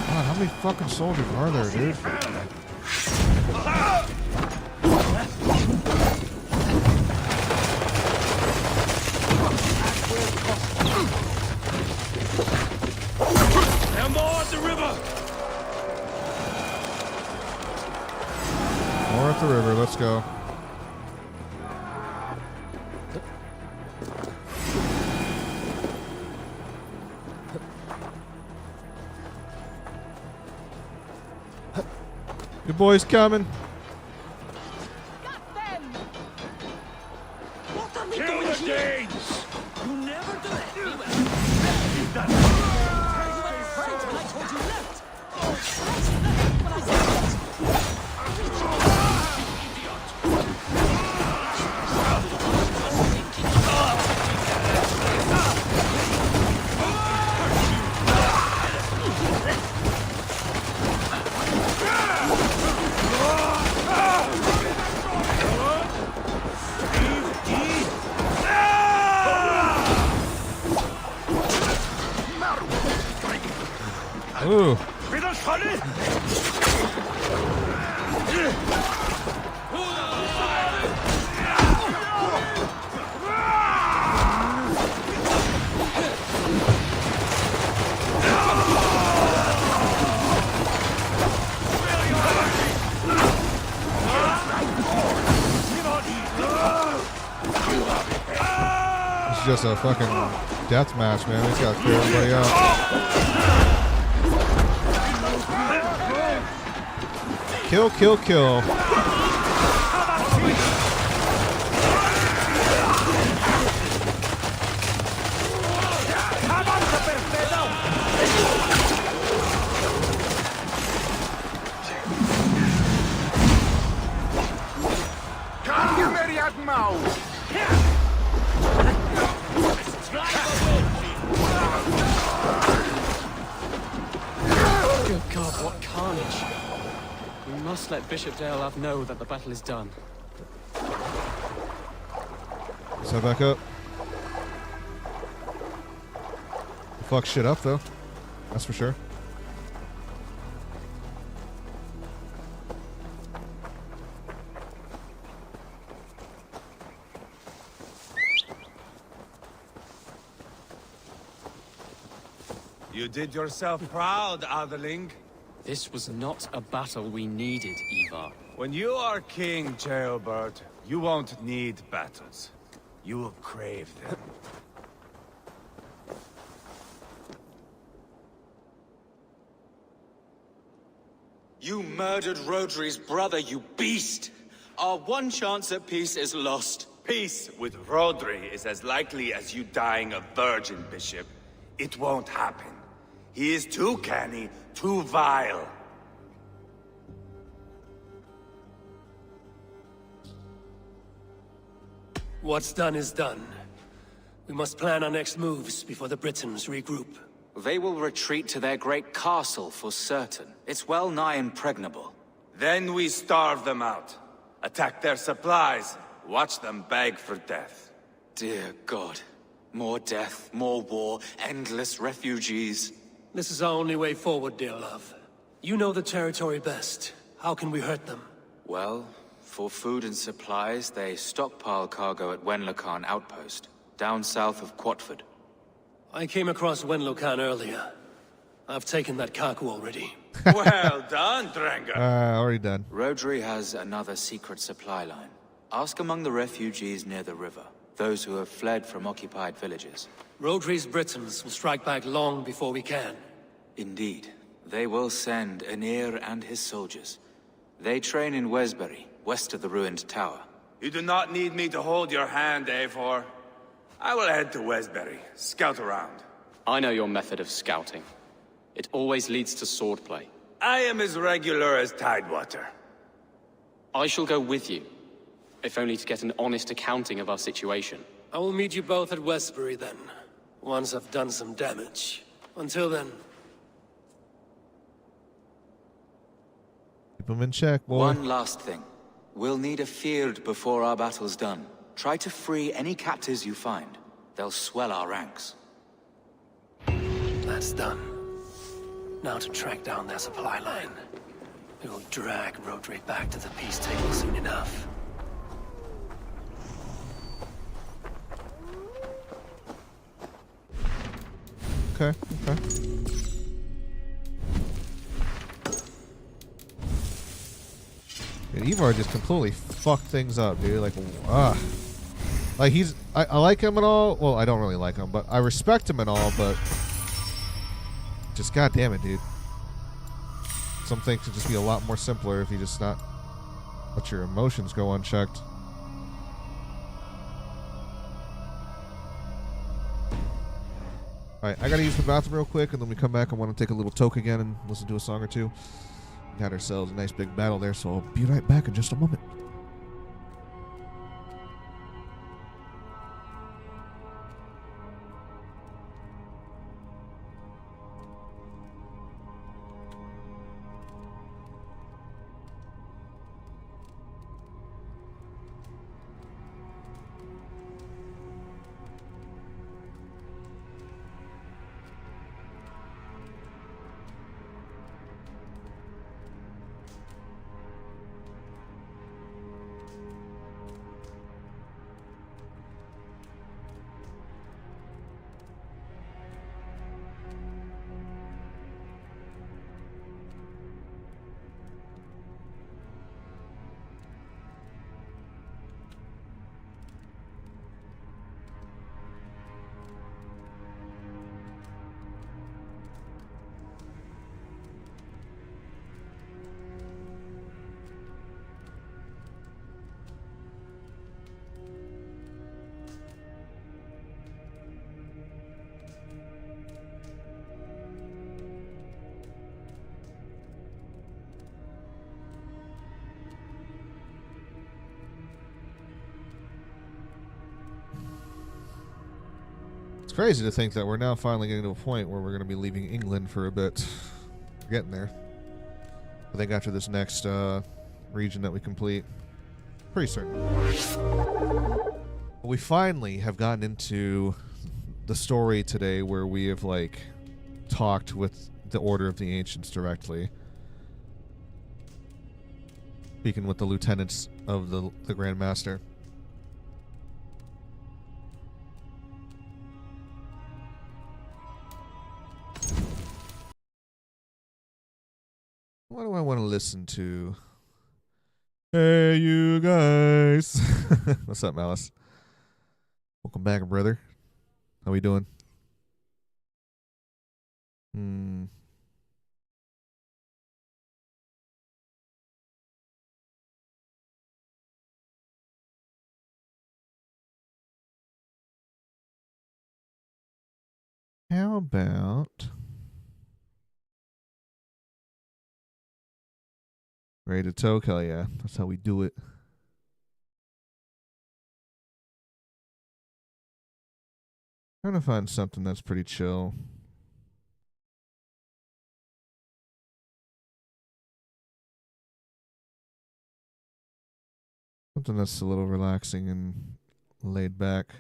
How many fucking soldiers are there, dude? Now more at the river! More at the river, let's go. Your boy's coming. Kill the Danes! You never do it! Ooh. It's just a fucking death match, man. We just gotta clear everybody out. Kill, kill, kill. Good God, what carnage. We must let Bishop Deorlav know that the battle is done. Let's head back up. Fuck shit up, though. That's for sure. You did yourself proud, Atheling. This was not a battle we needed, Ivar. When you are king, Jailbird, you won't need battles. You will crave them. You murdered Rodri's brother, you beast! Our one chance at peace is lost. Peace with Rodri is as likely as you dying a virgin, Bishop. It won't happen. He is too canny, too vile. What's done is done. We must plan our next moves before the Britons regroup. They will retreat to their great castle for certain. It's well nigh impregnable. Then we starve them out. Attack their supplies. Watch them beg for death. Dear God. More death, more war, endless refugees. This is our only way forward, dear love. You know the territory best. How can we hurt them? Well, for food and supplies, they stockpile cargo at Wenlocan outpost, down south of Quatford. I came across Wenlocan earlier. I've taken that cargo already. Well done, Drenga. Already done. Rodri has another secret supply line. Ask among the refugees near the river. Those who have fled from occupied villages. Rodri's Britons will strike back long before we can. Indeed. They will send Aenir and his soldiers. They train in Wesbury, west of the ruined tower. You do not need me to hold your hand, Eivor. I will head to Wesbury, scout around. I know your method of scouting. It always leads to swordplay. I am as regular as Tidewater. I shall go with you, if only to get an honest accounting of our situation. I will meet you both at Westbury then, once I've done some damage. Until then... Keep him in check, boy. One last thing. We'll need a Fyrd before our battle's done. Try to free any captives you find. They'll swell our ranks. That's done. Now to track down their supply line. We will drag Rodri back to the peace table soon enough. Okay, okay. And Ivar just completely fucked things up, dude. Like, like I like him and all. Well, I don't really like him, but I respect him and all. But just goddamn it, dude. Some things could just be a lot more simpler if you just not let your emotions go unchecked. Alright, I gotta use the bathroom real quick, and then we come back. I want to take a little toke again and listen to a song or two. We had ourselves a nice big battle there, so I'll be right back in just a moment. It's crazy to think that we're now finally getting to a point where we're going to be leaving England for a bit. We're getting there. I think after this next region that we complete. Pretty certain. We finally have gotten into the story today where we have, like, talked with the Order of the Ancients directly. Speaking with the lieutenants of the Grand Master. What do I want to listen to? Hey, you guys. What's up, Malice? Welcome back, brother. How we doing? How about... Ready to toke? Hell yeah. That's how we do it. Trying to find something that's pretty chill. Something that's a little relaxing and laid back.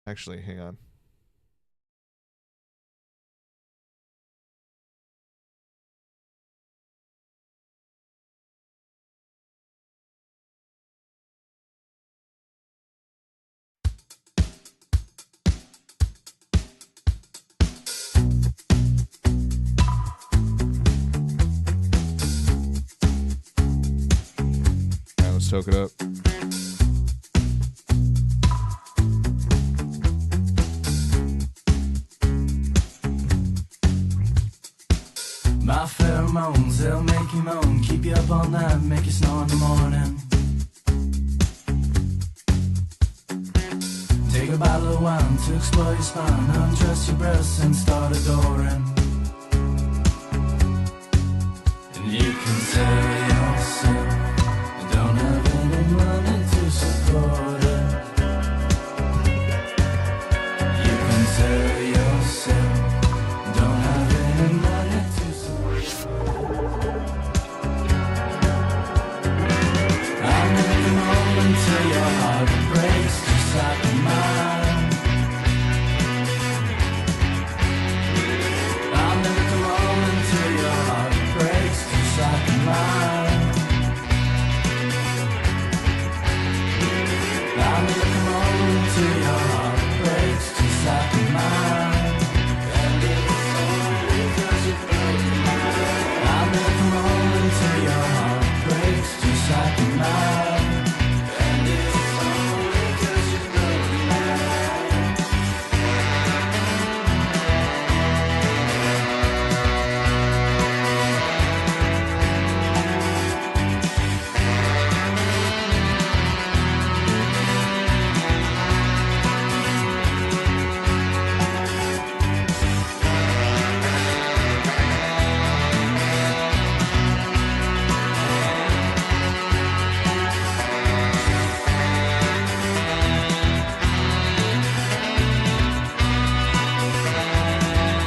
Actually, hang on. soak it up. My pheromones, they'll make you moan, keep you up all night, make you snore in the morning. Take a bottle of wine to explore your spine, undress your breasts and start adoring. And you can tell yourself you don't have any money to support it. You can tell yourself you don't have any money to support it. I'm in the moment till your heart breaks just like mine. I'll never come home until your heart breaks just like mine. I'll never come home until your heart breaks just like mine. And it's only 'cause you broke mine. I'll never come home until your heart breaks just like mine. And it's only 'cause you broke mine.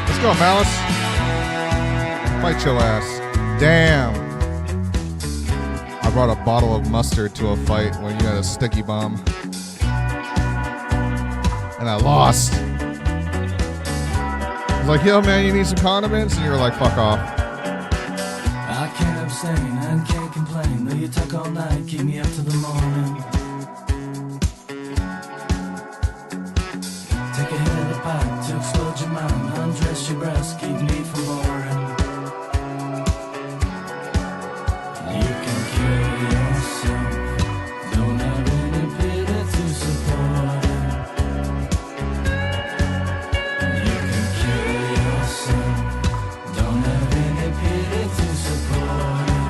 Let's go, Malice. Fight your ass. Damn. I brought a bottle of mustard to a fight when you had a sticky bomb. And I lost. I was like, yo, man, you need some condiments? And you were like, fuck off. I can't abstain and can't complain, though you talk all night, keep me up to the morning. Take a hit of the pipe to explode your mind, undress your breast, keep me from boring. You can kill yourself, don't have any pity to support it. You can kill yourself, don't have any pity to support it.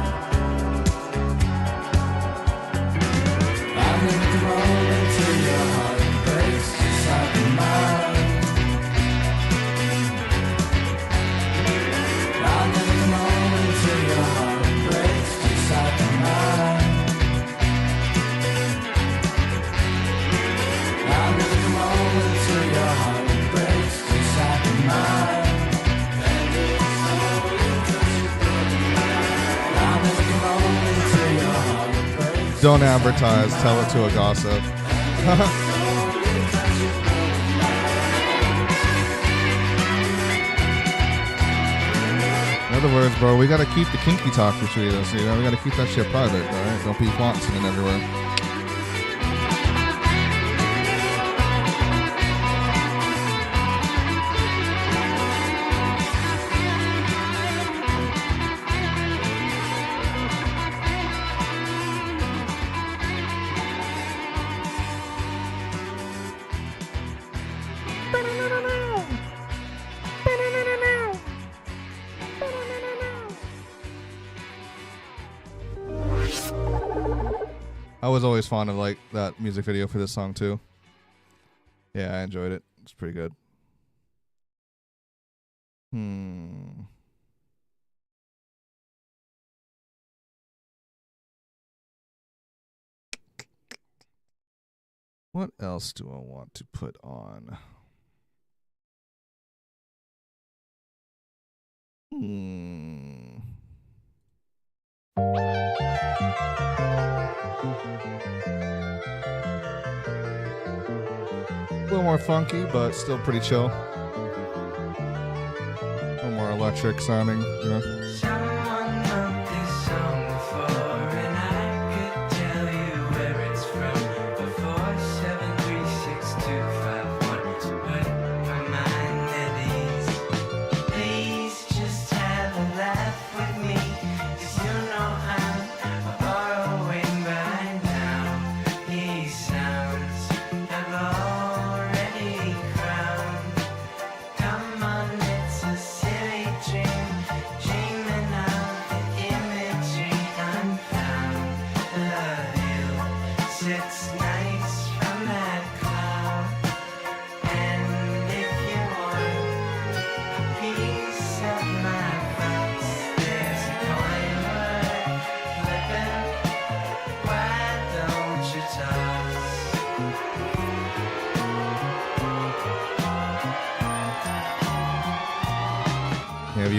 I'll never come home until your heart breaks just like mine. I'll never come home until your heart breaks just like mine. I'll never come home until your heart breaks just like mine. And it's only 'cause you broke mine. I'll never come home until your heart breaks. Don't advertise. Tell it to a gossip. In other words, bro, we gotta keep the kinky talk between us. You know, we gotta keep that shit private. All right, don't be flaunting it everywhere. I was always fond of like that music video for this song too. Yeah, I enjoyed it. It's pretty good. What else do I want to put on? A little more funky, but still pretty chill. A little more electric sounding, you know.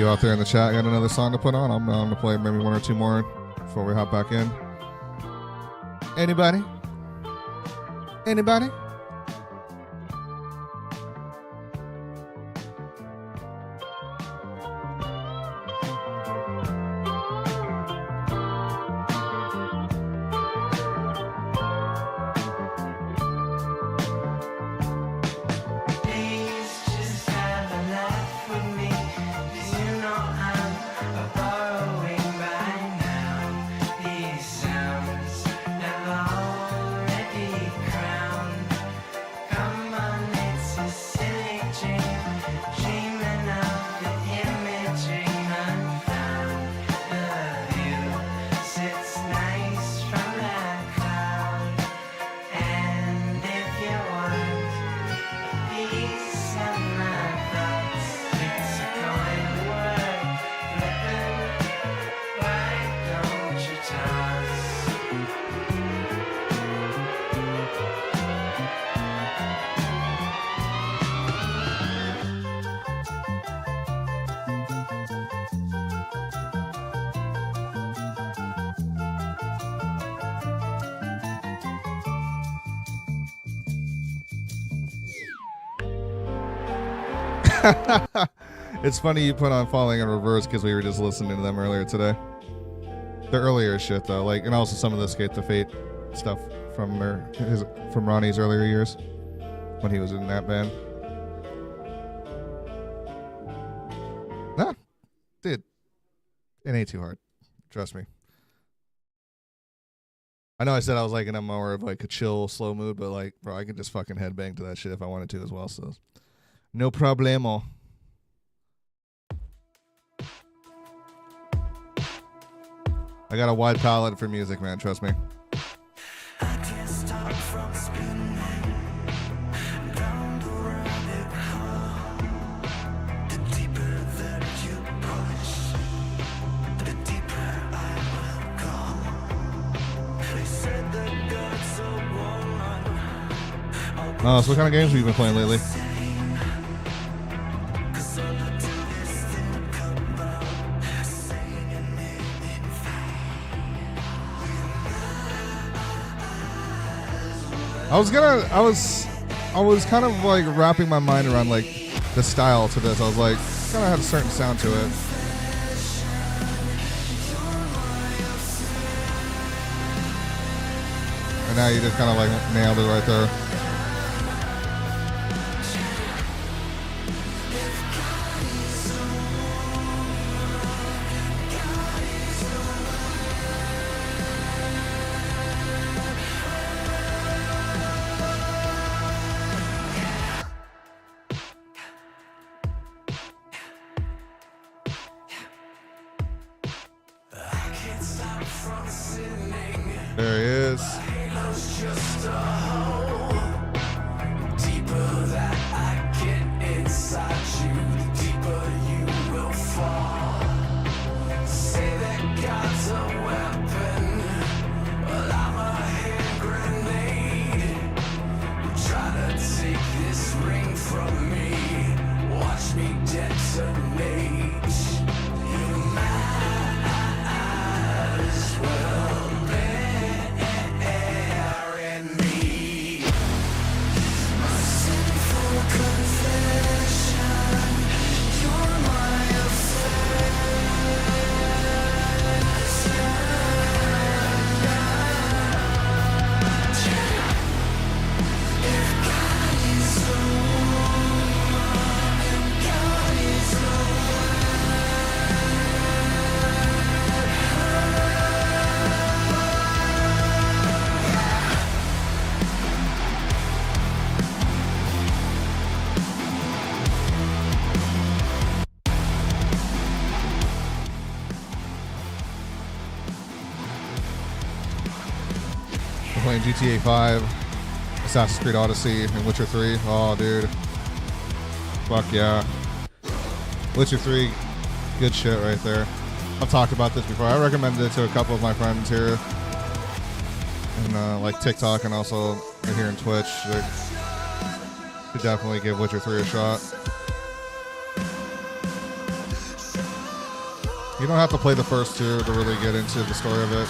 you out there in the chat got another song to put on? I'm going to play maybe one or two more before we hop back in. Anybody? Anybody? It's funny you put on Falling in Reverse because we were just listening to them earlier today. The earlier shit though, like, and also some of the Escape the Fate stuff from from Ronnie's earlier years when he was in that band. Nah, dude, it ain't too hard. Trust me. I know I said I was like in a more of like a chill, slow mood, but like, bro, I could just fucking headbang to that shit if I wanted to as well. So, no problemo. I got a wide palette for music, man. Trust me. So what kind of games have you been playing lately? I was kind of like wrapping my mind around like the style to this. I was like, kind of had a certain sound to it. And now you just kind of like nailed it right there. There he is. Playing GTA 5, Assassin's Creed Odyssey, and Witcher 3. Oh, dude. Fuck yeah. Witcher 3, good shit right there. I've talked about this before. I recommended it to a couple of my friends here. And like TikTok and also here in Twitch. They should definitely give Witcher 3 a shot. You don't have to play the first two to really get into the story of it.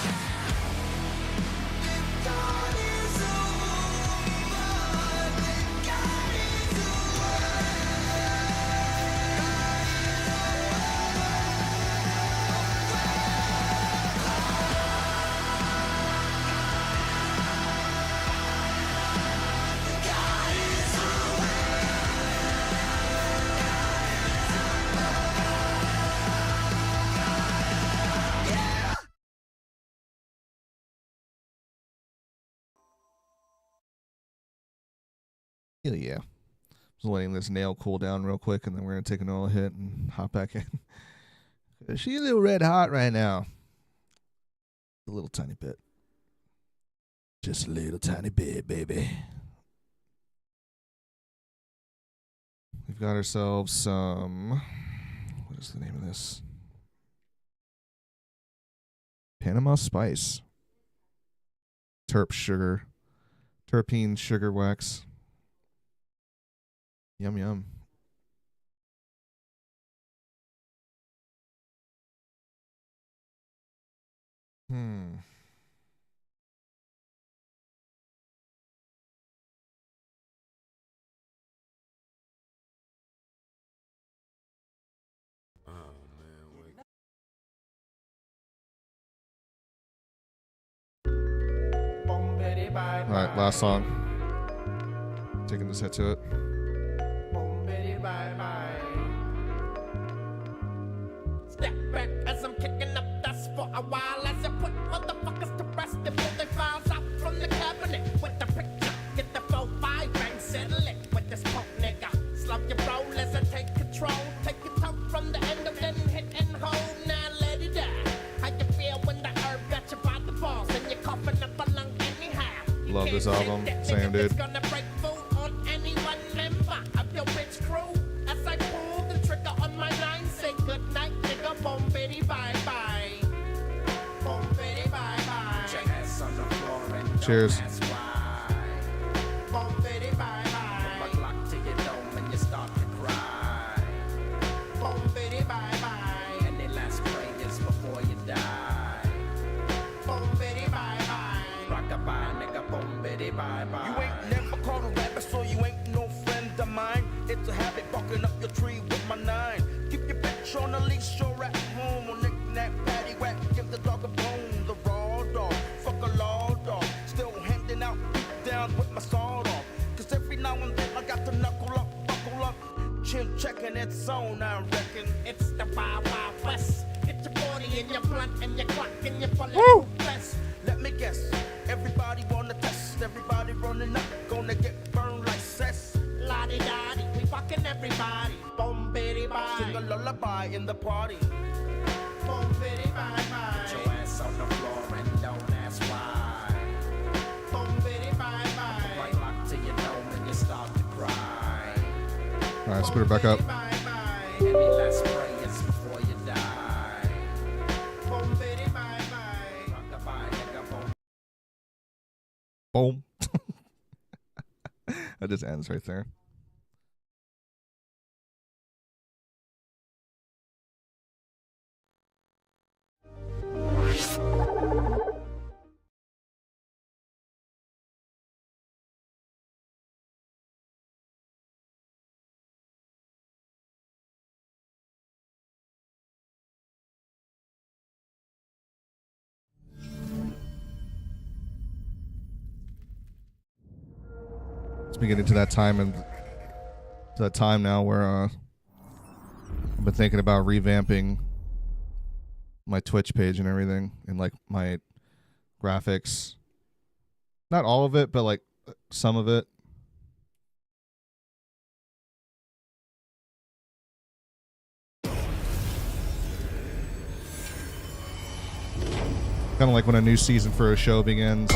Hell yeah. Just letting this nail cool down real quick, and then we're going to take an oil hit and hop back in. She's a little red hot right now. A little tiny bit. Just a little tiny bit, baby. We've got ourselves some... What is the name of this? Panama Spice. Terpene sugar wax. Yum, yum. All right, last song. Taking this head to it. Step back as I'm kicking up dust for a while as I put motherfuckers to rest before they files out from the cabinet with the picture. Get the 4-5 and settle it with this punk nigga. Slump your roll as I take control. Take your toe from the end of then hit and hold. Now let it die. How you feel when the herb got you by the balls and you're coughing up a lung anyhow? Love this album. Same dude. Gonna break food on any one member of your bitch crew. As I pull the trigger on my 9, say good night, nigga. Boom, bitty, bye bye. Boom, bitty, bye bye. Put your ass on the floor and Cheers. boom, bitty, bye bye. Put my clock to your dome and you start to cry. Boom, bitty, bye bye. Any last prayers before you die. Boom, bitty, bye bye. Rock-a-bye, nigga. Boom, bitty, bye bye. You ain't never caught a rabbit, so you ain't no friend of mine. It's a habit barking up your tree with my 9. Keep your bitch on a leash, you're at home. On knick-knack, paddywhack, give the dog a bone. The raw dog, fuck a law dog. Still handing out beat down with my sword off. Cause every now and then I got to knuckle up, buckle up. Chin checking its own, I reckon. It's the Wild Wild West. Get your body and your blunt and your clock and your bullet vest. Let me guess, everybody wanna test. Everybody running up, gonna get burned like cess. La-di-da-di, we fucking everybody. Boom, bitty, bye. Sing a lullaby in the party. Boom, bitty, bye, bye. Put your ass on the floor and don't ask why. Boom, bitty, bye, bye. Put my clock to your dome and you start to cry. All right, speed her back up. Any last prayers before you die. Boom, bitty, bye, bye. Rock-a-bye, nigga, boom. Boom. That just ends right there. We get into that time and that time now where I've been thinking about revamping my Twitch page and everything, and like my graphics. Not all of it, but like some of it. Kind of like when a new season for a show begins,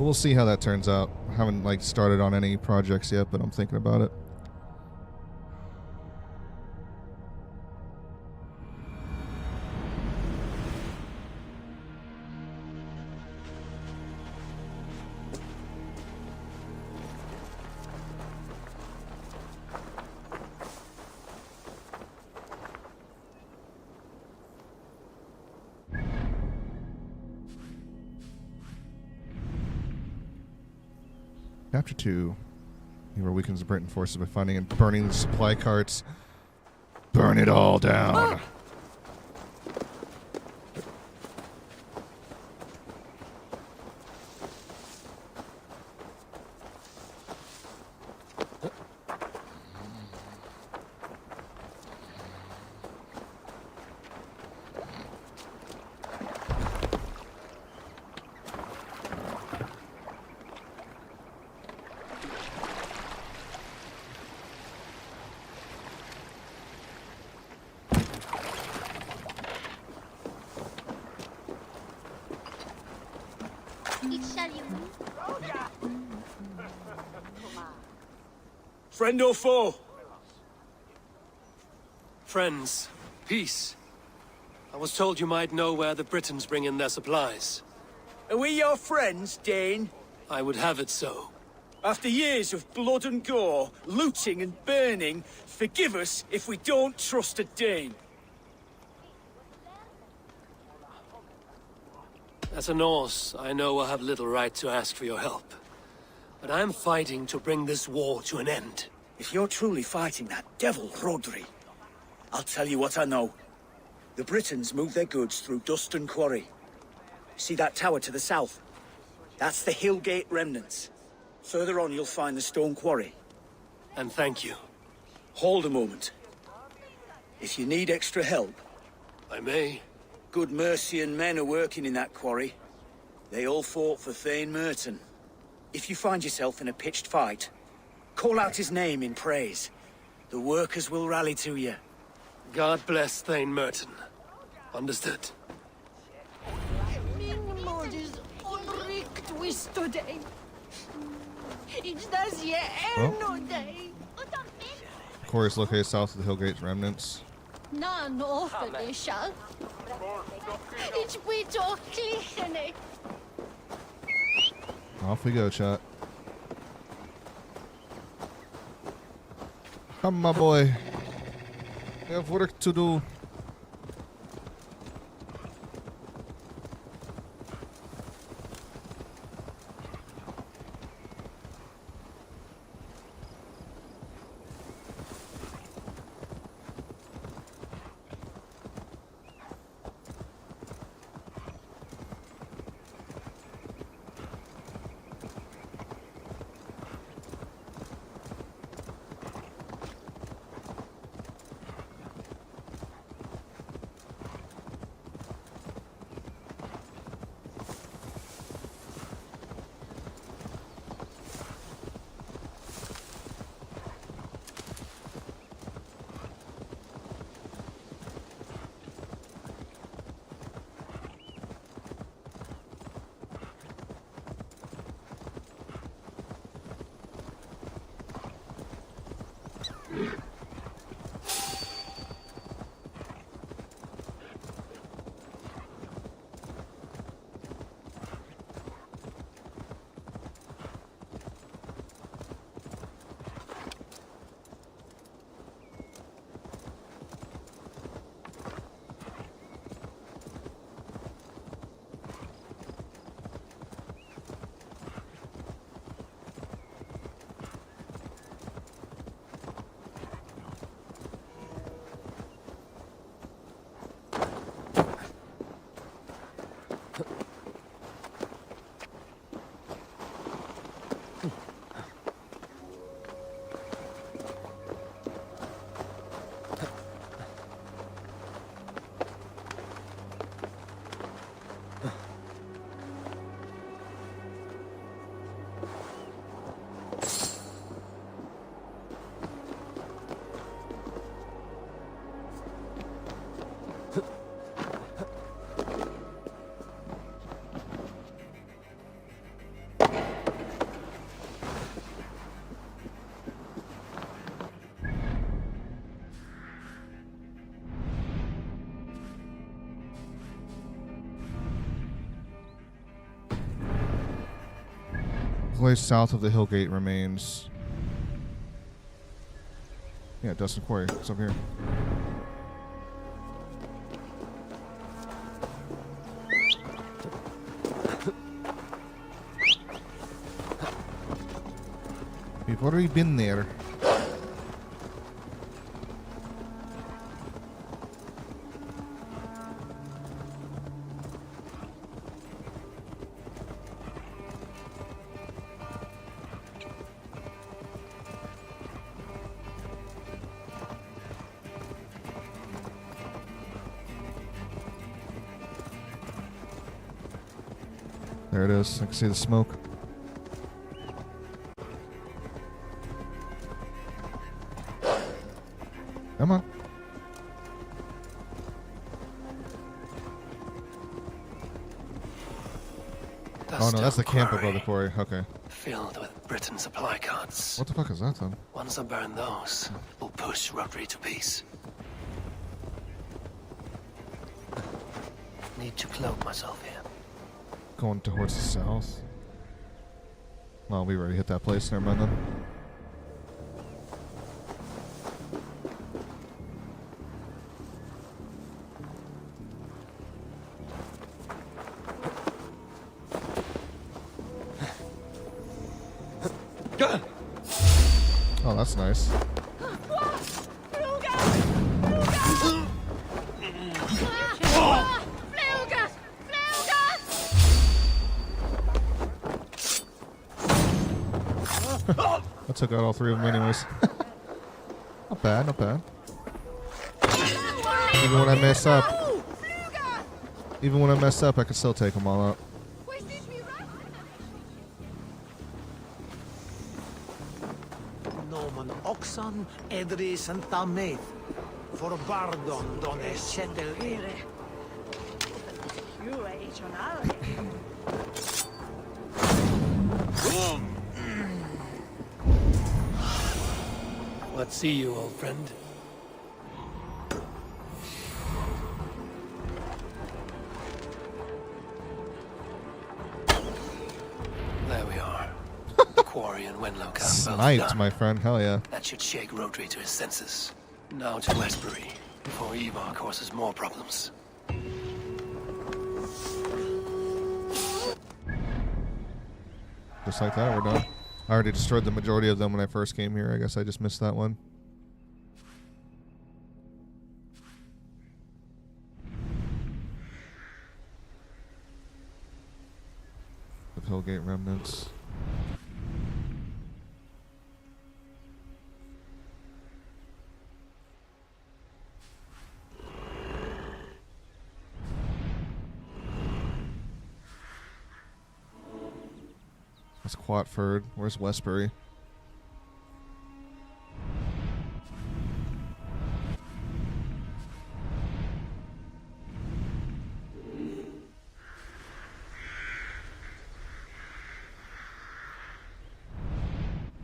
But we'll see how that turns out. I haven't like started on any projects yet, but I'm thinking about it. Chapter 2. Nero weakens the Briton forces by finding and burning the supply carts. Burn it all down. Friend or foe? Friends. Peace. I was told you might know where the Britons bring in their supplies. Are we your friends, Dane? I would have it so. After years of blood and gore, looting and burning, forgive us if we don't trust a Dane. As a Norse, I know I have little right to ask for your help. But I am fighting to bring this war to an end. If you're truly fighting that devil, Rodri, I'll tell you what I know. The Britons move their goods through Dustin Quarry. See that tower to the south? That's the Hillgate remnants. Further on, you'll find the stone quarry. And thank you. Hold a moment. If you need extra help... I may. Good Mercian men are working in that quarry. They all fought for Thane Merton. If you find yourself in a pitched fight, call out his name in praise. The workers will rally to you. God bless Thane Merton. Understood. Of course, located south of the Hillgate's remnants. Off we go, chat. Come, my boy. We have work to do. place south of the Hillgate remains. Yeah, Dustin Quarry. It's up here. We've already been there. There it is. I can see the smoke. Come on. Oh no, that's the camp above the quarry. Okay. Filled with Britain supply carts. What the fuck is that then? Once I burn those, we'll push Rotary to peace. Need to cloak myself here. Going towards the south. Well, we already hit that place. Never mind then. Oh, that's nice. I took out all three of them anyways. Not bad, not bad. Even when I mess up, I can still take them all out. Nomen Oxan, Edris and Tameth. For Bardon, Done Settle Ere. Let's see you, old friend. There we are. The quarry and Wenlow camp. Sniped, my friend. Hell yeah. That should shake Rotary to his senses. Now to Westbury, before Ivar causes more problems. Just like that, we're done. I already destroyed the majority of them when I first came here. I guess I just missed that one. The Hillgate remnants. That's Quatford. Where's Westbury?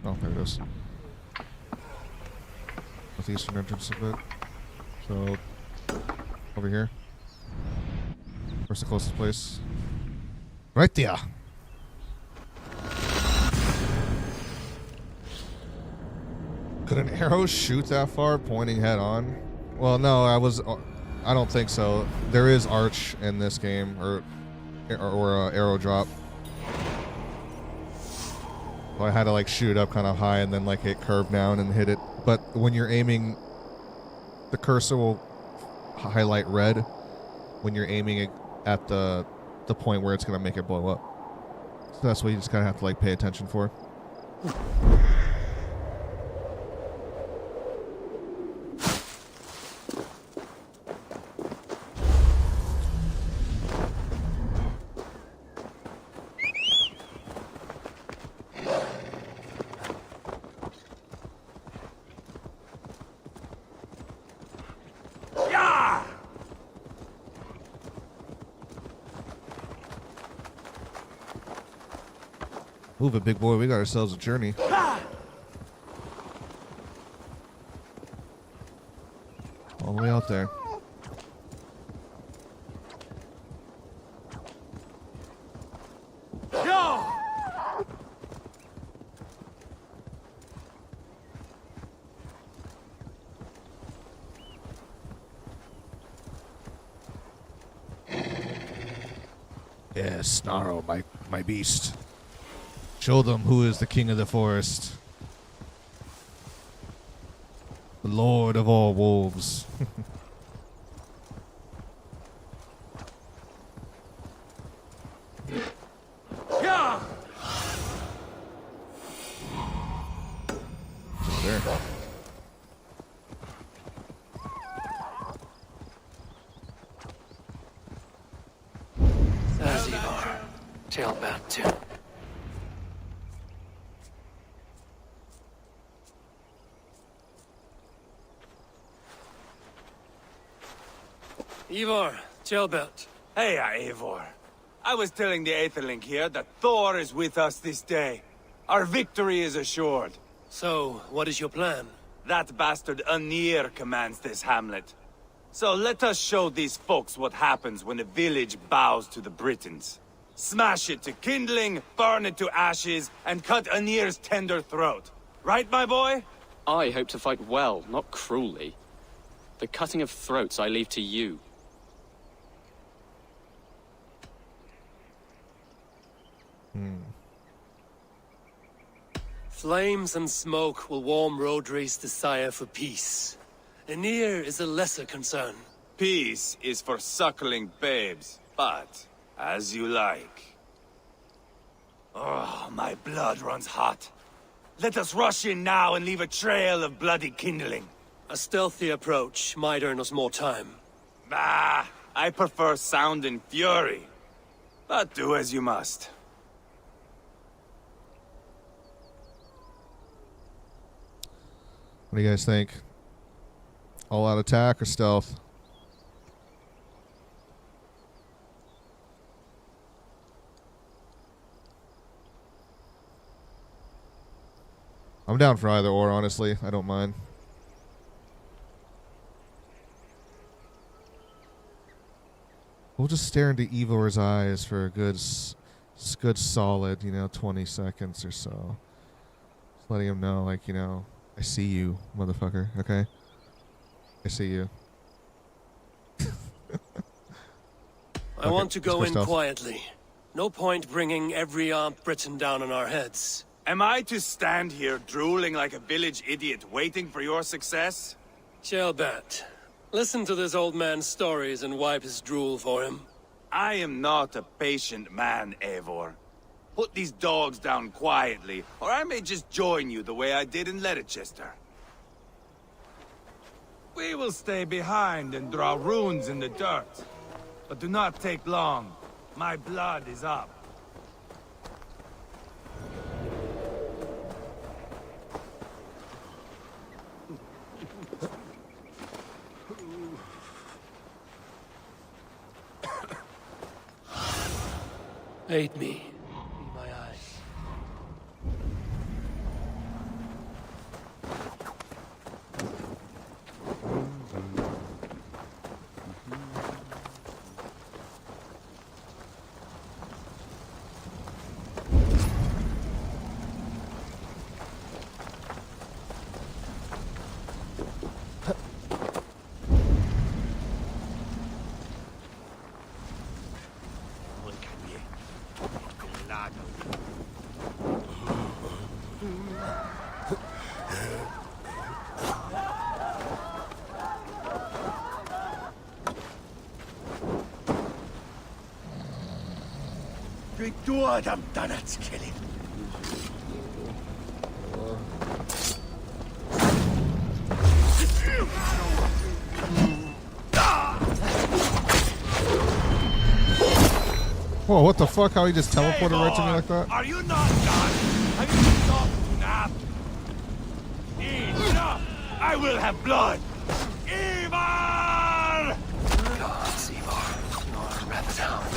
Oh, there it is. Northeastern entrance of it. So, over here. Where's the closest place? Right there. Could an arrow shoot that far, pointing head on? Well, no, I don't think so. There is arch in this game, or arrow drop. Well, I had to like shoot up kind of high and then like hit curve down and hit it. But when you're aiming, the cursor will highlight red when you're aiming at the point where it's gonna make it blow up. So that's what you just kind of have to like pay attention for. Move it, big boy. We got ourselves a journey. All the way out there. Yes, Snarl, my beast. Show them who is the king of the forest. The lord of all wolves. Yeah. There. There's Ivar. Tailback too. Ivar, Tailbelt. Hey, Eivor. I was telling the Aetherling here that Thor is with us this day. Our victory is assured. So, what is your plan? That bastard Anir commands this hamlet. So let us show these folks what happens when a village bows to the Britons. Smash it to kindling, burn it to ashes, and cut Anir's tender throat. Right, my boy? I hope to fight well, not cruelly. The cutting of throats I leave to you. Flames and smoke will warm Rodri's desire for peace. Anir is a lesser concern. Peace is for suckling babes, but as you like. Oh, my blood runs hot. Let us rush in now and leave a trail of bloody kindling. A stealthy approach might earn us more time. Ah, I prefer sound and fury. But do as you must. What do you guys think? All out attack or stealth? I'm down for either or, honestly. I don't mind. We'll just stare into Ivor's eyes for a good solid, 20 seconds or so. Just letting him know, like, I see you, motherfucker, okay? I see you. I want to go in quietly. No point bringing every armed Briton down on our heads. Am I to stand here drooling like a village idiot waiting for your success? Shelbat, listen to this old man's stories and wipe his drool for him. I am not a patient man, Eivor. Put these dogs down quietly, or I may just join you the way I did in Leicester. We will stay behind and draw runes in the dirt. But do not take long. My blood is up. Aid me. Be my eyes. Du Adam Danats killing. Whoa, what the fuck? How he just teleported right to me like that? Are you not done? Have you stopped to nap? Enough! I will have blood! Ivar! Gods, Ivar. You're a rat hound.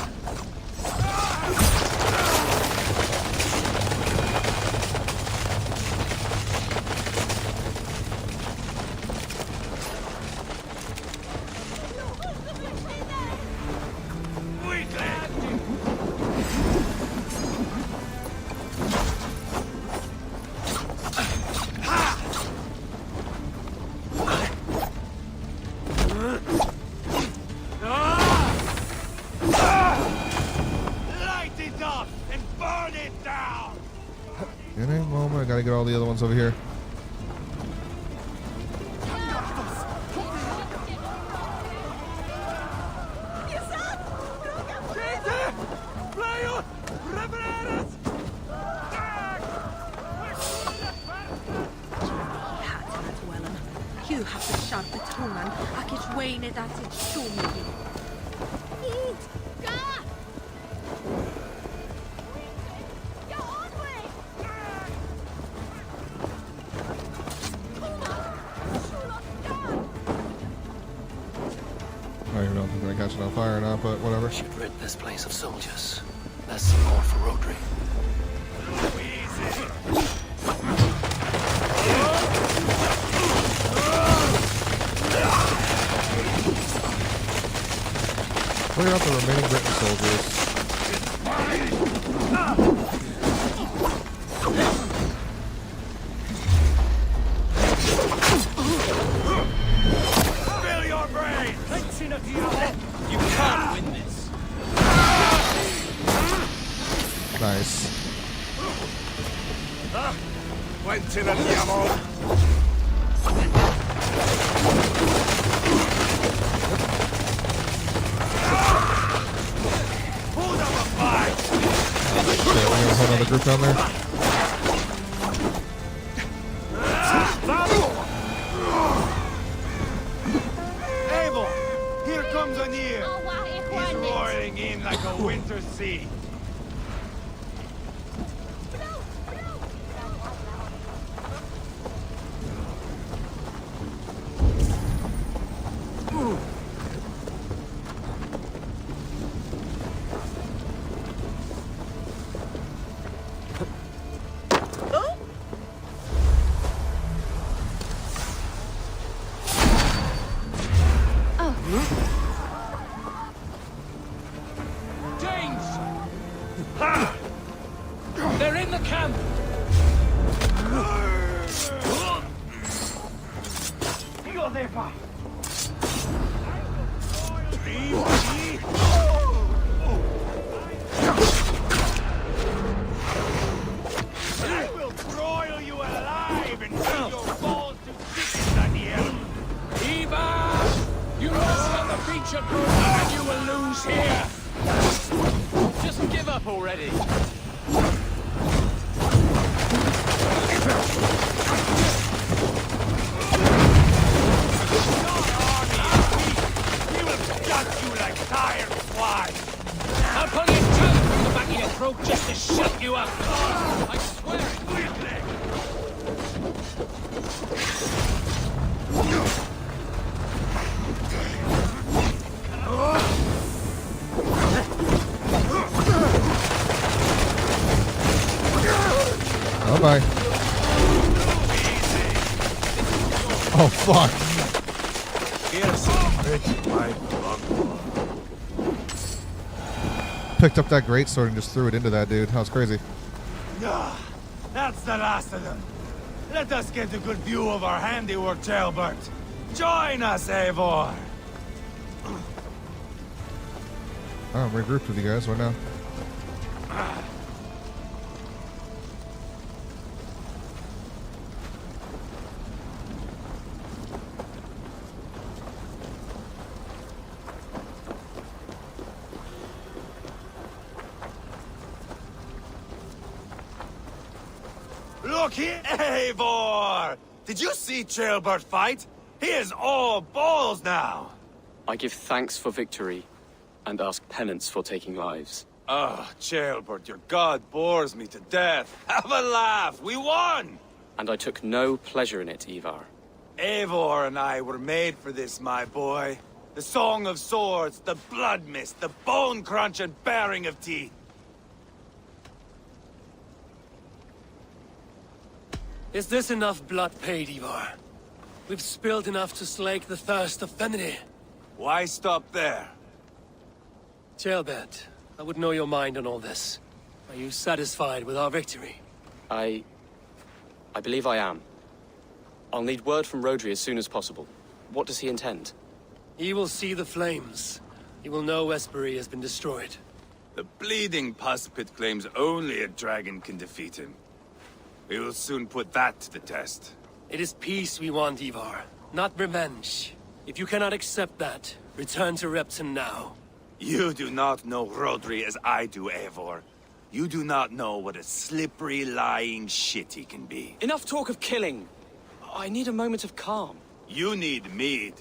In a moment, I gotta get all the other ones over here. You have to shout the tungan, akich wayne that it shumi. I don't even know if I'm gonna catch it on fire or not, but whatever. Should rid this place of soldiers. Less support for Rodri. Clear out the remaining Britain soldiers. Spill your brain! You can't win this. Nice. Quentin and Diamo. Shit, we got a whole other group down there. Abel, here comes Anir. He's roaring in like a winter sea. They're in the camp! Go there, pa. I will broil you alive and turn your balls to chickens on the end. Eva! You lost on the feature program and you will lose here! Just give up already. We will gut you like tired flies. I'll pull your tongue from the back of your throat just to shut you up! I swear it! Oh, bye. Oh, fuck. Picked up that greatsword and just threw it into that dude. That was crazy. That's the last of them. Let us get a good view of our handiwork, Jailbert. Join us, Eivor. I'm regrouped with you guys. What now? Look here, Eivor! Did you see Jailbert fight? He is all balls now. I give thanks for victory, and ask penance for taking lives. Ah, Jailbert, your god bores me to death. Have a laugh, we won! And I took no pleasure in it, Ivar. Eivor and I were made for this, my boy. The song of swords, the blood mist, the bone crunch and baring of teeth. Is this enough blood paid, Ivar? We've spilled enough to slake the thirst of Fenrir. Why stop there? Jailbert, I would know your mind on all this. Are you satisfied with our victory? I believe I am. I'll need word from Rodri as soon as possible. What does he intend? He will see the flames. He will know Espery has been destroyed. The bleeding pus pit claims only a dragon can defeat him. We will soon put that to the test. It is peace we want, Ivar, not revenge. If you cannot accept that, return to Repton now. You do not know Rodri as I do, Eivor. You do not know what a slippery, lying shit he can be. Enough talk of killing. I need a moment of calm. You need mead.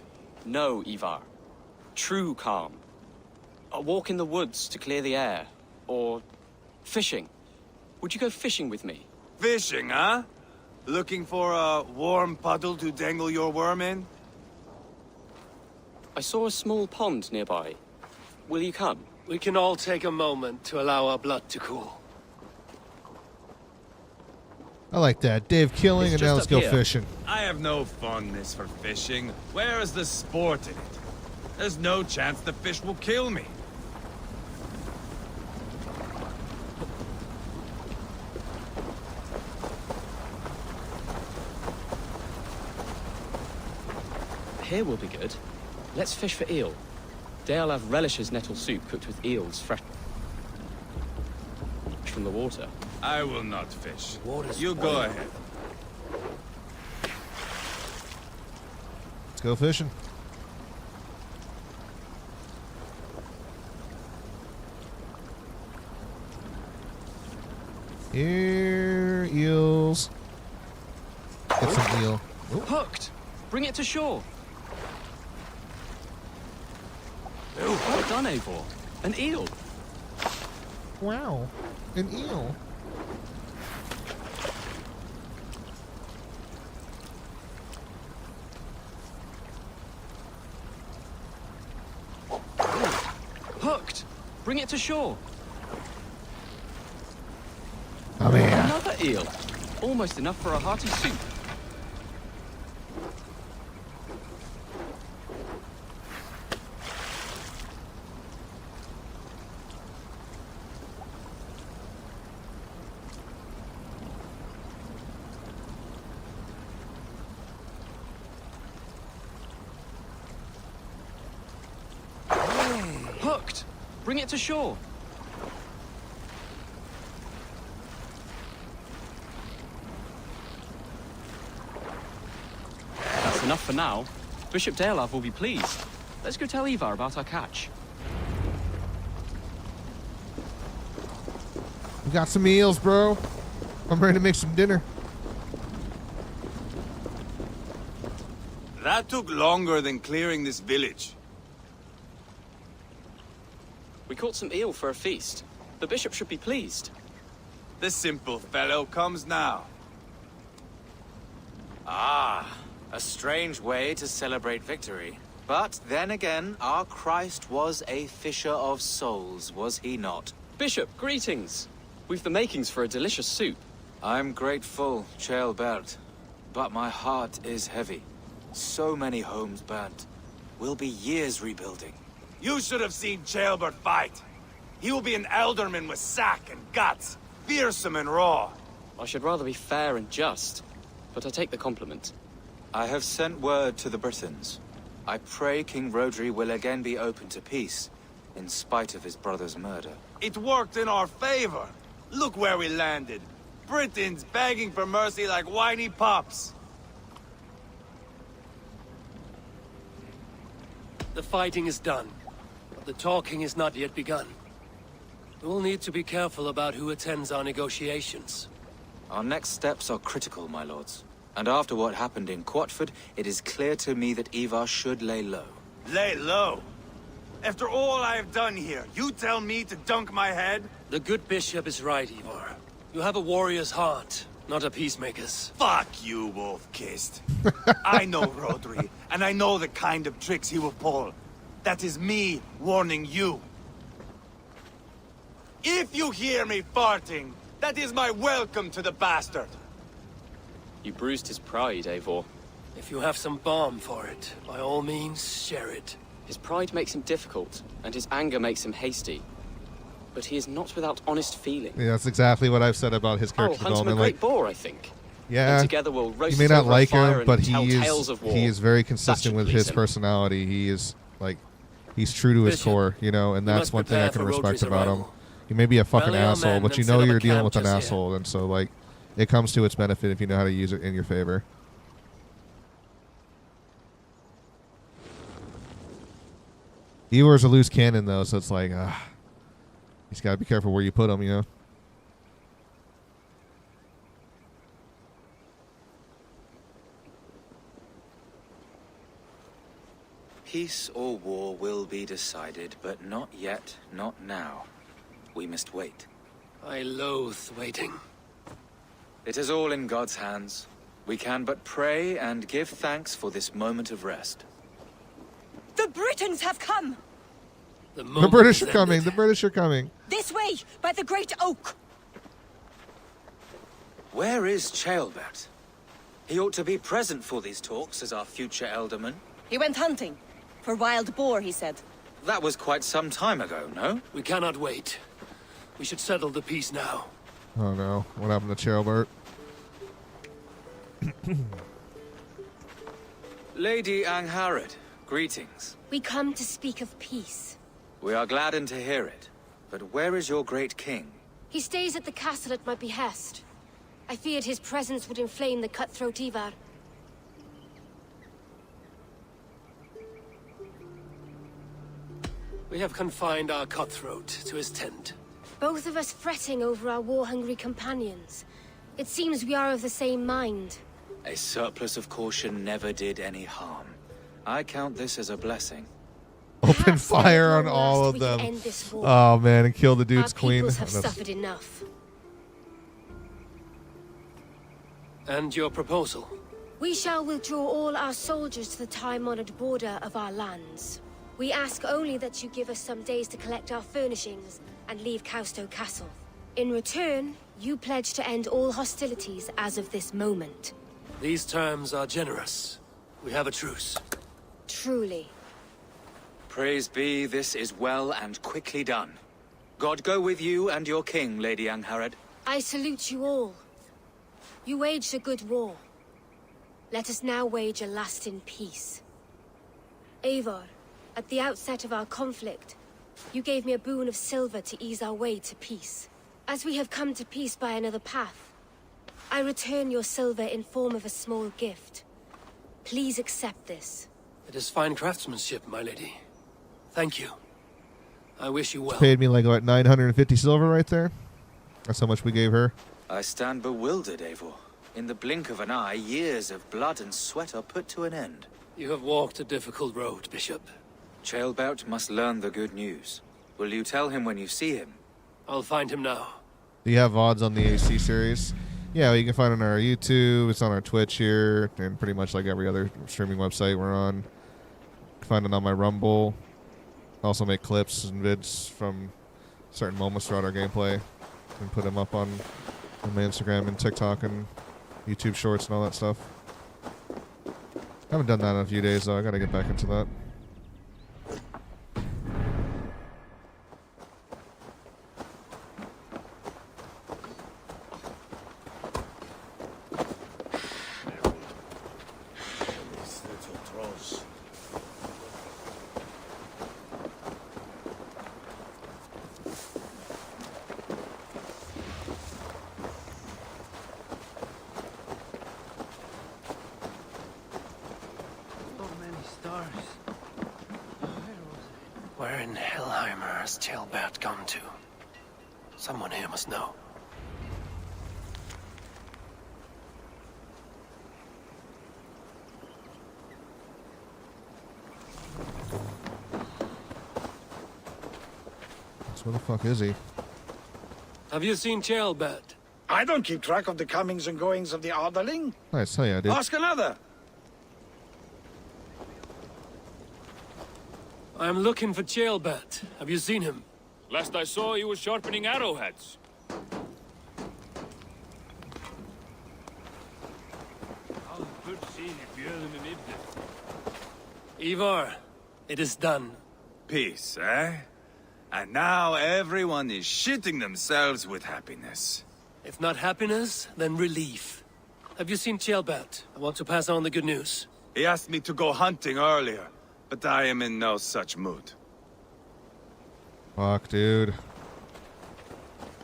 No, Ivar. True calm. A walk in the woods to clear the air. Or fishing. Would you go fishing with me? Fishing, huh? Looking for a warm puddle to dangle your worm in? I saw a small pond nearby. Will you come? We can all take a moment to allow our blood to cool. I like that. Dave killing, and now let's go fishing. I have no fondness for fishing. Where is the sport in it? There's no chance the fish will kill me. Here will be good. Let's fish for eel. Deolav relishes nettle soup cooked with eels fresh from the water. I will not fish. You go ahead. Let's go fishing. Here, eels. Get some eel. Hooked! Bring it to shore! Well done, Eivor. An eel. Wow. An eel. Hooked! Bring it to shore. Oh, man. Another eel. Almost enough for a hearty soup. Hooked! Bring it to shore. That's enough for now. Bishop Deolav will be pleased. Let's go tell Ivar about our catch. We got some eels, bro. I'm ready to make some dinner. That took longer than clearing this village. We caught some eel for a feast. The bishop should be pleased. The simple fellow comes now. Ah, a strange way to celebrate victory. But then again, our Christ was a fisher of souls, was he not? Bishop, greetings. We've the makings for a delicious soup. I'm grateful, Ceolbert, but my heart is heavy. So many homes burnt. We'll be years rebuilding. You should have seen Ceolbert fight. He will be an alderman with sack and guts, fearsome and raw. I should rather be fair and just, but I take the compliment. I have sent word to the Britons. I pray King Rodri will again be open to peace, in spite of his brother's murder. It worked in our favor. Look where we landed. Britons begging for mercy like whiny pups. The fighting is done, but the talking is not yet begun. We'll need to be careful about who attends our negotiations. Our next steps are critical, my lords. And after what happened in Quatford, it is clear to me that Ivar should lay low. Lay low? After all I have done here, you tell me to dunk my head? The good bishop is right, Ivar. You have a warrior's heart, not a peacemaker's. Fuck you, wolf-kissed. I know Rodri, and I know the kind of tricks he will pull. That is me warning you. If you hear me farting, that is my welcome to the bastard. You bruised his pride, Eivor. If you have some balm for it, by all means, share it. His pride makes him difficult, and his anger makes him hasty. But he is not without honest feeling. Yeah, that's exactly what I've said about his character I'll hunt him a development. great boar, I think. Yeah, and together we'll roast you may not over a like fire him, but and tell tales of war. he is very That consistent should with please his him. personality. He is like, he's true to his Bishop, core, you know, and we that's must one thing I prepare can for respect Rodri's about him. arrival. He may be a fucking Rally our asshole, men but you and know set up you're a dealing camp with an just here. asshole, and so like, it comes to its benefit if you know how to use it in your favor. Eeyore's a loose cannon, though, so it's like, you just gotta be careful where you put them, you know? Peace or war will be decided, but not yet, not now. We must wait. I loathe waiting. It is all in God's hands. We can but pray and give thanks for this moment of rest. The Britons have come! The British are coming. The British are coming. This way, by the Great Oak! Where is Ceolbert? He ought to be present for these talks as our future elderman. He went hunting. For wild boar, he said. That was quite some time ago, no? We cannot wait. We should settle the peace now. Oh no. What happened to Ceolbert? Lady Angharad, greetings. We come to speak of peace. We are gladdened to hear it. But where is your great king? He stays at the castle at my behest. I feared his presence would inflame the cutthroat Ivar. We have confined our cutthroat to his tent. Both of us fretting over our war-hungry companions. It seems we are of the same mind. A surplus of caution never did any harm. I count this as a blessing. Open fire on all of them. Oh man, and kill the dude's queen. Our peoples have suffered enough. And your proposal? We shall withdraw all our soldiers to the time-honored border of our lands. We ask only that you give us some days to collect our furnishings and leave Causto Castle. In return, you pledge to end all hostilities as of this moment. These terms are generous. We have a truce. Truly. Praise be, this is well and quickly done. God go with you and your king, Lady Angharad. I salute you all. You waged a good war. Let us now wage a lasting peace. Eivor, at the outset of our conflict, you gave me a boon of silver to ease our way to peace. As we have come to peace by another path, I return your silver in form of a small gift. Please accept this. It is fine craftsmanship, my lady. Thank you. I wish you well. Paid me like, what, 950 silver right there? That's how much we gave her. I stand bewildered, Eivor. In the blink of an eye, years of blood and sweat are put to an end. You have walked a difficult road, Bishop. Ceolbert must learn the good news. Will you tell him when you see him? I'll find him now. Do you have VODs on the AC series? Yeah, well, you can find it on our YouTube. It's on our Twitch here, and pretty much like every other streaming website we're on. You can find it on my Rumble. I also make clips and vids from certain moments throughout our gameplay and put them up on my Instagram and TikTok and YouTube Shorts and all that stuff. I haven't done that in a few days, though. I gotta get back into that. Where in Hellheimer has Ceolbert gone to? Someone here must know. So where the fuck is he? Have you seen Ceolbert? I don't keep track of the comings and goings of the Arderling. Nice, hell yeah, dude. Ask another. I'm looking for Ceolbert. Have you seen him? Last I saw, he was sharpening arrowheads. Ivar, it is done. Peace, eh? And now everyone is shitting themselves with happiness. If not happiness, then relief. Have you seen Ceolbert? I want to pass on the good news. He asked me to go hunting earlier, but I am in no such mood. Fuck, dude.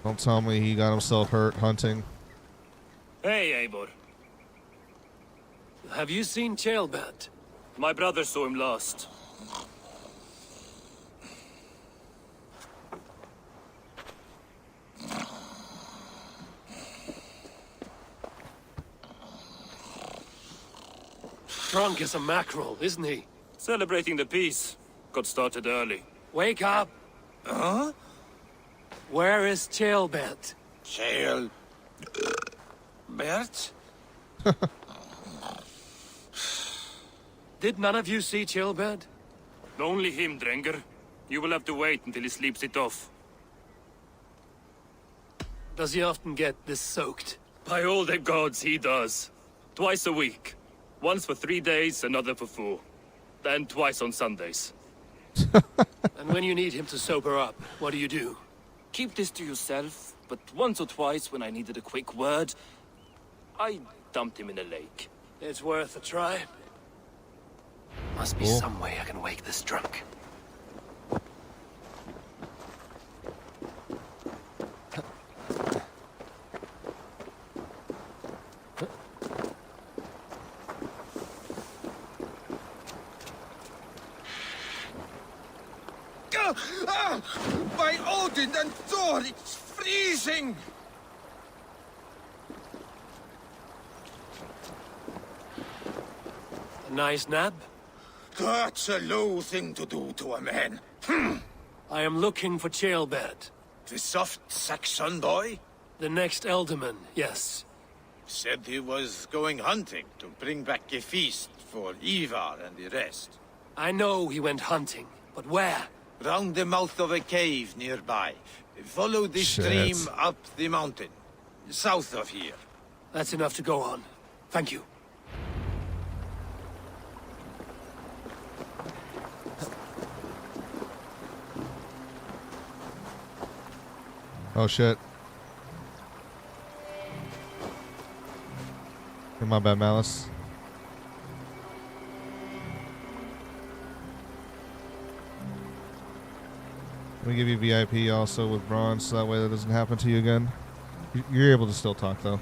Don't tell me he got himself hurt hunting. Hey, Eivor. Have you seen Ceolbert? My brother saw him last. Drunk as a mackerel, isn't he? Celebrating the peace. Got started early. Wake up! Huh? Where is Ceolbert? Bert? Did none of you see Ceolbert? Only him, Drenger. You will have to wait until he sleeps it off. Does he often get this soaked? By all the gods, he does. Twice a week. Once for 3 days, another for 4. Then twice on Sundays. And when you need him to sober up, what do you do? Keep this to yourself, but once or twice when I needed a quick word, I dumped him in a lake. It's worth a try. Must be some way I can wake this drunk. By Odin and Thor, it's freezing! A nice nap? That's a low thing to do to a man. I am looking for Ceolbert. The soft Saxon boy? The next Elderman, yes. Said he was going hunting to bring back a feast for Ivar and the rest. I know he went hunting, but where? Round the mouth of a cave nearby. Follow the stream up the mountain. South of here. That's enough to go on. Thank you. Oh shit. My bad, Malice. We give you VIP also with bronze, so that way that doesn't happen to you again. You're able to still talk though.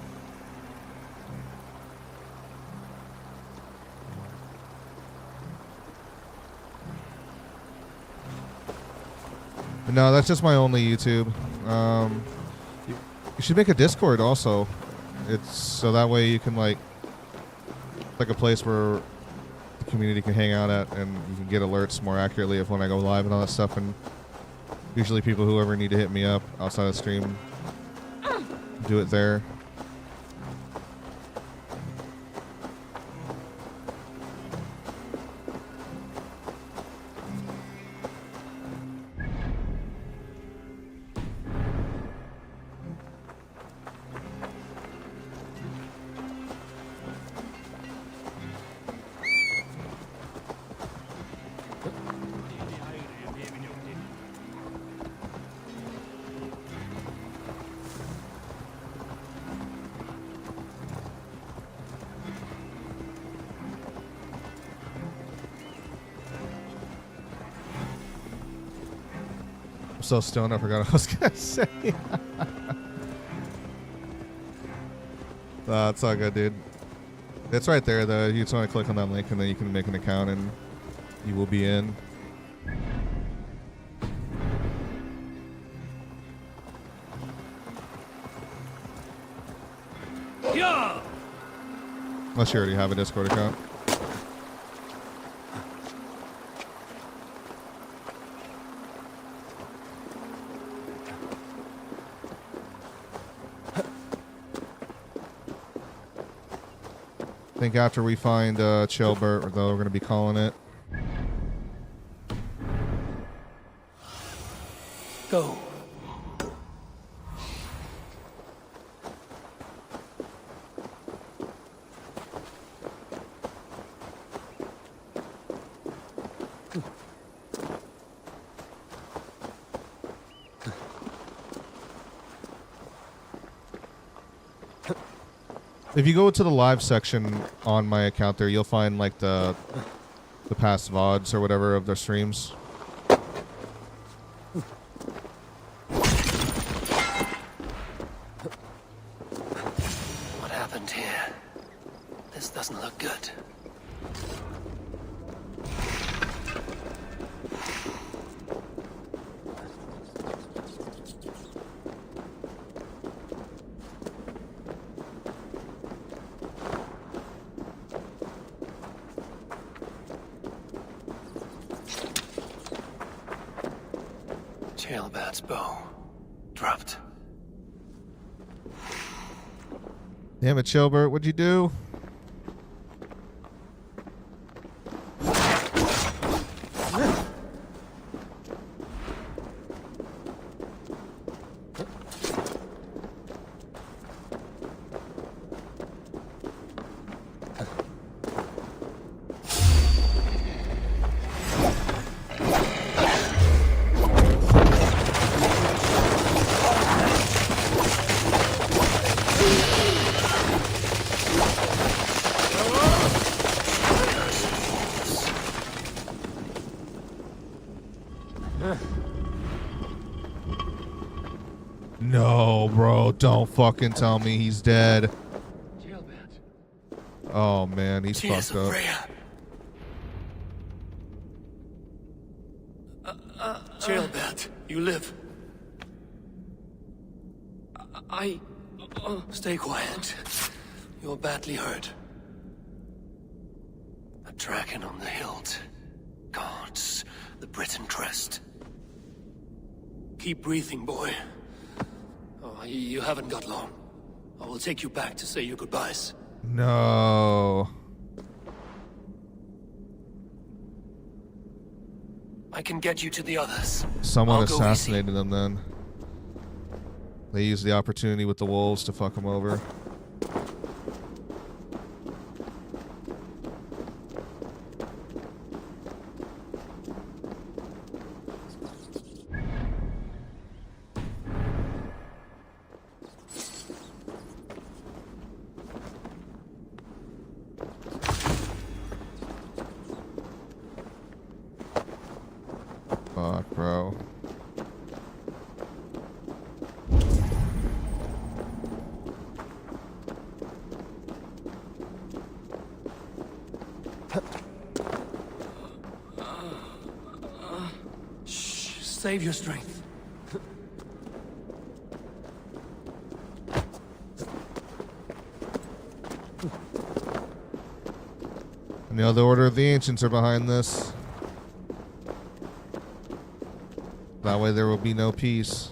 But no, that's just my only YouTube. You should make a Discord also. It's so that way you can like a place where the community can hang out at, and you can get alerts more accurately of when I go live and all that stuff. And usually people who ever need to hit me up outside of stream do it there. So stoned, I forgot what I was gonna say. It's all good, dude. It's right there, though. You just want to click on that link, and then you can make an account, and you will be in. Yeah. Unless you already have a Discord account. I think after we find Ceolbert, though, we're going to be calling it. Go. If you go to the live section on my account there, you'll find like the past VODs or whatever of their streams. What happened? This doesn't look good. Tailbat's bow. Dropped. Damn it, Chilbert, what'd you do? No, bro, don't fucking tell me he's dead. Oh man, he's fucked up. Jailbat, you live. Stay quiet. You're badly hurt. A dragon on the hilt. Guards the Britain crest. Keep breathing, boy. Oh, you haven't got long. I will take you back to say your goodbyes. No. I can get you to the others. Someone I'll go assassinated him then. They used the opportunity with the wolves to fuck him over. Fuck, bro. Shh, save your strength. And the other Order of the Ancients are behind this. That way there will be no peace.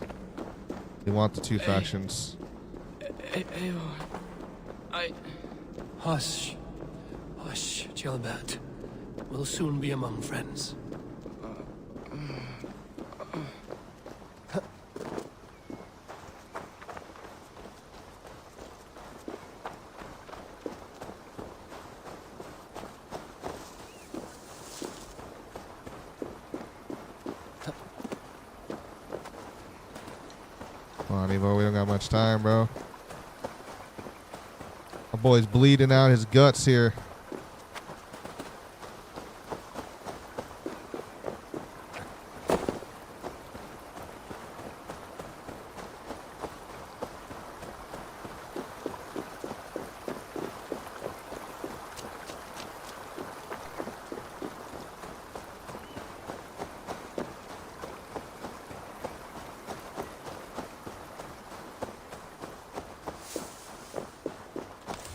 We want the two factions. Hush. Hush, Jailbat. We'll soon be among friends. Come on, Evo, we don't got much time, bro. My boy's bleeding out his guts here.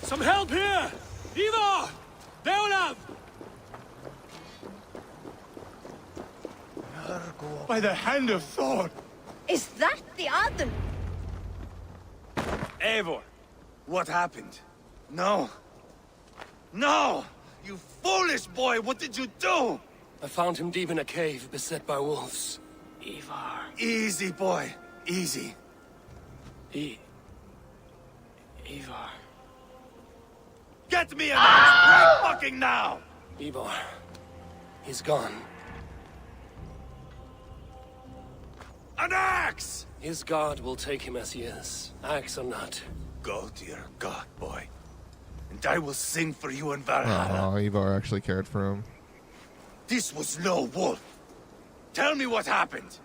Some help here! Ivar! Beolav! By the hand of Thor! Is that the Arden? Eivor, what happened? No. No! You foolish boy, what did you do? I found him deep in a cave, beset by wolves. Ivar. Easy, boy. Easy. Ivar. Get me an axe right fucking now! Ivar. He's gone. An axe! His god will take him as he is, axe or not. Go to your god, boy. And I will sing for you in Valhalla. Oh, Ivar actually cared for him. This was no wolf. Tell me what happened.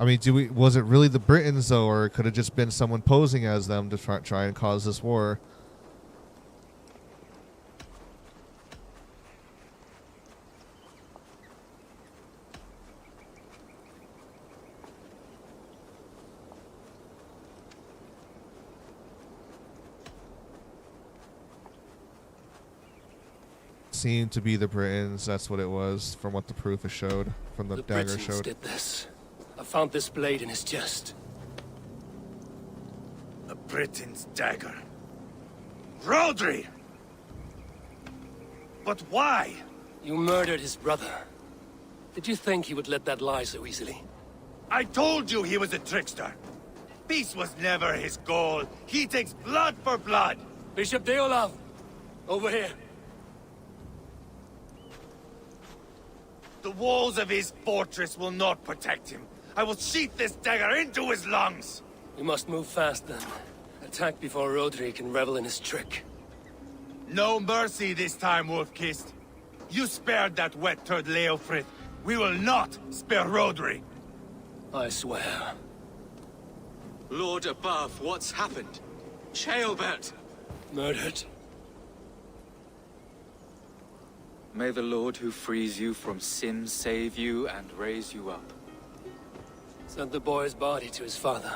I mean, was it really the Britons though, or could it just been someone posing as them to try and cause this war? Seemed to be the Britons. That's what it was, from what the proof has showed, from the dagger Britons showed. did this. I found this blade in his chest. A Briton's dagger. Rodri! But why? You murdered his brother. Did you think he would let that lie so easily? I told you he was a trickster. Peace was never his goal. He takes blood for blood. Bishop Deolav, over here. The walls of his fortress will not protect him. I will sheath this dagger into his lungs. We must move fast then. Attack before Rodri can revel in his trick. No mercy this time, Wolf-Kissed. You spared that wet turd Leofrith. We will not spare Rodri. I swear. Lord above, what's happened? Ceolbert! Murdered. May the Lord who frees you from sin save you and raise you up. Sent the boy's body to his father.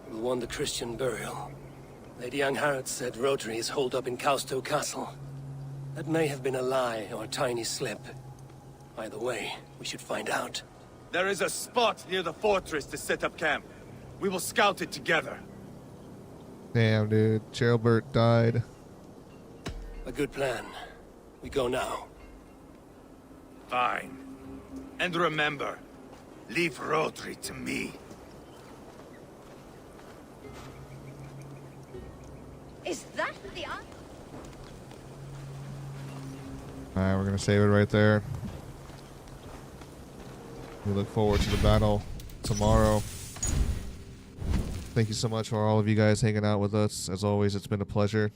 We'll want the Christian burial. Lady Angharad said Rodri is holed up in Kausto Castle. That may have been a lie or a tiny slip. Either way, we should find out. There is a spot near the fortress to set up camp. We will scout it together. Damn, dude. Ceolbert died. A good plan. We go now. Fine. And remember, leave Rodri to me. Is that the answer? Alright, we're going to save it right there. We look forward to the battle tomorrow. Thank you so much for all of you guys hanging out with us. As always, it's been a pleasure.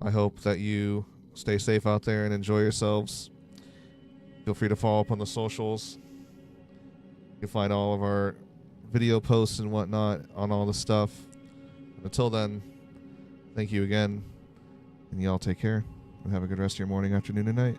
I hope that you stay safe out there and enjoy yourselves. Feel free to follow up on the socials. You'll find all of our video posts and whatnot on all the stuff. Until then, thank you again. And y'all take care. And have a good rest of your morning, afternoon, and night.